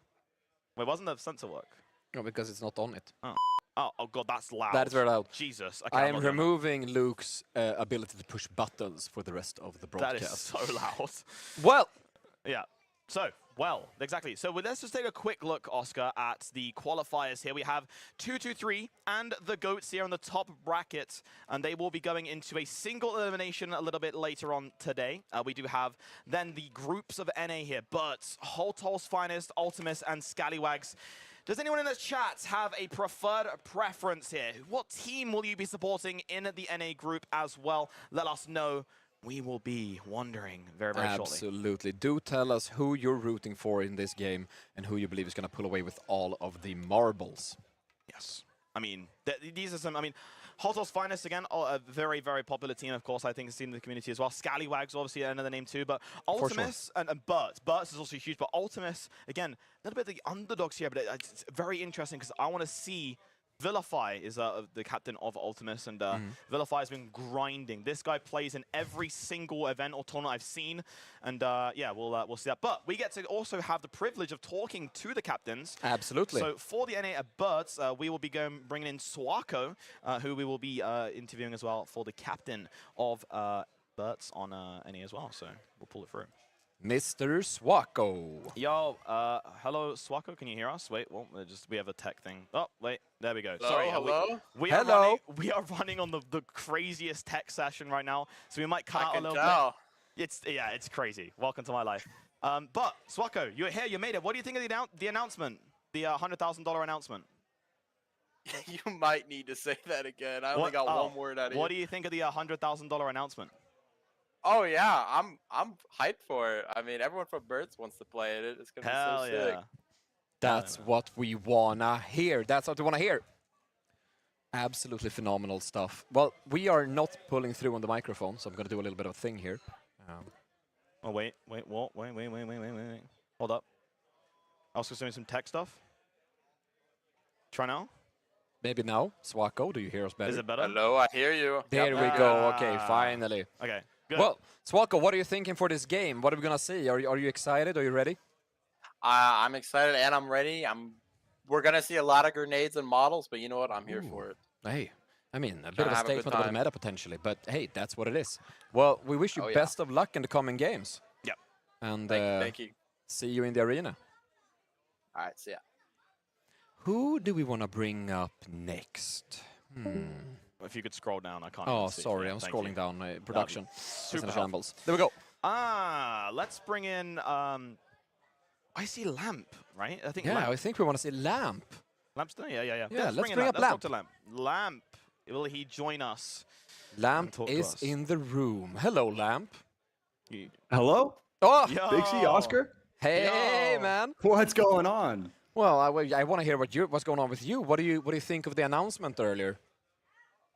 Wait, wasn't the sensor work? No, because it's not on it. Oh, God, that's loud. That is very loud. Jesus. Okay, I I'm am not doing that. removing Luke's ability to push buttons for the rest of the broadcast. That is so loud. Well. Yeah. So, well, exactly. So let's just take a quick look, Oscar, at the qualifiers here. We have 2-2-3 and the GOATs here on the top bracket, and they will be going into a single elimination a little bit later on today. We do have then the groups of NA here, Butts, Holtol's Finest, Ultimus, and Scallywags. Does anyone in the chat have a preferred preference here? What team will you be supporting in the NA group as well? Let us know. We will be wondering very, very shortly. Absolutely. Do tell us who you're rooting for in this game and who you believe is going to pull away with all of the marbles. Yes. I mean, these are some, I mean, Holtol's Finest, again, a very, very popular team, of course. I think it's seen in the community as well. Scallywags, obviously, another name too. But Ultimus and Butts is also huge. But Ultimus, again, a little bit of the underdogs here. But it's very interesting because I want to see Vilify is the captain of Ultimus, and Vilify has been grinding. This guy plays in every single event or tournament I've seen, and yeah, we'll see that. But we get to also have the privilege of talking to the captains. Absolutely. So for the NA at Birds, we will be bringing in Swako, who we will be interviewing as well for the captain of Birds on NA as well. So we'll pull it through. Mr. Swako. Yo, hello, Swako. Can you hear us? Wait, well, we have a tech thing. Oh, wait, there we go. Hello, sorry, hello. We are running on the craziest tech session right now, so we might cut out a little bit. It's crazy. Welcome to my life. But Swako, you're here. You made it. What do you think of the announcement? The $100,000 announcement. You might need to say that again. I only got one word out of you. What do you think of the $100,000 announcement? Oh yeah, I'm hyped for it. I mean, everyone from Birds wants to play it. It's gonna be so sick. That's what we wanna hear. That's what we wanna hear. Absolutely phenomenal stuff. Well, we are not pulling through on the microphone, so I'm gonna do a little bit of a thing here. Oh wait. Hold up. I was doing some tech stuff. Try now. Maybe now, Swako, do you hear us better? Is it better? Hello, I hear you. There we go. Okay, finally. Okay. Good. Well, Swako, what are you thinking for this game? What are we gonna see? Are you excited? Are you ready? I'm excited and I'm ready. We're gonna see a lot of grenades and models, but you know what? I'm here for it. Hey, I mean, a bit of a statement about the meta potentially, but hey, that's what it is. Well, we wish you best of luck in the coming games. Yep. And thank you. See you in the arena. All right, see ya. Who do we want to bring up next? If you could scroll down, I can't. Oh, see. sorry, Yeah, I'm thank scrolling you. down. Production. Super shambles. There we go. Let's bring in. I see Lamp, right? I think. Yeah, Lamp. I think we want to see Lamp. Lamp's done. Yeah. Yeah, let's bring up Let's Lamp. talk to Lamp. Lamp, will he join us? Lamp is in the room. Hello, Lamp. Hello? Oh, Bixie, Oscar? Hey, man. What's going on? Well, I want to hear what's going on with you. What do you think of the announcement earlier?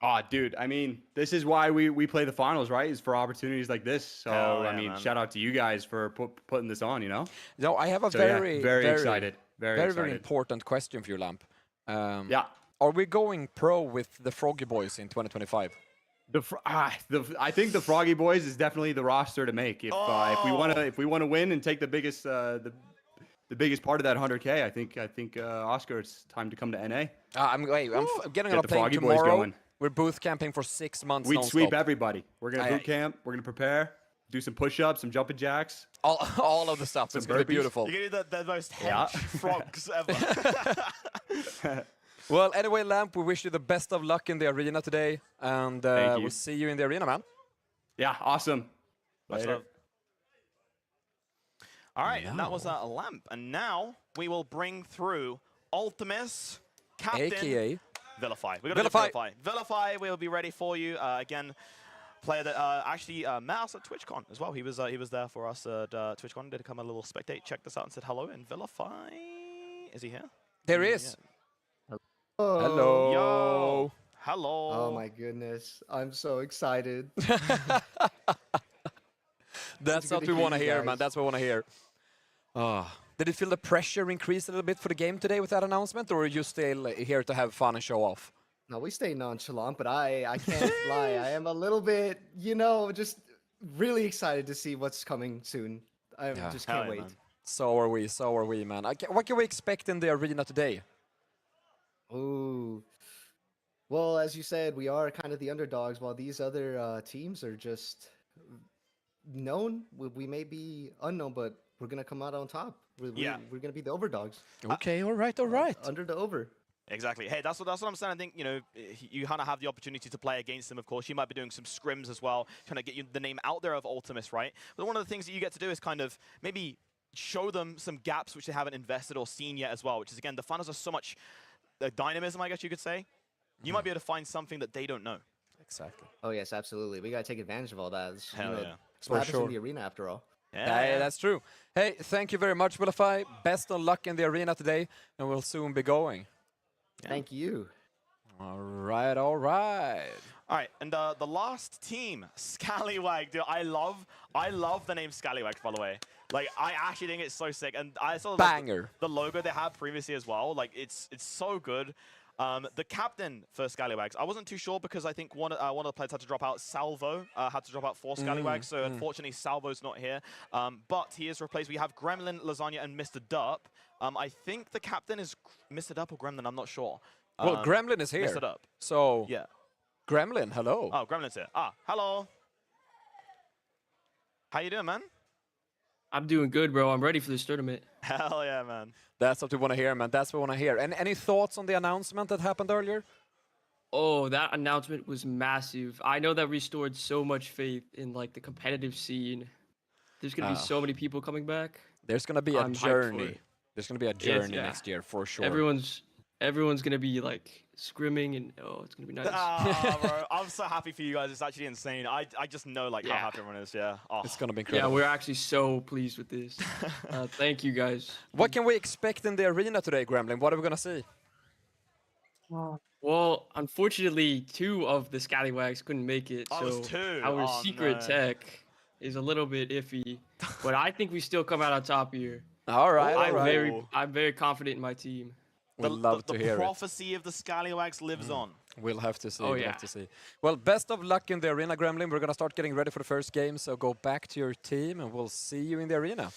Oh, dude, I mean, this is why we play the finals, right? Is for opportunities like this. So, I mean, shout out to you guys for putting this on, you know? No, I have a very excited. Very important question for you, Lamp. Yeah. Are we going pro with the Froggy Boys in 2025? I think the Froggy Boys is definitely the roster to make. If we want to win and take the biggest part of that 100K, I think Oscar, it's time to come to NA. I'm getting on a plane Froggy Boys tomorrow. going. We're booth camping for 6 months. We'd sweep everybody. We're gonna boot camp. We're gonna prepare. Do some push-ups, some jumping jacks. All of the stuff. It's gonna be beautiful. You're gonna do the most hench frogs ever. Well, anyway, Lamp, we wish you the best of luck in the arena today, and we'll see you in the arena, man. Yeah, awesome. Later. All right, and that was a lamp. And now we will bring through Ultimus, Captain, AKA Vilify. We're going to Vilify. Vilify, we'll be ready for you. Again, player that actually met us at TwitchCon as well. He was there for us at TwitchCon. Did come a little spectate, checked us out, and said hello. And Vilify, is he here? There he is. Yeah. Hello. Yo. Hello. Oh my goodness, I'm so excited. That's what we want to hear, man. That's what we want to hear. Did you feel the pressure increase a little bit for the game today with that announcement, or are you still here to have fun and show off? No, we stay nonchalant, but I can't lie. I am a little bit, you know, just really excited to see what's coming soon. I just can't wait. Man. So are we, man. What can we expect in the arena today? Ooh. Well, as you said, we are kind of the underdogs, while these other teams are just known. We may be unknown, but we're going to come out on top. We're going to be the overdogs. Okay, all right. Under the over. Exactly. Hey, that's what I'm saying. I think, you know, you kind of have the opportunity to play against him, of course. You might be doing some scrims as well, trying to get the name out there of Ultimus, right? But one of the things that you get to do is kind of maybe show them some gaps which they haven't invested or seen yet as well, which is, again, the finals are so much dynamism, I guess you could say. You might be able to find something that they don't know. Exactly. Oh, yes, absolutely. We got to take advantage of all that. Hell yeah. It's what happens in the arena, after all. Yeah, that's true. Hey, thank you very much, Vilify. Best of luck in the arena today, and we'll soon be going. Thank you. All right. All right, and the last team, Scallywag. Dude, I love the name Scallywag, by the way. Like, I actually think it's so sick, and I saw the logo they had previously as well. Like, it's so good. The captain for Scallywags, I wasn't too sure because I think one of the players had to drop out. Salvo had to drop out for Scallywags, so unfortunately Salvo's not here. But he is replaced. We have Gremlin, Lasagna, and Mr. Dup. I think the captain is Mr. Dup or Gremlin, I'm not sure. Well, Gremlin is here. Mr. Dup. So, yeah. Gremlin, hello. Oh, Gremlin's here. Hello. How you doing, man? I'm doing good, bro. I'm ready for this tournament. Hell yeah, man. That's what we want to hear, man. That's what we want to hear. And any thoughts on the announcement that happened earlier? Oh, that announcement was massive. I know that restored so much faith in like the competitive scene. There's gonna be so many people coming back. There's gonna be a journey. There's gonna be a journey next year for sure. Everyone's gonna be like scrimming, and it's gonna be nice. Bro, I'm so happy for you guys. It's actually insane. I just know like how happy everyone is. Yeah. Oh. It's gonna be incredible. Yeah, we're actually so pleased with this. Thank you guys. What can we expect in the arena today, Gremlin? What are we gonna see? Well, unfortunately, 2 of the Scallywags couldn't make it, so our secret tech is a little bit iffy. But I think we still come out on top here. All right. I'm very confident in my team. We'll love to hear it. The prophecy of the Scallywags lives on. We'll have to see. Oh, we'll have to see. Well, best of luck in the arena, Gremlin. We're going to start getting ready for the first game, so go back to your team, and we'll see you in the arena.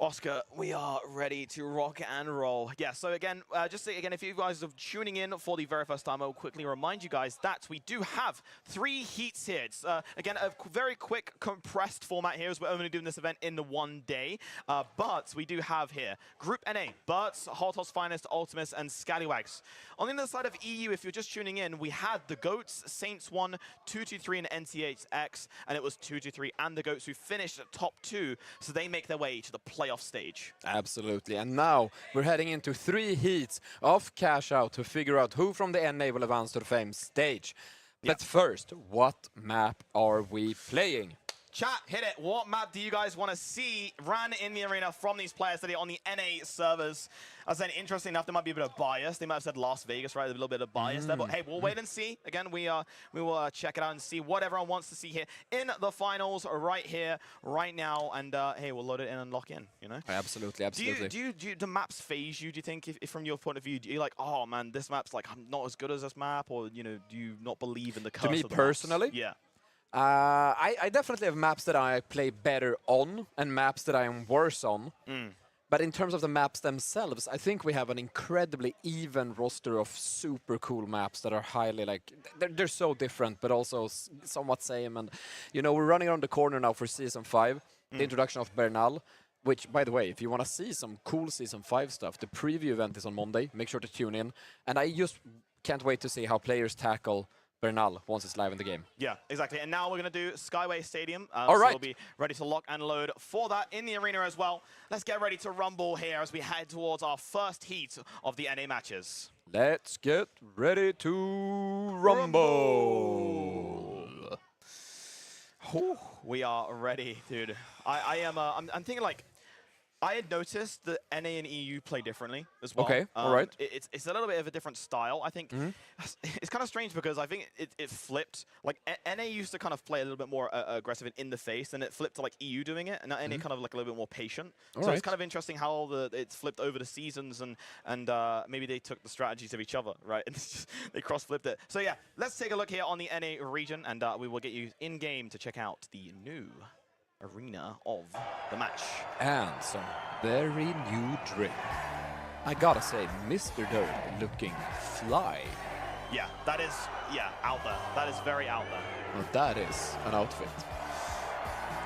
Oscar, we are ready to rock and roll. Yeah, so again, if you guys are tuning in for the very first time, I'll quickly remind you guys that we do have 3 heats here. It's, again, a very quick, compressed format here, as we're only doing this event in the 1 day. But we do have here Group NA, Burt's, Hotto's Finest, Ultimus, and Scallywags. On the other side of EU, if you're just tuning in, we had the Goats, Saints 1, 223, and NCHX, and it was 223 and the Goats who finished at top 2, so they make their way to the playoff stage. Absolutely. And now we're heading into 3 heats of cash out to figure out who from the NA will advance to the fame stage. But first, what map are we playing? Chat, hit it. What map do you guys want to see ran in the arena from these players today on the NA servers? I said, interesting enough, there might be a bit of bias. They might have said Las Vegas, right? A little bit of bias there. But hey, we'll wait and see. Again, we will check it out and see what everyone wants to see here in the finals right here, right now. And hey, we'll load it in and lock in, you know? Absolutely, absolutely. Do the maps phase you? Do you think, if from your point of view, do you like, oh man, this map's like, I'm not as good as this map? Or, you know, do you not believe in the curse of the maps? To me personally? Yeah. I definitely have maps that I play better on and maps that I am worse on. But in terms of the maps themselves, I think we have an incredibly even roster of super cool maps that are highly, like, they're so different, but also somewhat same. And, you know, we're running around the corner now for Season 5, the introduction of Bernal, which, by the way, if you want to see some cool Season 5 stuff, the preview event is on Monday. Make sure to tune in. And I just can't wait to see how players tackle Bernal once it's live in the game. Yeah, exactly. And now we're going to do Skyway Stadium. All so right. we'll be ready to lock and load for that in the arena as well. Let's get ready to rumble here as we head towards our first heat of the NA matches. Let's get ready to rumble. We are ready, dude. I'm thinking like, I had noticed that NA and EU play differently as well. Okay, all right. It's a little bit of a different style. I think it's kind of strange because I think it flipped. Like NA used to kind of play a little bit more aggressive and in the face, and it flipped to like EU doing it, and now NA kind of like a little bit more patient. So it's kind of interesting how it's flipped over the seasons, and maybe they took the strategies of each other, right? And they cross-flipped it. So yeah, let's take a look here on the NA region, and we will get you in game to check out the new arena of the match. And some very new drip. I gotta say, Mr. Dirt looking fly. Yeah, that is, out there. That is very out there. Well, that is an outfit.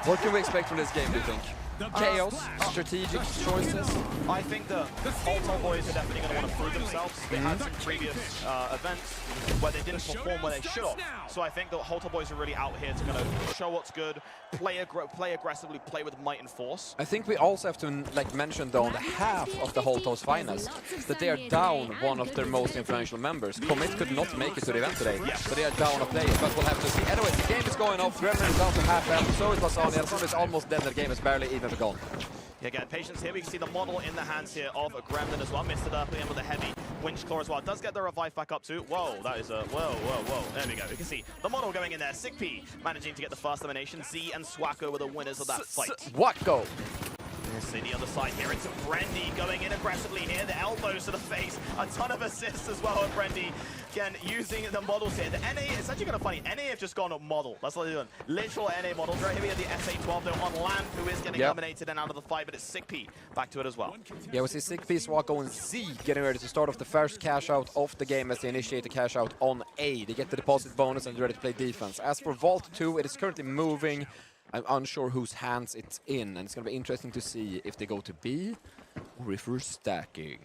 What can we expect from this game, do you think? Chaos, strategic choices. I think the Holto boys are definitely going to want to prove themselves. They had some previous events where they didn't perform where they should have. So I think the Holto boys are really out here to kind of show what's good, play aggressively, play with might and force. I think we also have to mention though on the half of the Holto's finest that they are down one of their most influential members. Commit could not make it to the event today, but they are down a player, but we'll have to see. Anyways, the game is going off. Gremlin is down to half health, so is Lasagna. Lasagna is almost dead, the game is barely even gone. Yeah, again, patience here. We can see the model in the hands here of a Gremlin as well. Mr. Derply in with a heavy winch claw as well. Does get the revive back up too. Whoa, that is a whoa. There we go. We can see the model going in there. Sick P managing to get the first elimination. Z and Swacko were the winners of that fight. Swacko. See the other side here. It's Brendy going in aggressively here. The elbows to the face. A ton of assists as well of Brendy. Again, using the models here. The NA, it's actually kind of funny. NA have just gone up model. That's what they're doing. Literal NA models. Right here we have the SA-12 though on Lamp, who is getting eliminated and out of the fight, but it's Sick P back to it as well. Yeah, we see Sick P, Swacko, and Z getting ready to start off the first cash out of the game as they initiate the cash out on A. They get the deposit bonus and they're ready to play defense. As for Vault 2, it is currently moving. I'm unsure whose hands it's in, and it's going to be interesting to see if they go to B or if we're stacking.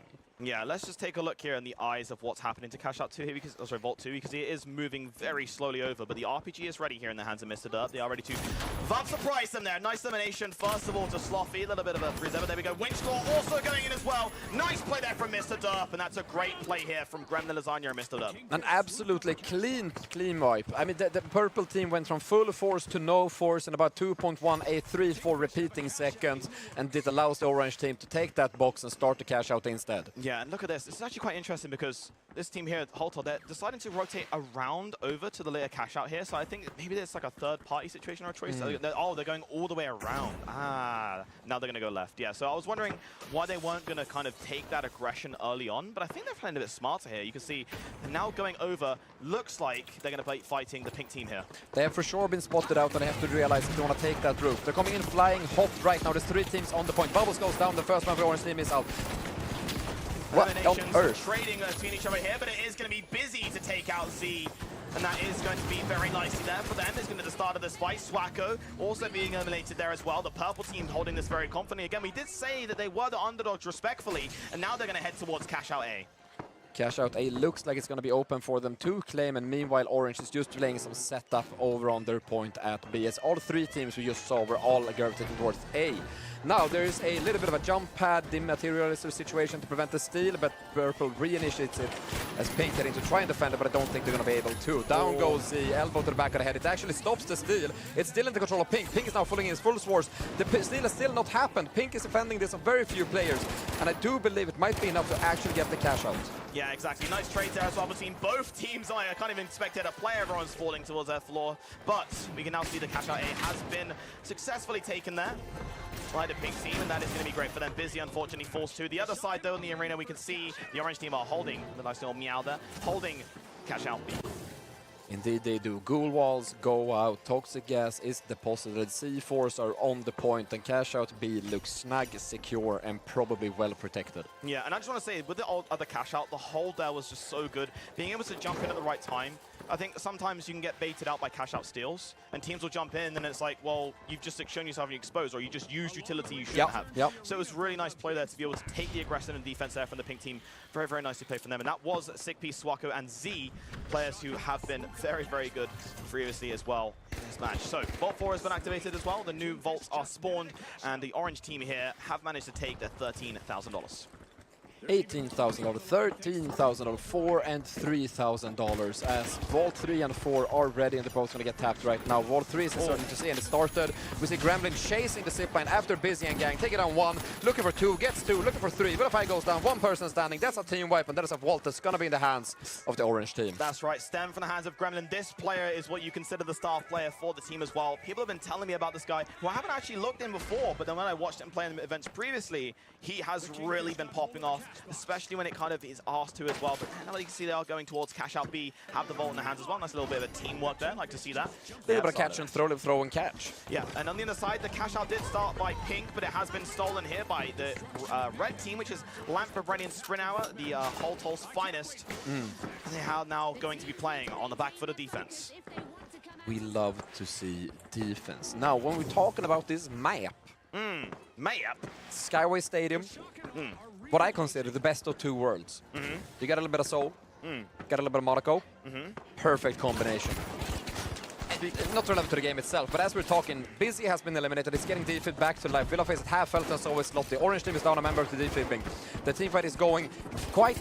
Yeah, let's just take a look here in the eyes of what's happening to Cash Out 2 here, because, Vault 2, because it is moving very slowly over, but the RPG is ready here in the hands of Mr. Derp. They are ready to surprise them there. Nice elimination, first of all, to Slothy. A little bit of a freeze there, but there we go. Winchclaw also going in as well. Nice play there from Mr. Derp, and that's a great play here from Gremlin Lasagna and Mr. Derp. An absolutely clean wipe. I mean, the purple team went from full force to no force in about 2.183 repeating seconds, and it allows the orange team to take that box and start the cash out instead. Yeah, and look at this. This is actually quite interesting because this team here at Holto, they're deciding to rotate around over to the layer cash out here. So I think maybe there's like a third-party situation or a choice. They're going all the way around. Now they're going to go left. Yeah, so I was wondering why they weren't going to kind of take that aggression early on, but I think they're playing a bit smarter here. You can see they're now going over. Looks like they're going to be fighting the pink team here. They have for sure been spotted out, and they have to realize if they want to take that route. They're coming in flying hot right now. There's 3 teams on the point. Bubbles goes down. The first one for the orange team is out. What on earth? Trading between each other here, but it is going to be busy to take out Z. And that is going to be very nicely there for them. It's going to be the start of this fight. Swacko also being eliminated there as well. The purple team holding this very confidently. Again, we did say that they were the underdogs respectfully, and now they're going to head towards Cash Out A. Cash Out A looks like it's going to be open for them to claim, and meanwhile Orange is just playing some setup over on their point at B. As all 3 teams we just saw were all gravitating towards A. Now there is a little bit of a jump pad dematerializer situation to prevent the steal, but Purple reinitiates it as Pink heading to try and defend it, but I don't think they're going to be able to. Down goes the elbow to the back of the head. It actually stops the steal. It's still in the control of Pink. Pink is now falling in his full force. The steal has still not happened. Pink is defending this on very few players, and I do believe it might be enough to actually get the cash out. Yeah, exactly. Nice trade there as well between both teams. I can't even expect it to play. Everyone's falling towards their floor, but we can now see the Cash Out A has been successfully taken there by the pink team, and that is going to be great for them. Busy, unfortunately, forced to the other side, though, in the arena. We can see the orange team are holding, the nice little meow there, holding Cash Out B. Indeed they do. Ghoul walls go out, toxic gas is deposited, C4s are on the point, and Cash Out B looks snug, secure, and probably well protected. Yeah, and I just want to say, with the other Cash Out, the hold there was just so good. Being able to jump in at the right time, I think sometimes you can get baited out by cash out steals, and teams will jump in, and it's like, well, you've just shown yourself exposed, or you just used utility you shouldn't have. So it was really nice play there to be able to take the aggression and defense there from the pink team. Very, very nicely played from them. And that was Sickp, Swako, and Z, players who have been very, very good previously as well in this match. So Vault 4 has been activated as well. The new Vaults are spawned, and the orange team here have managed to take their $13,000. $18,000, $13,000, $4,000 and $3,000 as Vault 3 and 4 are ready and they're both going to get tapped right now. Vault 3 is starting to see, and it started. We see Gremlin chasing the zipline after Busy and Gang, taking down 1, looking for 2, gets 2, looking for 3. Vilify goes down, 1 person standing. That's a team wipe, and that is a Vault that's going to be in the hands of the orange team. That's right, stem from the hands of Gremlin. This player is what you consider the star player for the team as well. People have been telling me about this guy who I haven't actually looked in before, but then when I watched him play in the events previously, he has really been popping off, especially when it kind of is asked to as well. But now you can see they are going towards cash out B, have the Vault in the hands as well. Nice little bit of a teamwork there. Like to see that. A little bit of catch and throw and catch. Yeah, and on the other side, the cash out did start by pink, but it has been stolen here by the red team, which is Lamp, Brenny, and Sprinauer, the Holtol's finest. And they are now going to be playing on the back foot of defense. We love to see defense. Now, when we're talking about this map, map, Skyway Stadium, what I consider the best of two worlds. You got a little bit of Seoul, got a little bit of Monaco, perfect combination. Not relevant to the game itself, but as we're talking, Busy has been eliminated. It's getting defib back to life. Villa face at half health, and so is Lottie. Orange team is down a member to defibbing. The team fight is going quite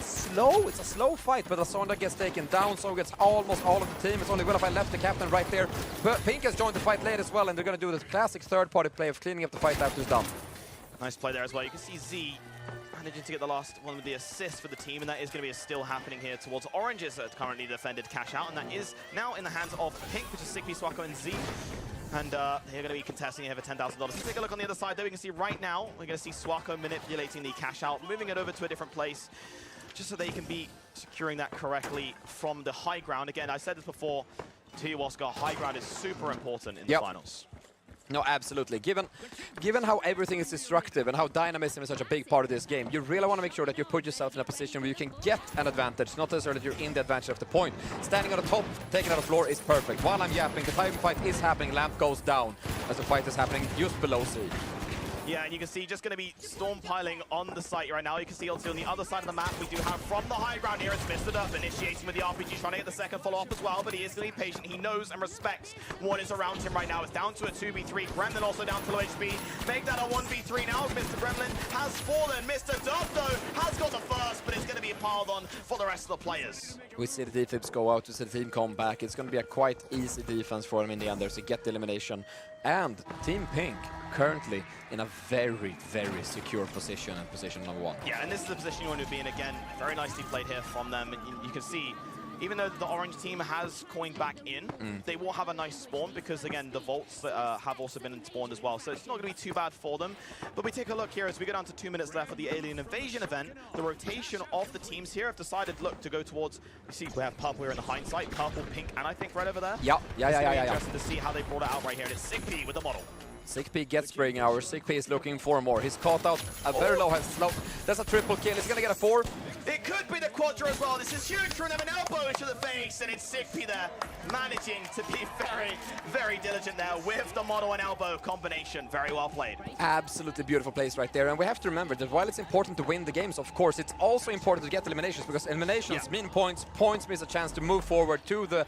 slow. It's a slow fight, but Asonda gets taken down, so gets almost all of the team. It's only Willify left, the captain right there. But Pink has joined the fight late as well, and they're going to do the classic third-party play of cleaning up the fight after it's done. Nice play there as well. You can see Z managing to get the last one with the assist for the team, and that is going to be a still happening here towards Orange's currently defended cash out, and that is now in the hands of Pink, which is Sickp, Swako, and Z. And they're going to be contesting here for $10,000. Let's take a look on the other side, though. We can see right now, we're going to see Swako manipulating the cash out, moving it over to a different place, just so they can be securing that correctly from the high ground. Again, I said this before to you, Oscar, high ground is super important in the finals. No, absolutely. Given how everything is destructive and how dynamism is such a big part of this game, you really want to make sure that you put yourself in a position where you can get an advantage, not necessarily that you're in the advantage of the point. Standing on the top, taking out the floor is perfect. While I'm yapping, the time fight is happening, Lamp goes down as the fight is happening just below C. Yeah, and you can see just going to be storm piling on the site right now. You can see also on the other side of the map, we do have from the high ground here, it's Mr. Duff initiating with the RPG, trying to get the second follow-up as well, but he is going to be patient. He knows and respects what is around him right now. It's down to a 2v3. Gremlin also down to low HP. Make that a 1v3 now. Mr. Gremlin has fallen. Mr. Duff, though, has got the first, but it's going to be piled on for the rest of the players. We see the defibs go out, we see the team come back. It's going to be a quite easy defense for them in the end there to get the elimination. And Team Pink currently in a very, very secure position, and position number 1. Yeah, and this is the position you want to be in again. Very nicely played here from them. And you can see, even though the orange team has coined back in, they will have a nice spawn because, again, the Vaults have also been spawned as well. So it's not going to be too bad for them. But we take a look here as we go down to 2 minutes left for the Alien Invasion event. The rotation of the teams here have decided, look, to go towards, you see, we have purple here in the hindsight, purple, pink, and I think red over there. Yeah. Interesting to see how they brought it out right here. It's Sickp with the model. Sickp gets spring hour. Sickp is looking for more. He's caught out a very low health slow. That's a triple kill. He's gonna get a 4. It could be the quadra as well. This is huge from them. An elbow to the face, and it's Sickp there managing to be very, very diligent there with the model and elbow combination. Very well played. Absolutely beautiful place right there. And we have to remember that while it's important to win the games, of course, it's also important to get eliminations, because eliminations mean points. Points means a chance to move forward to the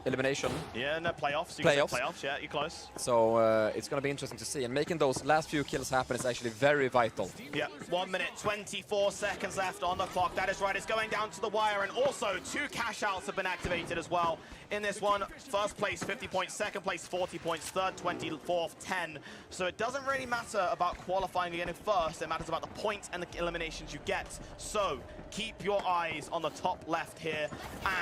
elimination. Yeah, no, playoffs. Playoffs, yeah, you're close. So it's going to be interesting to see. And making those last few kills happen is actually very vital. Yeah, 1 minute, 24 seconds left on the clock. That is right, it's going down to the wire. And also 2 cash outs have been activated as well in this one. First place, 50 points. Second place, 40 points. Third, 20. Fourth, 10. So it doesn't really matter about qualifying again in first. It matters about the points and the eliminations you get. So keep your eyes on the top left here,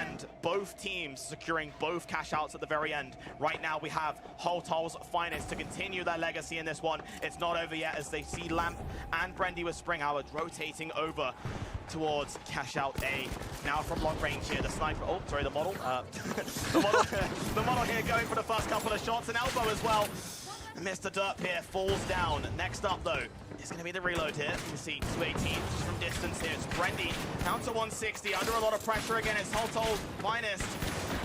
and both teams securing both cash outs at the very end. Right now we have Holtol's finest to continue their legacy in this one. It's not over yet as they see Lamp and Brendy with Spring Howard rotating over towards cash out A. Now from long range here, the sniper, oh, sorry, the model. The model here going for the first couple of shots, and elbow as well. Mr. Derp here falls down. Next up though It's going to be the reload here. You can see 218 just from distance here. It's Brendy down to 160, under a lot of pressure again. It's Holtold, Finest,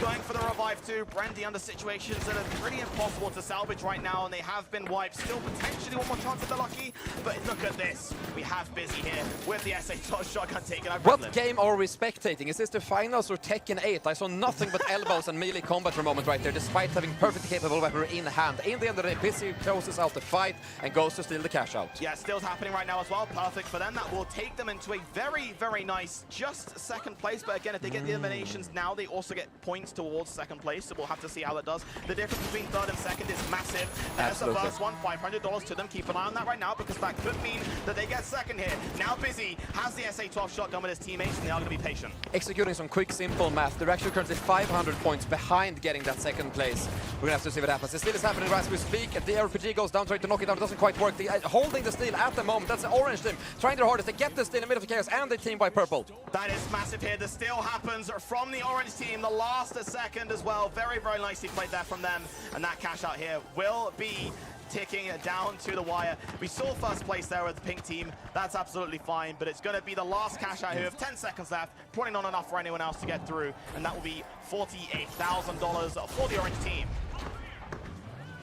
going for the revive too. Brendy under situations that are pretty impossible to salvage right now, and they have been wiped. Still potentially one more chance if they're lucky, but look at this. We have Busy here with the SA shotgun taken over. What game are we spectating? Is this the finals or Tekken 8? I saw nothing but elbows and melee combat for a moment right there, despite having perfectly capable weaponry in hand. In the end of the day, Busy closes out the fight and goes to steal the cash out. Yeah, still's happening right now as well. Perfect for them. That will take them into a very, very nice just second place. But again, if they get the eliminations now, they also get points towards second place. So we'll have to see how that does. The difference between third and second is massive. There's Absolutely. the first one, $500 to them. Keep an eye on that right now, because that could mean that they get second here. Now Busy has the SA-12 shotgun with his teammates, and they are going to be patient. Executing some quick, simple math. They're actually currently 500 points behind getting that second place. We're going to have to see what happens. The steal is happening as we speak. The RPG goes down, trying to knock it down. It doesn't quite work. Holding the steal at the moment. That's the orange team trying their hardest to get the steal in the middle of the chaos, and the team by purple. That is massive here. The steal happens from the orange team. The last second as well. Very, very nicely played there from them. And that cash out here will be ticking down to the wire. We saw first place there with the pink team. That's absolutely fine, but it's going to be the last cash out here with 10 seconds left. Probably not enough for anyone else to get through, and that will be $48,000 for the orange team.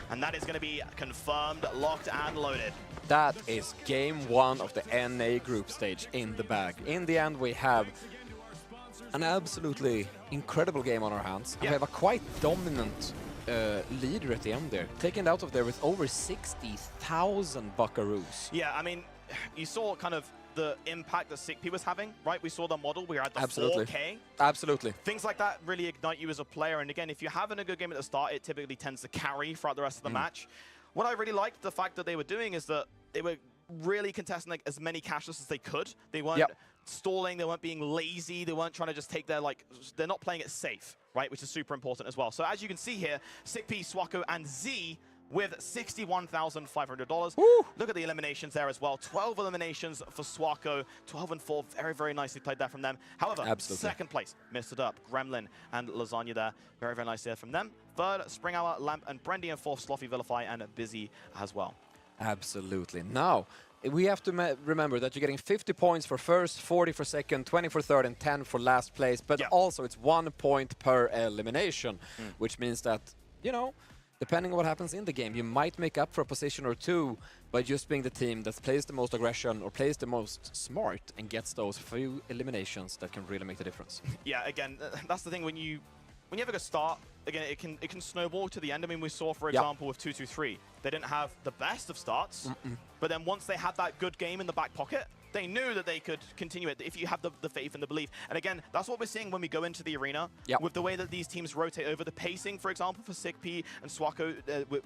And that is going to be confirmed, locked, and loaded. That is game one of the NA group stage in the bag. In the end, we have an absolutely incredible game on our hands. We have a quite dominant leader at the end there, taken out of there with over 60,000 buckaroos. Yeah, I mean, you saw kind of the impact that SickP was having, right? We saw the model, we were at the 4K. Absolutely. Things like that really ignite you as a player, and again, if you're having a good game at the start, it typically tends to carry throughout the rest of the match. What I really liked the fact that they were doing is that they were really contesting like as many cashless as they could. They weren't stalling, they weren't being lazy, they weren't trying to just take their, like, they're not playing it safe, right? Which is super important as well. So as you can see here, SickP, Swako, and Z with $61,500. Look at the eliminations there as well. 12 eliminations for Swako, 12 and 4. Very, very nicely played there from them. However, second place, missed it up. Gremlin and Lasagna there. Very, very nice there from them. Third, Spring Hour, Lamp, and Brendy. And fourth, Sloppy, Vilify, and Busy as well. Absolutely. Now, we have to remember that you're getting 50 points for first, 40 for second, 20 for third, and 10 for last place. But also, it's 1 point per elimination, which means that, you know, depending on what happens in the game, you might make up for a position or two by just being the team that plays the most aggression or plays the most smart and gets those few eliminations that can really make the difference. Yeah, again, that's the thing. When you have a good start, again, it can snowball to the end. I mean, we saw, for example, with 2-2-3, they didn't have the best of starts, but then once they had that good game in the back pocket, they knew that they could continue it if you have the faith and the belief. And again, that's what we're seeing when we go into the arena. With the way that these teams rotate over, the pacing, for example, for SickP and Swako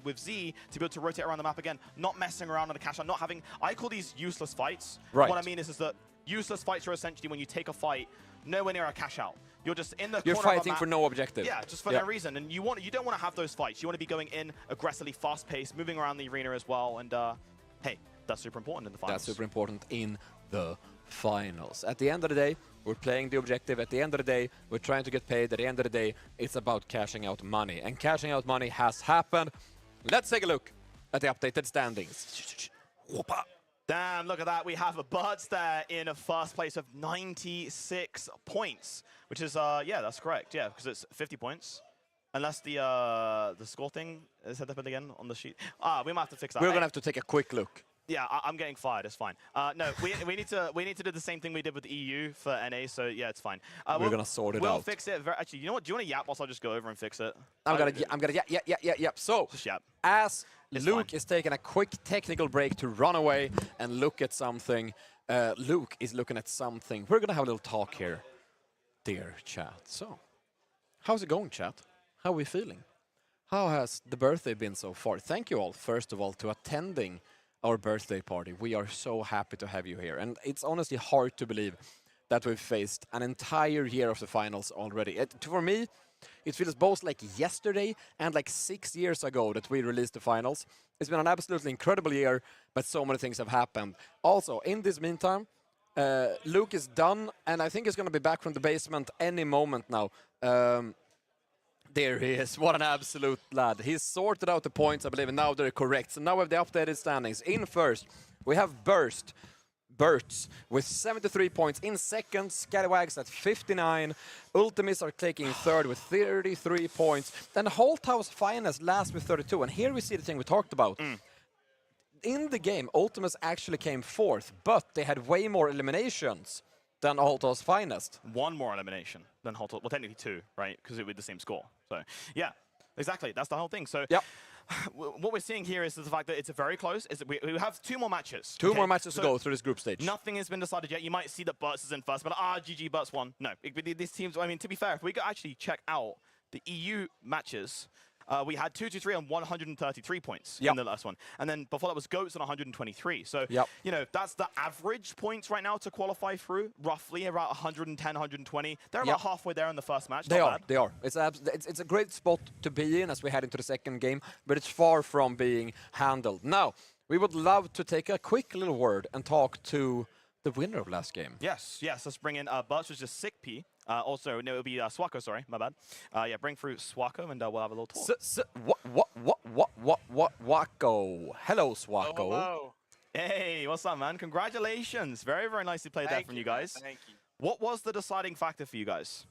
with Z to be able to rotate around the map again, not messing around on the cash out, not having, I call these useless fights. What I mean is that useless fights are essentially when you take a fight nowhere near a cash out. You're just in the corner You're fighting of a map. for no objective. Yeah, just for no reason. And you don't want to have those fights. You want to be going in aggressively, fast-paced, moving around the arena as well. And hey, that's super important in the finals. That's super important in the finals. At the end of the day, we're playing the objective. At the end of the day, we're trying to get paid. At the end of the day, it's about cashing out money. And cashing out money has happened. Let's take a look at the updated standings. Damn, look at that. We have a Birds there in a first place of 96 points, which is, yeah, that's correct. Yeah, because it's 50 points. Unless the score thing is set up again on the sheet. We might have to fix that. We're going to have to take a quick look. Yeah, I'm getting fired. It's fine. No, we need to do the same thing we did with the EU for NA. So yeah, it's fine. We're gonna sort it out. We'll fix it. Actually, you know what? Do you want to yap whilst I'll just go over and fix it? I'm gonna yap. So as Luke is taking a quick technical break to run away and look at something, Luke is looking at something. We're gonna have a little talk here, dear chat. So, how's it going, chat? How are we feeling? How has the birthday been so far? Thank you all, first of all, to attending our birthday party. We are so happy to have you here. And it's honestly hard to believe that we've faced an entire year of the finals already. For me, it feels both like yesterday and like 6 years ago that we released the finals. It's been an absolutely incredible year, but so many things have happened. Also, in this meantime, Luke is done, and I think he's going to be back from the basement any moment now. There he is. What an absolute lad. He's sorted out the points, I believe, and now they're correct. So now we have the updated standings. In first, we have Burst. Burts with 73 points. In second, Scallywags at 59. Ultimis are taking third with 33 points. Then Holthouse Finest last with 32. And here we see the thing we talked about. In the game, Ultimis actually came fourth, but they had way more eliminations than Holthouse Finest. One more elimination than Holthouse. Well, technically two, right? Because it was the same score. So, yeah, exactly. That's the whole thing. So, yep. What we're seeing here is the fact that it's very close. We have 2 more matches. Two more matches to go through this group stage. Nothing has been decided yet. You might see that Burts is in first, but GG Burts won. No, these teams, I mean, to be fair, if we could actually check out the EU matches, we had 2-3 on 133 points in the last one. And then before that was Goats on 123. So, you know, that's the average points right now to qualify through, roughly around 110, 120. They're about halfway there in the first match. They are. It's a great spot to be in as we head into the second game, but it's far from being handled. Now, we would love to take a quick little word and talk to the winner of last game. Yes. Let's bring in Burts, which is Sick P. Also, no, it'll be Swako, sorry, my bad. Yeah, bring through Swako and we'll have a little talk. Wako. Hello, Swako. Hello. Hey, what's up, man? Congratulations. Very, very nicely played there from you guys. Thank you. What was the deciding factor for you guys?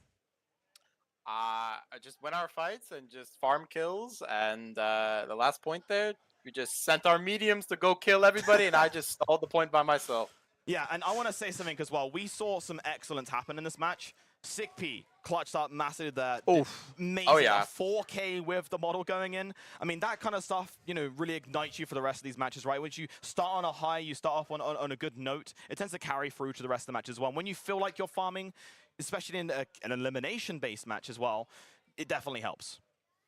I just win our fights and just farm kills. And the last point there, we just sent our mediums to go kill everybody, and I just stalled the point by myself. Yeah, and I want to say something as well. We saw some excellence happen in this match. Sick P clutched up massive there. Amazing. Oh, yeah. 4K with the model going in. I mean, that kind of stuff, you know, really ignites you for the rest of these matches, right? Once you start on a high, you start off on a good note, it tends to carry through to the rest of the match as well. When you feel like you're farming, especially in an elimination-based match as well, it definitely helps.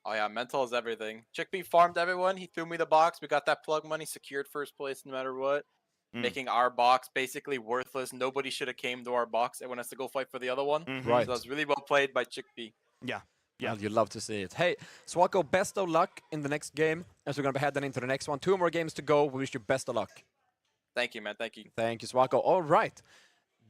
Oh, yeah, mental is everything. Chickpea farmed everyone. He threw me the box. We got that plug money, secured first place no matter what. Making our box basically worthless. Nobody should have came to our box. Everyone has to go fight for the other one. Right. So that was really well played by Chickpea. Yeah. Well, you love to see it. Hey, Swako, best of luck in the next game as we're going to be heading into the next one. 2 more games to go. We wish you best of luck. Thank you, man. Thank you. Thank you, Swako. All right.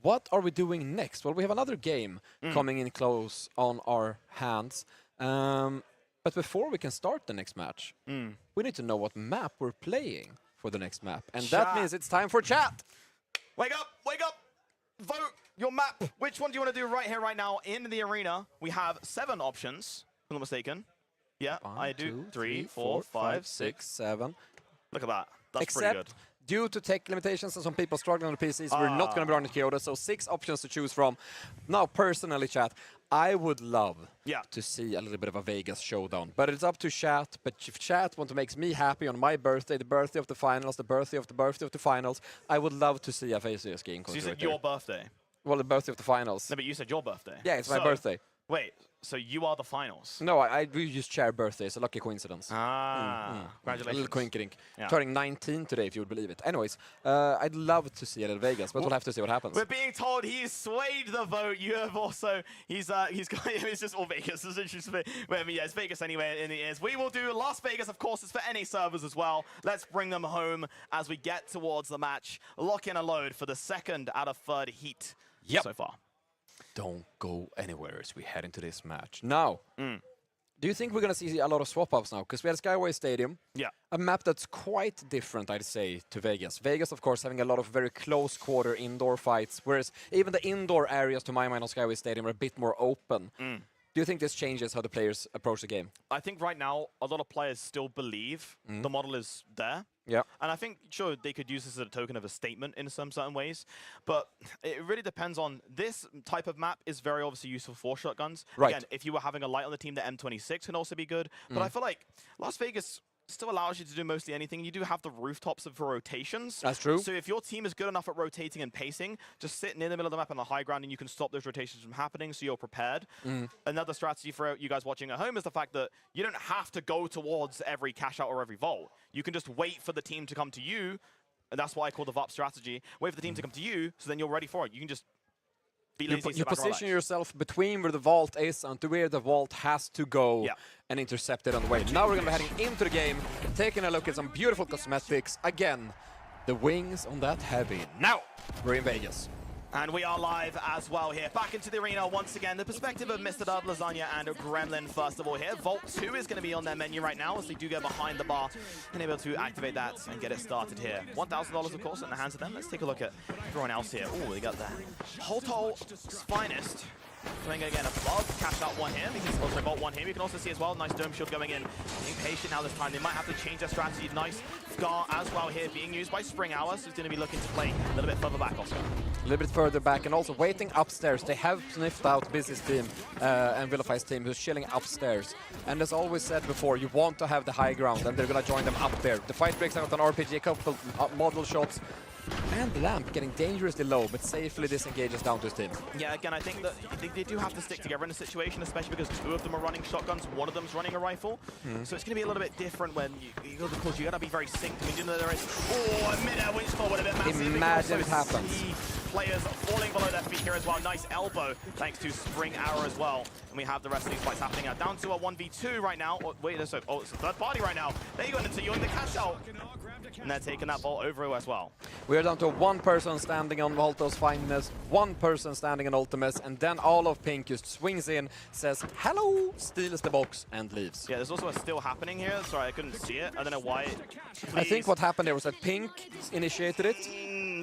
What are we doing next? Well, we have another game coming in close on our hands. But before we can start the next match, we need to know what map we're playing for the next map. And that means it's time for chat. Wake up! Wake up! Vote your map. Which one do you want to do right here, right now in the arena? We have 7 options, if I'm not mistaken. Yeah, 1, I do. 2, 3, 4, 5, 6, 7. Look at that. That's Except, pretty good. due to tech limitations and some people struggling on the PCs, we're not going to be running Kyoto, so 6 options to choose from. Now, personally, chat, I would love to see a little bit of a Vegas showdown, but it's up to chat. But if chat want to make me happy on my birthday, the birthday of the finals, the birthday of the finals, I would love to see a Vegas game. So you said your birthday? Well, the birthday of the finals. No, but you said your birthday. Yeah, it's my birthday. Wait, so you are the finals? No, we just share birthdays. A lucky coincidence. Congratulations. A little coinkydink. Yeah. Turning 19 today, if you would believe it. Anyways, I'd love to see it in Vegas, but we'll have to see what happens. We're being told he's swayed the vote. You have also, he's got, it's just all Vegas. It's Vegas anyway, and it is. We will do Las Vegas, of course, it's for any servers as well. Let's bring them home as we get towards the match. Lock in a load for the 2nd out of 3rd heat so far. Don't go anywhere as we head into this match. Now, do you think we're going to see a lot of swap-ups now? Because we had Skyway Stadium, a map that's quite different, I'd say, to Vegas. Vegas, of course, having a lot of very close-quarter indoor fights, whereas even the indoor areas, to my mind, on Skyway Stadium are a bit more open. Do you think this changes how the players approach the game? I think right now, a lot of players still believe the model is there. Yeah. And I think, sure, they could use this as a token of a statement in some certain ways, but it really depends on this type of map is very obviously useful for shotguns. Right. Again, if you were having a light on the team, the M26 can also be good, but I feel like Las Vegas still allows you to do mostly anything. You do have the rooftops for rotations. That's true. So if your team is good enough at rotating and pacing, just sit near the middle of the map on the high ground and you can stop those rotations from happening so you're prepared. Another strategy for you guys watching at home is the fact that you don't have to go towards every cash out or every vault. You can just wait for the team to come to you, and that's why I call the VUP strategy. Wait for the team to come to you, so then you're ready for it. You can just you position yourself between where the vault is and to where the vault has to go and intercept it on the way. Now we're going to be heading into the game, taking a look at some beautiful cosmetics. Again, the wings on that heavy. Now, we're in Vegas. And we are live as well here. Back into the arena once again. The perspective of Mr. Dub, Lasagna, and Gremlin first of all here. Vault 2 is going to be on their menu right now as they do go behind the bar and able to activate that and get it started here. $1,000 of course in the hands of them. Let's take a look at everyone else here. Oh, they got that. Holtol's finest. Going again above, cash out one here. Because also Vault 1 here. You can also see as well, nice dome shield going in. Being patient now this time. They might have to change their strategy. Nice Scar as well here being used by Spring Hours, who's going to be looking to play a little bit further back, Oscar. A little bit further back and also waiting upstairs. They have sniffed out Busy's team and Vilify's team who's chilling upstairs. And as always said before, you want to have the high ground and they're going to join them up there. The fight breaks out on RPG, a couple model shots. And Lamp getting dangerously low, but safely disengages down to his team. Yeah, again, I think that they do have to stick together in a situation, especially because two of them are running shotguns, one of them's runing a rifle. So it's going to be a little bit different when of course, you got to be very synced. I mean, you know, there is, a mid-air winch fall would have been massive. Imagine it happens. Players falling below their feet here as well. Nice elbow, thanks to Spring Arrow as well. And we have the rest of these fights happening now. Down to a 1v2 right now. Oh, wait, it's a third party right now. There you go into Young the cash out. And they're taking that ball over as well. We are down to one person standing on Volto's finest, one person standing on Ultimus, and then all of Pink just swings in, says hello, steals the box, and leaves. Yeah, there's also a still happening here. Sorry, I couldn't see it. I don't know why. I think what happened there was that Pink initiated it,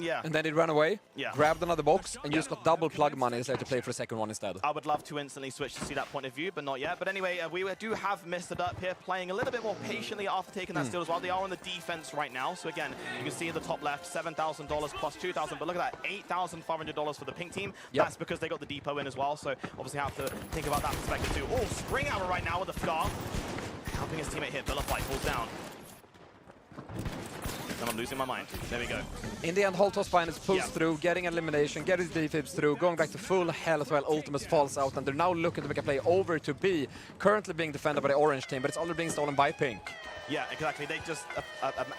yeah, and then it ran away, yeah, grabbed another box, and just got double plug money instead to play for the second one instead. I would love to instantly switch to see that point of view, but not yet. But anyway, we do have Mr. Dup here playing a little bit more patiently after taking that steal as well. They are on the defense right now. So again, you can see in the top left, $7,000 plus $2,000. But look at that, $8,500 for the Pink team. Yep. That's because they got the depot in as well. So obviously have to think about that perspective too. Oh, Spring Arrow right now with the Scar. Helping his teammate hit. Vilify falls down. And I'm losing my mind. There we go. In the end, Holtos finest pulls through, getting an elimination, getting his defibs through, going back to full health while Ultimus falls out, and they're now looking to make a play over to B, currently being defended by the orange team, but it's already being stolen by Pink. Yeah, exactly. They just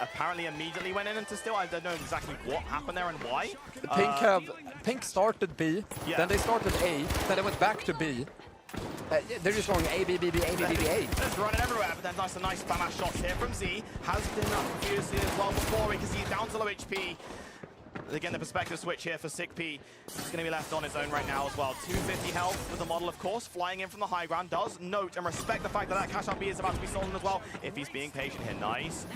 apparently immediately went in into still. I don't know exactly what happened there and why. Pink started B, then they started A, then they went back to B. They're just going A, B, B, B, A, B, B, B, A. Just running everywhere, but then nice spam ass shots here from Z. Has been up previously as well before because he's down to low HP. Again, the perspective switch here for Sick P. He's going to be left on his own right now as well. 250 health with the model, of course, flying in from the high ground. Does note and respect the fact that that cash out B is about to be stolen as well. If he's being patient here, nice.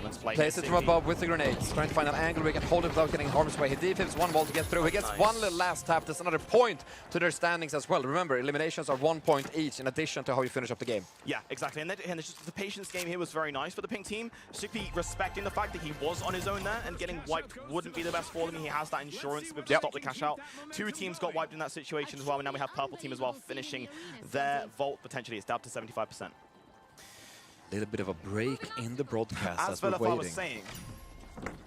Let's play. Plays it from above with the grenades, trying to find an angle where he can hold it without getting harm's way. He defibs one ball to get through. He gets one little last tap. That's another point to their standings as well. Remember, eliminations are 1 point each in addition to how you finish up the game. Yeah, exactly. And just the patience game here was very nice for the Pink team. Sick P respecting the fact that he was on his own there and getting wiped wouldn't be the best for them. He has that insurance to be able to stop the cash out. Two teams got wiped in that situation as well, and now we have Purple team as well finishing their vault potentially. It's down to 75%. Little bit of a break in the broadcast as Vilify was saying,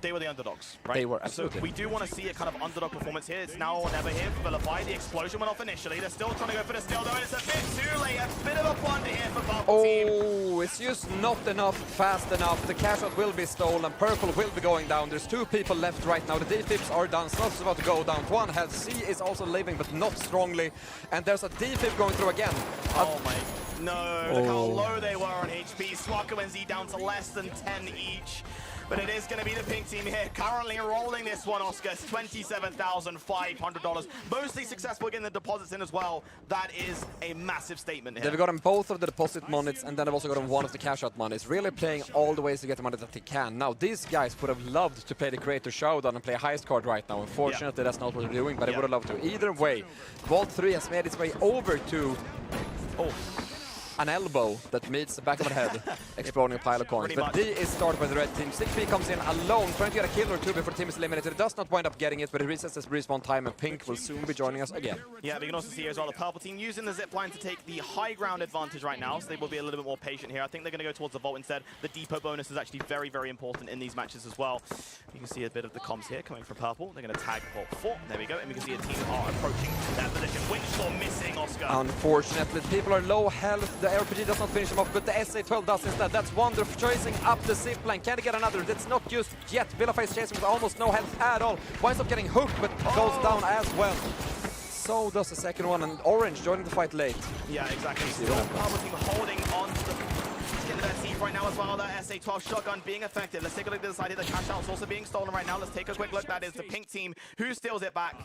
they were the underdogs, right? They were, absolutely. So we do want to see a kind of underdog performance here. It's now or never here for Vilify. The explosion went off initially. They're still trying to go for the steal, though, and it's a bit too late. A bit of a blunder here for Purple team. Oh, it's just not enough, fast enough. The cash out will be stolen. Purple will be going down. There's two people left right now. The defibs are done. Snot's about to go down. One health. C is also living, but not strongly. And there's a defib going through again. Oh my... No, look how low they were on HP. Swaka and Z down to less than 10 each. But it is going to be the Pink team here currently rolling this one, Oscar. It's $27,500. Mostly successful getting the deposits in as well. That is a massive statement here. They've gotten both of the deposit monies, and then they've also gotten one of the cash out monies. Really playing all the ways to get the money that they can. Now, these guys would have loved to play the Creator Showdown and play a heist card right now. Unfortunately, that's not what they're doing, but they would have loved to. Either way, Vault 3 has made its way over to... an elbow that meets the back of the head, exploding a pile of coins. But D is started by the red team. Sick P comes in alone, trying to get a kill or two before the team is eliminated. It does not wind up getting it, but it resets his respawn time, and Pink will soon be joining us again. Yeah, we can also see here as well the Purple team using the zipline to take the high ground advantage right now, so they will be a little bit more patient here. I think they're going to go towards the vault instead. The depot bonus is actually very, very important in these matches as well. You can see a bit of the comms here coming from Purple. They're going to tag Vault 4. There we go, and we can see a team are approaching that position. Winchstorm missing, Oscar. Unfortunately, people are low health. The RPG does not finish him off, but the SA-12 does instead. That's Wonder choosing up the zip line. Can he get another? That's not just yet. Vilify is chasing with almost no health at all. Winds up getting hooked, but goes down as well. So does the second one, and Orange joining the fight late. Yeah, exactly. Still Purple team holding on to the to get into that seat right now as well. That SA-12 shotgun being effective. Let's take a look at the side here. The cash out's also being stolen right now. Let's take a quick look. That is the pink team who steals it back.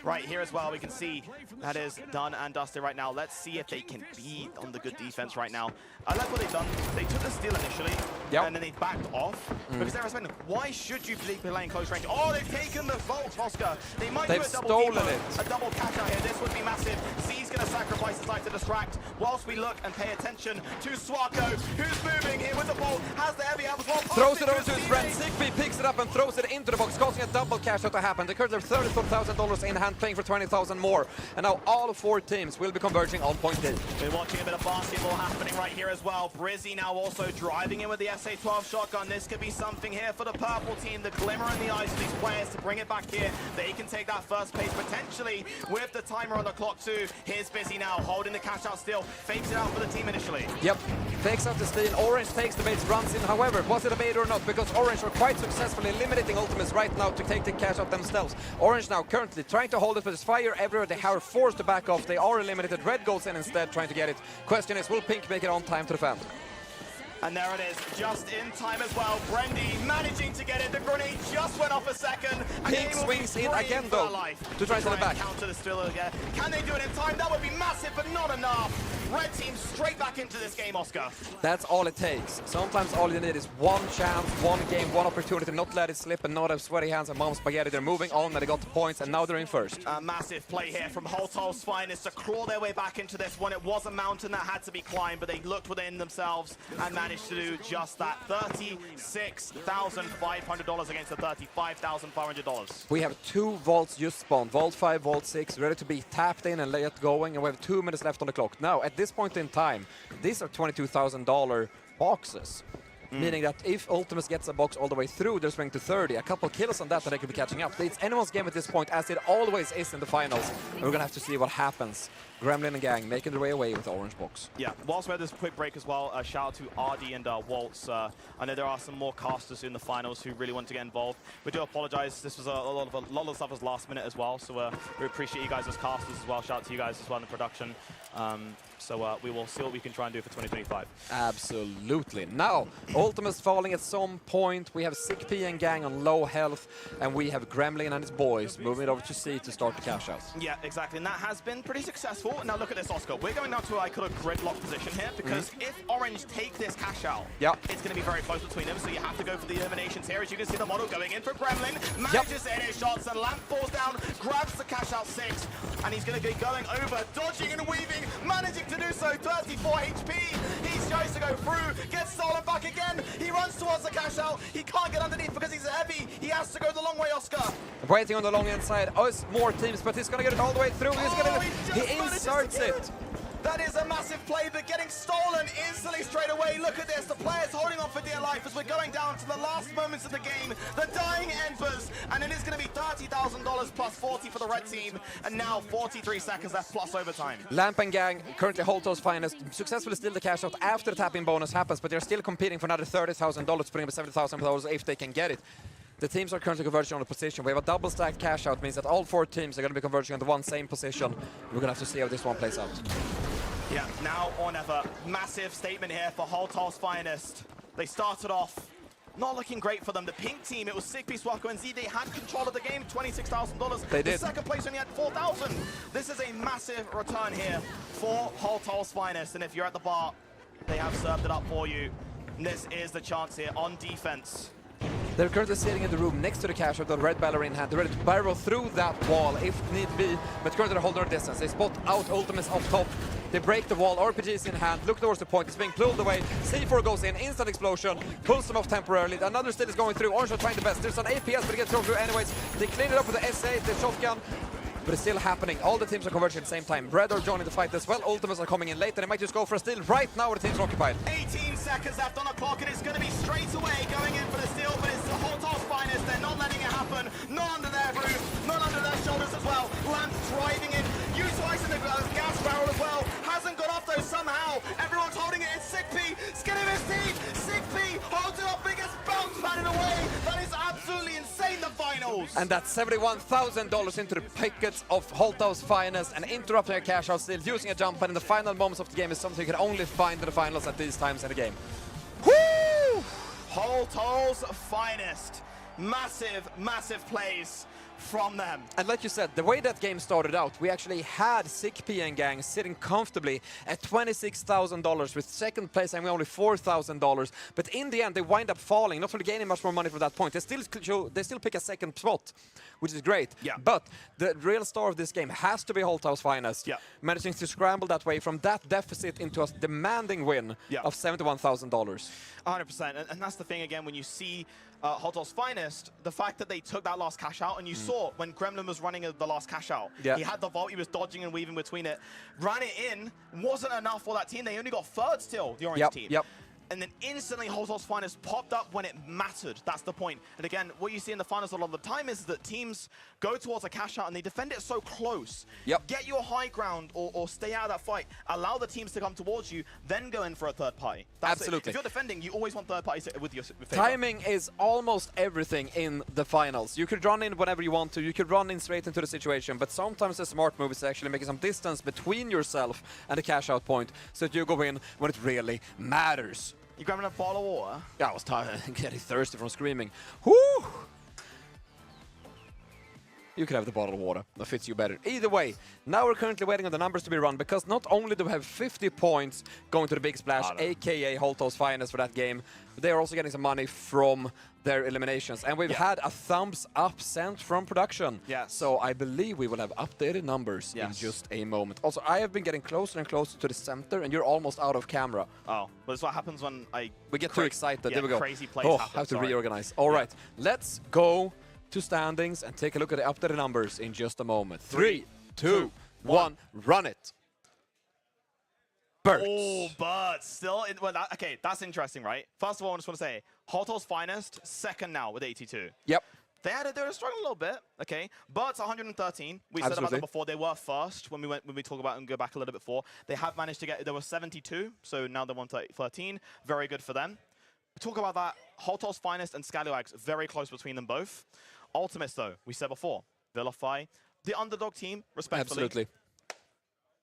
Right here as well, we can see that is done and dusted right now. Let's see if they can be on the good defense right now. I like what they've done. They took the steal initially, and then they backed off. Because they're respecting, why should you be playing close range? Oh, they've taken the vault, Oscar. They might do a double a double catch out here. This would be massive. Z's going to sacrifice his life to distract whilst we look and pay attention to Swako, who's moving here with the ball, has the heavy out as well. Throws it over to his friend. Sigby picks it up and throws it into the box, causing a double cash out to happen. They currently have $34,000 in hand, playing for 20,000 more. And now all 4 teams will be converging on point D. We're watching a bit of basketball happening right here as well. Brizzy now also driving in with the SA-12 shotgun. This could be something here for the purple team. The glimmer in the eyes of these players to bring it back here. They can take that first pace potentially with the timer on the clock too. Here's Busy now holding the cash out still. Fakes it out for the team initially. Yep, fakes out the steal. Orange takes the bait, runs in. However, was it a bait or not? Because Orange are quite successfully eliminating Ultimates right now to take the cash out themselves. Orange now currently trying to hold it, but there's fire everywhere. They are forced to back off. They are eliminated. Red goes in instead, trying to get it. Question is, will Pink make it on time to defend? And there it is, just in time as well. Brendy managing to get it. The grenade just went off a second. Pink swings in again though, to try to send it back. Counter the steal again. Can they do it in time? That would be massive, but not enough. Red team straight back into this game, Oscar. That's all it takes. Sometimes all you need is one chance, one game, one opportunity, not let it slip and not have sweaty hands and mom spaghetti. They're moving on, and they got the points, and now they're in first. A massive play here from Holtol's finest to crawl their way back into this one. It was a mountain that had to be climbed, but they looked within themselves and managed to do just that. $36,500 against the $35,500. We have 2 vaults just spawned, Vault 5, Vault 6, ready to be tapped in and get going, and we have 2 minutes left on the clock. Now, at this point in time, these are $22,000 boxes. Meaning that if Ultimates gets a box all the way through, they're swinging to 30. A couple kills on that, and they could be catching up. It's anyone's game at this point, as it always is in the finals. And we're gonna have to see what happens. Gremlin and gang making their way away with the orange box. Yeah, whilst we have this quick break as well, shout out to RD and Waltz. I know there are some more casters in the finals who really want to get involved. We do apologize. This was a lot of stuff was last minute as well, so we appreciate you guys as casters as well. Shout out to you guys as well in the production. So we will see what we can try and do for 2025. Absolutely. Now, Ultimates falling at some point. We have Sick P and gang on low health, and we have Gremlin and his boys moving it over to C to start the cash out. Yeah, exactly, and that has been pretty successful. Now look at this, Oscar. We're going down to a kind of gridlock position here, because if Orange take this cash out, it's going to be very close between them, so you have to go for the eliminations here. As you can see, the model going in for Gremlin, manages to hit his shots, and Lamp falls down, grabs the cash out 6, and he's going to be going over, dodging and weaving, managing to do so. 34 HP. He tries to go through, gets stolen back again. He runs towards the cash out. He can't get underneath because he's heavy. He has to go the long way, Oscar. Waiting on the long inside. Us more teams, but he's gonna get it all the way through. He inserts it. That is a massive play, but getting stolen instantly straight away. Look at this, the players holding on for dear life as we're going down to the last moments of the game. The dying embers, and it is going to be $30,000 plus 40 for the red team, and now 43 seconds left plus overtime. Lamp and gang, currently Holto's finest, successfully steal the cash out after the tapping bonus happens, but they're still competing for another $30,000 to bring up $70,000 if they can get it. The teams are currently converging on a position. We have a double stacked cash out, means that all 4 teams are going to be converging on the one same position. We're going to have to see how this one plays out. Yeah, now or never. Massive statement here for Holtol's finest. They started off not looking great for them. The pink team, it was Sigby, Swako, and Z. They had control of the game, $26,000. They did. The second place only had $4,000. This is a massive return here for Holtol's finest. And if you're at the bar, they have served it up for you. And this is the chance here on defense. They're currently sitting in the room next to the cash out, the red banner in hand. They're ready to barrel through that wall if need be, but currently they're holding their distance. They spot out Ultimates up top. They break the wall, RPGs in hand, look towards the point, it's being pulled away. C4 goes in, instant explosion, pulls them off temporarily. Another still is going through, Orange are trying the best. There's an APS, but it gets thrown through anyways. They clean it up with the SA, the shotgun. But it's still happening. All the teams are converging at the same time. Red are joining the fight as well. Ultimates are coming in late, and they might just go for a steal right now where the teams are occupied. 18 seconds left on the clock, and it's going to be straight away going in for the steal, but it's the Holtol's finest. They're not letting it happen. Not under their roof, not under their shoulders as well. Lamp driving in, utilizing the gas barrel as well. Hasn't got off though somehow. Everyone's holding it. It's Sick P. Skin of his teeth. Sick P holds it up, biggest bounce pad in a way. That is absolutely insane, the final. Holtos! And that's $71,000 into the pockets of Holtos' finest, and interrupting a cash out, still using a jump pad in the final moments of the game is something you can only find in the finals at these times in the game. Woo! Holtos' finest. Massive, massive plays from them. And like you said, the way that game started out, we actually had Sick P and gang sitting comfortably at $26,000 with second place and only $4,000. But in the end, they wind up falling, not really gaining much more money from that point. They still pick a second spot, which is great. Yeah. But the real star of this game has to be Holthouse Finest. Yeah. Managing to scramble that way from that deficit into a demanding win of $71,000. 100%, and that's the thing again when you see Holthouse Finest, the fact that they took that last cash out, and you saw when Gremlin was running the last cash out, he had the vault, he was dodging and weaving between it, ran it in, wasn't enough for that team, they only got third still, the orange team. And then instantly Holthouse Finest popped up when it mattered. That's the point. And again, what you see in the finals a lot of the time is that teams go towards a cash out and they defend it so close. Get your high ground or stay out of that fight. Allow the teams to come towards you, then go in for a third party. That's Absolutely. If you're defending, you always want third parties with your favor. Timing is almost everything in the finals. You could run in whenever you want to, you could run in straight into the situation, but sometimes the smart move is actually making some distance between yourself and the cash out point so that you go in when it really matters. You grabbing a bottle of water? Yeah, I was tired and getting thirsty from screaming. Whoo! You can have the bottle of water. That fits you better. Either way, now we're currently waiting on the numbers to be run because not only do we have 50 points going to the Big Splash, aka Holthouse Finest for that game, but they are also getting some money from their eliminations. And we've had a thumbs up sent from production. So I believe we will have updated numbers in just a moment. Also, I have been getting closer and closer to the center, and you're almost out of camera. Oh, but it's what happens when we get too excited. There we go. Crazy plays I happen. have to reorganize. All right, let's go to standings and take a look at the updated numbers in just a moment. 3, 2, 1, run it. Bert. Oh, but still, well, okay, that's interesting, right? First of all, I just want to say, Holthouse Finest, second now with 82. Yep. They were struggling a little bit, okay? But 113. We said about them before. They were first when we talk about and go back a little bit before. They have managed to get. There were 72, so now they're 113. Very good for them. Talk about that. Holthouse Finest and Scallywags very close between them both. Ultimates, though, we said before, vilify the underdog team, respectfully. Absolutely.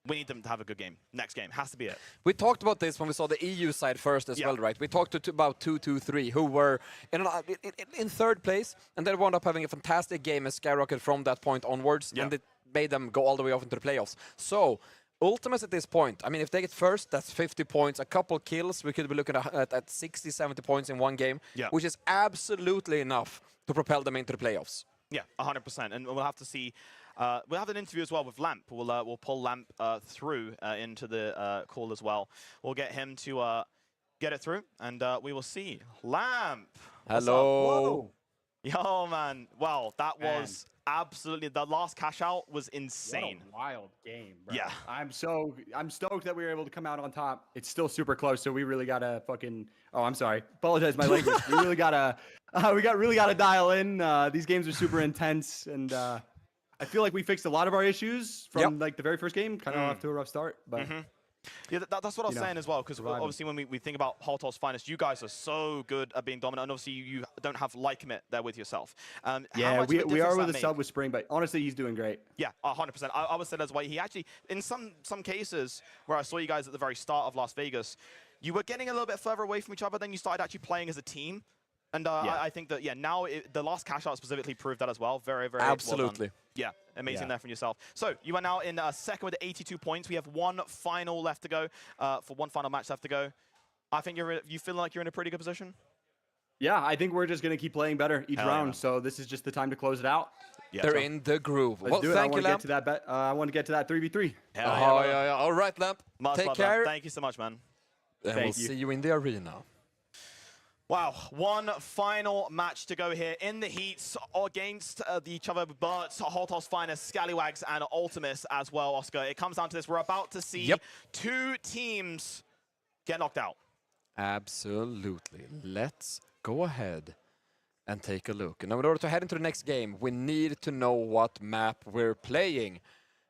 We need them to have a good game. Next game has to be it. We talked about this when we saw the EU side first as well, right? We talked about 2-2-3, who were in third place, and they wound up having a fantastic game as Skyrocket from that point onwards, and it made them go all the way off into the playoffs. So, Ultimates at this point, I mean, if they get first, that's 50 points. A couple kills, we could be looking at 60, 70 points in one game, which is absolutely enough to propel them into the playoffs. Yeah, 100%. And we'll have to see. We'll have an interview as well with Lamp. We'll pull Lamp through into the call as well. We'll get him to get it through, and we will see. Lamp! Hello! Yo, man. Wow, that was absolutely... The last cash out was insane. What a wild game, bro. Yeah. I'm stoked that we were able to come out on top. It's still super close, so we really gotta fucking... Oh, I'm sorry. Apologize my language. We really gotta... we really gotta dial in. These games are super intense, and I feel like we fixed a lot of our issues from like the very first game. Kind of off to a rough start, but... Yeah, that's what I was saying as well, because obviously when we think about Holthouse Finest, you guys are so good at being dominant, and obviously you don't have like Commit there with yourself. Yeah, we are with a sub with Spring, but honestly, he's doing great. Yeah, 100%. I would say that's why he actually, in some cases where I saw you guys at the very start of Las Vegas, you were getting a little bit further away from each other, then you started actually playing as a team. And I think that, now the last cash out specifically proved that as well. Very, very absolutely. Well done. Yeah, amazing there from yourself. So you are now in second with 82 points. We have one final left to go, for one final match left to go. I think you feel like you're in a pretty good position? Yeah, I think we're just going to keep playing better each round. So this is just the time to close it out. Yeah, they're in the groove. Let's do it. Thank you, Lamp. I want to get to that 3v3. Yeah. All right, Lamp. Take care. Thank you so much, man. And we'll see you in the arena. Wow, one final match to go here in the heats against each other, but Holthouse Finest, Scallywags, and Ultimus as well, Oscar. It comes down to this. We're about to see two teams get knocked out. Absolutely. Let's go ahead and take a look. Now, in order to head into the next game, we need to know what map we're playing.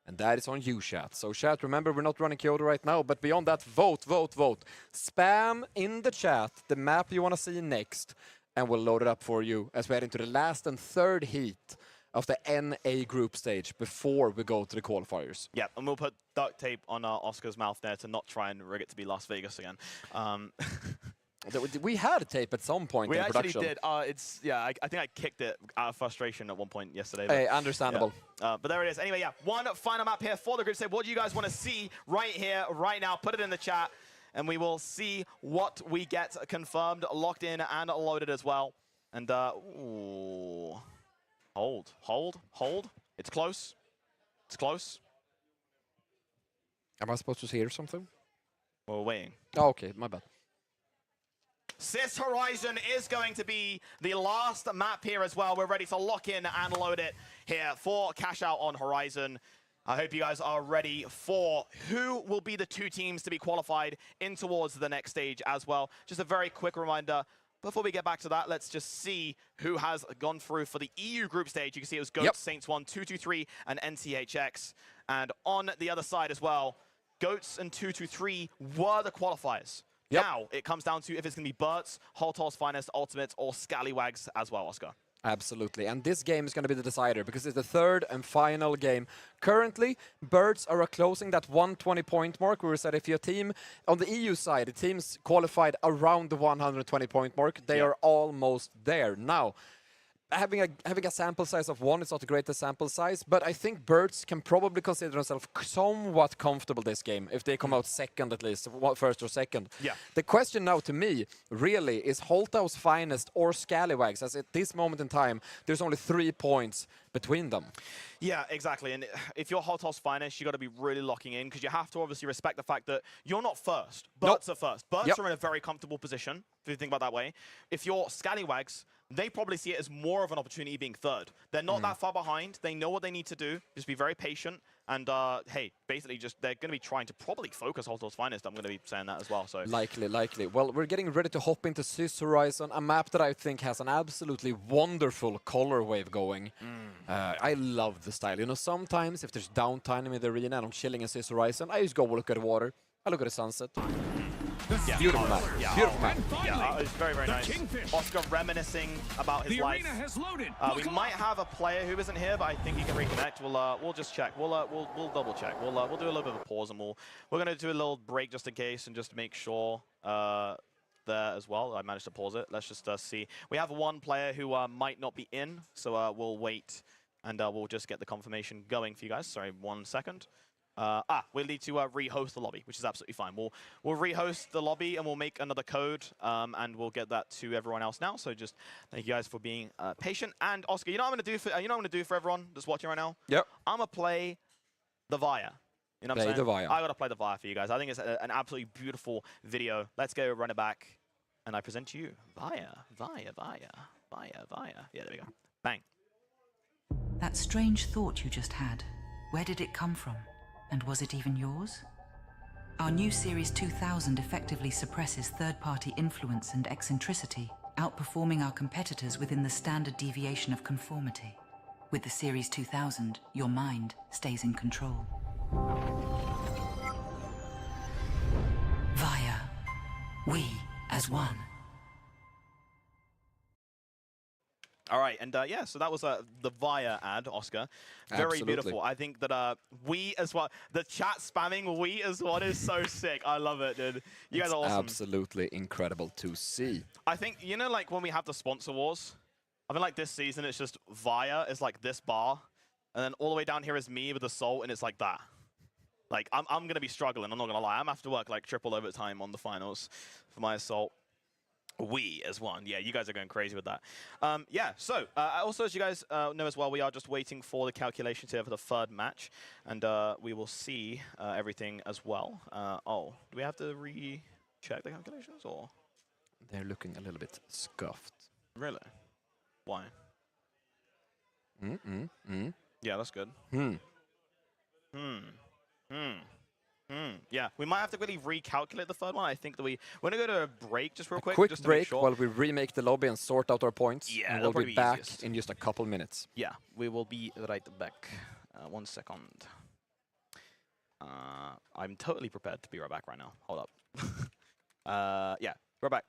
And that is on you, chat. So, chat, remember, we're not running Kyoto right now, but beyond that, vote, vote, vote. Spam in the chat the map you want to see next. and we'll load it up for you as we head into the last and third heat of the NA group stage before we go to the qualifiers. Yeah, and we'll put duct tape on Oscar's mouth there to not try and rig it to be Las Vegas again. We had tape at some point in production. We actually did. I think I kicked it out of frustration at one point yesterday. Hey, understandable. Yeah. But there it is. Anyway, yeah, one final map here for the group stage. What do you guys want to see right here, right now? Put it in the chat, and we will see what we get confirmed, locked in, and loaded as well. And, ooh. Hold. It's close. It's close. Am I supposed to hear something? We're waiting. Oh, okay, my bad. Sis Horizon is going to be the last map here as well. We're ready to lock in and load it here for Cash Out on Horizon. I hope you guys are ready for who will be the 2 teams to be qualified in towards the next stage as well. Just a very quick reminder. Before we get back to that, let's just see who has gone through for the EU group stage. You can see it was Goats, Saints 1, 223, and NCHX. And on the other side as well, Goats and 223 were the qualifiers. Now it comes down to if it's going to be Bert's, Holtall's Finest, Ultimates, or Scallywags as well, Oscar. Absolutely, and this game is going to be the decider because it's the third and final game. Currently, Birds are closing that 120-point mark. We said if your team, on the EU side, the teams qualified around the 120-point mark, they are almost there. Now, having a sample size of 1 is not the greatest sample size, but I think Birds can probably consider themselves somewhat comfortable this game if they come out second at least, first or second. Yeah. The question now to me really is Holtall's Finest or Scallywags, as at this moment in time there's only 3 points between them. Yeah, exactly. And if you're Holtall's Finest, you got to be really locking in because you have to obviously respect the fact that you're not first. Birds are first. Birds are in a very comfortable position, if you think about it that way. If you're Scallywags, they probably see it as more of an opportunity being third. They're not that far behind. They know what they need to do. Just be very patient. And, hey, basically just they're going to be trying to probably focus Holtall's Finest. I'm going to be saying that as well. So Likely. Well, we're getting ready to hop into Sis Horizon, a map that I think has an absolutely wonderful color wave going. I love the style. You know, sometimes if there's downtime in the arena and I'm chilling in Sis Horizon, I just go look at the water. I look at the sunset. Beautiful map. Beautiful map. Yeah, it's very, very nice. Oscar reminiscing about his life. We might have a player who isn't here, but I think he can reconnect. We'll just check. We'll double check. We'll do a little bit of a pause, and we're gonna do a little break just in case, and just make sure there as well. I managed to pause it. Let's just see. We have one player who might not be in, so we'll wait, and we'll just get the confirmation going for you guys. Sorry, 1 second. We'll need to rehost the lobby, which is absolutely fine. We'll rehost the lobby and we'll make another code, and we'll get that to everyone else now. So just thank you guys for being patient. And Oscar, you know what I'm gonna do for I'm gonna do for everyone that's watching right now? Yep. I'm gonna play the Via. You know what I'm saying? Play the Via. I gotta play the Via for you guys. I think it's an absolutely beautiful video. Let's go run it back, and I present to you Via. Yeah, there we go. Bang. That strange thought you just had, where did it come from? And was it even yours? Our new Series 2000 effectively suppresses third-party influence and eccentricity, outperforming our competitors within the standard deviation of conformity. With the Series 2000, your mind stays in control. Via. We as one. All right, and yeah, so that was the Via ad, Oscar. Very Absolutely. beautiful. I think that we as well, the chat spamming we as one is so sick. I love it, dude. You guys are awesome. Absolutely incredible to see. I think, you know, like when we have the sponsor wars, I mean, like this season, it's just Via is like this bar, and then all the way down here is me with the Salt, and it's like that. Like, I'm going to be struggling, I'm not going to lie. I'm going to have to work like triple overtime on the finals for my Assault. We as one. Yeah, you guys are going crazy with that. Yeah, so also, as you guys know as well, we are just waiting for the calculations here for the third match, and we will see everything as well. Oh, do we have to recheck the calculations, or? They're looking a little bit scuffed. Really? Why? Yeah, that's good. Yeah, we might have to really recalculate the third one. I think that we're going to go to a break just real quick. Quick just to break make sure. while we remake the lobby and sort out our points. Yeah, and that'll we'll be probably back easiest. in just a couple minutes. Yeah, we will be right back. 1 second. I'm totally prepared to be right back right now. Hold up. Yeah, we're back.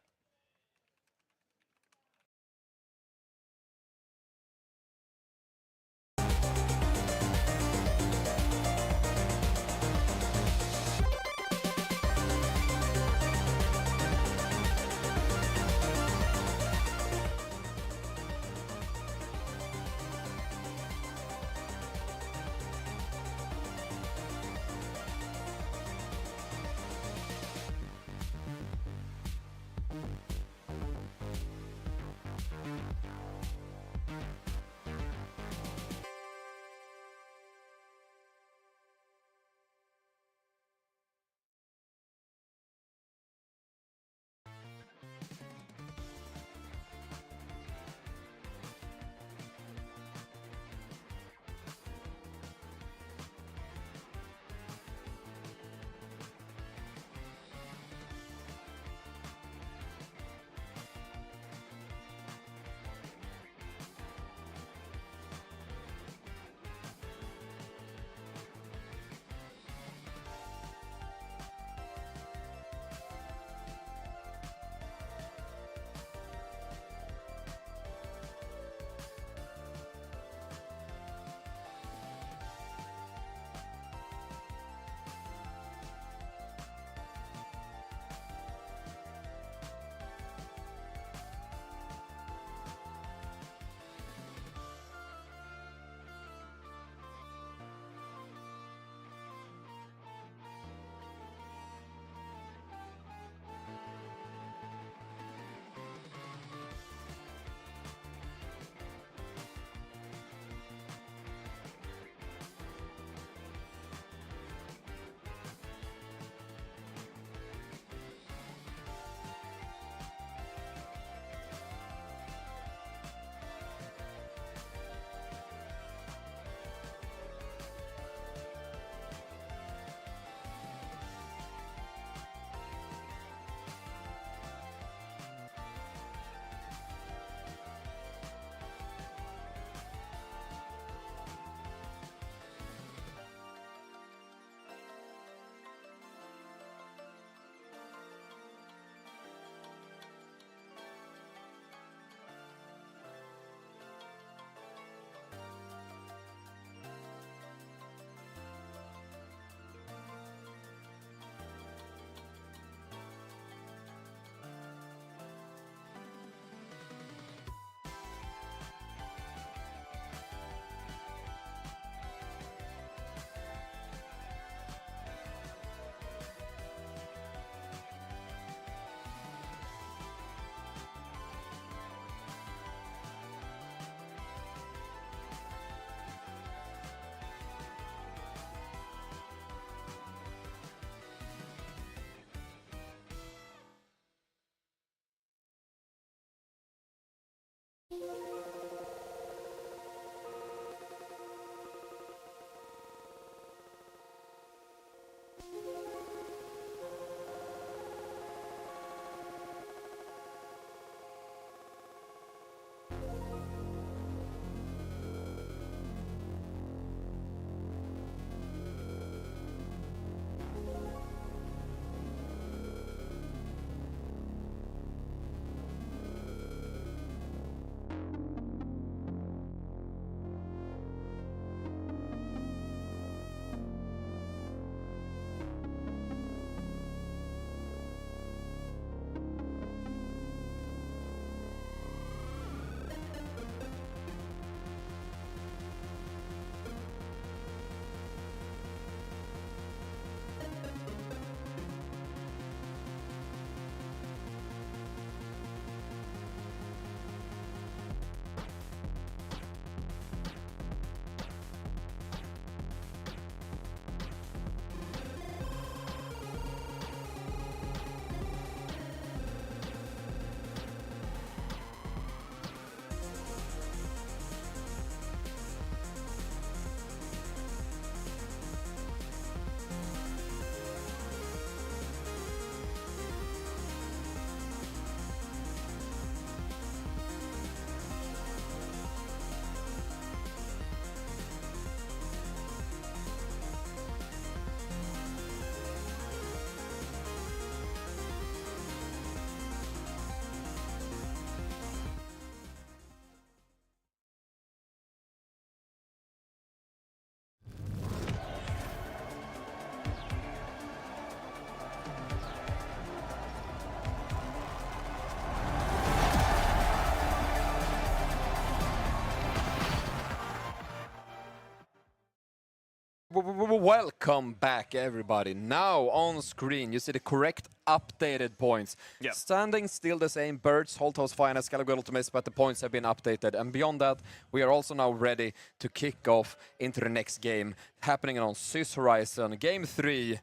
Welcome back, everybody. Now on screen, you see the correct updated points. Yep. Standing still the same, Birds, Holthouse Finest, Skyway Ultimates, but the points have been updated. And beyond that, we are also now ready to kick off into the next game, happening on Sys Horizon, Game 3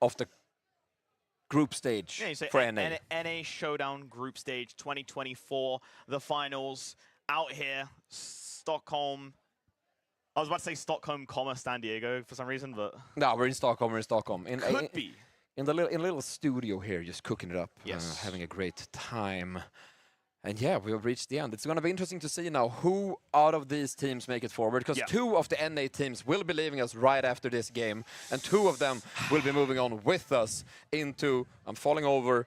of the group stage Yeah, you say for NA. NA Showdown Group Stage 2024, the finals out here, Stockholm. I was about to say Stockholm, San Diego for some reason, but No, we're in Stockholm. could be. In the little studio here, just cooking it up, Yes. having a great time. And yeah, we have reached the end. It's going to be interesting to see now who out of these teams make it forward, because 2 of the NA teams will be leaving us right after this game, and 2 of them will be moving on with us into, I'm falling over,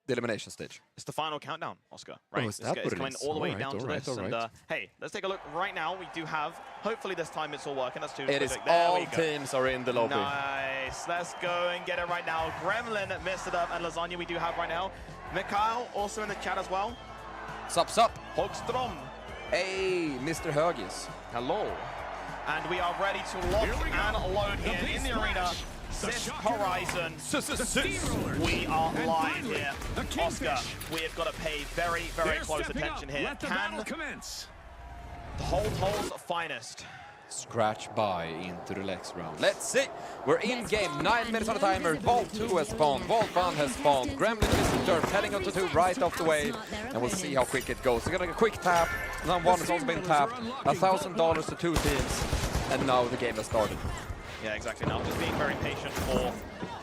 the elimination stage. It's the final countdown, Oscar, right? Oh, is that it's what it coming is? all the way Alright, down to alright, this. And alright. hey, let's take a look right now. We do have, hopefully this time it's all working. That's 2. It is There all we go. teams are in the lobby. Nice. Let's go and get it right now. Gremlin messed it up, and Lasagna we do have right now. Mikhail also in the chat as well. Sup. Hogstrom. Hey, Mr. Huggies. Hello. And we are ready to lock and load here in the arena. Sys Horizon. We are live here. Oscar, we have got to pay very, very close attention here. Can the Holthouse Finest scratch by into the next round? Let's see. We're in game. 9 minutes on the timer. Vault 2 has spawned. Vault 1 has spawned. Gremlin Visitor heading onto 2 right off the way. And we'll see how quick it goes. We're going to get a quick tap. Round 1 has also been tapped. $1,000 to 2 teams. And now the game has started. Yeah, exactly. Now just being very patient for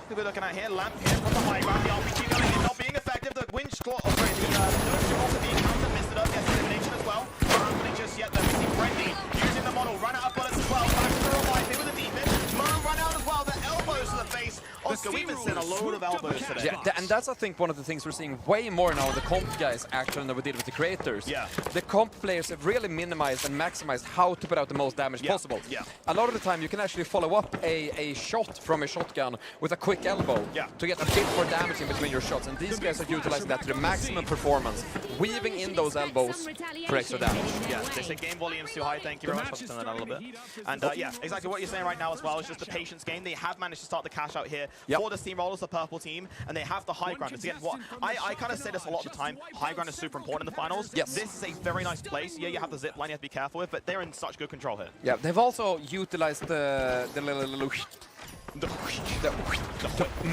who we're looking at here. Lamp here from the high ground. The RPG going in, not being effective. The winch claw, the should also being counter, missed it up. Gets elimination as well. Not happening just yet. Then we see Brendy using the model. Run out of bullets as well. Back to the revive here with the defense. Mo run out as well. The elbows to the face. Oscar, we've been seeing a load of elbows today. Yeah, and that's, I think, one of the things we're seeing way more now in the comp guys action than we did with the creators. Yeah. The comp players have really minimized and maximized how to put out the most damage possible. Yeah. A lot of the time you can actually follow up a shot from a shotgun with a quick elbow to get a bit more damage in between your shots, and these guys are utilizing that to the maximum performance, weaving in those elbows for extra damage. Yeah, they say game volume's too high. Thank you very much for turning that down a little bit. And yeah, exactly what you're saying right now as well. It's just the patience game. They have managed to start the cash out here for the Steamrollers, the purple team, and they have the high ground. Again, what I kind of say this a lot of the time. High ground is super important in the finals. Yes. This is a very nice place. Yeah, you have the zip line you have to be careful with, but they're in such good control here. Yeah, they've also utilized the little to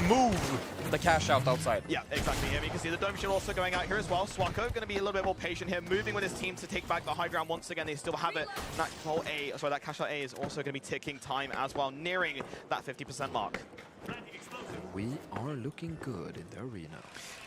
move the cash out outside. Yeah, exactly. Yeah, you can see the dome shield also going out here as well. Swako going to be a little bit more patient here, moving with his team to take back the high ground once again. They still have it. That whole A, sorry, that cash out A is also going to be ticking time as well, nearing that 50% mark. We are looking good in the arena.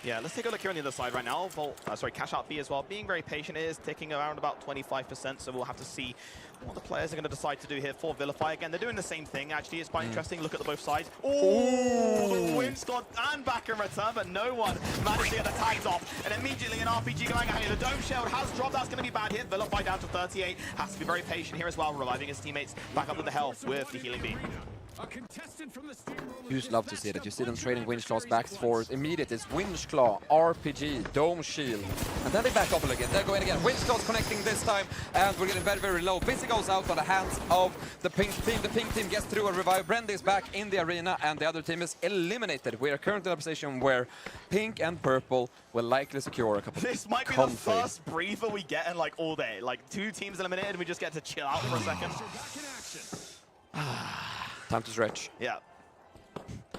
Yeah, let's take a look here on the other side right now. Vault, sorry, cash out B as well. Being very patient, it is ticking around about 25%, so we'll have to see what the players are going to decide to do here for Vilify. Again, they're doing the same thing, actually. It's quite interesting. Look at the both sides. Oh, the win squad and back in return, but no one managed to get the tags off. And immediately an RPG going out here. The dome shield has dropped. That's going to be bad here. Vilify down to 38. Has to be very patient here as well, reviving his teammates back up to the health with the healing beam. You just love to see that. You see them trading Winch Claws back and forth. Immediate is Winch Claw, RPG, Dome Shield. And then they back up again. They're going again. Winch Claws connecting this time. And we're getting very, very low. Busy goes out on the hands of the pink team. The pink team gets through a revive. Brendy is back in the arena and the other team is eliminated. We are currently in a position where pink and purple will likely secure a couple This might be the first breather we get in like all day. Like 2 teams eliminated and we just get to chill out for a second. Time to stretch. Yeah.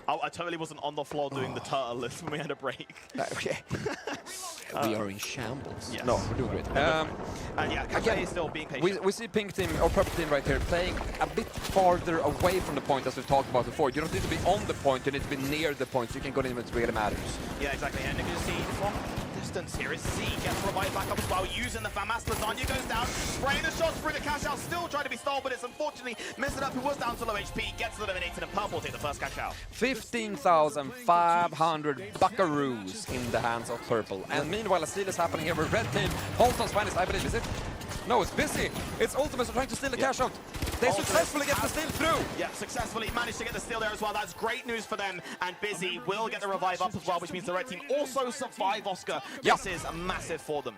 I totally wasn't on the floor doing the turtle list when we had a break. Okay. We are in shambles. Yes. No, we're doing great. And yeah, Cafe is still being patient. We see pink team or purple team right here playing a bit farther away from the point, as we've talked about before. You don't need to be on the point, you need to be near the point, so you can go in when it really matters. Yeah, exactly. And you can see from distance here is C gets revived back up as well, using the FAMAS. Lasagna goes down, spraying the shots through the cash out, still trying to be stalled, but it's unfortunately messing up. Who was down to low HP, gets eliminated, and purple take the first cash out. 15,500 buckaroos in the hands of purple. And meanwhile, a steal is happening here with red team. Holton's finest, I believe, is it? No, it's busy. It's Ultimates are trying to steal the cash out. They successfully get the steal through. Yeah, successfully managed to get the steal there as well. That's great news for them. And Busy will get the revive up as well, which means the red team also survive, Oscar. This is massive for them.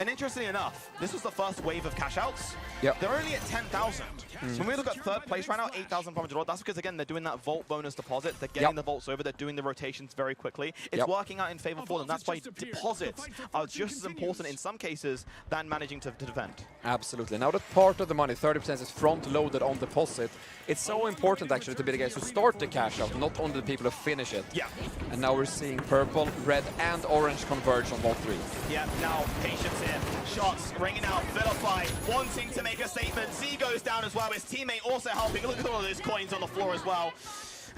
And interestingly enough, this was the first wave of cash outs. Yep. They're only at 10,000. So when we look at third place right now, 8,500. That's because, again, they're doing that vault bonus deposit. They're getting the vaults over. They're doing the rotations very quickly. It's working out in favor for them. That's why deposits are just as important in some cases than managing to defend. Absolutely. Now that part of the money, 30%, is front-loaded on deposit, it's so important actually to be the guys who start the cash out, not only the people who finish it. Yeah. And now we're seeing purple, red, and orange converge on Vault 3. Yeah, now patience here. Shots ringing out. Vilify wanting to make a statement. Z goes down as well. His teammate also helping. Look at all of those coins on the floor as well.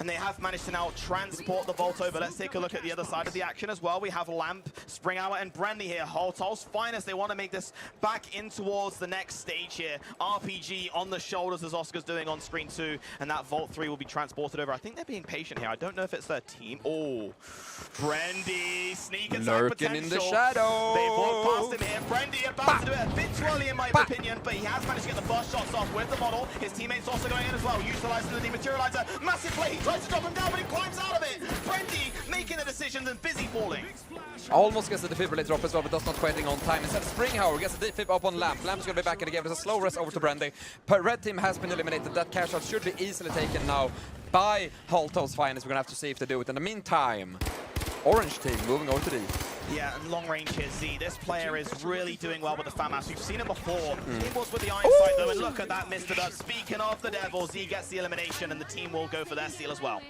And they have managed to now transport the vault over. Let's take a look at the other side of the action as well. We have Lamp, Spring Hour, and Brandy here. Holtol's finest. They want to make this back in towards the next stage here. RPG on the shoulders as Oscar's doing on screen too. And that Vault 3 will be transported over. I think they're being patient here. I don't know if it's their team. Oh, Brandy sneak attack lurking potential. in the shadow. They walk past him here. Brandy about to do it a bit too early in my opinion, but he has managed to get the first shots off with the model. His teammates also going in as well, utilizing the dematerializer. Massive play. Tries to drop him down, but he climbs out of it. Brandy making the decision and busy falling. Almost gets the defibrillator drop as well, but does not quite on time. Instead, Springhauer gets the defib up on Lamp. Lamp's going to be back in the game. There's a slow rest over to Brandy. Red team has been eliminated. That cash out should be easily taken now by Holtol's finest. We're going to have to see if they do it. In the meantime, Orange team moving over to D. Yeah, and long range here, Z. This player is really doing well with the FAMAS. We've seen it before. It was with the Iron Sight, though, and look at that, Mr. Duck. Speaking of the Devil, Z gets the elimination, and the team will go for their steal as well.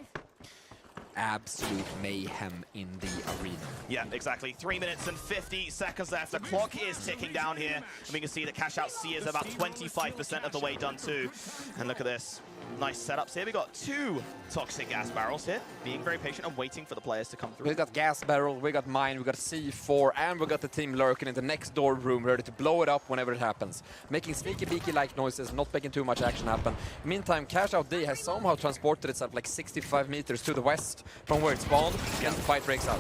Absolute mayhem in the arena. Yeah, exactly. 3 minutes and 50 seconds left. The clock is ticking down here. And we can see the cash out C is about 25% of the way done too. And look at this. Nice setups here. We got 2 toxic gas barrels here, being very patient and waiting for the players to come through. We got gas barrel, we got mine, we got C4, and we got the team lurking in the next door room, ready to blow it up whenever it happens. Making sneaky beaky like noises, not making too much action happen. Meantime, Cash Out D has somehow transported itself like 65 meters to the west from where it spawned, and the fight breaks out.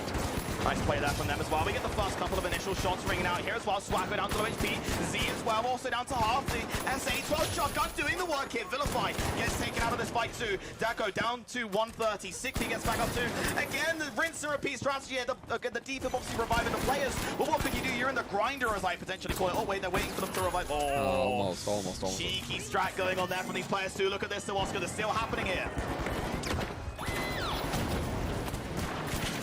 Nice play there from them as well. We get the first couple of initial shots ringing out here as well. Swagger down to low HP. Z as well, also down to half. The SA-12 shotgun doing the work here. Vilify gets taken out of this fight too. Daco down to 130. 60 gets back up to. Again, the rinse and repeat strategy here. The defib obviously reviving the players. But what can you do? You're in the grinder, as I potentially call it. Oh, wait, they're waiting for them to revive. Oh, almost. Cheeky strat going on there from these players too. Look at this, Oscar. They're still happening here.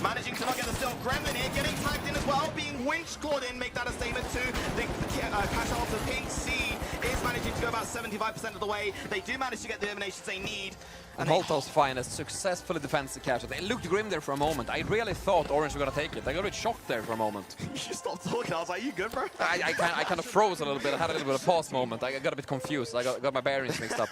Managing to not get the steal. Gremlin here getting tagged in as well, being winch clawed in, make that a statement too. The cash out of Pink C is managing to go about 75% of the way. They do manage to get the eliminations they need. And Holtol's finest successfully defends the cash out. They looked grim there for a moment. I really thought Orange were gonna take it. I got a bit shocked there for a moment. You stopped talking. I was like, you good, bro? I kind of froze a little bit. I had a little bit of a pause moment. I got a bit confused. I got my bearings mixed up.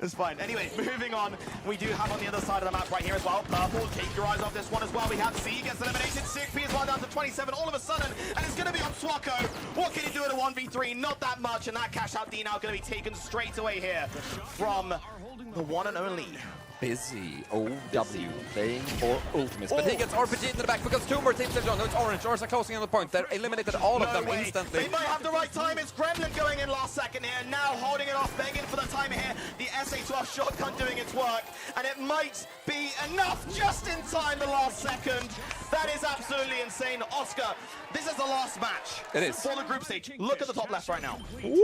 It's fine. Anyway, moving on. We do have on the other side of the map right here as well. Purple, take your eyes off this one as well. We have C gets eliminated. 6P as well down to 27 all of a sudden. And it's going to be on Swako. What can he do at a 1v3? Not that much. And that cash out D now going to be taken straight away here from the one and only Busy OW playing for Ultimates. But he gets RPG into the back because 2 more teams have joined. No, it's Orange. Orange are closing on the point. They're eliminated all of them instantly. They might have the right time. It's Gremlin going in last second here. Now holding it off, begging for the time here. The SA-12 shotgun doing its work. And it might be enough just in time the last second. That is absolutely insane. Oscar, this is the last match. It is. For the group stage. Look at the top left right now. Woo,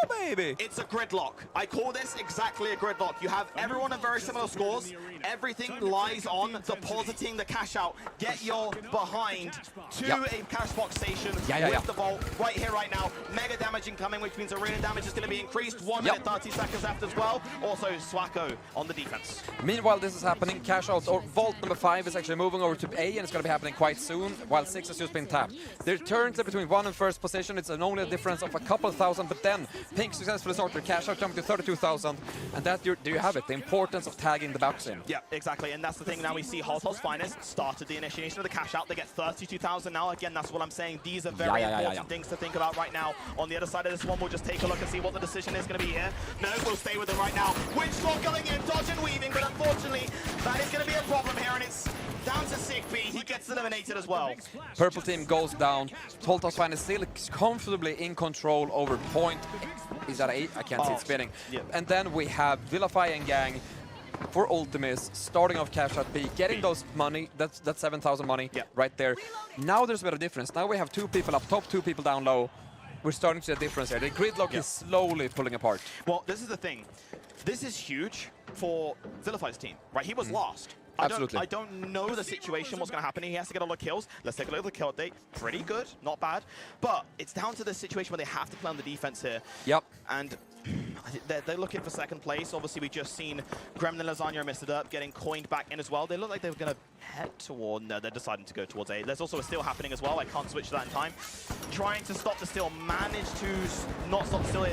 baby. It's a gridlock. I call this exactly a gridlock. You have everyone at very similar scores. Everything lies on depositing the cash out. Get your behind to a cash box station with the vault right here, right now. Mega damage incoming, which means arena damage is going to be increased. 1 minute 30 seconds left as well. Also, Swako on the defense. Meanwhile, this is happening. Cash out, or vault number 5 is actually moving over to A, and it's going to be happening quite soon, while 6 has just been tapped. They're currently between 1 and 1st position. It's only a difference of a couple thousand, but then Pink successfully started their cash out, jumping to 32,000, and that there you have it, the importance of tagging the box in. Yeah, exactly, and that's the thing. Now we see Holtol's finest started the initiation of the cash out. They get 32,000 now. Again, that's what I'm saying. These are very important things to think about right now. On the other side of this one, we'll just take a look and see what the decision is going to be here. No, we'll stay with them right now. Winchclaw going in, dodge and weaving, but unfortunately, that is going to be a problem here, and it's down to Sick B. He gets eliminated as well. Purple team goes down. Holtol's finest still comfortably in control over point. Is that 8? I can't see it spinning. And then we have Vilify and Gang for Ultimis, starting off cash at B, getting those money, that's 7,000 money right there. Now there's a bit of difference. Now we have 2 people up top, 2 people down low. We're starting to see a difference here. The gridlock is slowly pulling apart. Well, this is the thing. This is huge for Zillify's team, right? He was lost. Absolutely. I don't know the situation, what's going to happen. He has to get a lot of kills. Let's take a look at the kill update. Pretty good, not bad. But it's down to the situation where they have to play on the defense here. Yep. And they're looking for second place. Obviously, we just seen Gremlin, Lasagna, and Mr. Derp getting coined back in as well. They look like they were going to head toward... No, they're deciding to go towards A. There's also a steal happening as well. I can't switch to that in time. Trying to stop the steal. Managed to not stop the steal.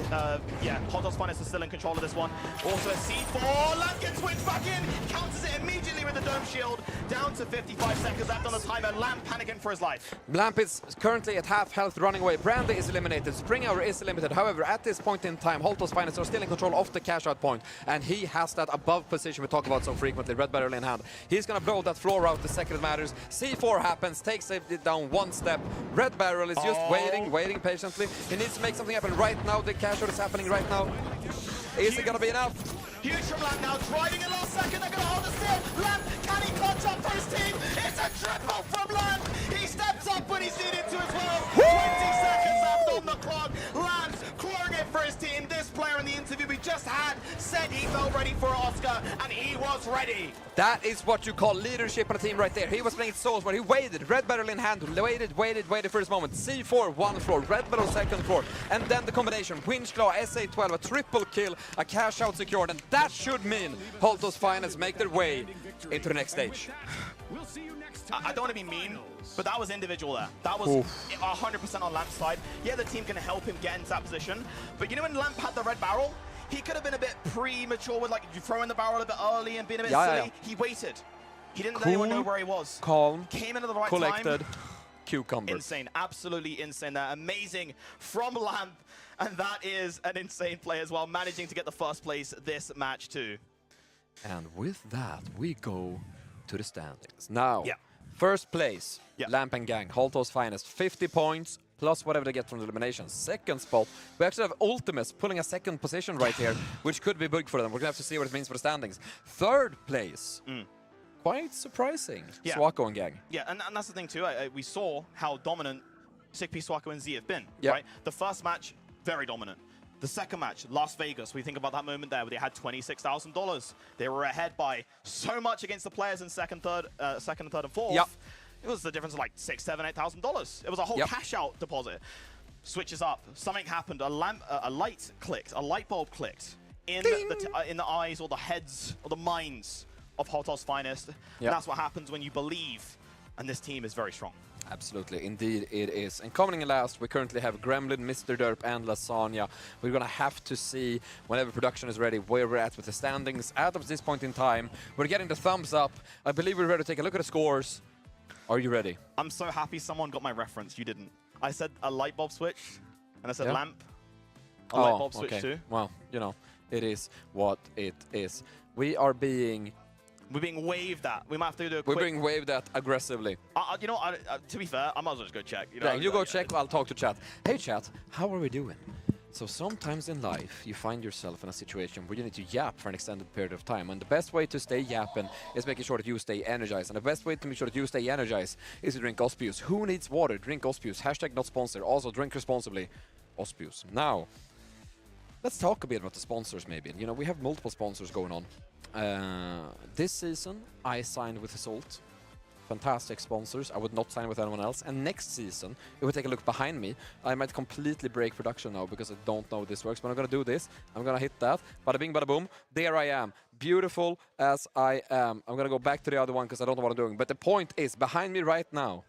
Yeah, Hotdog's Finest is still in control of this one. Also a C4. Lamp gets switched back in. Counters it immediately with the Dome Shield. Down to 55 seconds left on the timer. Lamp panicking for his life. Lamp is currently at half health, running away. Brandy is eliminated. Spring Hour is limited. However, at this point in time, Holtos Finest are still in control of the cash out point. And he has that above position we talk about so frequently, red barrel in hand. He's going to blow that floor out the second it matters. C4 happens, takes it down 1 step. Red barrel is just waiting patiently. He needs to make something happen right now. The cash out is happening right now. Is it going to be enough? Huge from Lamp now, driving in last second. They're going to hold the steal. Lamp, can he clutch up for his team? It's a triple from Lamp. He steps up when he's needed to as well. 20 seconds left on the clock. Lamp's clearing it for his team. This player in the interview we just had said he felt ready for Oscar, and he was ready. That is what you call leadership on a team right there. He was playing Souls, but he waited. Red barrel in hand, waited for his moment. C4, 1 floor, red barrel 2nd floor. And then the combination, Winch Claw, SA-12, a triple kill, a cash out secured. And that should mean Holtos Finest make their way into the next stage. I don't want to be mean, but that was individual there. That was 100% on Lamp's side. Yeah, the team can help him get into that position. But you know when Lamp had the red barrel, he could have been a bit premature with like throwing the barrel a bit early and being a bit silly. He waited. He didn't let anyone know where he was. Calm. Came into the right collected. time. Cucumber. Insane. Absolutely insane there. Amazing from Lamp. And that is an insane play as well, managing to get the first place this match too. And with that, we go to the standings. Now, first place, Lamp and Gang, Holtos Finest, 50 points, plus whatever they get from the elimination. Second spot, we actually have Ultimus pulling a second position right here, which could be big for them. We're going to have to see what it means for the standings. Third place, quite surprising, Swako and Gang. Yeah, and that's the thing too. We saw how dominant Sickp, Swako, and Z have been, right? The first match, very dominant. The second match, Las Vegas, we think about that moment there where they had $26,000. They were ahead by so much against the players in second, third, and fourth. It was the difference of like $6,000, $7,000, $8,000. It was a whole cash out deposit. Switches up. Something happened. A light clicked. A light bulb clicked in the eyes or the heads or the minds of Holtos Finest. And that's what happens when you believe. And this team is very strong. Absolutely, indeed it is. And coming in last, we currently have Gremlin, Mr. Derp, and Lasagna. We're going to have to see, whenever production is ready, where we're at with the standings. At this point in time, we're getting the thumbs up. I believe we're ready to take a look at the scores. Are you ready? I'm so happy someone got my reference. You didn't. I said a light bulb switch, and I said lamp. A light bulb switch too. Well, you know, it is what it is. We're being waved at. We might have to do a quick... We're being waved at aggressively. You know, to be fair, I might as well just go check. You know, yeah, you go check, I'll talk to chat. Hey chat, how are we doing? So sometimes in life, you find yourself in a situation where you need to yap for an extended period of time. And the best way to stay yapping is making sure that you stay energized. And the best way to make sure that you stay energized is to drink Ospius. Who needs water? Drink Ospius. Hashtag not sponsored. Also, drink responsibly. Ospius. Now, let's talk a bit about the sponsors maybe. You know, we have multiple sponsors going on. This season, I signed with Assault. Fantastic sponsors. I would not sign with anyone else. And next season, if we take a look behind me, I might completely break production now because I don't know this works. But I'm going to do this. I'm going to hit that. Bada bing, bada boom. There I am. Beautiful as I am. I'm going to go back to the other one because I don't know what I'm doing. But the point is, behind me right now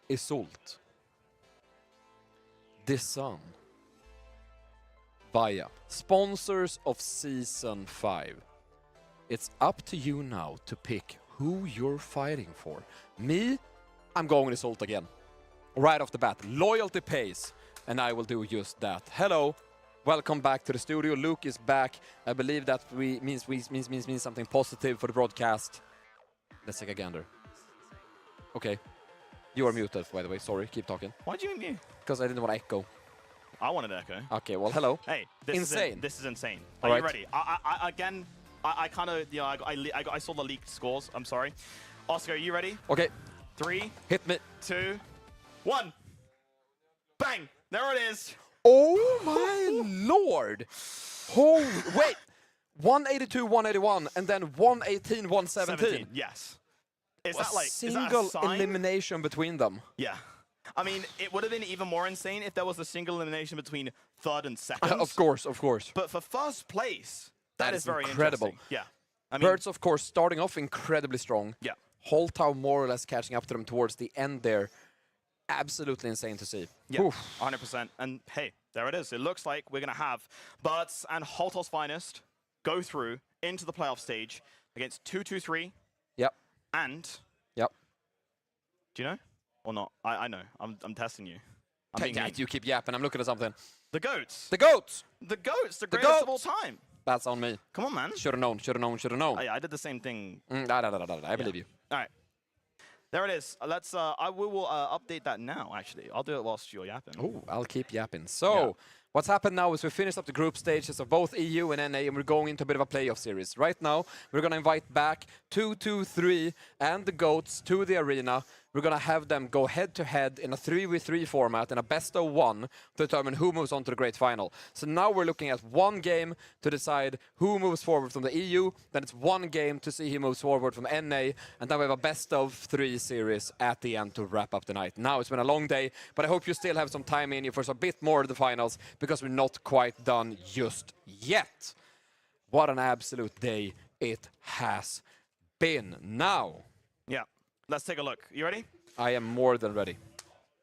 is Salt. The Sun. Via. Sponsors of Season 5. It's up to you now to pick who you're fighting for. Me, I'm going to Salt again. Right off the bat, loyalty pays, and I will do just that. Hello, welcome back to the studio. Luke is back. I believe that means something positive for the broadcast. Let's take a gander. Okay, you are muted, by the way. Sorry, keep talking. Why'd you mute? Because I didn't want to echo. I wanted to echo. Okay, well, hello. Hey, insane. This is insane. All Are right. you ready? Again, I kind of, you know, I saw the leaked scores. I'm sorry. Oscar, are you ready? Okay. 3. Hit me. 2. 1. Bang! There it is. Oh my lord! Oh wait, 182, 181, and then 118, 117. Yes. Is A that like single is that a sign? elimination between them? Yeah. I mean, it would have been even more insane if there was a single elimination between third and second. Of course, of course. But for first place, that is very incredible. interesting. Yeah. I mean, Birds, of course, starting off incredibly strong. Yeah. Holtau more or less catching up to them towards the end there. Absolutely insane to see. yeah, Oof. 100%. And hey, there it is. It looks like we're going to have Birds and Holtau's finest go through into the playoff stage against 2-2-3. Yep. And... Yep. Do you know? Or not? I know. I'm testing you. I'm being mean. You keep yapping. I'm looking at something. The GOATs. The GOATs! The GOATs, the The greatest of all GOATs! time. That's on me. Come on, man. Should have known, should have known, should have known. I did the same thing. I believe you. All right. There it is. Let's. We will update that now. Actually, I'll do it whilst you're yapping. Oh, I'll keep yapping. So, what's happened now is we finished up the group stages of both EU and NA, and we're going into a bit of a playoff series. Right now, we're going to invite back 2-2-3 and the GOATs to the arena. We're going to have them go head-to-head in a 3v3 format in a best-of-1 to determine who moves on to the Great Final. So now we're looking at one game to decide who moves forward from the EU, then it's one game to see who moves forward from NA, and then we have a best-of-3 series at the end to wrap up the night. Now, it's been a long day, but I hope you still have some time in you for a bit more of the finals, because we're not quite done just yet. What an absolute day it has been. Now... Yeah. Let's take a look. You ready? I am more than ready.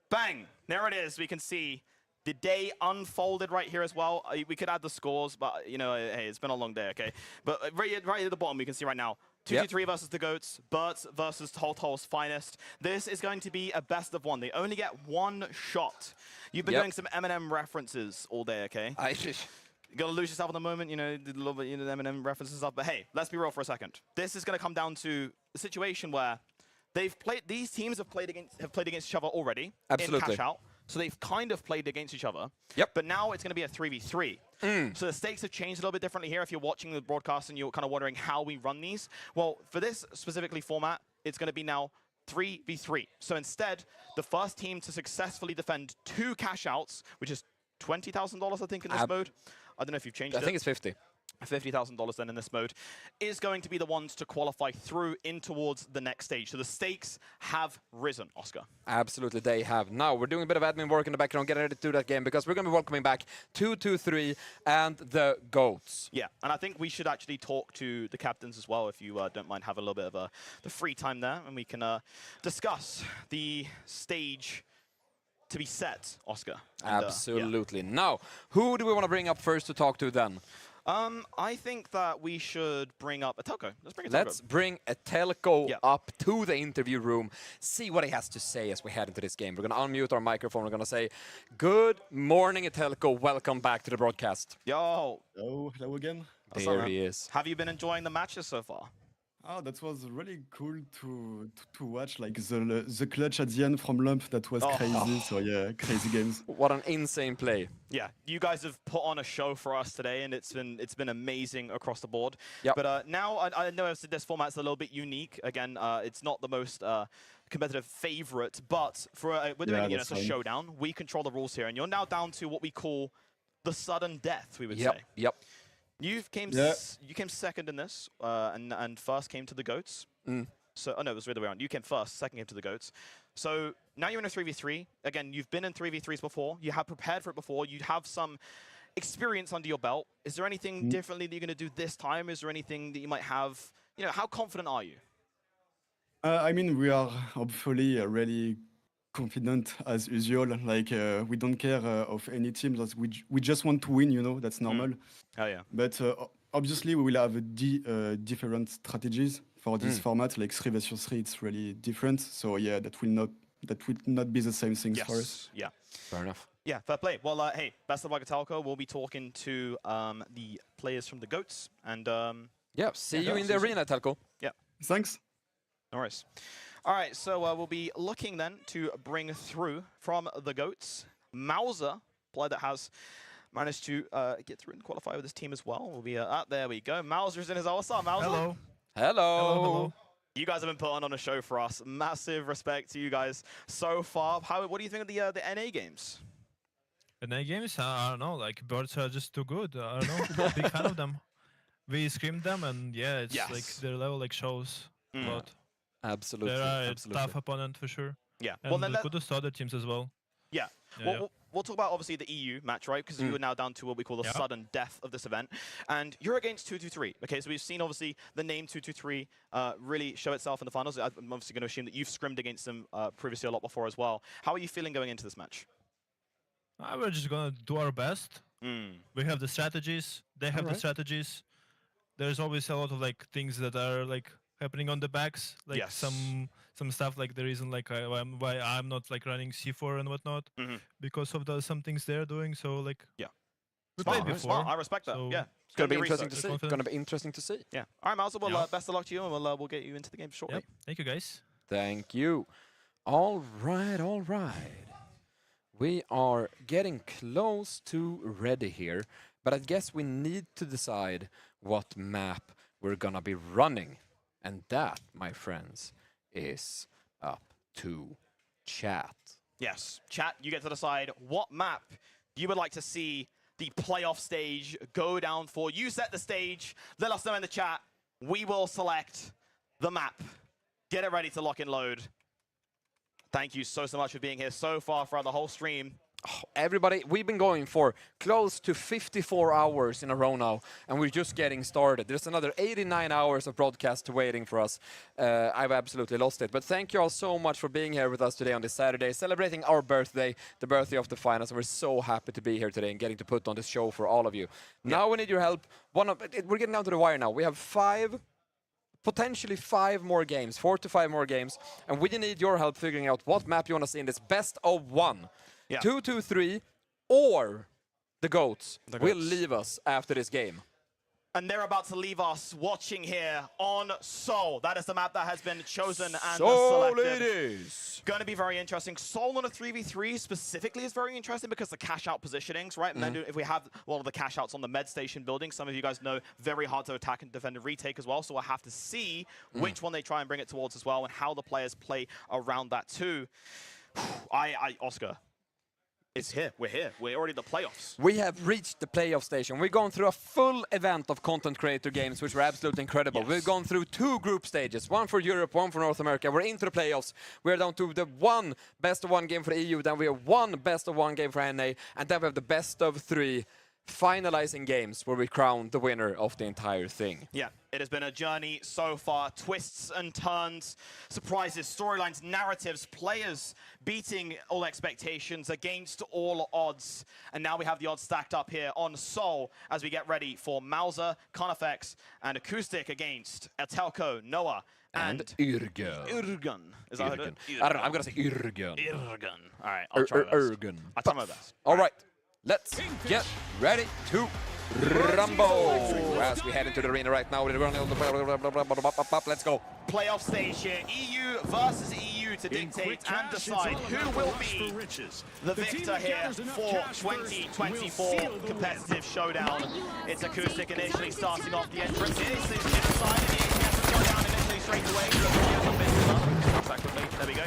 Bang! There it is. We can see the day unfolded right here as well. We could add the scores, but, you know, hey, it's been a long day, okay? But right at the bottom, we can see right now, 2-2-3 versus the GOATs, Birds versus Holtau's finest. This is going to be a best of one. They only get one shot. You've been doing some Eminem references all day, okay? You gotta lose yourself in the moment, you know, did a little bit, you know, Eminem references and stuff. But hey, let's be real for a second. This is gonna come down to a situation where these teams have played against each other already in cash out, so they've kind of played against each other. Yep. But now it's going to be a 3v3. So the stakes have changed a little bit differently here. If you're watching the broadcast and you're kind of wondering how we run these, well, for this specifically format, it's going to be now 3v3. So instead, the first team to successfully defend 2 cash outs, which is $20,000, I think, in this mode. I don't know if you've changed it. I think it's 50. $50,000 then in this mode, is going to be the ones to qualify through in towards the next stage. So the stakes have risen, Oscar. Absolutely, they have. Now, we're doing a bit of admin work in the background, getting ready to do that game, because we're going to be welcoming back 2-2-3 and the GOATs. Yeah, and I think we should actually talk to the captains as well, if you don't mind having a little bit of the free time there, and we can discuss the stage to be set, Oscar. And, Absolutely. Now, who do we want to bring up first to talk to then? I think that we should bring up Etelko. Let's bring Etelko up to the interview room, see what he has to say as we head into this game. We're going to unmute our microphone. We're going to say, good morning, Etelko. Welcome back to the broadcast. Yo. Hello again. There he is. Have you been enjoying the matches so far? Oh, that was really cool to watch, like the clutch at the end from Lump. That was crazy. So yeah, crazy games. What an insane play. Yeah, you guys have put on a show for us today, and it's been amazing across the board. Yep. But now I know this format's a little bit unique. Again, it's not the most competitive favorite, but we're doing it's a showdown. We control the rules here, and you're now down to what we call the sudden death. We would say. Yep. You came second in this, and first came to the GOATs. So, no, it was the other way around. You came first, second came to the GOATs. So now you're in a 3v3. Again, you've been in 3v3s before. You have prepared for it before. You have some experience under your belt. Is there anything differently that you're going to do this time? Is there anything that you might have? You know, how confident are you? I mean, we are hopefully really confident as usual. Like we don't care of any team. We just want to win. You know, that's normal. Oh yeah. But obviously, we will have different strategies for this format. Like 3 versus 3, it's really different. So yeah, that will not be the same things for us. Yeah. Fair enough. Yeah, fair play. Well, hey, best of luck, Etelko. We'll be talking to the players from the GOATs, and see you in the arena, Etelko. Yeah. Thanks. No worries. All right, so we'll be looking then to bring through from the GOATs, Mauser, player that has managed to get through and qualify with his team as well. We'll be there we go. Mauser's in his what's up, Mauser? Hello. Hello. You guys have been putting on a show for us. Massive respect to you guys so far. What do you think of the NA games? The NA games? I don't know. Like birds are just too good. I don't know. Big fan of them. We screamed them, and yeah, it's like their level like shows a lot. Absolutely. They're a tough opponent for sure. Yeah. And Well, then good to other teams as well. Yeah. We'll talk about obviously the EU match, right? Because you are now down to what we call the sudden death of this event, and you're against 223. Okay, so we've seen obviously the name 223 really show itself in the finals. I'm obviously going to assume that you've scrimmed against them previously a lot before as well. How are you feeling going into this match? We're just gonna do our best. We have the strategies. They have the strategies. There's always a lot of like things that are like happening on the backs, like some stuff like the reason like why I'm not like running C4 and whatnot because of some things they're doing. So like we played before. Smart. I respect that. So Yeah, it's gonna be interesting to see. Gonna be interesting to see. Yeah. All right, Mauser. Well, best of luck to you, and we'll get you into the game shortly. Yep. Thank you, guys. Thank you. All right, all right. We are getting close to ready here, but I guess we need to decide what map we're gonna be running. And that, my friends, is up to chat. Yes, chat, you get to decide what map you would like to see the playoff stage go down for. You set the stage, let us know in the chat. We will select the map. Get it ready to lock and load. Thank you so much for being here so far throughout the whole stream. Oh, everybody, we've been going for close to 54 hours in a row now, and we're just getting started. There's another 89 hours of broadcast waiting for us. I've absolutely lost it. But thank you all so much for being here with us today on this Saturday, celebrating our birthday, the birthday of the finals. And we're so happy to be here today and getting to put on this show for all of you. Now we need your help. We're getting down to the wire now. We have potentially 5 more games, 4 to 5 more games, and we need your help figuring out what map you want to see in this best of 1. 2-2-3, or the GOATs will leave us after this game. And they're about to leave us watching here on Seoul. That is the map that has been chosen and Seoul selected. It is. Going to be very interesting. Seoul on a 3v3 specifically is very interesting because the cash out positionings, right? And then if we have one of the cash outs on the med station building, some of you guys know very hard to attack and defend and retake as well. So we'll have to see which one they try and bring it towards as well and how the players play around that too. Oscar. It's here. We're here. We're already in the playoffs. We have reached the playoff station. We've gone through a full event of content creator games, which were absolutely incredible. Yes. We've gone through 2 group stages, one for Europe, one for North America. We're into the playoffs. We're down to the 1 best of 1 game for the EU, then we have 1 best of 1 game for NA, and then we have the best of 3 finalizing games where we crown the winner of the entire thing. Yeah, it has been a journey so far. Twists and turns, surprises, storylines, narratives, players beating all expectations against all odds. And now we have the odds stacked up here on Seoul as we get ready for Mauser, Conifex, and Acoustic against Etelko, Noah, and Ürgen. Ürgen. Is that it? I don't know, I'm going to say Ürgen. Ürgen. All right, I'll try my best. Ürgen. I'll try my best. All right. Let's get ready to rumble as we head into the arena right now. Let's go. Playoff stage here. EU versus EU to dictate and decide who will be the victor here for 2024 competitive showdown. It's Acoustic initially starting off the entrance here. So he's decided the ATS will go down initially straight away. There we go.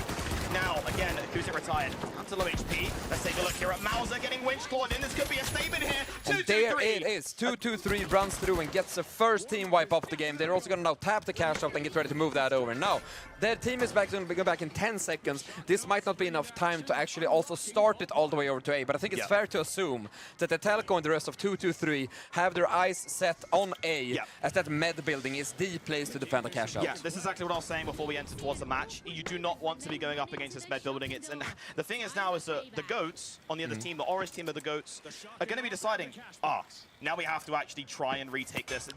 Now, again, Acoustic retired. Up to low HP. Let's take a look here at Mauser getting winch clawed in. This could be a statement here. 2-2-3. And there it is. 2-2-3 runs through and gets the first team wipe off the game. They're also going to now tap the cash out and get ready to move that over. Now, their team is going to go back in 10 seconds. This might not be enough time to actually also start it all the way over to A, but I think it's fair to assume that the Telco and the rest of 2-2-3 have their eyes set on A, as that med building is the place to defend the cash out. Yeah, this is exactly what I was saying before we entered towards the match. You do not want to be going up against this med building. And the thing is now is that the GOATs on the other team, the orange team of the GOATs, are going to be deciding, now we have to actually try and retake this.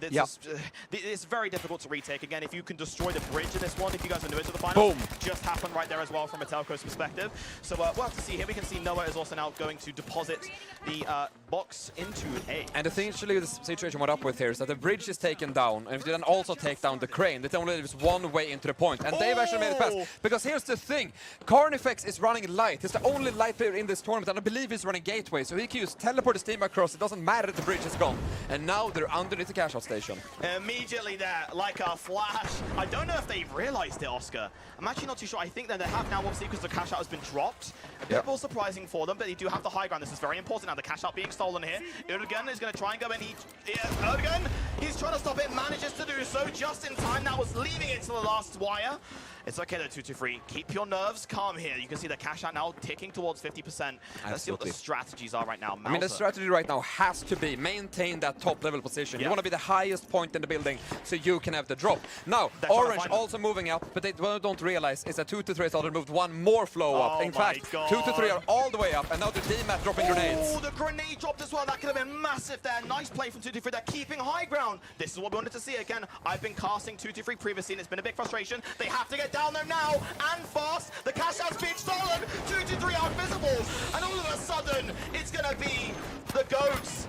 It's very difficult to retake. Again, if you can destroy the bridge in this one, if you guys are new into the finals, just happened right there as well from a Telco's perspective. So we'll have to see here. We can see Noah is also now going to deposit the box into A. And the thing actually the situation we're up with here is that the bridge is taken down, and if they then also take down the crane, it only leaves one way into the point. And they've actually made it past. Because here's the thing, Carnifex is running light. He's the only light player in this tournament, and I believe he's running gateway, so he can use teleport his team across. It doesn't matter if the bridge is gone. And now they're underneath the cash out station. Immediately there, like a flash. I don't know if they've realized it, Oscar. I'm actually not too sure. I think that they have now, obviously, because the cash out has been dropped. A bit more surprising for them, but they do have the high ground. This is very important now. The cash out being stolen here. Urgen is going to try and go in. Urgen, he's trying to stop it, manages to do so just in time. That was leaving it to the last wire. It's okay though, 223. Keep your nerves calm here. You can see the cash out now ticking towards 50%. Let's see what the strategies are right now. I mean, the strategy right now has to be maintain that top level position. You want to be the highest point in the building so you can have the drop. Now, Orange also moving up, but they don't realize is that 223 has already moved one more flow up. In fact, 223 are all the way up, and now the DMAT dropping grenades. Oh, the grenade dropped as well. That could have been massive there. Nice play from 223. They're keeping high ground. This is what we wanted to see again. I've been casting 223 previously, and it's been a big frustration. They have to get down there now, and fast. The cash out's being stolen. 223 are visible, and all of a sudden, it's going to be the GOATs.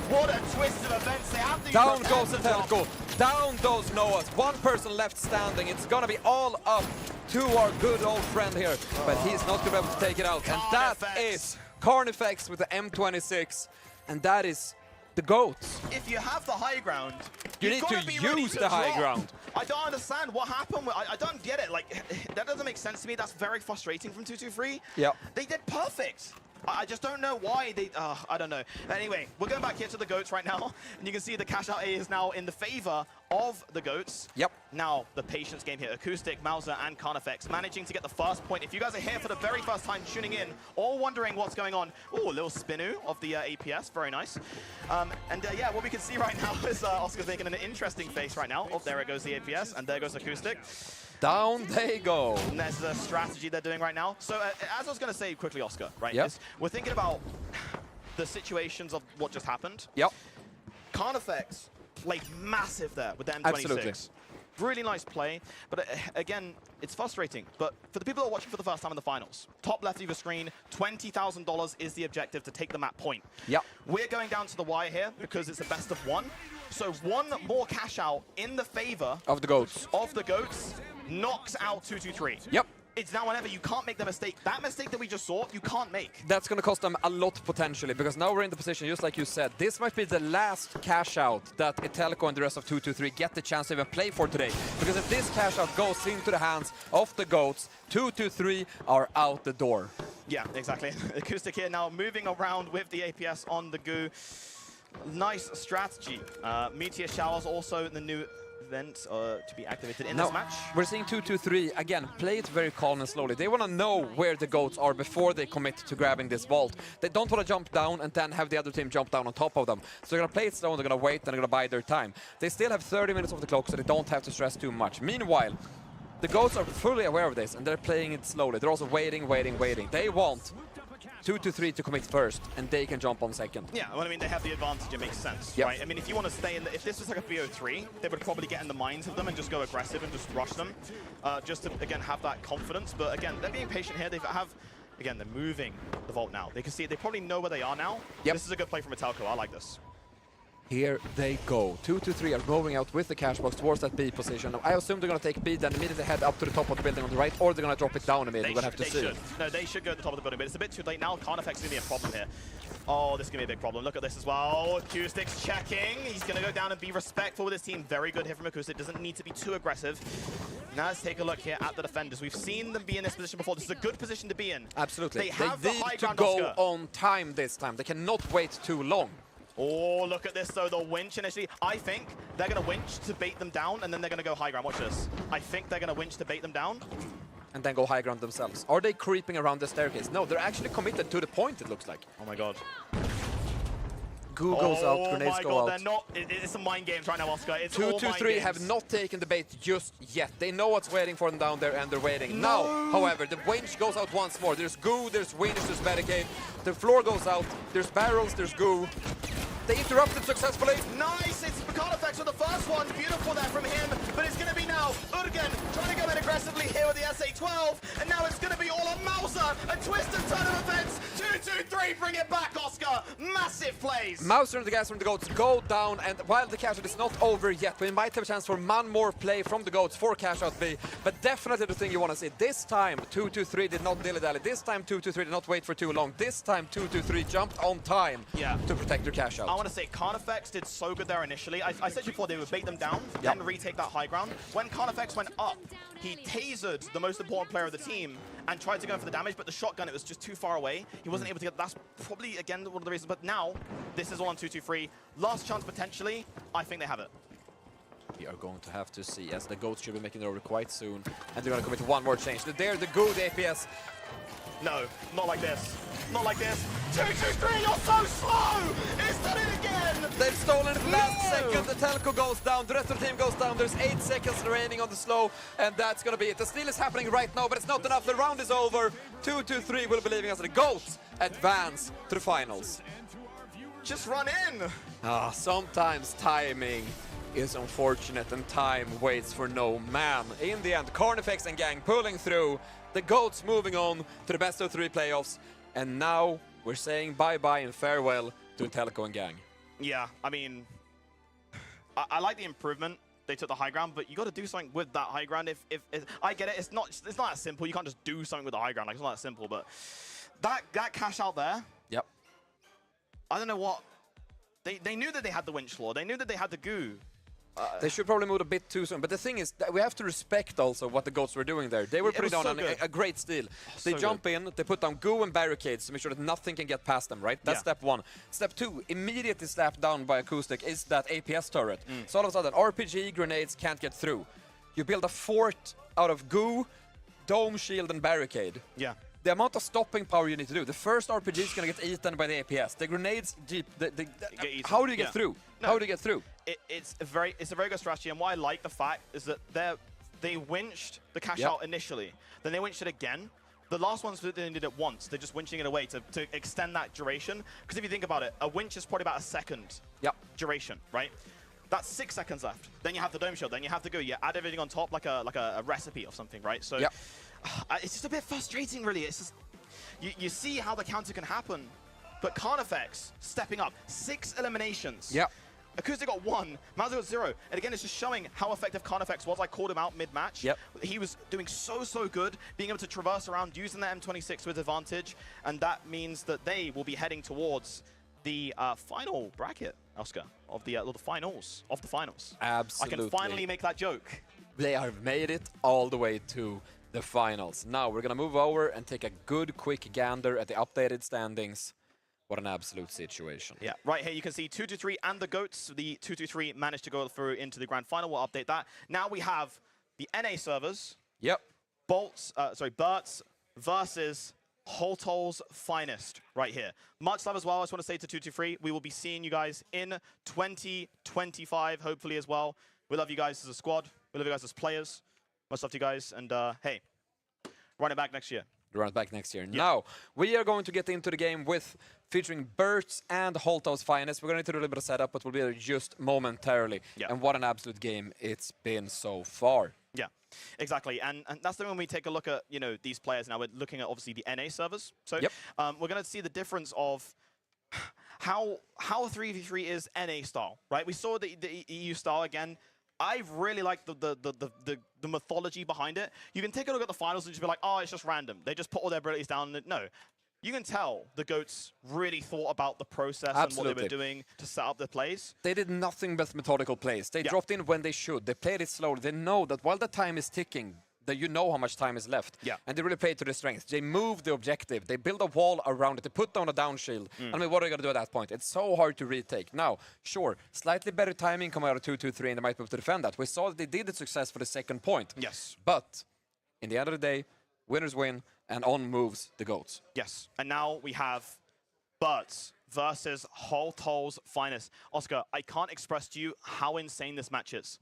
What a twist of events. They have to down goes the telco. Down goes Noah's. One person left standing. It's going to be all up to our good old friend here, but he's not going to be able to take it out. And that is Carnifex with the M26, and that is the GOATs. If you have the high ground, you need to use the high ground. I don't understand what happened. I don't get it. Like, that doesn't make sense to me. That's very frustrating from 223. Yeah. They did perfect. I just don't know why they... I don't know. Anyway, we're going back here to the GOATs right now. And you can see the cash out is now in the favor of the GOATs. Yep. Now, the patience game here. Acoustic, Mauser, and Carnifex managing to get the first point. If you guys are here for the very first time tuning in or wondering what's going on, ooh, a little spinu of the APS. Very nice. Yeah, what we can see right now is Oscar's making an interesting face right now. Oh, there it goes, the APS, and there goes Acoustic. Down they go. And there's the strategy they're doing right now. So as I was going to say quickly, Oscar, right? Yep. We're thinking about the situations of what just happened. Yep. Carnifex played massive there with the M26. Absolutely. Really nice play, but again, it's frustrating. But for the people that are watching for the first time in the finals, top left of your screen, $20,000 is the objective to take the map point. Yep. We're going down to the wire here because it's a best of one. So one more cash out in the favor of the GOATs. Knocks out 223. Yep. It's now whenever you can't make the mistake. That mistake that we just saw, you can't make. That's going to cost them a lot potentially, because now we're in the position, just like you said, this might be the last cash out that Itelco and the rest of 223 get the chance to even play for today. Because if this cash out goes into the hands of the GOATs, 223 are out the door. Yeah, exactly. Acoustic here now moving around with the APS on the goo. Nice strategy. Meteor Showers also the new event to be activated in this match. We're seeing 223 again play it very calm and slowly. They want to know where the GOATs are before they commit to grabbing this vault. They don't want to jump down and then have the other team jump down on top of them. So they're going to play it slow and they're going to wait and they're going to bide their time. They still have 30 minutes of the clock, so they don't have to stress too much. Meanwhile, the GOATs are fully aware of this and they're playing it slowly. They're also waiting. They want 223 to commit first, and they can jump on second. Yeah, well, I mean, they have the advantage. It makes sense, right? I mean, if you want to stay in the... If this was like a BO3, they would probably get in the minds of them and just go aggressive and just rush them, just to, again, have that confidence. But again, they're being patient here. Again, they're moving the vault now. They can see it. They probably know where they are now. Yep. This is a good play from Itelco. I like this. Here they go. 223 are going out with the cash box towards that B position. I assume they're going to take B, then immediately head up to the top of the building on the right, or they're going to drop it down immediately. We're going to have to see. No, they should go to the top of the building, but it's a bit too late now. Carnifex is going to be a problem here. Oh, this is going to be a big problem. Look at this as well. Acoustic's checking. He's going to go down and be respectful with his team. Very good here from Acoustic. Doesn't need to be too aggressive. Now let's take a look here at the defenders. We've seen them be in this position before. This is a good position to be in. Absolutely. They have the high ground, go Oscar. on time this time. They cannot wait too long. Oh, look at this, though. The winch initially. I think they're going to winch to bait them down, and then they're going to go high ground. Watch this. I think they're going to winch to bait them down. And then go high ground themselves. Are they creeping around the staircase? No, they're actually committed to the point, it looks like. Oh, my God. Goo goes out, grenades go out. They're not. It's some mind games right now, Oscar. It's 223 have not taken the bait just yet. They know what's waiting for them down there, and they're waiting. No. Now, however, the winch goes out once more. There's goo, there's winch, there's barricade. The floor goes out. There's barrels, there's goo. They interrupted successfully. Nice! It's Carnifex with the first one. Beautiful there from him. But it's going to be now Urgen trying to go in aggressively here with the SA-12. And now it's going to be all on Mauser. A twist and turn of events. 2-2-3. Bring it back, Oscar. Massive massive plays. Mauser and the guys from the Goats go down, and while the cash out is not over yet, we might have a chance for one more play from the Goats for cash out B. But definitely the thing you want to see. This time, 2-2-3 did not dilly-dally. This time, 2-2-3 did not wait for too long. This time, 2-2-3 jumped on time to protect their cash out. I want to say Carnifex did so good there initially. I said before they would bait them down, then retake that high ground. When Carnifex went up, he tasered the most important player of the team and tried to go for the damage, but the shotgun, it was just too far away. He wasn't able to get, that's probably, again, one of the reasons. But now, this is all on 2-2-3. Last chance potentially, I think they have it. We are going to have to see, as the Goats should be making it over quite soon, and they're going to commit one more change. They're the good APS. No, not like this. Not like this. 2-2-3, you're so slow! It's done it again! They've stolen it last second. The telco goes down. The rest of the team goes down. There's 8 seconds remaining on the slow, and that's going to be it. The steal is happening right now, but it's not enough. The round is over. 2-2-3 will be leaving us. The Goats advance to the finals. Just run in! Sometimes timing is unfortunate, and time waits for no man. In the end, Carnifex and Gang pulling through. The Goats moving on to the best of 3 playoffs. And now we're saying bye-bye and farewell to Telco and Gang. Yeah, I mean, I like the improvement. They took the high ground, but you got to do something with that high ground. If I get it, it's not that simple. You can't just do something with the high ground. Like, it's not that simple. But that cash out there. Yep. I don't know what they knew that they had the winch floor. They knew that they had the goo. They should probably move a bit too soon, but the thing is that we have to respect also what the Goats were doing there. They were putting down a great steal. They jump in, they put down goo and barricades to make sure that nothing can get past them, right? That's step 1. Step 2, immediately slapped down by Acoustic is that APS turret. So all of a sudden, RPG grenades can't get through. You build a fort out of goo, dome, shield, and barricade. Yeah. The amount of stopping power you need to do. The first RPG is going to get eaten by the APS. The grenades, how do you get through? No. How do you get through? It's a very good strategy, and what I like the fact is that they winched the cash out initially, then they winched it again. The last ones they did it once. They're just winching it away to extend that duration. Because if you think about it, a winch is probably about a second duration, right? That's 6 seconds left. Then you have the dome shield. Then you have to go. You add everything on top like a recipe of something, right? So it's just a bit frustrating, really. It's just you see how the counter can happen, but Carnifex stepping up, 6 eliminations. Yep. Acoustic got 1, Mauser got 0. And again, it's just showing how effective Carnifex was. I called him out mid-match. Yep. He was doing so good, being able to traverse around, using the M26 with advantage. And that means that they will be heading towards the final bracket, Oscar, of the finals of the finals. Absolutely. I can finally make that joke. They have made it all the way to the finals. Now we're going to move over and take a good quick gander at the updated standings. What an absolute situation. Yeah, right here you can see 2-2-3 and the Goats. The 2-2-3 managed to go through into the grand final. We'll update that. Now we have the NA servers. Yep. Bert's versus Holtol's finest right here. Much love as well. I just want to say to 2-2-3, we will be seeing you guys in 2025, hopefully as well. We love you guys as a squad. We love you guys as players. Much love to you guys. And hey, run it back next year. Run it back next year. Yeah. Now, we are going to get into the game with featuring Bert's and Holtol's finest. We're going to do a little bit of setup, but we'll be there just momentarily. Yeah. And what an absolute game it's been so far. Yeah, exactly. And that's the when we take a look at, these players now. We're looking at, obviously, the NA servers. So we're going to see the difference of how 3v3 is NA style, right? We saw the EU style again. I really like the mythology behind it. You can take a look at the finals and just be like, oh, it's just random. They just put all their abilities down. No, you can tell the Goats really thought about the process and what they were doing to set up the plays. They did nothing but methodical plays. They dropped in when they should. They played it slowly. They know that while the time is ticking, that you know how much time is left. Yeah. And they really played to their strengths. They moved the objective. They built a wall around it. They put down a down shield. I mean, what are you going to do at that point? It's so hard to retake. Now, sure, slightly better timing coming out of 2-2-3, and they might be able to defend that. We saw that they did the success for the second point. Yes. But in the end of the day, winners win, and on moves the Goats. Yes. And now we have Bert's versus Holtol's finest. Oscar, I can't express to you how insane this match is.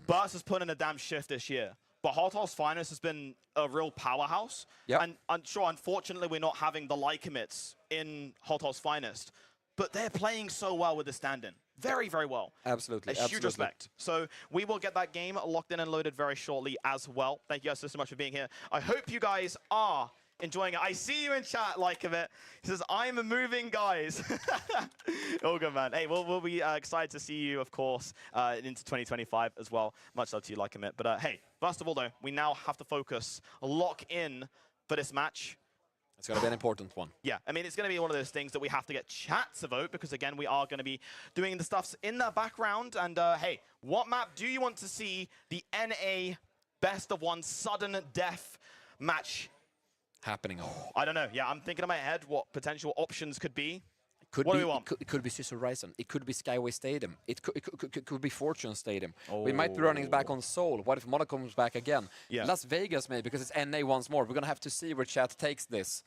Bert's has put in a damn shift this year. But Holtol's finest has been a real powerhouse. Yep. And I'm sure, unfortunately, we're not having the light commits in Holtol's finest. But they're playing so well with the stand-in. Very, very well. Absolutely. Huge respect. So we will get that game locked in and loaded very shortly as well. Thank you guys so much for being here. I hope you guys are enjoying it. I see you in chat, like a bit. He says, I'm moving, guys. All good, man. Hey, we'll be excited to see you, of course, into 2025 as well. Much love to you, like a bit. But hey, first of all, though, we now have to focus, lock in for this match. It's going to be an important one. Yeah, I mean, it's going to be one of those things that we have to get chat to vote because, again, we are going to be doing the stuffs in the background. And, hey, what map do you want to see the NA best of one sudden death match happening on? I don't know. Yeah, I'm thinking in my head what potential options could be. What do we want? It could be Swiss Horizon. It could be Skyway Stadium. It could be Fortune Stadium. We might be running it back on Seoul. What if Monaco comes back again? Yeah. Las Vegas maybe, because it's NA once more. We're going to have to see where chat takes this.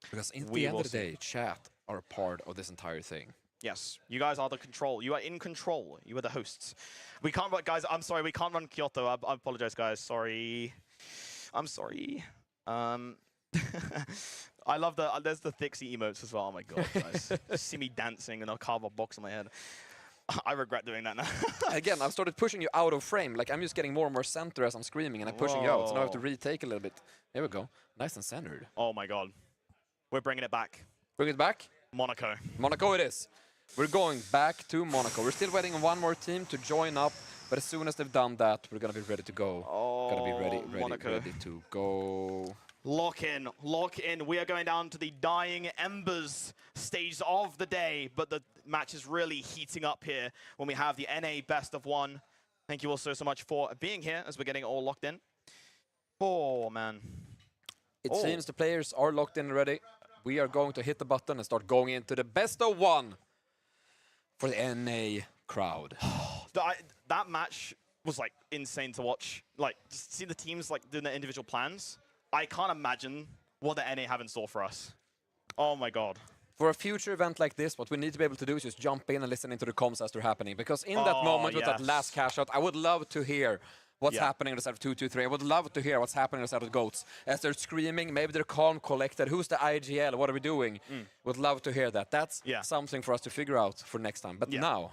Because in the end of the day, chat are a part of this entire thing. Yes, you guys are the control. You are in control. You are the hosts. We can't run, guys, I'm sorry, we can't run Kyoto. I apologize, guys. Sorry. I'm sorry. I love there's the Thixie emotes as well. Oh my god, guys. See me dancing and I'll carve a box on my head. I regret doing that now. Again, I've started pushing you out of frame. Like, I'm just getting more and more center as I'm screaming and I'm pushing you out. So now I have to retake a little bit. There we go. Nice and centered. Oh my god. We're bringing it back. Bring it back? Monaco. Monaco it is. We're going back to Monaco. We're still waiting on one more team to join up. But as soon as they've done that, we're going to be ready to go. Gonna be ready to go. Lock in, lock in. We are going down to the dying embers stage of the day, but the match is really heating up here when we have the NA best of one. Thank you all so much for being here as we're getting all locked in. Oh, man. It seems the players are locked in already. We are going to hit the button and start going into the best of one for the NA crowd. That match was like insane to watch. Like, just see the teams like doing their individual plans. I can't imagine what the NA have in store for us. Oh my god. For a future event like this, what we need to be able to do is just jump in and listen into the comms as they're happening. Because in that moment with that last cash out, I would love to hear what's happening on the side of 2-2-3. I would love to hear what's happening on the side of the GOATs. As they're screaming, maybe they're calm, collected. Who's the IGL? What are we doing? Would love to hear that. That's something for us to figure out for next time. But now,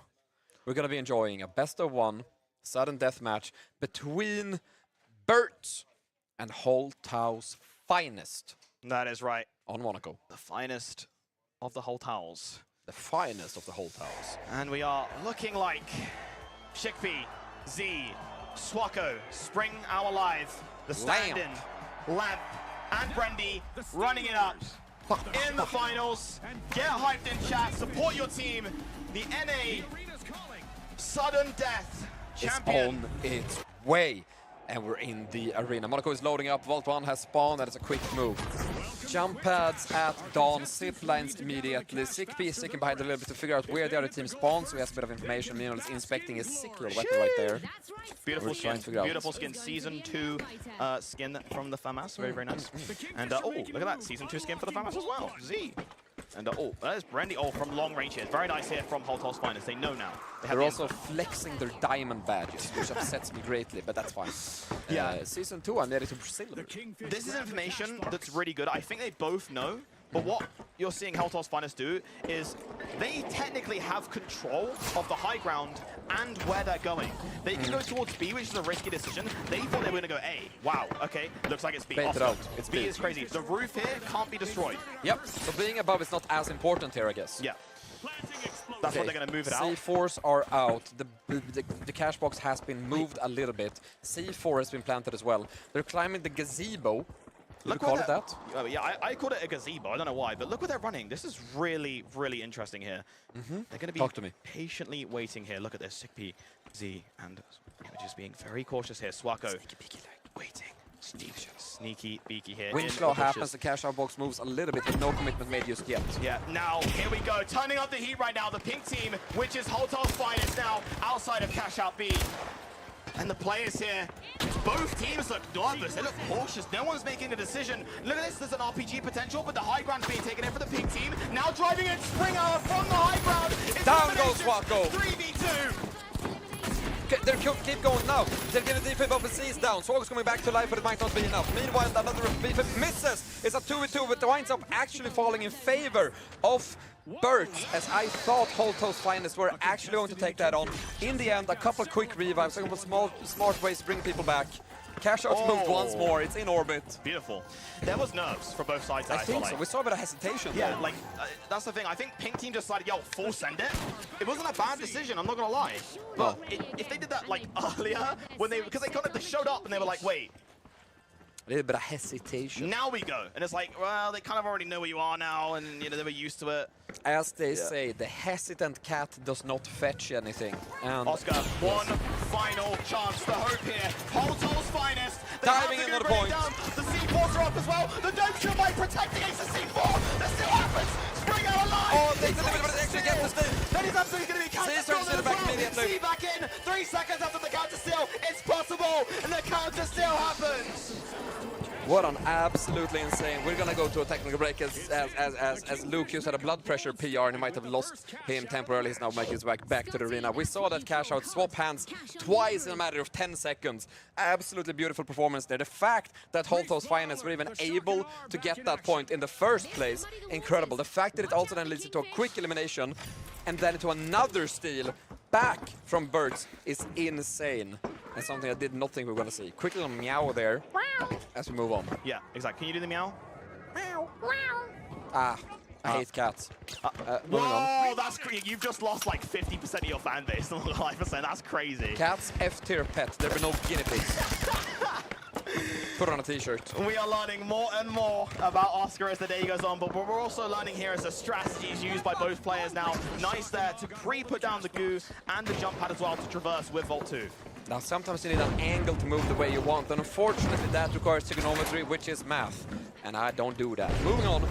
we're going to be enjoying a best of one sudden death match between Bert and Holtau's finest. That is right. On Monaco. The finest of the Holtaus. The finest of the Holtaus. And we are looking like Shikpi, Z, Swako, Spring Our Live, the stand-in, Lamp, and Brendy running it up in the finals. Get hyped in chat, support your team. The NA Sudden Death champion. It's on its way. And we're in the arena. Monaco is loading up. Vault 1 has spawned, and it's a quick move. Jump pads at dawn, zip lines immediately. Sickp is sticking behind a little bit to figure out where the other team spawns, so he has a bit of information. Meanwhile, he's inspecting his sick little weapon right there. Beautiful skin, beautiful skin. Season 2 skin from the FAMAS. Very, very nice. And oh, look at that. Season 2 skin for the FAMAS as well. Z. And oh, that is Brandy. Oh, from long range here. Very nice here from Holtau's finest. They know now. They're also flexing their diamond badges, which upsets me greatly, but that's fine. Yeah. Season 2, I'm ready to silver. This is information that's really good. I think they both know. But what you're seeing Holtau's finest do is they technically have control of the high ground and where they're going. They can go towards B, which is a risky decision. They thought they were going to go A. Wow, okay, looks like it's B. It's B is crazy. The roof here can't be destroyed. Yep, so being above is not as important here, I guess. Yeah. That's why they're going to move it out. C4s are out. The cash box has been moved a little bit. C4 has been planted as well. They're climbing the gazebo. Look, you call it that? Yeah, I called it a gazebo. I don't know why, but look what they're running. This is really, really interesting here. They're going to be patiently waiting here. Look at this. Sickp, Z, and just being very cautious here. Swako. Sneaky, beaky, like, waiting. Sneaky, beaky here. Windslaw happens. The cash out box moves a little bit, but no commitment made just yet. Yeah, now, here we go. Turning up the heat right now. The pink team, which is Holtau's finest now, outside of cash out B. And the players here, both teams look nervous, they look cautious, no one's making a decision. Look at this, there's an RPG potential, but the high ground's being taken in for the pink team. Now driving it, Springer from the high ground. Down goes Swako. 3v2. They keep going now. They're getting the defense of C's down. Swago's coming back to life, but it might not be enough. Meanwhile, another defense misses. It's a 2v2, but winds up actually falling in favor of Bert, as I thought Holtau's finest were actually going to take that on. In the end, a couple of quick revives, a couple of smart ways to bring people back. Cash Out's moved once more. It's in orbit. Beautiful. There was nerves for both sides. I think so. We saw a bit of hesitation Yeah, there. like, that's the thing. I think Pink Team decided, yo, full send it. It wasn't a bad decision, I'm not going to lie. But if they did that, like, earlier, because they kind of showed up and they were like, wait. A little bit of hesitation. Now we go. And it's like, well, they kind of already know where you are now, and you know, they were used to it. As they say, the hesitant cat does not fetch anything. And Oscar, one final chance for hope here. Holtol's finest. Diving into the point. The C4s are up as well. The dome shield might protect against the C4. That still happens. Spring out alive. Oh, they delivered, but they actually get the steal. That is absolutely going to be counter starts to the back immediately. C back in. 3 seconds after the counter steal. It's possible. And the counter steal happens. What an absolutely insane. We're gonna go to a technical break as Lucius had a blood pressure PR and he might have lost him temporarily. He's now making his way back to the arena. We saw that Cash Out swap hands twice in a matter of 10 seconds. Absolutely beautiful performance there. The fact that Holtol's Finest were even able to get that point in the first place, incredible. The fact that it also then leads to a quick elimination and then into another steal back from Birds is insane. And something I did not think we were going to see. Quick little meow there as we move on. Yeah, exactly. Can you do the meow? I hate cats. Moving Whoa, that's crazy. You've just lost like 50% of your fan base. I'm not gonna lie, that's crazy. Cats, F-tier pet. There be no guinea pigs. Put on a t-shirt. We are learning more and more about Oscar as the day goes on, but what we're also learning here is the strategies used by both players now. Nice there to pre-put down the goo and the jump pad as well to traverse with Vault 2. Now, sometimes you need an angle to move the way you want, and unfortunately that requires trigonometry, which is math, and I don't do that. Moving on,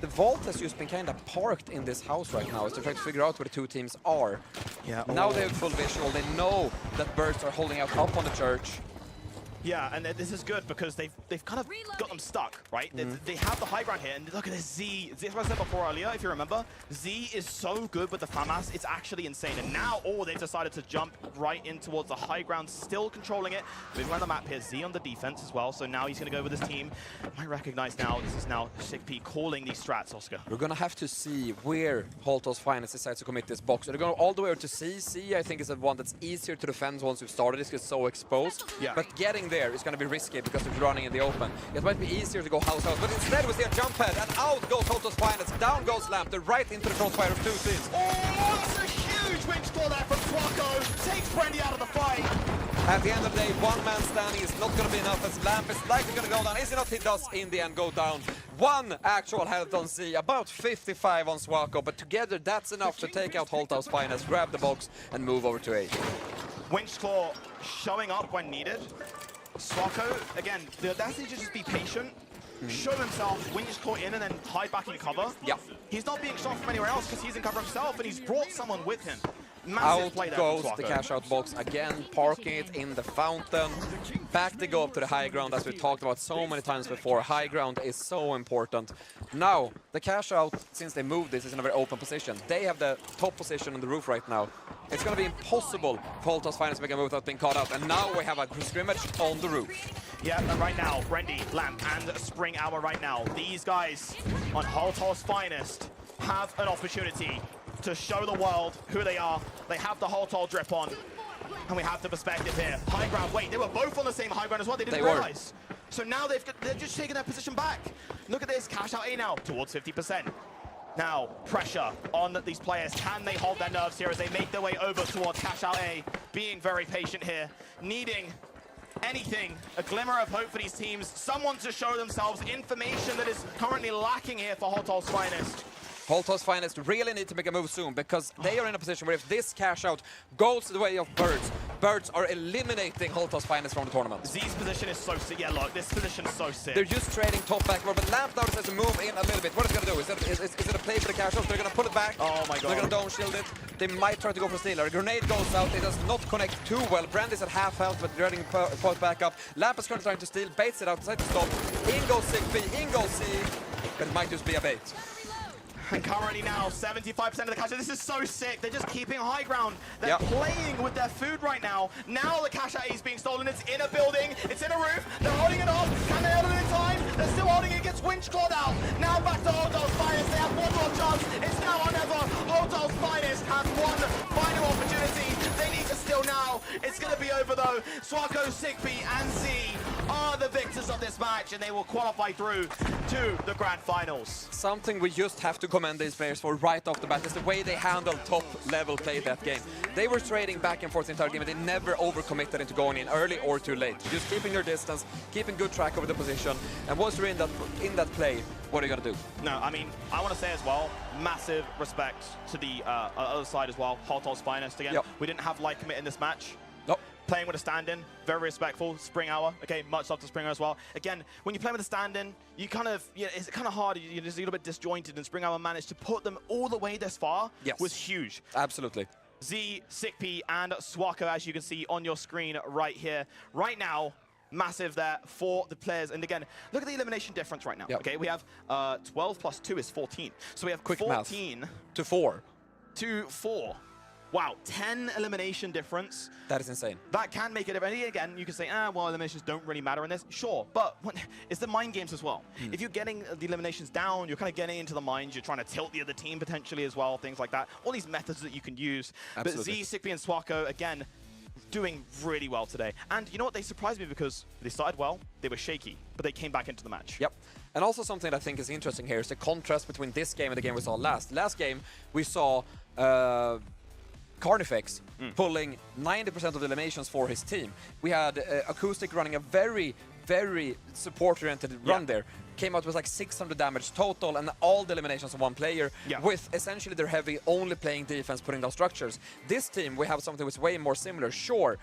the Vault has just been kind of parked in this house right now as they try to figure out where the two teams are. Yeah. Now they have full visual, they know that Birds are holding out up on the church. Yeah, and this is good because they've kind of got them stuck, right? They have the high ground here, and look at this Z. As I said before earlier, if you remember, Z is so good with the FAMAS, it's actually insane. And now, they've decided to jump right in towards the high ground, still controlling it. Moving around the map here, Z on the defense as well, so now he's going to go with his team. Might recognize now, this is now SigP calling these strats, Oscar. We're going to have to see where Holtol's Finest decides to commit this box. They're going all the way over to C. C, I think, is the one that's easier to defend once we've started. It's so exposed. Yeah. But getting there is going to be risky because it's running in the open. It might be easier to go house, but instead we see a jump pad, and out goes Holtol's Finest. Down goes Lamp. They're right into the crossfire of two teams. Oh, that's a huge winch score there from Swako. Takes Brandy out of the fight. At the end of the day, one man standing is not going to be enough as Lamp is likely going to go down. Is it not? He does in the end go down. One actual health on C, about 55 on Swako, but together that's enough to take out Holtol's Finest, grab the box, and move over to A. Winch Claw showing up when needed. Swako, again, the audacity to just be patient, show himself, Winch Claw in, and then hide back in cover. Yeah. He's not being shot from anywhere else because he's in cover himself, and he's brought someone with him. Massive Out play there goes from the Swako. cash out box again, parking it in the fountain. Back they go up to the high ground, as we've talked about so many times before. High ground is so important. Now, the cash out, since they moved this, is in a very open position. They have the top position on the roof right now. It's going to be impossible for Holtol's Finest to make a move without being caught out. And now we have a scrimmage on the roof. Yeah, and right now, Brendy, Lamp, and Spring Hour right now. These guys on Holtol's Finest have an opportunity to show the world who they are. They have the Holtol drip on, and we have the perspective here. High ground, wait, they were both on the same high ground as well. They didn't realize. So now they're just taking their position back. Look at this, cash out A now, towards 50%. Now, pressure on these players. Can they hold their nerves here as they make their way over towards cash out A? Being very patient here, needing anything, a glimmer of hope for these teams. Someone to show themselves, information that is currently lacking here for Holtol's Finest. Holtol's Finest really need to make a move soon because they are in a position where if this cash out goes the way of Birds, Birds are eliminating Holtol's Finest from the tournament. Z's position is so sick. Yeah, look, this position is so sick. They're just trading top backward, but Lamp now decides to move in a little bit. What is it going to do? Is it a play for the cash out? They're going to pull it back. Oh my god. They're going to dome shield it. They might try to go for stealer. A grenade goes out. It does not connect too well. Brandy's at half health, but running point back up. Lamp is currently trying to steal, baits it out, decides to stop. In goes SigP, in goes C, but it might just be a bait. And currently now, 75% of the cash out. This is so sick. They're just keeping high ground. They're playing with their food right now. Now the cash out is being stolen. It's in a building. It's in a roof. They're holding it off. Can they hold it in time? They're still holding it. Gets winch clawed out. Now back to Holtol's Finest. They have one more chance. It's now or never. Holtol's Finest have one final opportunity. They need to steal now. It's going to be over though. So Swako, Sigby, and Z are the victors of this match, and they will qualify through to the grand finals. Something we just have to commend these players for right off the bat is the way they handled top-level play that game. They were trading back and forth the entire game, and they never overcommitted into going in early or too late. Just keeping your distance, keeping good track of the position, and once you're in that play, what are you gonna do? No, I mean, I want to say as well, massive respect to the other side as well, Hotol's finest again. Yep. We didn't have light commit in this match. Nope. Playing with a stand-in, very respectful. Spring Hour, okay, much love to Spring Hour as well. Again, when you play with a stand-in, you kind of, it's kind of hard, you're just a little bit disjointed, and Spring Hour managed to put them all the way this far. Yes. Was huge. Absolutely. Z, Sikpi, and Swako, as you can see on your screen right here. Right now, massive there for the players. And again, look at the elimination difference right now. Yep. Okay, we have 12 plus 2 is 14. So we have Quick 14 math. To 4. to 4. Wow, 10 elimination difference. That is insane. That can make it. And again, you can say, well, eliminations don't really matter in this. Sure, but it's the mind games as well. If you're getting the eliminations down, you're kind of getting into the minds. You're trying to tilt the other team potentially as well, things like that. All these methods that you can use. Absolutely. But Z, Sikpi, and Swako, again, doing really well today. And you know what? They surprised me because they started well, they were shaky, but they came back into the match. Yep. And also something that I think is interesting here is the contrast between this game and the game we saw last. Last game, we saw Carnifex pulling 90% of the eliminations for his team. We had Acoustic running a very, very support-oriented run there. Came out with like 600 damage total and all the eliminations of one player, with essentially their heavy only playing defense, putting down structures. This team, we have something that's way more similar. Sure,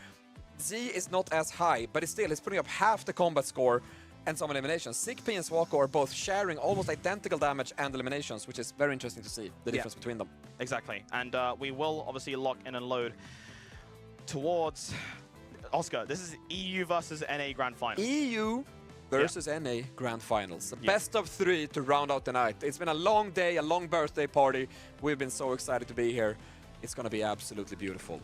Z is not as high, but he's putting up half the combat score and some eliminations. Sigby and Swako are both sharing almost identical damage and eliminations, which is very interesting to see, the difference between them. Exactly. And we will obviously lock in and load towards Oscar. This is EU versus NA Grand Final. EU versus NA Grand Finals. The best of 3 to round out the night. It's been a long day, a long birthday party. We've been so excited to be here. It's going to be absolutely beautiful.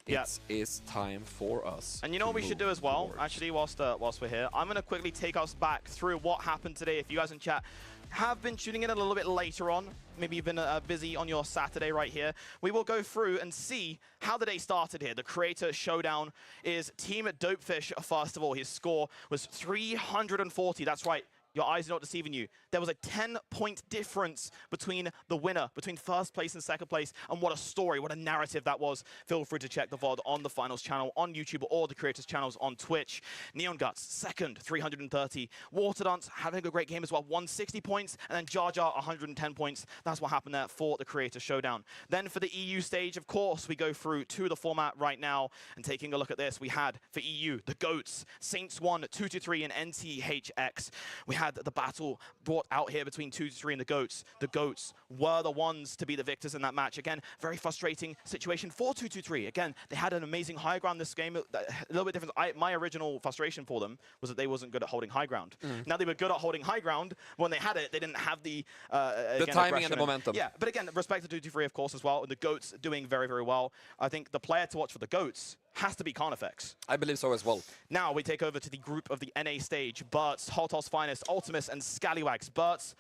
It is time for us. And you know what we should do as well, actually, whilst we're here? I'm going to quickly take us back through what happened today. If you guys in chat have been tuning in a little bit later on, maybe you've been busy on your Saturday right here, we will go through and see how the day started here. The Creator Showdown is Team Dopefish first of all. His score was 340. That's right. Your eyes are not deceiving you. There was a 10-point difference between the winner, between first place and second place, and what a story, what a narrative that was. Feel free to check the VOD on the Finals channel on YouTube or the Creators channels on Twitch. Neon Guts, second, 330. Water Dance having a great game as well, 160 points, and then Jar Jar, 110 points. That's what happened there for the Creator Showdown. Then for the EU stage, of course, we go through to the format right now, and taking a look at this, we had for EU, the GOATs, Saints 1, 2-3, and NTHX. We had the battle brought out here between 2-3 and the GOATs. The GOATs were the ones to be the victors in that match. Again, very frustrating situation for 2-3. Again, they had an amazing high ground this game. A little bit different. My original frustration for them was that they wasn't good at holding high ground. Now they were good at holding high ground. When they had it, they didn't have the timing and the momentum. Yeah, but again, respect to 2-3, of course, as well. And the GOATs doing very, very well. I think the player to watch for the GOATs has to be Carnifex. I believe so as well. Now we take over to the group of the NA stage. Burt's, Holtol's Finest, Ultimus, and Scallywags. Burt's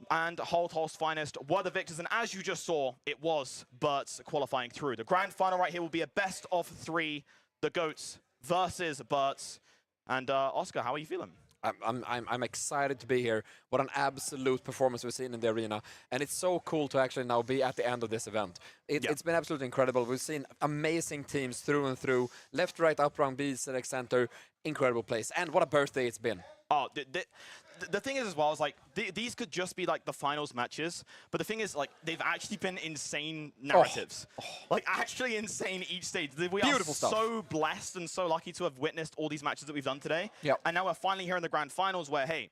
and Holtol's Finest were the victors, and as you just saw, it was Burt's qualifying through. The grand final right here will be a best of 3, the GOATs versus Burt's. And Oscar, how are you feeling? I'm excited to be here. What an absolute performance we've seen in the arena. And it's so cool to actually now be at the end of this event. It's been absolutely incredible. We've seen amazing teams through and through. Left, right, up, round, B, select, center. Incredible place. And what a birthday it's been. Oh, the thing is as well, is like these could just be like the finals matches, but the thing is like they've actually been insane narratives. Like actually insane each stage. We Beautiful are stuff. So blessed and so lucky to have witnessed all these matches that we've done today. And now we're finally here in the grand finals where, hey,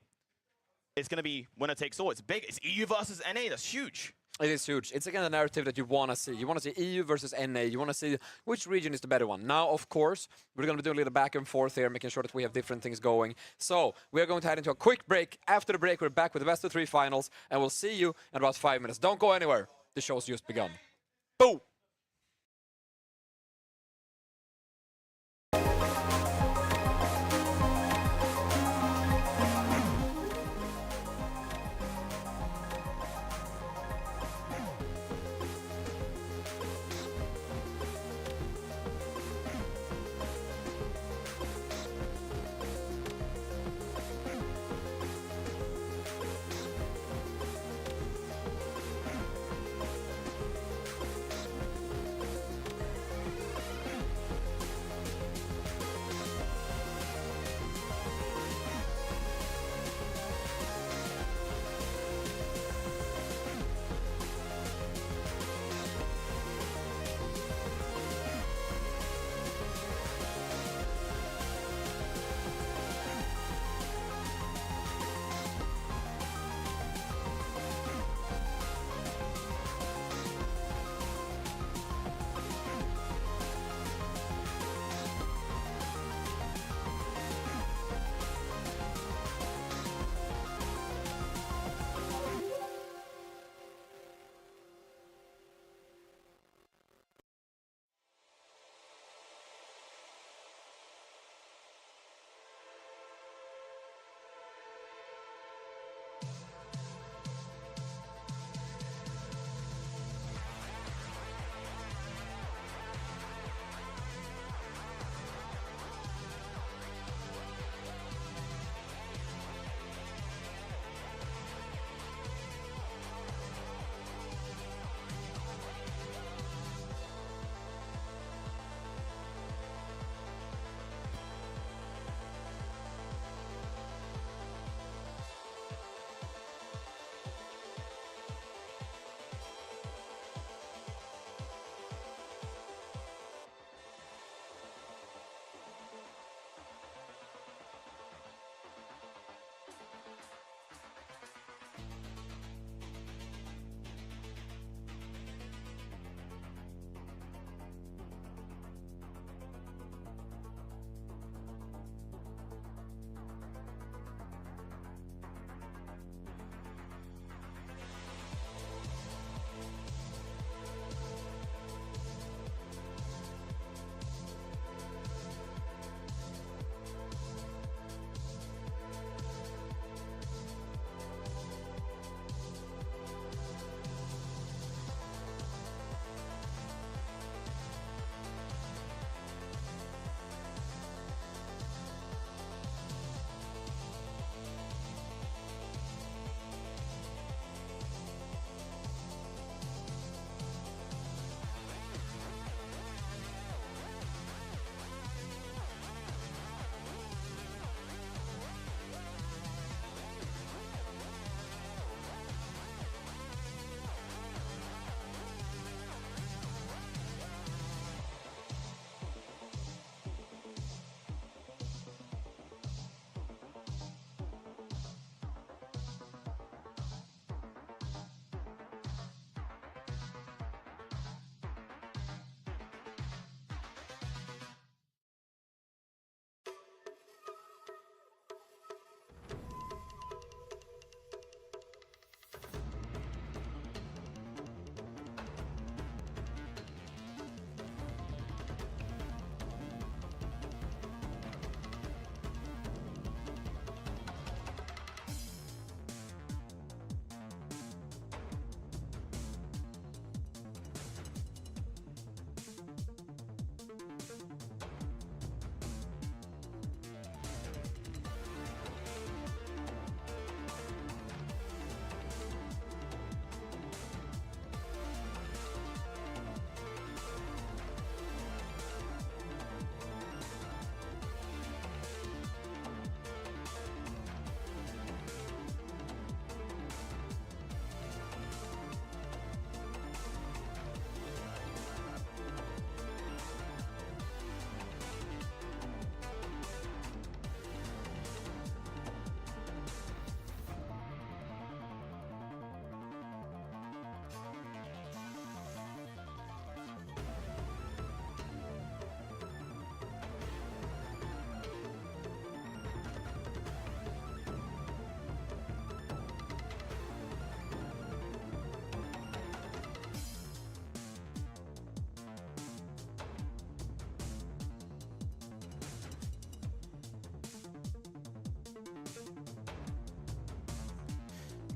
it's going to be winner takes all. It's big. It's EU versus NA. That's huge. It is huge. It's again a narrative that you want to see. You want to see EU versus NA. You want to see which region is the better one. Now, of course, we're going to do a little back and forth here, making sure that we have different things going. So we are going to head into a quick break. After the break, we're back with the best of 3 finals, and we'll see you in about 5 minutes. Don't go anywhere. The show's just begun. Boom!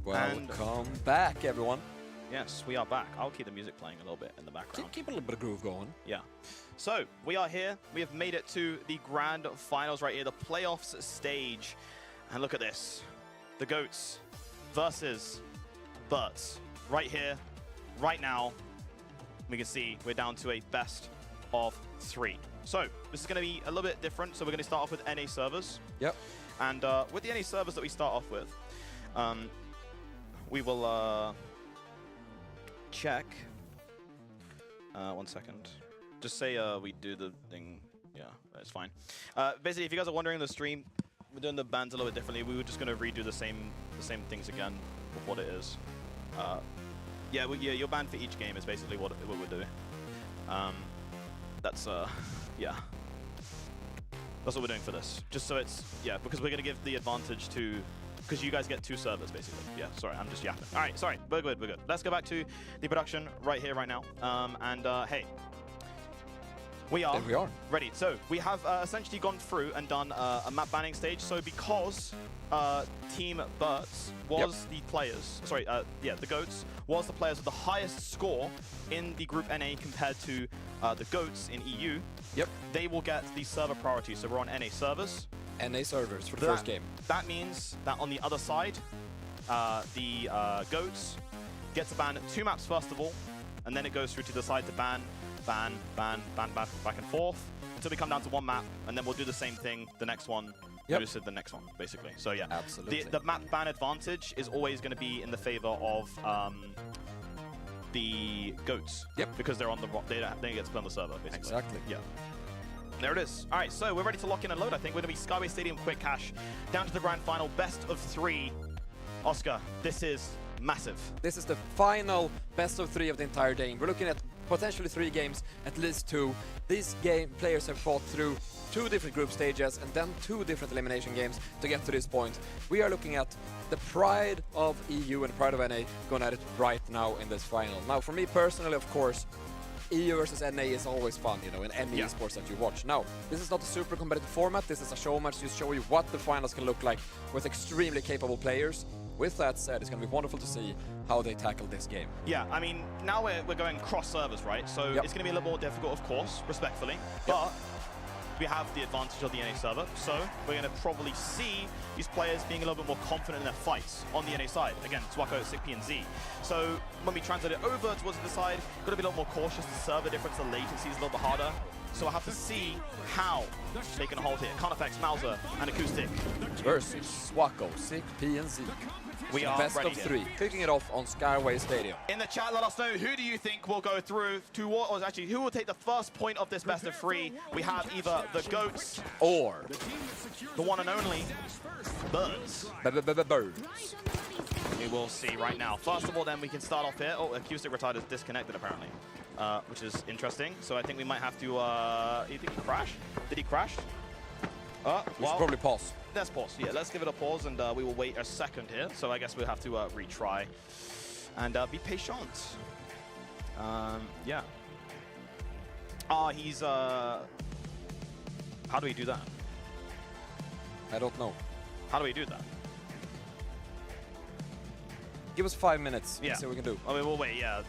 Welcome back, everyone. Yes, we are back. I'll keep the music playing a little bit in the background. Keep a little bit of groove going. Yeah. So, we are here. We have made it to the grand finals right here, the playoffs stage. And look at this. The GOATs versus Birds. Right here, right now. We can see we're down to a best of 3. So, this is going to be a little bit different. So, we're going to start off with NA servers. Yep. And with the NA servers that we start off with, we will check. 1 second. Just say we do the thing. Yeah, that's fine. Basically, if you guys are wondering the stream, we're doing the bands a little bit differently. We were just going to redo the same things again with what it is. Yeah, your band for each game is basically what we're doing. That's yeah. That's what we're doing for this. Just so it's, yeah, because we're going to give the advantage to, because you guys get 2 servers, basically. Yeah, sorry, I'm just yapping. All right, sorry, we're good, we're good. Let's go back to the production right here, right now. Hey, we are ready. So we have essentially gone through and done a map banning stage. So because Team Burts was the players, sorry, the GOATs was the players with the highest score in the Group NA compared to the GOATs in EU. Yep. They will get the server priority. So we're on NA servers. NA servers for the first game. That means that on the other side, the GOATs get to ban 2 maps first of all, and then it goes through to decide to ban, back and forth until we come down to 1 map, and then we'll do the same thing. The next one, goes to the next one, basically. So yeah, absolutely. The map ban advantage is always going to be in the favor of the GOATs. Yep. Because they're on the they don't get to play on the server, basically. Exactly. Yeah. There it is. All right, so we're ready to lock in and load, I think. We're going to be Skyway Stadium Quick Cash down to the grand final, best of 3. Oscar, this is massive. This is the final best of 3 of the entire game. We're looking at potentially 3 games, at least 2. These players have fought through 2 different group stages and then 2 different elimination games to get to this point. We are looking at the pride of EU and the pride of NA going at it right now in this final. Now, for me personally, of course, EU versus NA is always fun, you know, in any esports that you watch. Now, this is not a super competitive format. This is a show match to show you what the finals can look like with extremely capable players. With that said, it's going to be wonderful to see how they tackle this game. Yeah, I mean, now we're going cross servers, right? So it's going to be a little more difficult, of course, respectfully. But we have the advantage of the NA server, so we're going to probably see these players being a little bit more confident in their fights on the NA side. Again, Swako, Sickp, and Z. So when we translate it over towards the side, got to be a little more cautious. The server difference, the latency is a little bit harder. So we'll have to see how they can hold here. Carnifex, Mauser, and Acoustic. Versus Swako, Sickp, and Z. We are best ready of here. 3, kicking it off on Skyway Stadium. In the chat, let us know, who do you think will go through to what, or actually, who will take the first point of this best of 3? We have either the GOATs or the one and only Birds. Birds. We will see right now. First of all, then we can start off here. Oh, Acoustic Retard is disconnected apparently, which is interesting. So I think we might have to. You think he crashed? Did he crash? We should probably pause. Let's pause. Yeah, let's give it a pause, and we will wait a second here. So I guess we'll have to retry and be patient. Yeah. He's. How do we do that? I don't know. How do we do that? Give us 5 minutes. Yeah. Let's see what we can do. I mean, we'll wait. Yeah.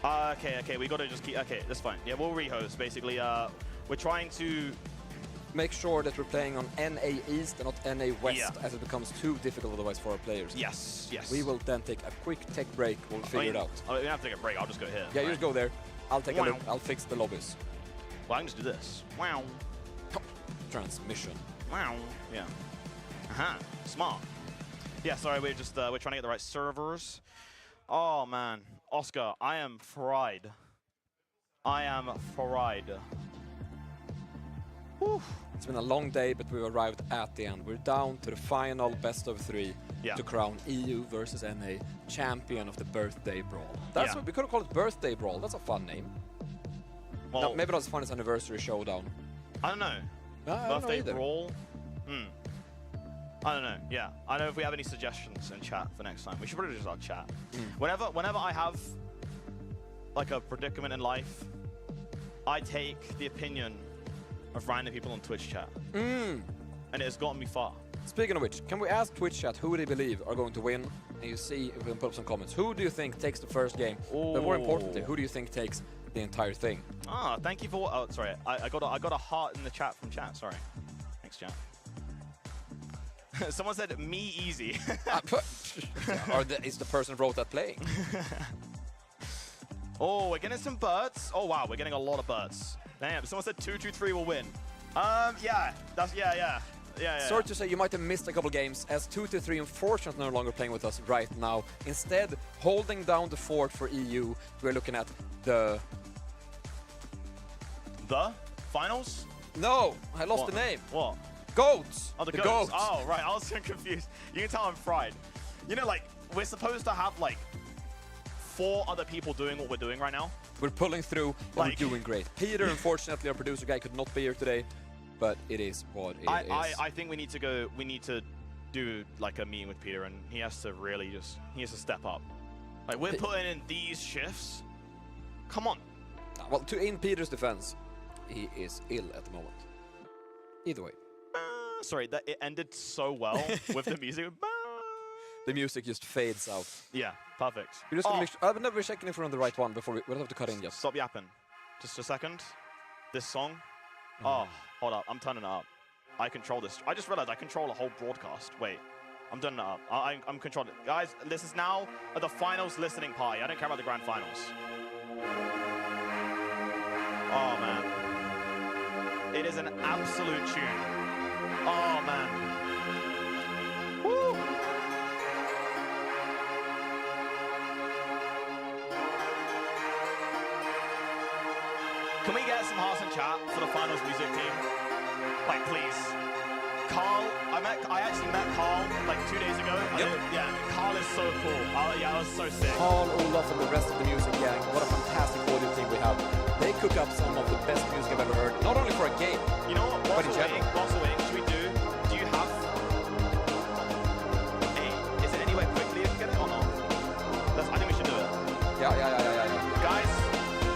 Okay. We gotta just keep. Okay, that's fine. Yeah, we'll rehost. Basically, we're trying to make sure that we're playing on NA East and not NA West, as it becomes too difficult otherwise for our players. Yes. We will then take a quick tech break. We'll figure it out. I mean, we have to take a break. I'll just go here. Yeah, you just go there. I'll take a look. I'll fix the lobbies. Well, I can just do this. Wow. Transmission. Wow. Yeah. Smart. Yeah, sorry, we're trying to get the right servers. Oh man, Oscar, I am fried. Whew. It's been a long day, but we've arrived at the end. We're down to the final best of 3 to crown EU versus NA champion of the birthday brawl. That's what we could have called it, birthday brawl. That's a fun name. Well, no, maybe not as fun as anniversary showdown. I don't know. Birthday brawl. I don't know. Yeah, I don't know if we have any suggestions in chat for next time. We should probably just our chat. Whenever I have like a predicament in life, I take the opinion of random people on Twitch chat, and it has gotten me far. Speaking of which, can we ask Twitch chat who they believe are going to win? And you see if we can put up some comments. Who do you think takes the first game? But more importantly, who do you think takes the entire thing? Ah, thank you for. Oh, sorry. I got a heart in the chat from chat. Sorry. Thanks, chat. Someone said me easy. Is the person who wrote that playing? Oh, we're getting some birds. Oh wow, we're getting a lot of birds. Damn. Someone said 2-2-3 will win. Yeah. That's yeah. Sorry to say, you might have missed a couple games, as 2-3 unfortunately no longer playing with us right now. Instead, holding down the fort for EU, we're looking at the finals? No, I lost the name. What? Goats! Oh, the goats. Oh, right, I was so confused. You can tell I'm fried. You know, like, we're supposed to have, like, 4 other people doing what we're doing right now. We're pulling through, and we're doing great. Peter, unfortunately, our producer guy, could not be here today, but it is what it is. I think we need to do, like, a meeting with Peter, and he has to really he has to step up. Like, we're putting in these shifts. Come on. Well, in Peter's defense, he is ill at the moment. Either way. Sorry, that it ended so well with the music. The music just fades out. Yeah, perfect. We're just gonna make sure, we're checking if we're on the right one before we don't have to cut in yet. Stop yapping. Just a second. This song. Oh, hold up. I'm turning it up. I control this. I just realized I control a whole broadcast. Wait, I'm turning it up. I'm controlling it. Guys, this is now the finals listening party. I don't care about the grand finals. Oh, man. It is an absolute tune. Oh, man. Woo! Can we get some hearts in chat for the finals music team? Like, please. Carl, I actually met Carl like 2 days ago. Yep. Yeah, Carl is so cool. Yeah, I was so sick. Carl, Olaf, and the rest of the music gang. What a fantastic audio team we have. They cook up some of the best music I've ever heard. Not only for a game, you know what? but in general. Whilst we're waiting, should we do you have is it anywhere quickly if you get it or not? I think we should do it. Yeah. Guys,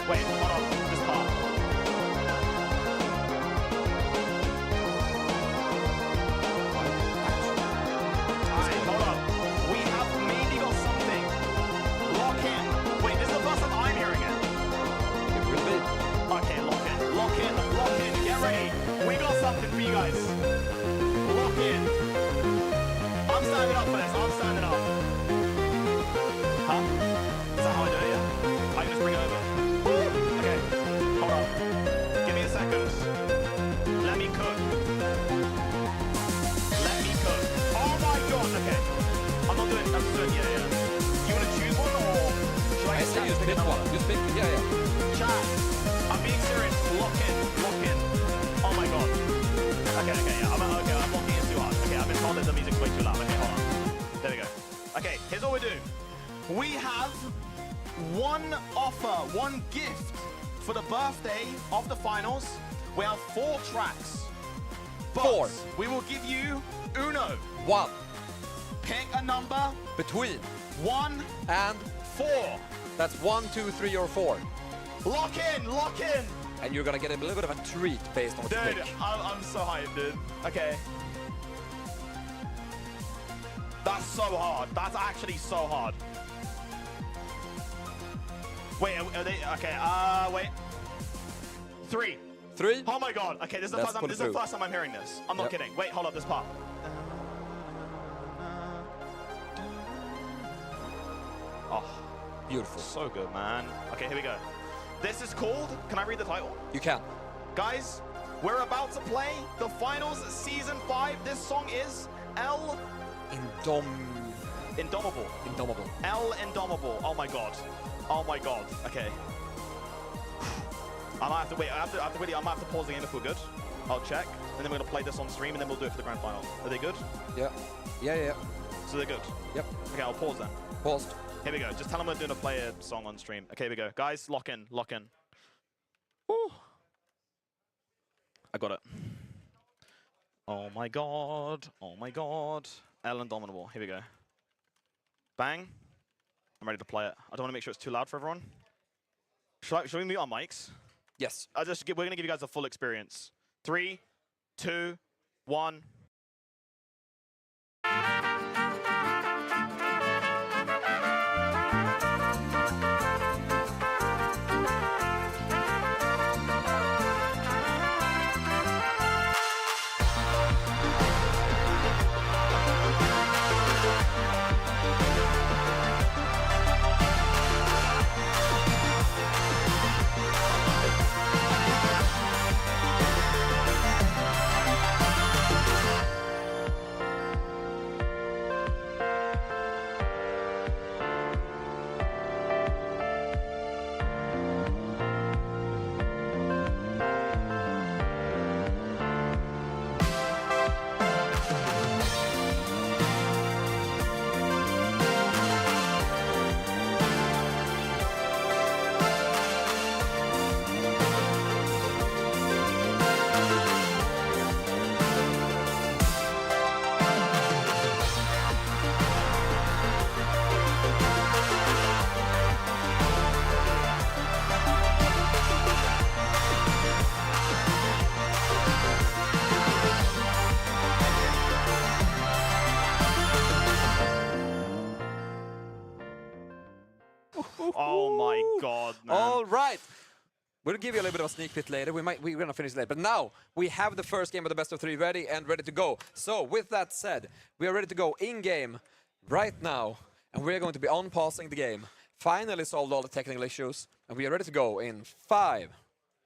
wait, hold on. This part. Alright, hold on. We have maybe got something. Lock in. Wait, this is the first time I'm hearing it. It will be. Okay, lock in. Get ready. We got something for you guys. Lock in. I'm standing up for this. I'm standing up. Huh? Is that how I do it? Yeah. I can just bring it over. Okay. Hold on. Give me a second. Let me cook. Oh my god. Okay. I'm just doing. Yeah. You want to choose one or should I say you pick one? Just pick. Yeah. Chat. I'm being serious. Lock in. Oh my god. Okay, yeah. I'm locking in too hard. Okay, I've been told that the music's way too loud. Okay, hold on. There we go. Okay, here's what we do. We have one offer, one gift for the birthday of the finals. We have 4 tracks. But 4. We will give you uno. 1. Pick a number Between 1 and 4. That's 1, 2, 3, or 4. Lock in. And you're gonna get a little bit of a treat based on what you Dude, pick. I'm so hyped, dude. Okay. That's so hard. That's actually so hard. Wait, are they? Okay, wait. 3. 3? Oh my god. Okay, this is the first time I'm hearing this. I'm not kidding. Wait, hold up, this part. Oh, beautiful. So good, man. Okay, here we go. This is called, can I read the title? You can. Guys, we're about to play the finals season 5. This song is El Indomitable. El Indomitable. Oh my god. Okay. I might have to wait. I might have to pause the game if we're good. I'll check. And then we're gonna play this on stream and then we'll do it for the grand final. Are they good? Yeah. So they're good? Yep. Okay, I'll pause then. Paused. Here we go. Just tell them we're doing a player song on stream. Okay, here we go. Guys, lock in. Woo. I got it. Oh my god. El Indomitable. Here we go. Bang. I'm ready to play it. I don't want to make sure it's too loud for everyone. Should we mute our mics? Yes. We're going to give you guys a full experience. 3, 2, 1. Oh my god, man. All right. We'll give you a little bit of a sneak peek later. We're gonna finish later. But now we have the first game of the best of 3 ready and ready to go. So with that said, we are ready to go in game right now, and we're going to be on-pausing the game. Finally solved all the technical issues, and we are ready to go in 5,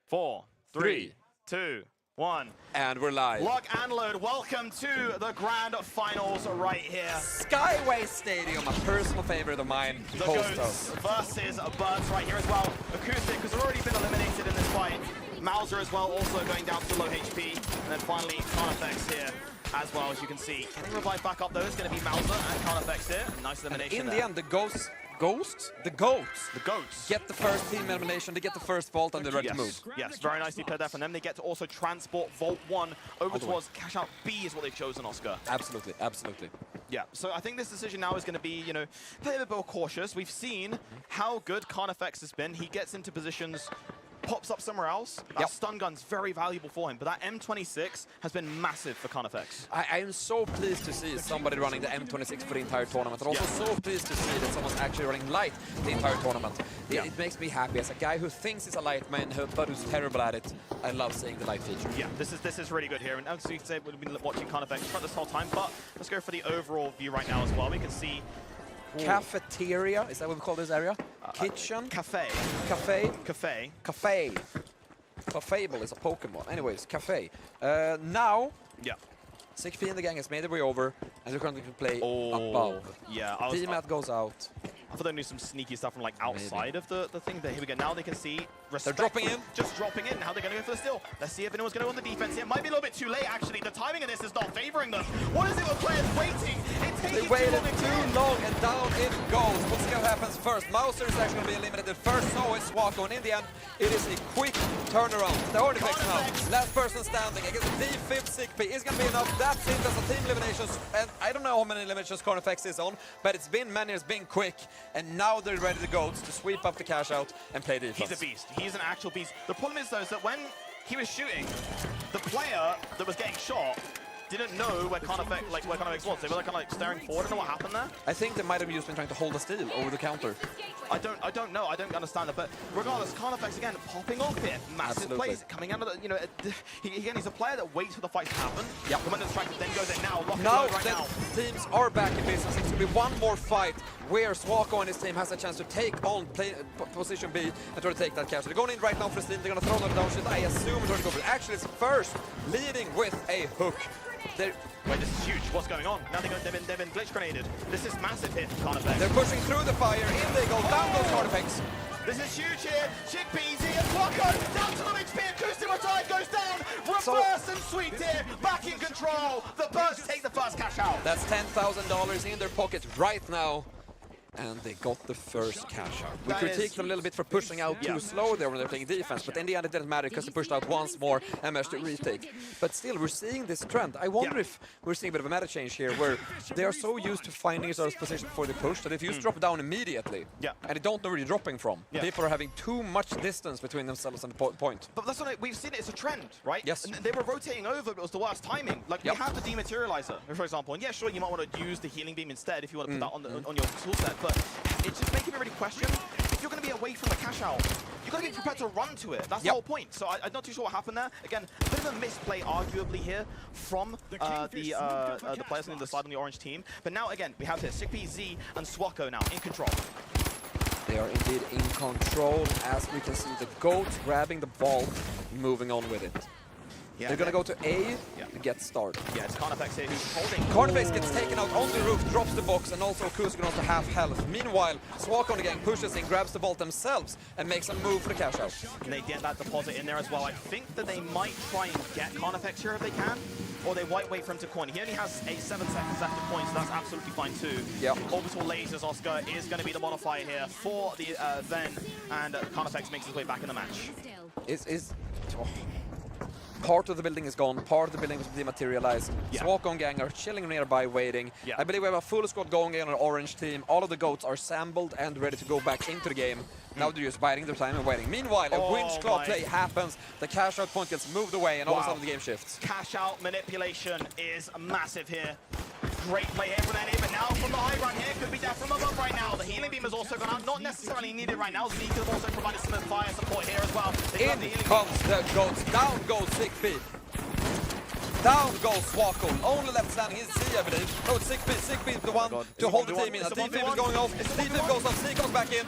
4, 3, 2, 1. And we're live. Lock and load. Welcome to the grand finals right here. Skyway Stadium, a personal favorite of mine. The Goats versus Birds right here as well. Acoustic has already been eliminated in this fight. Mauser as well, also going down to low HP. And then finally, Carnifex here as well, as you can see. Getting revived back up though is going to be Mauser and Carnifex here. Nice elimination in there. the end, the goats get the first team elimination, they get the first vault, and they're ready to move. Yes, very nicely played there from them. They get to also transport Vault 1 over towards Cash Out B is what they've chosen, Oscar. Absolutely, absolutely. Yeah, so I think this decision now is going to be, you know, play a bit more cautious. We've seen how good Carnifex has been. He gets into positions, pops up somewhere else. That stun gun's very valuable for him, but that M26 has been massive for Carnifex. I am so pleased to see somebody running the M26 for the entire tournament, and also so pleased to see that someone's actually running light the entire tournament. It makes me happy as a guy who thinks he's a light man, but who's terrible at it. I love seeing the light feature. Yeah, this is really good here, and as you can say, we've been watching Carnifex front this whole time, but let's go for the overall view right now as well. We can see Cafeteria, is that what we call this area? Kitchen? Cafe. Cafe? Cafe. Cafe. Cafable is a Pokemon. Anyways, cafe. Now, 6P in the gang has made their way over, and they're going to play above. Yeah, T-Mat goes out. I thought they knew some sneaky stuff from like outside of the thing, but here we go. Now they can see respect. They're dropping in. Just dropping in. How they're going to go for the steal. Let's see if anyone's going to go on the defense here. Might be a little bit too late, actually. The timing of this is not favoring them. What is it with players waiting? They waited too long, and down it goes. We'll see what happens first. Mauser is actually going to be eliminated first, so is Swako. And in the end, it is a quick turnaround. The Hornifex now. Last person standing against the fifth 6P is going to be enough. That's it. That's a team eliminations. And I don't know how many eliminations Hornifex is on, but it's been many. It's been quick. And now they're ready to go to sweep up the cash out and play defense. He's a beast. He's an actual beast. The problem is, though, is that when he was shooting, the player that was getting shot didn't know where Carnifex was. They were kind of like staring forward. I don't know what happened there. I think they might have just been trying to hold a steal over the counter. I don't know. I don't understand that. But regardless, Carnifex again popping off here. Massive plays coming out of the, you know, again, he's a player that waits for the fight to happen. Yeah. The moment distracted, then goes in now. Now teams are back in business. It's going to be one more fight where Swako and his team has a chance to take on position B and try to take that cash. They're going in right now for the steal. They're going to throw another down shit. I assume they're going to go for it. Actually, it's first leading with a hook. Wait, this is huge. What's going on? Now they've been glitch grenaded. This is massive hit for Carnifex. They're pushing through the fire. In they go. Down goes Carnifex. This is huge here. Chickpeas here. Swako down to the HP. Acoustic retired goes down. Reverse and sweep here. Back in control. The Birds take the first cash out. That's $10,000 in their pocket right now. And they got the first cash out. We critiqued them a little bit for pushing out too slow there when they're playing defense, but in the end it didn't matter because they pushed out once more and managed to retake. But still, we're seeing this trend. I wonder if we're seeing a bit of a meta change here where they are so used to finding each other's position before they push that if you drop down immediately and they don't know where you're dropping from, people are having too much distance between themselves and the point. But that's what we've seen. It's a trend, right? Yes. And they were rotating over, but it was the worst timing. Like we have the dematerializer, for example, and yeah, sure, you might want to use the healing beam instead if you want to put that on your tool set, but it's just making me really question if you're going to be away from the cash out. You've got to be prepared to run to it. That's the whole point. So I'm not too sure what happened there. Again, a bit of a misplay, arguably, here from the players on the side on the orange team. But now, again, we have here Sickp, Z, and Swako now in control. They are indeed in control, as we can see the Goats grabbing the ball, moving on with it. Yeah, they're going to go to A to get started. Yeah, it's Carnifex here who's holding. Carnifex gets taken out on the roof, drops the box, and also Kuz going on to half health. Meanwhile, Swako on the gang pushes in, grabs the vault themselves, and makes a move for the cash out. And they get that deposit in there as well. I think that they might try and get Carnifex here if they can, or they might wait for him to coin. He only has 7 seconds left of points, so that's absolutely fine too. Yeah. Orbital Lasers, Oscar, is going to be the modifier here for the Ven, and Carnifex makes his way back in the match. Part of the building is gone, part of the building was dematerialized. Swako and gang are chilling nearby waiting. I believe we have a full squad going on an orange team. All of the Goats are sampled and ready to go back into the game. Now they're just biding their time and waiting. Meanwhile, a winch claw play happens. The cash out point gets moved away and all of a sudden the game shifts. Cash out manipulation is massive here. Great play here from NA, but now from the high ground here, could be down from above right now. The healing beam has also gone out. Not necessarily needed right now. Zeke has also provided some fire support here as well. They got In the healing comes the goats. Down goes Sigby. Down goes Swako. Only left standing is C, I believe. No, it's Sigby. Sigby the one to hold the team in. A D5 is going off. D5 goes off. C comes back in.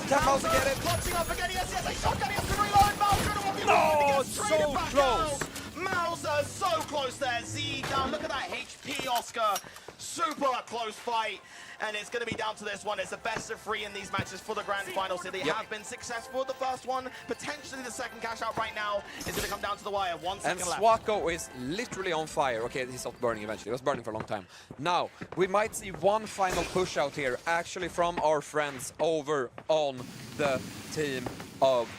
Can Mauser get it? Clutching up again. Yes, a shotgun. He has to reload. Mauser. No, so close. Mauser so close there. Z down. Look at that HP, Oscar. Super close fight. And it's going to be down to this one. It's a best of 3 in these matches for the grand final. So they have been successful with the first one. Potentially the second cash out right now is going to come down to the wire. 1 second And left. Swako is literally on fire. Okay, he stopped burning eventually. He was burning for a long time. Now, we might see one final push out here, actually from our friends over on the team of...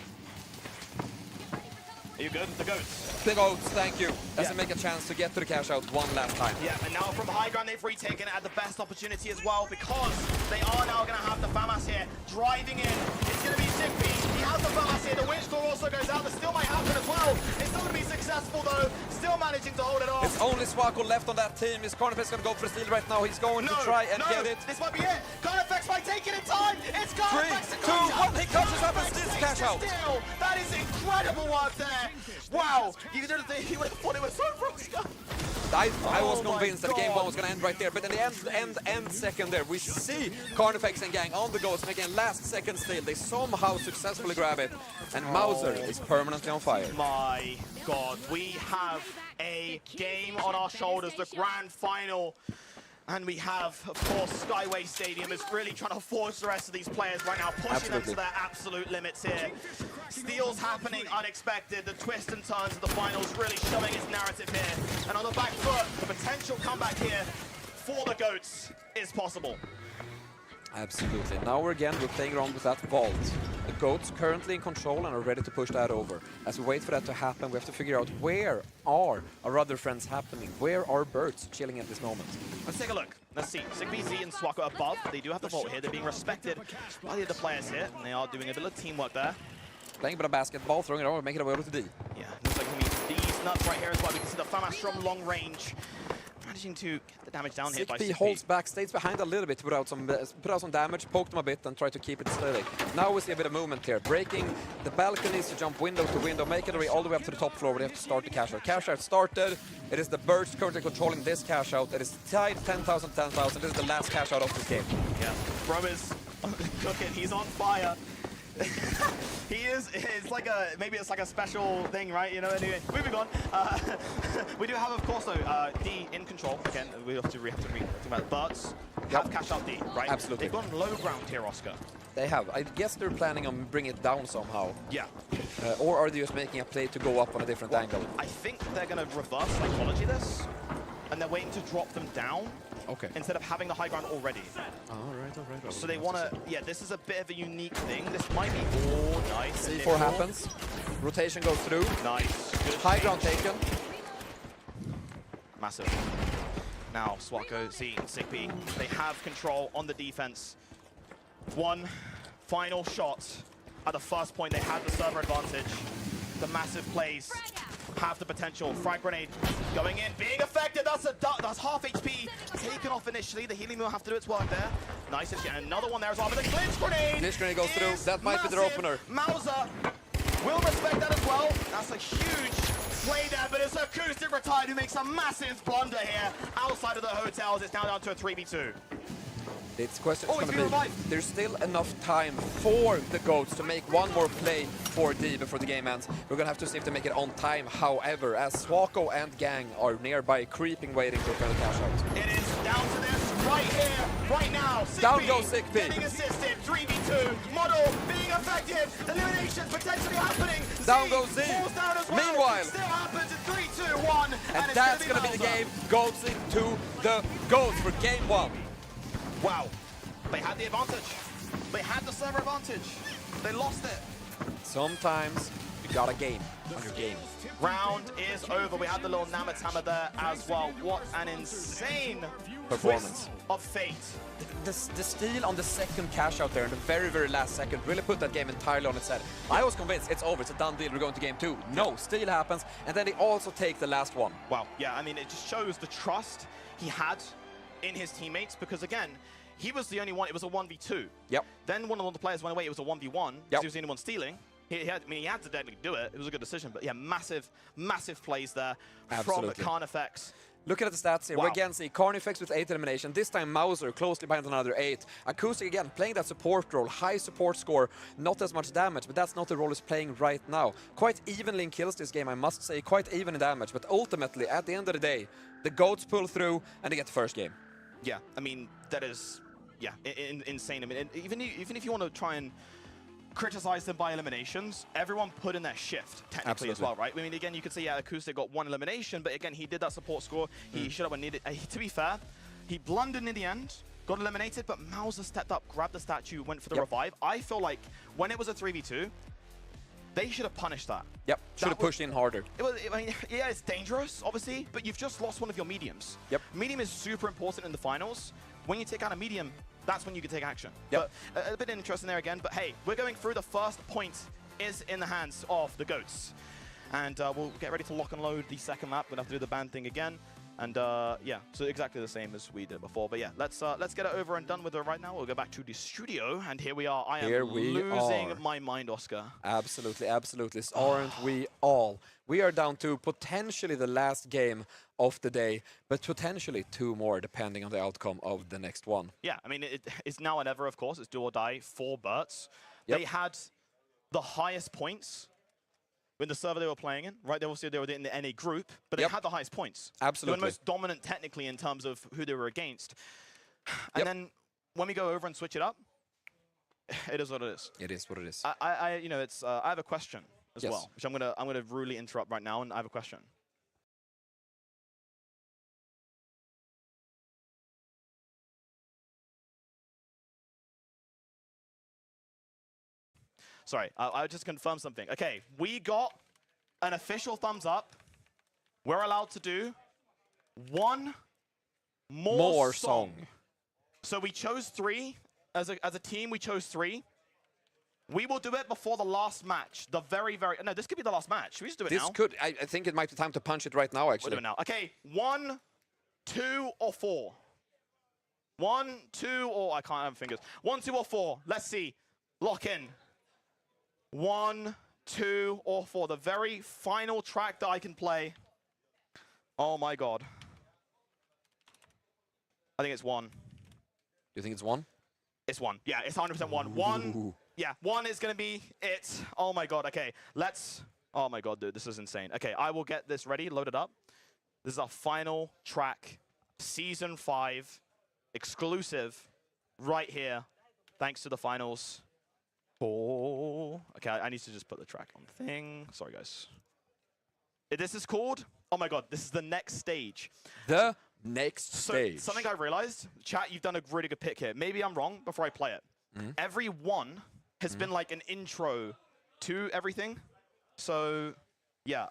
Are you good? The goats. The goats, thank you. As they make a chance to get to the cash out one last time. Yeah, and now from high ground they've retaken it at the best opportunity as well, because they are now going to have the FAMAS here driving in. It's going to be Sigby. He has the FAMAS here. The Winch Claw also goes out. This still might happen as well. It's not going to be successful though. Still managing to hold it off. It's only Swako left on that team. Is Carnifex going to go for steal right now? He's going to try and get it. This might be it. Carnifex might take it in time. It's Carnifex. 3, 2, 1. He catches up and steals the cash out. That is incredible work there. Wow. You would have thought it was so Oscar. I was convinced that game 1 was going to end right there, but in the end second there, we see Carnifex and Gang on the goals making a last second steal. They somehow successfully grab it, and Mauser is permanently on fire. My God, we have a game on our shoulders, the grand final. And we have, of course, Skyway Stadium is really trying to force the rest of these players right now, pushing them to their absolute limits here. Steals happening unexpected, the twists and turns of the finals really showing its narrative here. And on the back foot, the potential comeback here for the GOATs is possible. Absolutely. Now we're playing around with that vault. The GOATs currently in control and are ready to push that over. As we wait for that to happen, we have to figure out where are our other friends happening? Where are birds chilling at this moment? Let's take a look. Let's see. Sigby, Z, and Swako above. They do have the vault here. They're being respected by the other players here, and they are doing a bit of teamwork there. Playing a bit of basketball, throwing it over, making it way over to D. Yeah, looks like these nuts right here as well. We can see the FAMAS from long range. Managing to get the damage down here by Sigby holds back, stays behind a little bit to put out some damage, poked them a bit and try to keep it steady. Now we see a bit of movement here, breaking the balconies to jump window to window, making their way all the way up to the top floor where they have to start the cash out. Cash out started. It is the Birds currently controlling this cash out. It is tied 10,000, 10,000. This is the last cash out of this game. Yeah, Bro is cooking. He's on fire. He is. It's like maybe it's like a special thing, right? You know. Anyway, moving on. We do have, of course, though, D in control. Again, we have to read about Birds. Have cash out D, right? Absolutely. They've gone low ground here, Oscar. They have. I guess they're planning on bringing it down somehow. Yeah. Or are they just making a play to go up on a different angle? I think they're going to reverse psychology this, and they're waiting to drop them down. Okay. Instead of having the high ground already. All right. So they want to, yeah, this is a bit of a unique thing. This might be, oh, nice. C4 happens. Rotation goes through. Nice. Good high ground taken. Massive. Now, Swako, Z, and Sigby, they have control on the defense. One final shot at the first point. They had the server advantage. The massive plays have the potential. Frag grenade going in, being affected. That's half HP taken off initially. The healing will have to do its work there. Nice, and another one there as well. But the glitch grenade. Glitch grenade goes through. That might be their opener. Mauser will respect that as well. That's a huge play there, but it's Acoustic retired who makes a massive blunder here outside of the hotels. It's now down to a 3v2. It's question is going to be, there's still enough time for the GOATs to make one more play for D before the game ends. We're going to have to see if they make it on time, however, as Swako and Gang are nearby, creeping, waiting to open the cash out. It is down to this right here, right now. Sigby down goes Sigby. Getting assisted, 3v2, Model being affected, eliminations potentially happening. Down goes Z. Falls down as well. Meanwhile. Still happens in 3, 2, 1. And that's going to be the game. GOATs into the GOATs for game 1. Wow, they had the advantage. They had the server advantage. They lost it. Sometimes you got a game on your game. Round is over. We had the little Namet's hammer there as well. What an insane performance of fate. The steal on the second cash out there in the very, very last second really put that game entirely on its head. I was convinced it's over, it's a done deal, we're going to game 2. No, steal happens, and then they also take the last one. Wow, yeah, I mean, it just shows the trust he had in his teammates, because again, he was the only one. It was a 1v2. Yep. Then one of the players went away. It was a 1v1. Yep. He was the only one stealing. He had to technically do it. It was a good decision. But yeah, massive plays there Absolutely. from Carnifex. Look at the stats here. Wow. We again see Carnifex with 8 elimination. This time Mauser closely behind another 8. Acoustic again playing that support role. High support score. Not as much damage, but that's not the role he's playing right now. Quite evenly in kills this game, I must say. Quite even in damage. But ultimately, at the end of the day, the GOATs pull through and they get the first game. Yeah, I mean, that is, yeah, insane. I mean, and even if you want to try and criticize them by eliminations, everyone put in their shift, technically, as well, right? I mean, again, you could say, yeah, Acoustic got 1 elimination, but again, he did that support score. He should have when needed. To be fair, he blundered in the end, got eliminated, but Mauser stepped up, grabbed the statue, went for the revive. I feel like when it was a 3v2, they should have punished that. Yep, should have pushed in harder. I mean, yeah, it's dangerous, obviously, but you've just lost one of your mediums. Yep. Medium is super important in the finals. When you take out a medium, that's when you can take action. Yep. But a bit interesting there again, but hey, we're going through. The first point is in the hands of the GOATs. And we'll get ready to lock and load the second map. We'll have to do the band thing again. And yeah, so exactly the same as we did before. But yeah, let's get it over and done with it right now. We'll go back to the studio, and here we are. I am losing my mind, Oscar. Absolutely, absolutely. Aren't we all? We are down to potentially the last game of the day, but potentially 2 more depending on the outcome of the next one. Yeah, I mean, it's now or never, of course. It's do or die for Berts. Yep. They had the highest points in the server they were playing in, right? They obviously they were in the NA group, but they had the highest points. Absolutely. They were most dominant technically in terms of who they were against. And then when we go over and switch it up, it is what it is. It is what it is. You know, it's I have a question as well, which I'm gonna rudely interrupt right now, and I have a question. Sorry, I just confirmed something. Okay, we got an official thumbs up. We're allowed to do 1 more song. So we chose 3. As a team, we chose 3. We will do it before the last match. The very... No, this could be the last match. Should we just do it now? This could... I think it might be time to punch it right now, actually. We'll do it now. Okay, 1, 2, or 4. 1, 2, or... I can't have fingers. 1, 2, or 4. Let's see. Lock in. 1, 2, or 4. The very final track that I can play. Oh my god. I think it's 1. You think it's 1? It's 1. Yeah, it's 100% 1. 1. Yeah, 1 is going to be it. Oh my god. Okay, let's... Oh my god, dude, this is insane. Okay, I will get this ready, loaded up. This is our final track. Season 5. Exclusive. Right here. Thanks to the finals. Oh, okay, I need to just put the track on the thing. Sorry, guys. This is called... Oh my god, this is the next stage. The next stage. Something I realized, chat, you've done a really good pick here. Maybe I'm wrong before I play it. Every one has been like an intro to everything. So, yeah.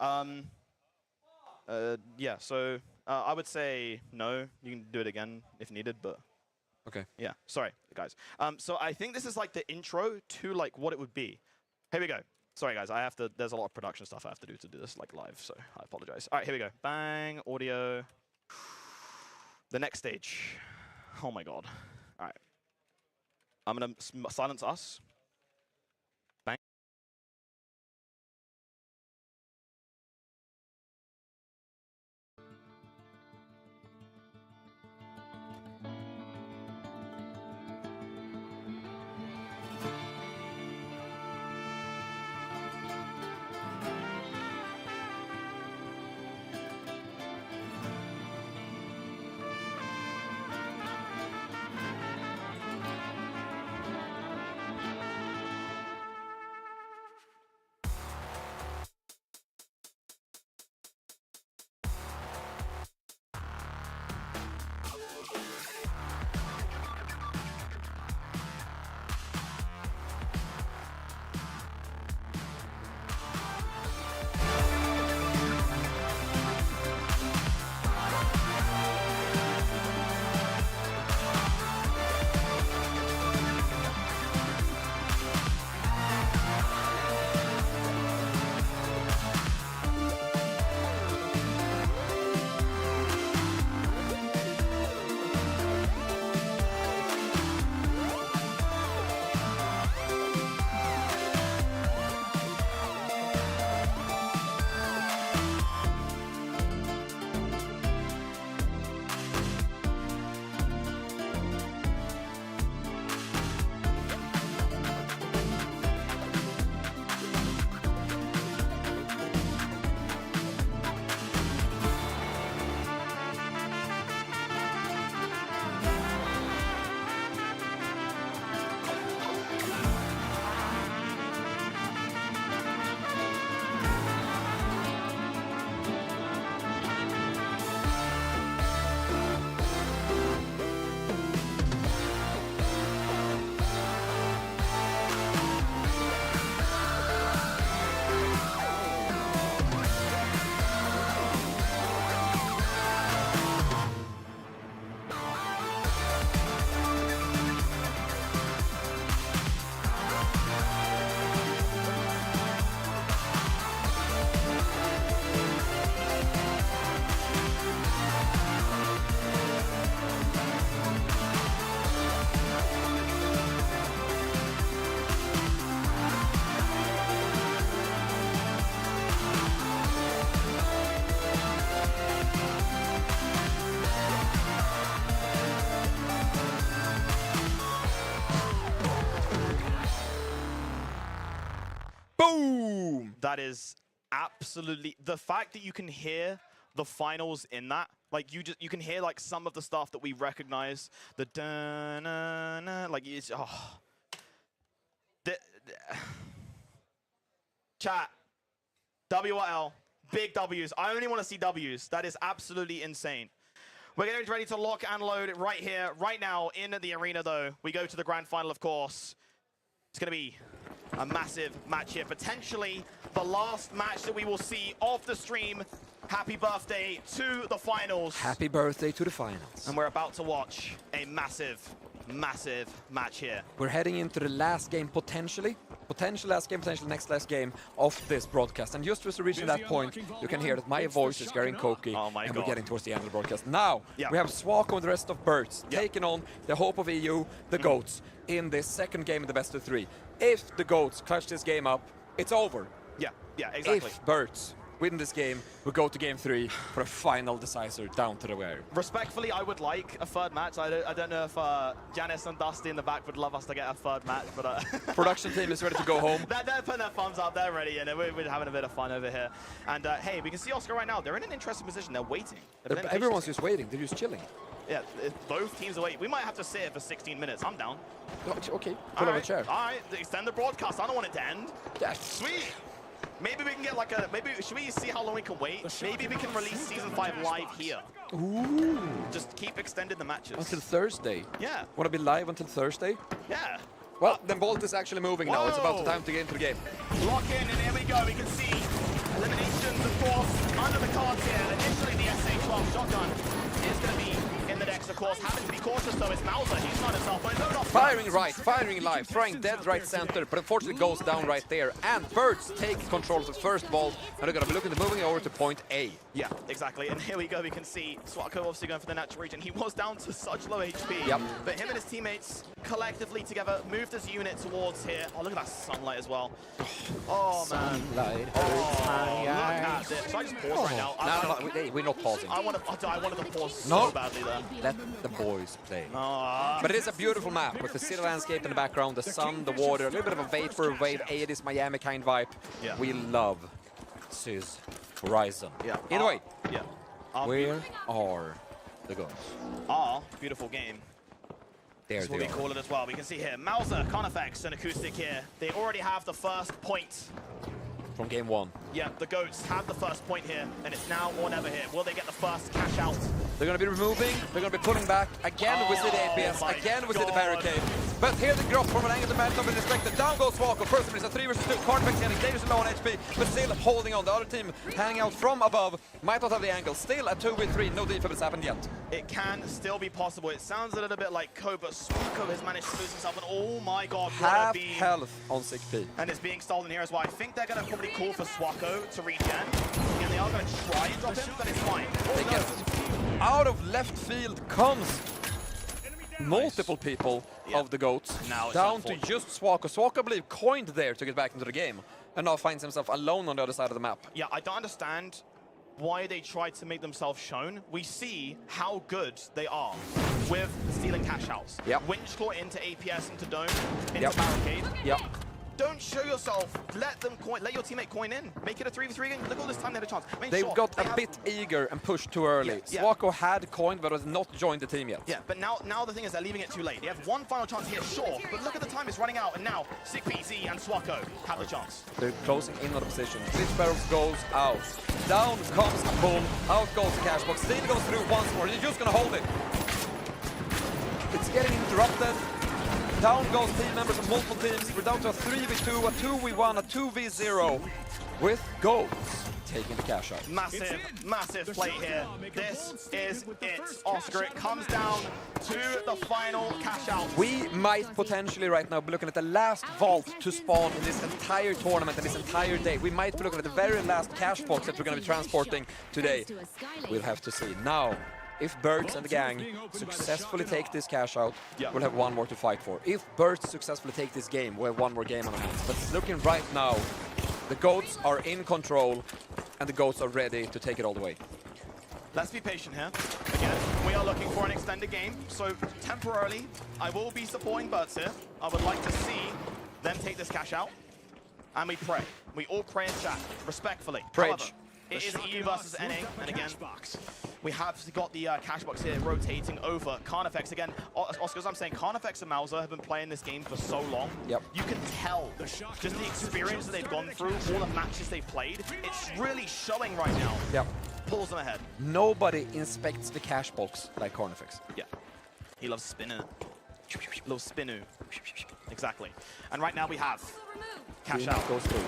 So I would say no. You can do it again if needed, but... Okay. Yeah, sorry, guys. So I think this is like the intro to like what it would be. Here we go. Sorry, guys. There's a lot of production stuff I have to do this like live, so I apologize. All right, here we go. Bang, audio. The next stage. Oh my god. All right. I'm gonna silence us. Bang. Boom! That is absolutely... The fact that you can hear the finals in that, like you can hear like some of the stuff that we recognize. The da-na-na, like it's... Oh. Chat. WL. Big W's. I only want to see W's. That is absolutely insane. We're getting ready to lock and load right here, right now in the arena though. We go to the grand final, of course. It's going to be a massive match here. Potentially the last match that we will see of the stream. Happy birthday to the finals. Happy birthday to the finals. And we're about to watch a massive, massive match here. We're heading into the last game, potentially. Potential last game, potential next last game of this broadcast. And just as we're reaching that point, you can hear that my voice is getting cocky. Oh my and God. we're getting towards the end of the broadcast. Now, we have Swako and the rest of Birds taking on the hope of EU, the GOATs, in this second game of the best of 3. If the GOATs clutch this game up, it's over. Yeah, exactly. If Birds win this game, we go to game 3 for a final decider down to the wire. Respectfully, I would like a third match. I don't know if Janice and Dusty in the back would love us to get a third match, but... Production team is ready to go home. They're putting their thumbs up, they're ready, and we're having a bit of fun over here. And hey, we can see Oscar right now. They're in an interesting position. They're waiting. Everyone's just waiting. They're just chilling. Yeah, both teams are waiting. We might have to sit here for 16 minutes. I'm down. Okay, pull up a chair. All right, extend the broadcast. I don't want it to end. Yes. Sweet. Maybe we can get like a, should we see how long we can wait? Maybe we can release Season 5 live here. Ooh. Just keep extending the matches. Until Thursday. Yeah. Want to be live until Thursday? Yeah. Well, then Bolt is actually moving now. It's about the time to get into the game. Lock in, and here we go. We can see eliminations, of course, under the cards here. Initially, the SA-12 shotgun is going to be in the decks, of course. Having to be cautious, though, is Mauser. He's not himself, but no, not firing right, firing live, throwing dead right center, but unfortunately goes down right there. And Birds take control of the first ball, and they're going to be looking at moving over to point A. Yeah, exactly. And here we go. We can see Swako obviously going for the natural region. He was down to such low HP. Yep. But him and his teammates collectively together moved his unit towards here. Oh, look at that sunlight as well. Oh, man. Sunlight. Oh, look at this. Should I just pause right now? No, we're not pausing. I wanted to pause No. so badly there. Let the boys play. Oh. But it is a beautiful map with the city landscape in the background, the sun, the water, a little bit of a vapor wave, 80s Miami kind vibe. Yeah. We love Sis Horizon. Yeah. Either way, yeah. Where are the guns? Beautiful game. There That's what we call it as well. We can see here, Mauser, Conifex, and Acoustic here. They already have the first point. From game 1. Yeah, the GOATs have the first point here, and it's now or never here. Will they get the first cash out? They're going to be removing, they're going to be pulling back. Again, we see the APS, again we see the barricade. But here the drop from an angle to match up is expected. Down goes Swako. First one is a 3 versus 2. Cortex getting dangerously low on HP, but still holding on. The other team hanging out from above. Might not have the angle. Still a 2v3. No defib has happened yet. It can still be possible. It sounds a little bit like Ko, but Swako has managed to lose himself. And oh my god, what a Half beam. health on 6p. And it's being stolen here as well. I think they're going to probably call for Swako to regen. And they are going to try and drop him, but it's fine. They get out of left field comes multiple people of the GOATs now down to just Swako. Swako, I believe, coined there to get back into the game and now finds himself alone on the other side of the map. Yeah, I don't understand why they tried to make themselves shown. We see how good they are with stealing cash outs. Yep. Winchclaw into APS, into Dome, into Yep. Barricade. Yep. Don't show yourself. Let them coin. Let your teammate coin in. Make it a 3v3 game. Look at all this time they had a chance. I mean, They sure, got they a have- bit eager and pushed too early. Yeah. Swako had coined but has not joined the team yet. Yeah, but now the thing is they're leaving it too late. They have one final chance here, sure, but look at the time it's running out, and now SigPZ and Swako have the chance. They're closing in on the position. Glitch Barrels goes out. Down comes a boom. Out goes the cash box. Still goes through once more. You're just gonna hold it. It's getting interrupted. Down goes team members of multiple teams. We're down to a 3v2, a 2v1, a 2v0 with GOATs taking the cash out. Massive, massive play here. This is it. Oscar, it comes down to the final cash out. We might potentially right now be looking at the last vault to spawn in this entire tournament and this entire day. We might be looking at the very last cash box that we're going to be transporting today. We'll have to see. Now, if Birds and the gang successfully take this cash out, we'll have one more to fight for. If Birds successfully take this game, we'll have one more game on our hands. But looking right now, the GOATs are in control and the GOATs are ready to take it all the way. Let's be patient here. Again, we are looking for an extended game, so temporarily, I will be supporting Birds here. I would like to see them take this cash out. and we pray. We all pray in chat, respectfully. Pray. However, it is EU versus NA, and again, we have got the cash box here rotating over. Carnifex, again, Oscar, as I'm saying, Carnifex and Mauser have been playing this game for so long. Yep. You can tell just the experience that they've gone through, all the matches they've played. It's really showing right now. Yep. Pulls them ahead. Nobody inspects the cash box like Carnifex. Yeah. He loves spinner. Little spinu. Exactly. And right now we have cash out. Goes through.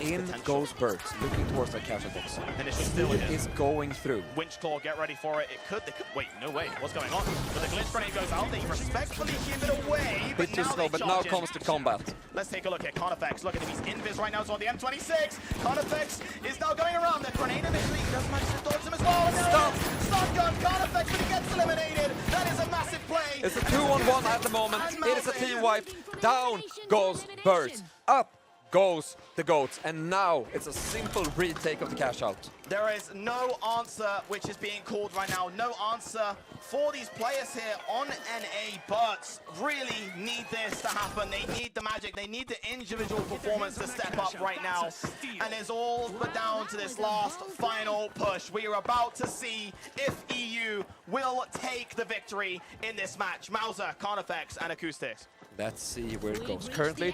In goes Bert, looking towards that cash out box. And it's still here. Is going through. Winchclaw, get ready for it. They could, wait, no way. What's going on? But the glitch grenade goes out. They respectfully give it away. Bit too slow, but now comes the combat. Let's take a look at Carnifex. Look at him, he's invis right now. It's on the M26. Carnifex is now going around. The grenade initially does manage to dodge him as well. Stop! Stun gun, Carnifex, but he gets eliminated. That is a massive play. It's a 2-on-1 at the moment. It is a team wipe. Down goes Bert. Up goes the GOATs. And now it's a simple retake of the cash out. There is no answer which is being called right now. No answer for these players here on NA, but really need this to happen. They need the magic. They need the individual performance to step up right now. And it's all but down to this last final push. We are about to see if EU will take the victory in this match. Mauser, Carnifex, and Acoustics. Let's see where it goes. Currently,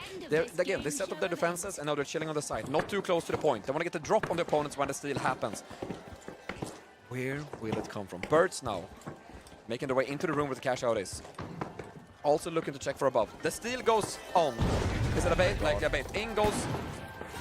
again, they set up their defenses and now they're chilling on the side. Not too close to the point. They want to get the drop on the opponents when the steal happens. Where will it come from? Birds now making their way into the room where the cash out is. Also looking to check for above. The steal goes on. Is it a bait? Like a bait. In goes...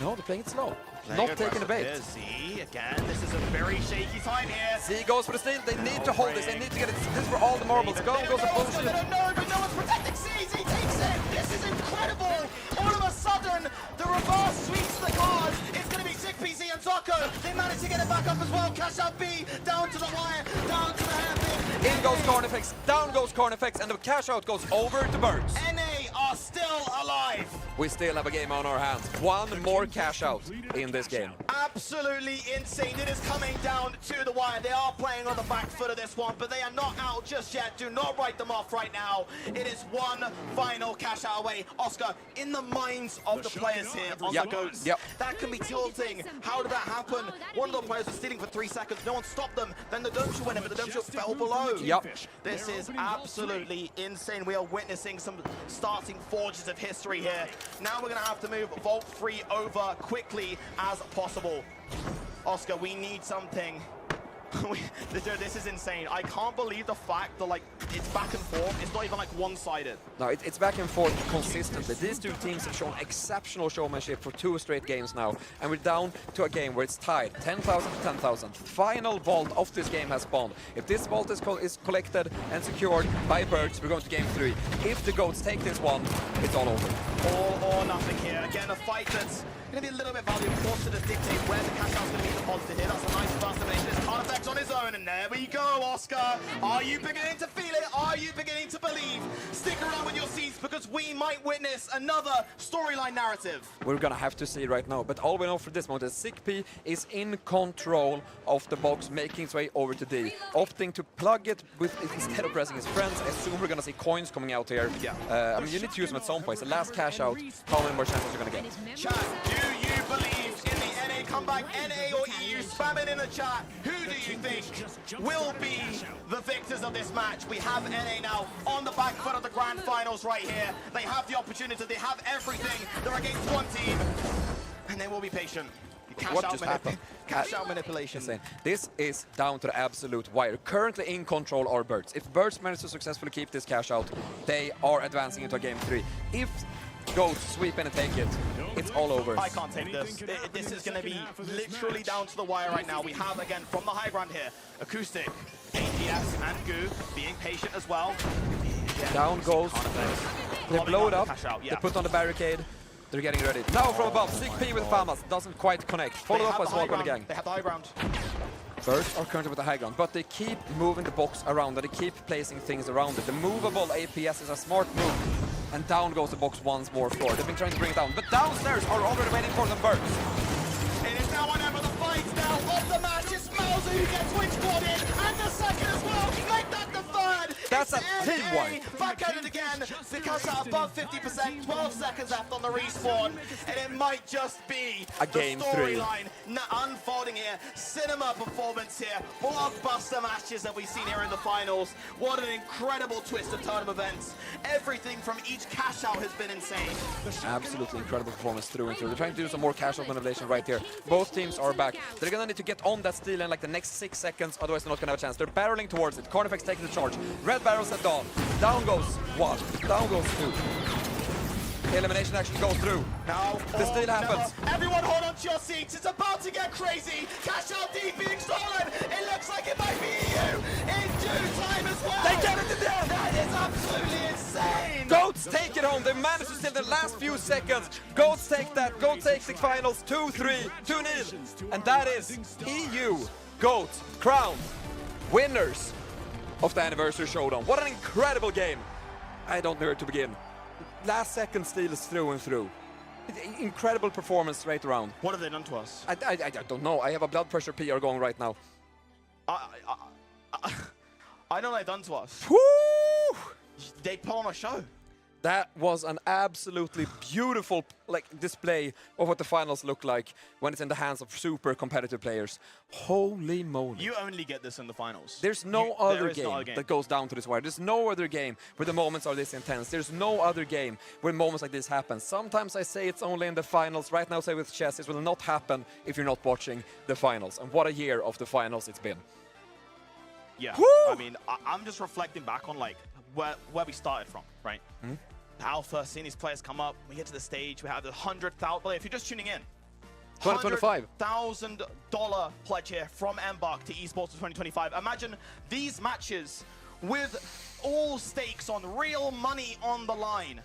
No, they're playing it slow. Not taking the bait. See, again, this is a very shaky time here. See, goes for the steal. They need to hold this. They need to get it. This is for all the marbles. Go goes the bullshit. They don't know, but no one's protecting Seas. He takes it. This is incredible. All of a sudden, the reverse sweeps the card. It's going to be Sick PC and Zocco. They managed to get it back up as well. Cash out B, down to the wire, down to the hairpin. In goes Carnifex, down goes Carnifex, and the cash out goes over to Birds. NA are still alive. We still have a game on our hands. One more cash out in this game. Absolutely insane. It is coming down to the wire. They are playing on the back foot of this one, but they are not out just yet. Do not write them off right now. It is one final cash out away. Oscar, in the minds of the players here on the GOATs, that can be tilting. How did that happen? One of the players was stealing for 3 seconds. No one stopped them. Then the Dome Show went in, but the Dome Show fell below. This is absolutely insane. We are witnessing some starting forges of history here. Now we're going to have to move Vault 3 over quickly as possible. Oscar, we need something. This is insane. I can't believe the fact that, like, it's back and forth. It's not even, like, one-sided. No, it's back and forth consistently. These two teams have shown exceptional showmanship for 2 straight games now. And we're down to a game where it's tied. 10,000 to 10,000. Final vault of this game has spawned. If this vault is collected and secured by Birds, we're going to game 3. If the GOATs take this one, it's all over. All or nothing here. Again, a fight that's going to be a little bit valuable. Of course, to dictate where the cash out's going to be deposited here. That's a nice first elimination. It's Carnifex on his own, and there we go, Oscar. Are you beginning to feel it? Are you beginning to believe? Stick around with your seats because we might witness another storyline narrative. We're gonna have to see right now, but all we know for this moment is Sick P is in control of the box, making its way over to D, opting to plug it with instead of pressing his friends. I assume we're gonna see coins coming out here. I mean, you need to use them at some point. The last cash out, how many more chances you're gonna get? Chat, do you believe in the NA comeback? NA or EU? Spam it in the chat. Who do you think will be the victors of this match? We have NA now on the back foot of the grand finals right here. They have the opportunity. They have everything. They're against one team, and they will be patient. What just happened? Cash out manipulation. Insane. This is down to the absolute wire. Currently in control are Birds. If Birds manage to successfully keep this cash out, they are advancing into a game 3. If GOATs sweep in and take it, it's all over. I can't take this. This is going to be literally down to the wire right now. We have, again, from the high ground here, Acoustic, APS, and Goo being patient as well. Down goes. They blow it up. They put on the barricade. They're getting ready. Now from above, Sick P with Famas. Doesn't quite connect. Followed up by Swallow on the gang. They have the high ground. Birds are currently with the high ground, but they keep moving the box around and they keep placing things around it. The movable APS is a smart move. And down goes the box once more floor. They've been trying to bring it down, but downstairs are already waiting for them, Birds. It is now whenever the fight now of the match. It's Mauser who gets Winchclaw in, and the second as well. Make that the third. That's a It's team NA wipe. back at it again because at above 50%, 12 seconds left on the respawn, and it might just be A game the three. storyline unfolding here. Cinema performance here. Blockbuster matches that we've seen here in the finals. What an incredible twist of tournament events. Everything from each cash out has been insane. Absolutely incredible performance through and through. They're trying to do some more cash out manipulation right here. Both teams are back. They're gonna need to get on that steal in like the next 6 seconds, otherwise they're not gonna have a chance. They're barreling towards it. Carnifex taking the charge. Red barrels at dawn. Down goes one. Down goes two. Elimination actually goes through. Now, the steal happens. No. Everyone hold on to your seats. It's about to get crazy. Cash out D being stolen. It looks like it might be EU in due time as well. They get it in the end. That is absolutely insane. Goats take it home. They managed to steal the last few seconds. Goats take that. Goats take the finals 2-3, 2-0. And that is EU Goats crowned winners of the anniversary showdown. What an incredible game. I don't know where to begin. Last second steals through and through. Incredible performance straight around. What have they done to us? I don't know. I have a blood pressure PR going right now. I know what they've done to us. Woo! They put on a show. That was an absolutely beautiful display of what the finals look like when it's in the hands of super competitive players. Holy moly. You only get this in the finals. There's no There other is no other game that goes down to this wire. There's no other game where the moments are this intense. There's no other game where moments like this happen. Sometimes I say it's only in the finals. Right now, say with chess, it will not happen if you're not watching the finals. And what a year of the finals it's been. Yeah. Woo! I mean, I'm just reflecting back on where we started from, right? Alpha, seeing these players come up, we get to the stage, we have the 100,000, if you're just tuning in, 2025. $100,000 pledge here from Embark to Esports for 2025. Imagine these matches with all stakes on, real money on the line.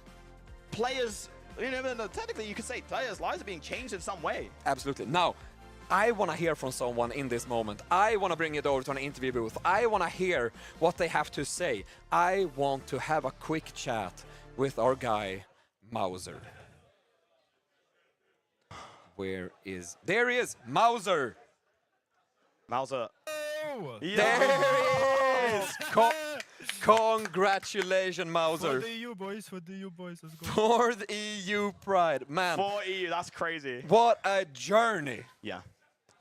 Players, technically you could say players' lives are being changed in some way. Absolutely. Now, I want to hear from someone in this moment. I want to bring it over to an interview booth. I want to hear what they have to say. I want to have a quick chat with our guy, Mauser. Where is... There he is! Mauser! Mauser. Oh! There he is! Congratulations, Mauser. For the EU boys, for the EU boys, let's go. For the EU pride. Man. For EU, that's crazy. What a journey. Yeah.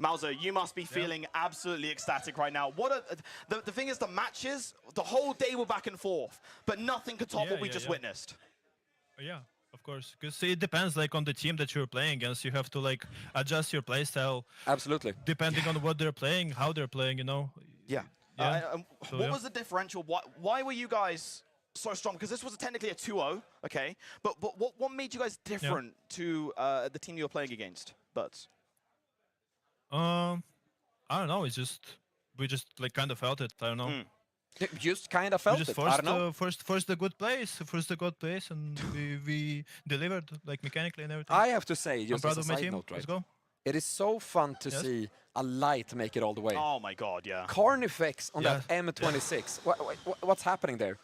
Mauser, you must be feeling absolutely ecstatic right now. The thing is, the matches, the whole day were back and forth, but nothing could top what we just witnessed. Yeah, of course, because it depends on the team that you're playing against. You have to adjust your playstyle. Absolutely. Depending on what they're playing, how they're playing, Yeah. What was the differential? Why were you guys so strong? Because this was technically a 2-0, okay? But what made you guys different to the team you were playing against, Birds? I don't know. We just kind of felt it. I don't know. Just kind of felt it. I don't know. First the good plays, and we delivered mechanically and everything. I have to say, just I'm as proud a of my side team. note, right? Let's go. It is so fun to see a light make it all the way. Oh my god, yeah. Carnifex on that M26. What's happening there?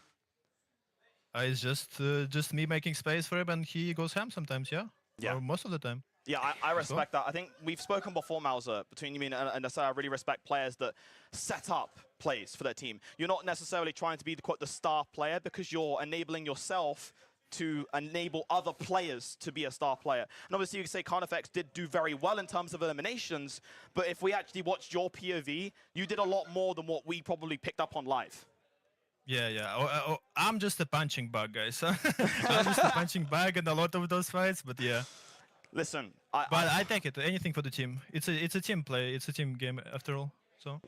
It's just me making space for him, and he goes ham sometimes, or most of the time. Yeah, I respect that. I think we've spoken before, Mauser, between you and I really respect players that set up plays for their team. You're not necessarily trying to be the star player because you're enabling yourself to enable other players to be a star player. And obviously you can say Carnifex did do very well in terms of eliminations, but if we actually watched your POV, you did a lot more than what we probably picked up on live. Yeah. I'm just a punching bag, guys. I'm just a punching bag in a lot of those fights, but yeah. Listen, I take it. Anything for the team. It's a team play. It's a team game after all. So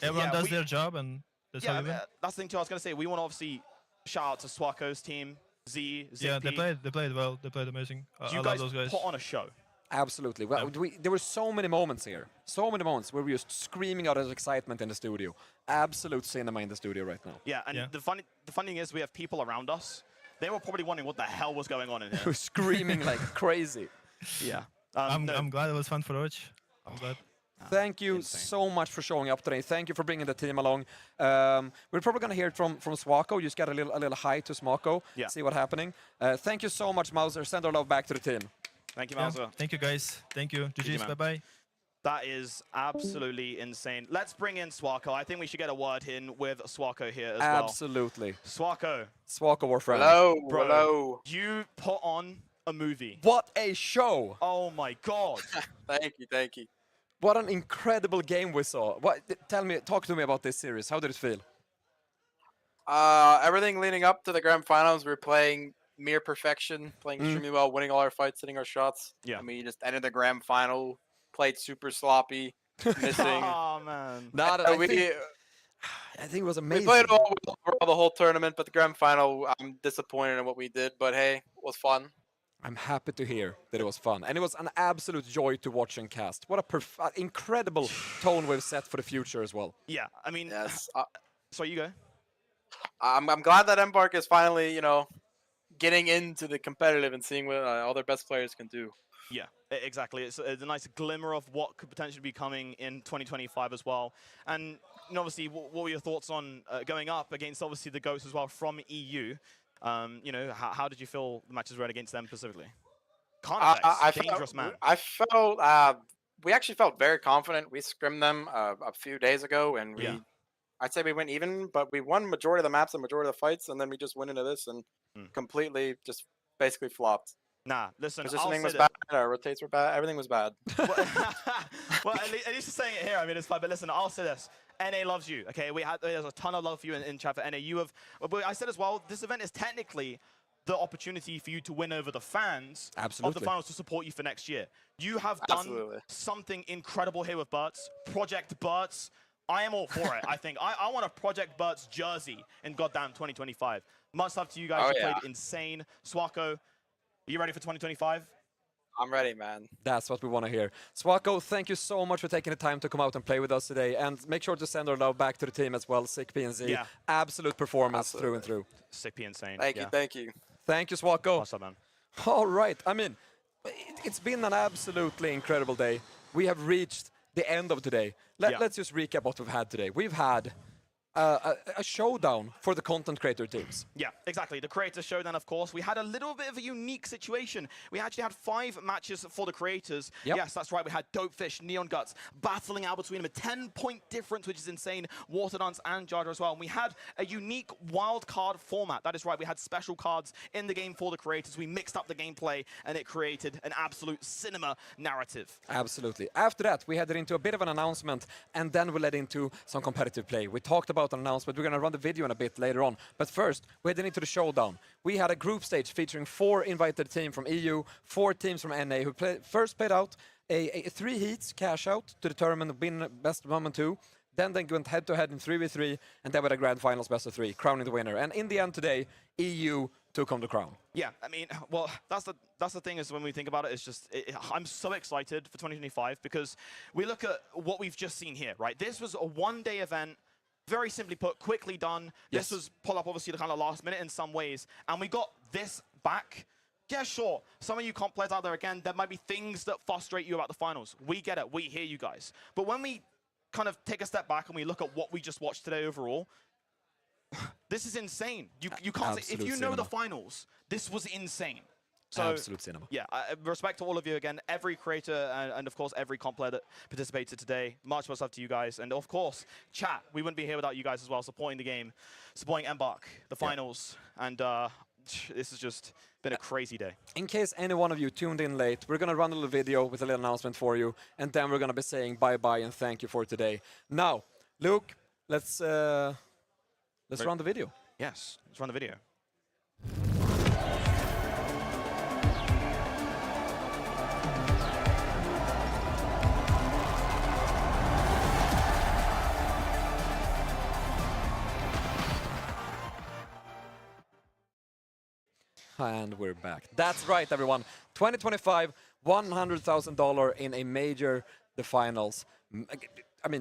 everyone does their job, and that's how we win. That's the thing too. I was gonna say we want to obviously shout out to Swako's team, Z. Yeah, they played well. They played amazing. I you love guys those guys. put on a show. Absolutely. Well, there were so many moments here. So many moments where we were just screaming out of excitement in the studio. Absolute cinema in the studio right now. Yeah, and the funny thing is we have people around us. They were probably wondering what the hell was going on in here. We're screaming like crazy. Yeah. I'm glad it was fun for Roach. I'm glad. Thank you so much for showing up today. Thank you for bringing the team along. We're probably going to hear it from Swako. You just got a little hi to Smako. Yeah. See what's happening. Thank you so much, Mauser. Send our love back to the team. Thank you, Mauser. Thank you, guys. Thank you. GG's. Bye-bye. That is absolutely insane. Let's bring in Swako. I think we should get a word in with Swako here as well. Absolutely. Swako. Swako, our friend. Hello, Bro, hello. you put on a movie. What a show! Oh my god. Thank you, thank you. What an incredible game we saw. Talk to me about this series. How did it feel? Everything leading up to the grand finals, we were playing mere perfection, playing extremely well, winning all our fights, hitting our shots. Yeah. I mean, you just entered the grand final, played super sloppy, missing. Oh man. I think it was amazing. We played all the whole tournament, but the grand final, I'm disappointed in what we did. But hey, it was fun. I'm happy to hear that it was fun. And it was an absolute joy to watch and cast. What a incredible tone we've set for the future as well. Yeah, I mean, yes. So you go. I'm glad that Embark is finally, getting into the competitive and seeing what all their best players can do. Yeah, exactly. It's a nice glimmer of what could potentially be coming in 2025 as well. And obviously, what were your thoughts on going up against obviously the GOATs as well from EU? How did you feel the matches ran against them specifically? Dangerous man. I felt we actually felt very confident. We scrimmed them a few days ago, and I'd say we went even, but we won majority of the maps and majority of the fights, and then we just went into this and completely just basically flopped. Nah, listen, positioning was bad, our rotates were bad, everything was bad. Well, at least you're saying it here. I mean, it's fine, but listen, I'll say this. NA loves you, okay? There's a ton of love for you in chat for NA. But I said as well, this event is technically the opportunity for you to win over the fans of the finals to support you for next year. You have done something incredible here with Burt's, Project Burt's. I am all for it, I think. I want a Project Burt's jersey in goddamn 2025. Much love to you guys. You played insane. Swako, are you ready for 2025? I'm ready, man. That's what we want to hear. Swako, thank you so much for taking the time to come out and play with us today. And make sure to send our love back to the team as well, Sick PNZ. Yeah. Absolute performance through and through. Sick P insane. Thank you, thank you. Thank you, Swako. Awesome, man. All right. I mean, it's been an absolutely incredible day. We have reached the end of today. Let's just recap what we've had today. We've had a showdown for the content creator teams. Yeah, exactly. The creator showdown, of course. We had a little bit of a unique situation. We actually had 5 matches for the creators. Yep. Yes, that's right. We had Dopefish, Neon Guts battling out between them, a 10-point difference, which is insane. Water Dance and Jar Jar as well. And we had a unique wild card format. That is right. We had special cards in the game for the creators. We mixed up the gameplay, and it created an absolute cinema narrative. Absolutely. After that, we headed into a bit of an announcement, and then we led into some competitive play. We talked about an announcement. We're going to run the video in a bit later on. But first, we headed into the showdown. We had a group stage featuring 4 invited teams from EU, 4 teams from NA who first played out a 3 heats cash out to determine the win best 1 and 2. Then they went head-to-head in 3v3, and then with a grand finals best of 3, crowning the winner. And in the end today, EU took home the crown. Yeah, I mean, well, that's the thing is when we think about it, it's just, I'm so excited for 2025 because we look at what we've just seen here, right? This was a one-day event, very simply put, quickly done. Yes. This was pull up, obviously, the kind of last minute in some ways, and we got this back. Yeah, sure. Some of you comp players out there, again, there might be things that frustrate you about the finals. We get it. We hear you guys. But when we kind of take a step back and we look at what we just watched today overall, this is insane. You can't say, if you know the finals, this was insane. So, absolute cinema. Yeah, respect to all of you again, every creator and of course every comp player that participated today. Much love to you guys, and of course, chat. We wouldn't be here without you guys as well, supporting the game, supporting Embark, the finals, and this has just been a crazy day. In case any one of you tuned in late, we're going to run a little video with a little announcement for you, and then we're going to be saying bye-bye and thank you for today. Now, Luke, let's run the video. Yes, let's run the video. And we're back. That's right, everyone. 2025, $100,000 in a major, the finals.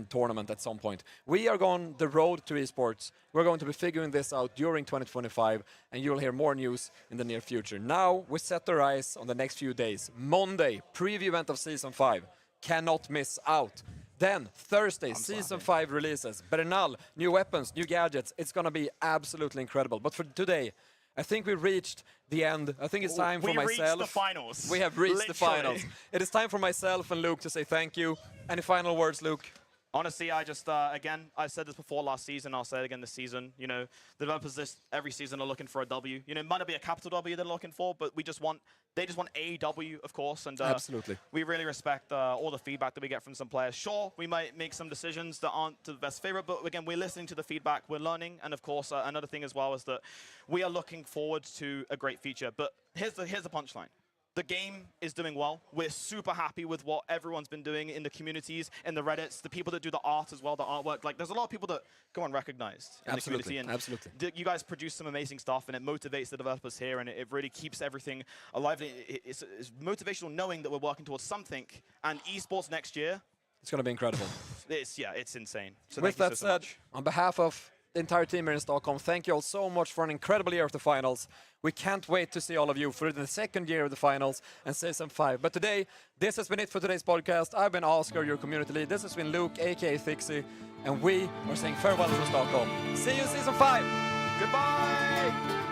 Tournament at some point. We are on the road to esports. We're going to be figuring this out during 2025, and you'll hear more news in the near future. Now, we set our eyes on the next few days. Monday, preview event of Season 5. Cannot miss out. Then, Thursday, Season 5 releases. Bernal, new weapons, new gadgets. It's going to be absolutely incredible. But for today, I think we reached the end. I think it's time for we myself. reached the finals. We have reached the Literally. finals. It is time for myself and Luke to say thank you. Any final words, Luke? Honestly, I just, again, I said this before last season, I'll say it again this season. You know, the developers every season are looking for a W. You know, it might not be a capital W they're looking for, but they just want a W, of course. And Absolutely. we really respect all the feedback that we get from some players. Sure, we might make some decisions that aren't to the best favorite, but again, we're listening to the feedback, we're learning. And of course, another thing as well is that we are looking forward to a great future. But here's the punchline. The game is doing well. We're super happy with what everyone's been doing in the communities, in the Reddits, the people that do the art as well, the artwork. Like, there's a lot of people that go unrecognized in the community. And absolutely. You guys produce some amazing stuff, and it motivates the developers here, and it really keeps everything alive. It's motivational knowing that we're working towards something. And esports next year, it's going to be incredible. It's insane. So with thank that you so said, much. on behalf of the entire team here in Stockholm, thank you all so much for an incredible year of the finals. We can't wait to see all of you for the second year of the finals and Season 5. But today, this has been it for today's podcast. I've been Oscar, your community lead. This has been Luke, aka Thixie, and we are saying farewell from Stockholm. See you in Season 5. Goodbye.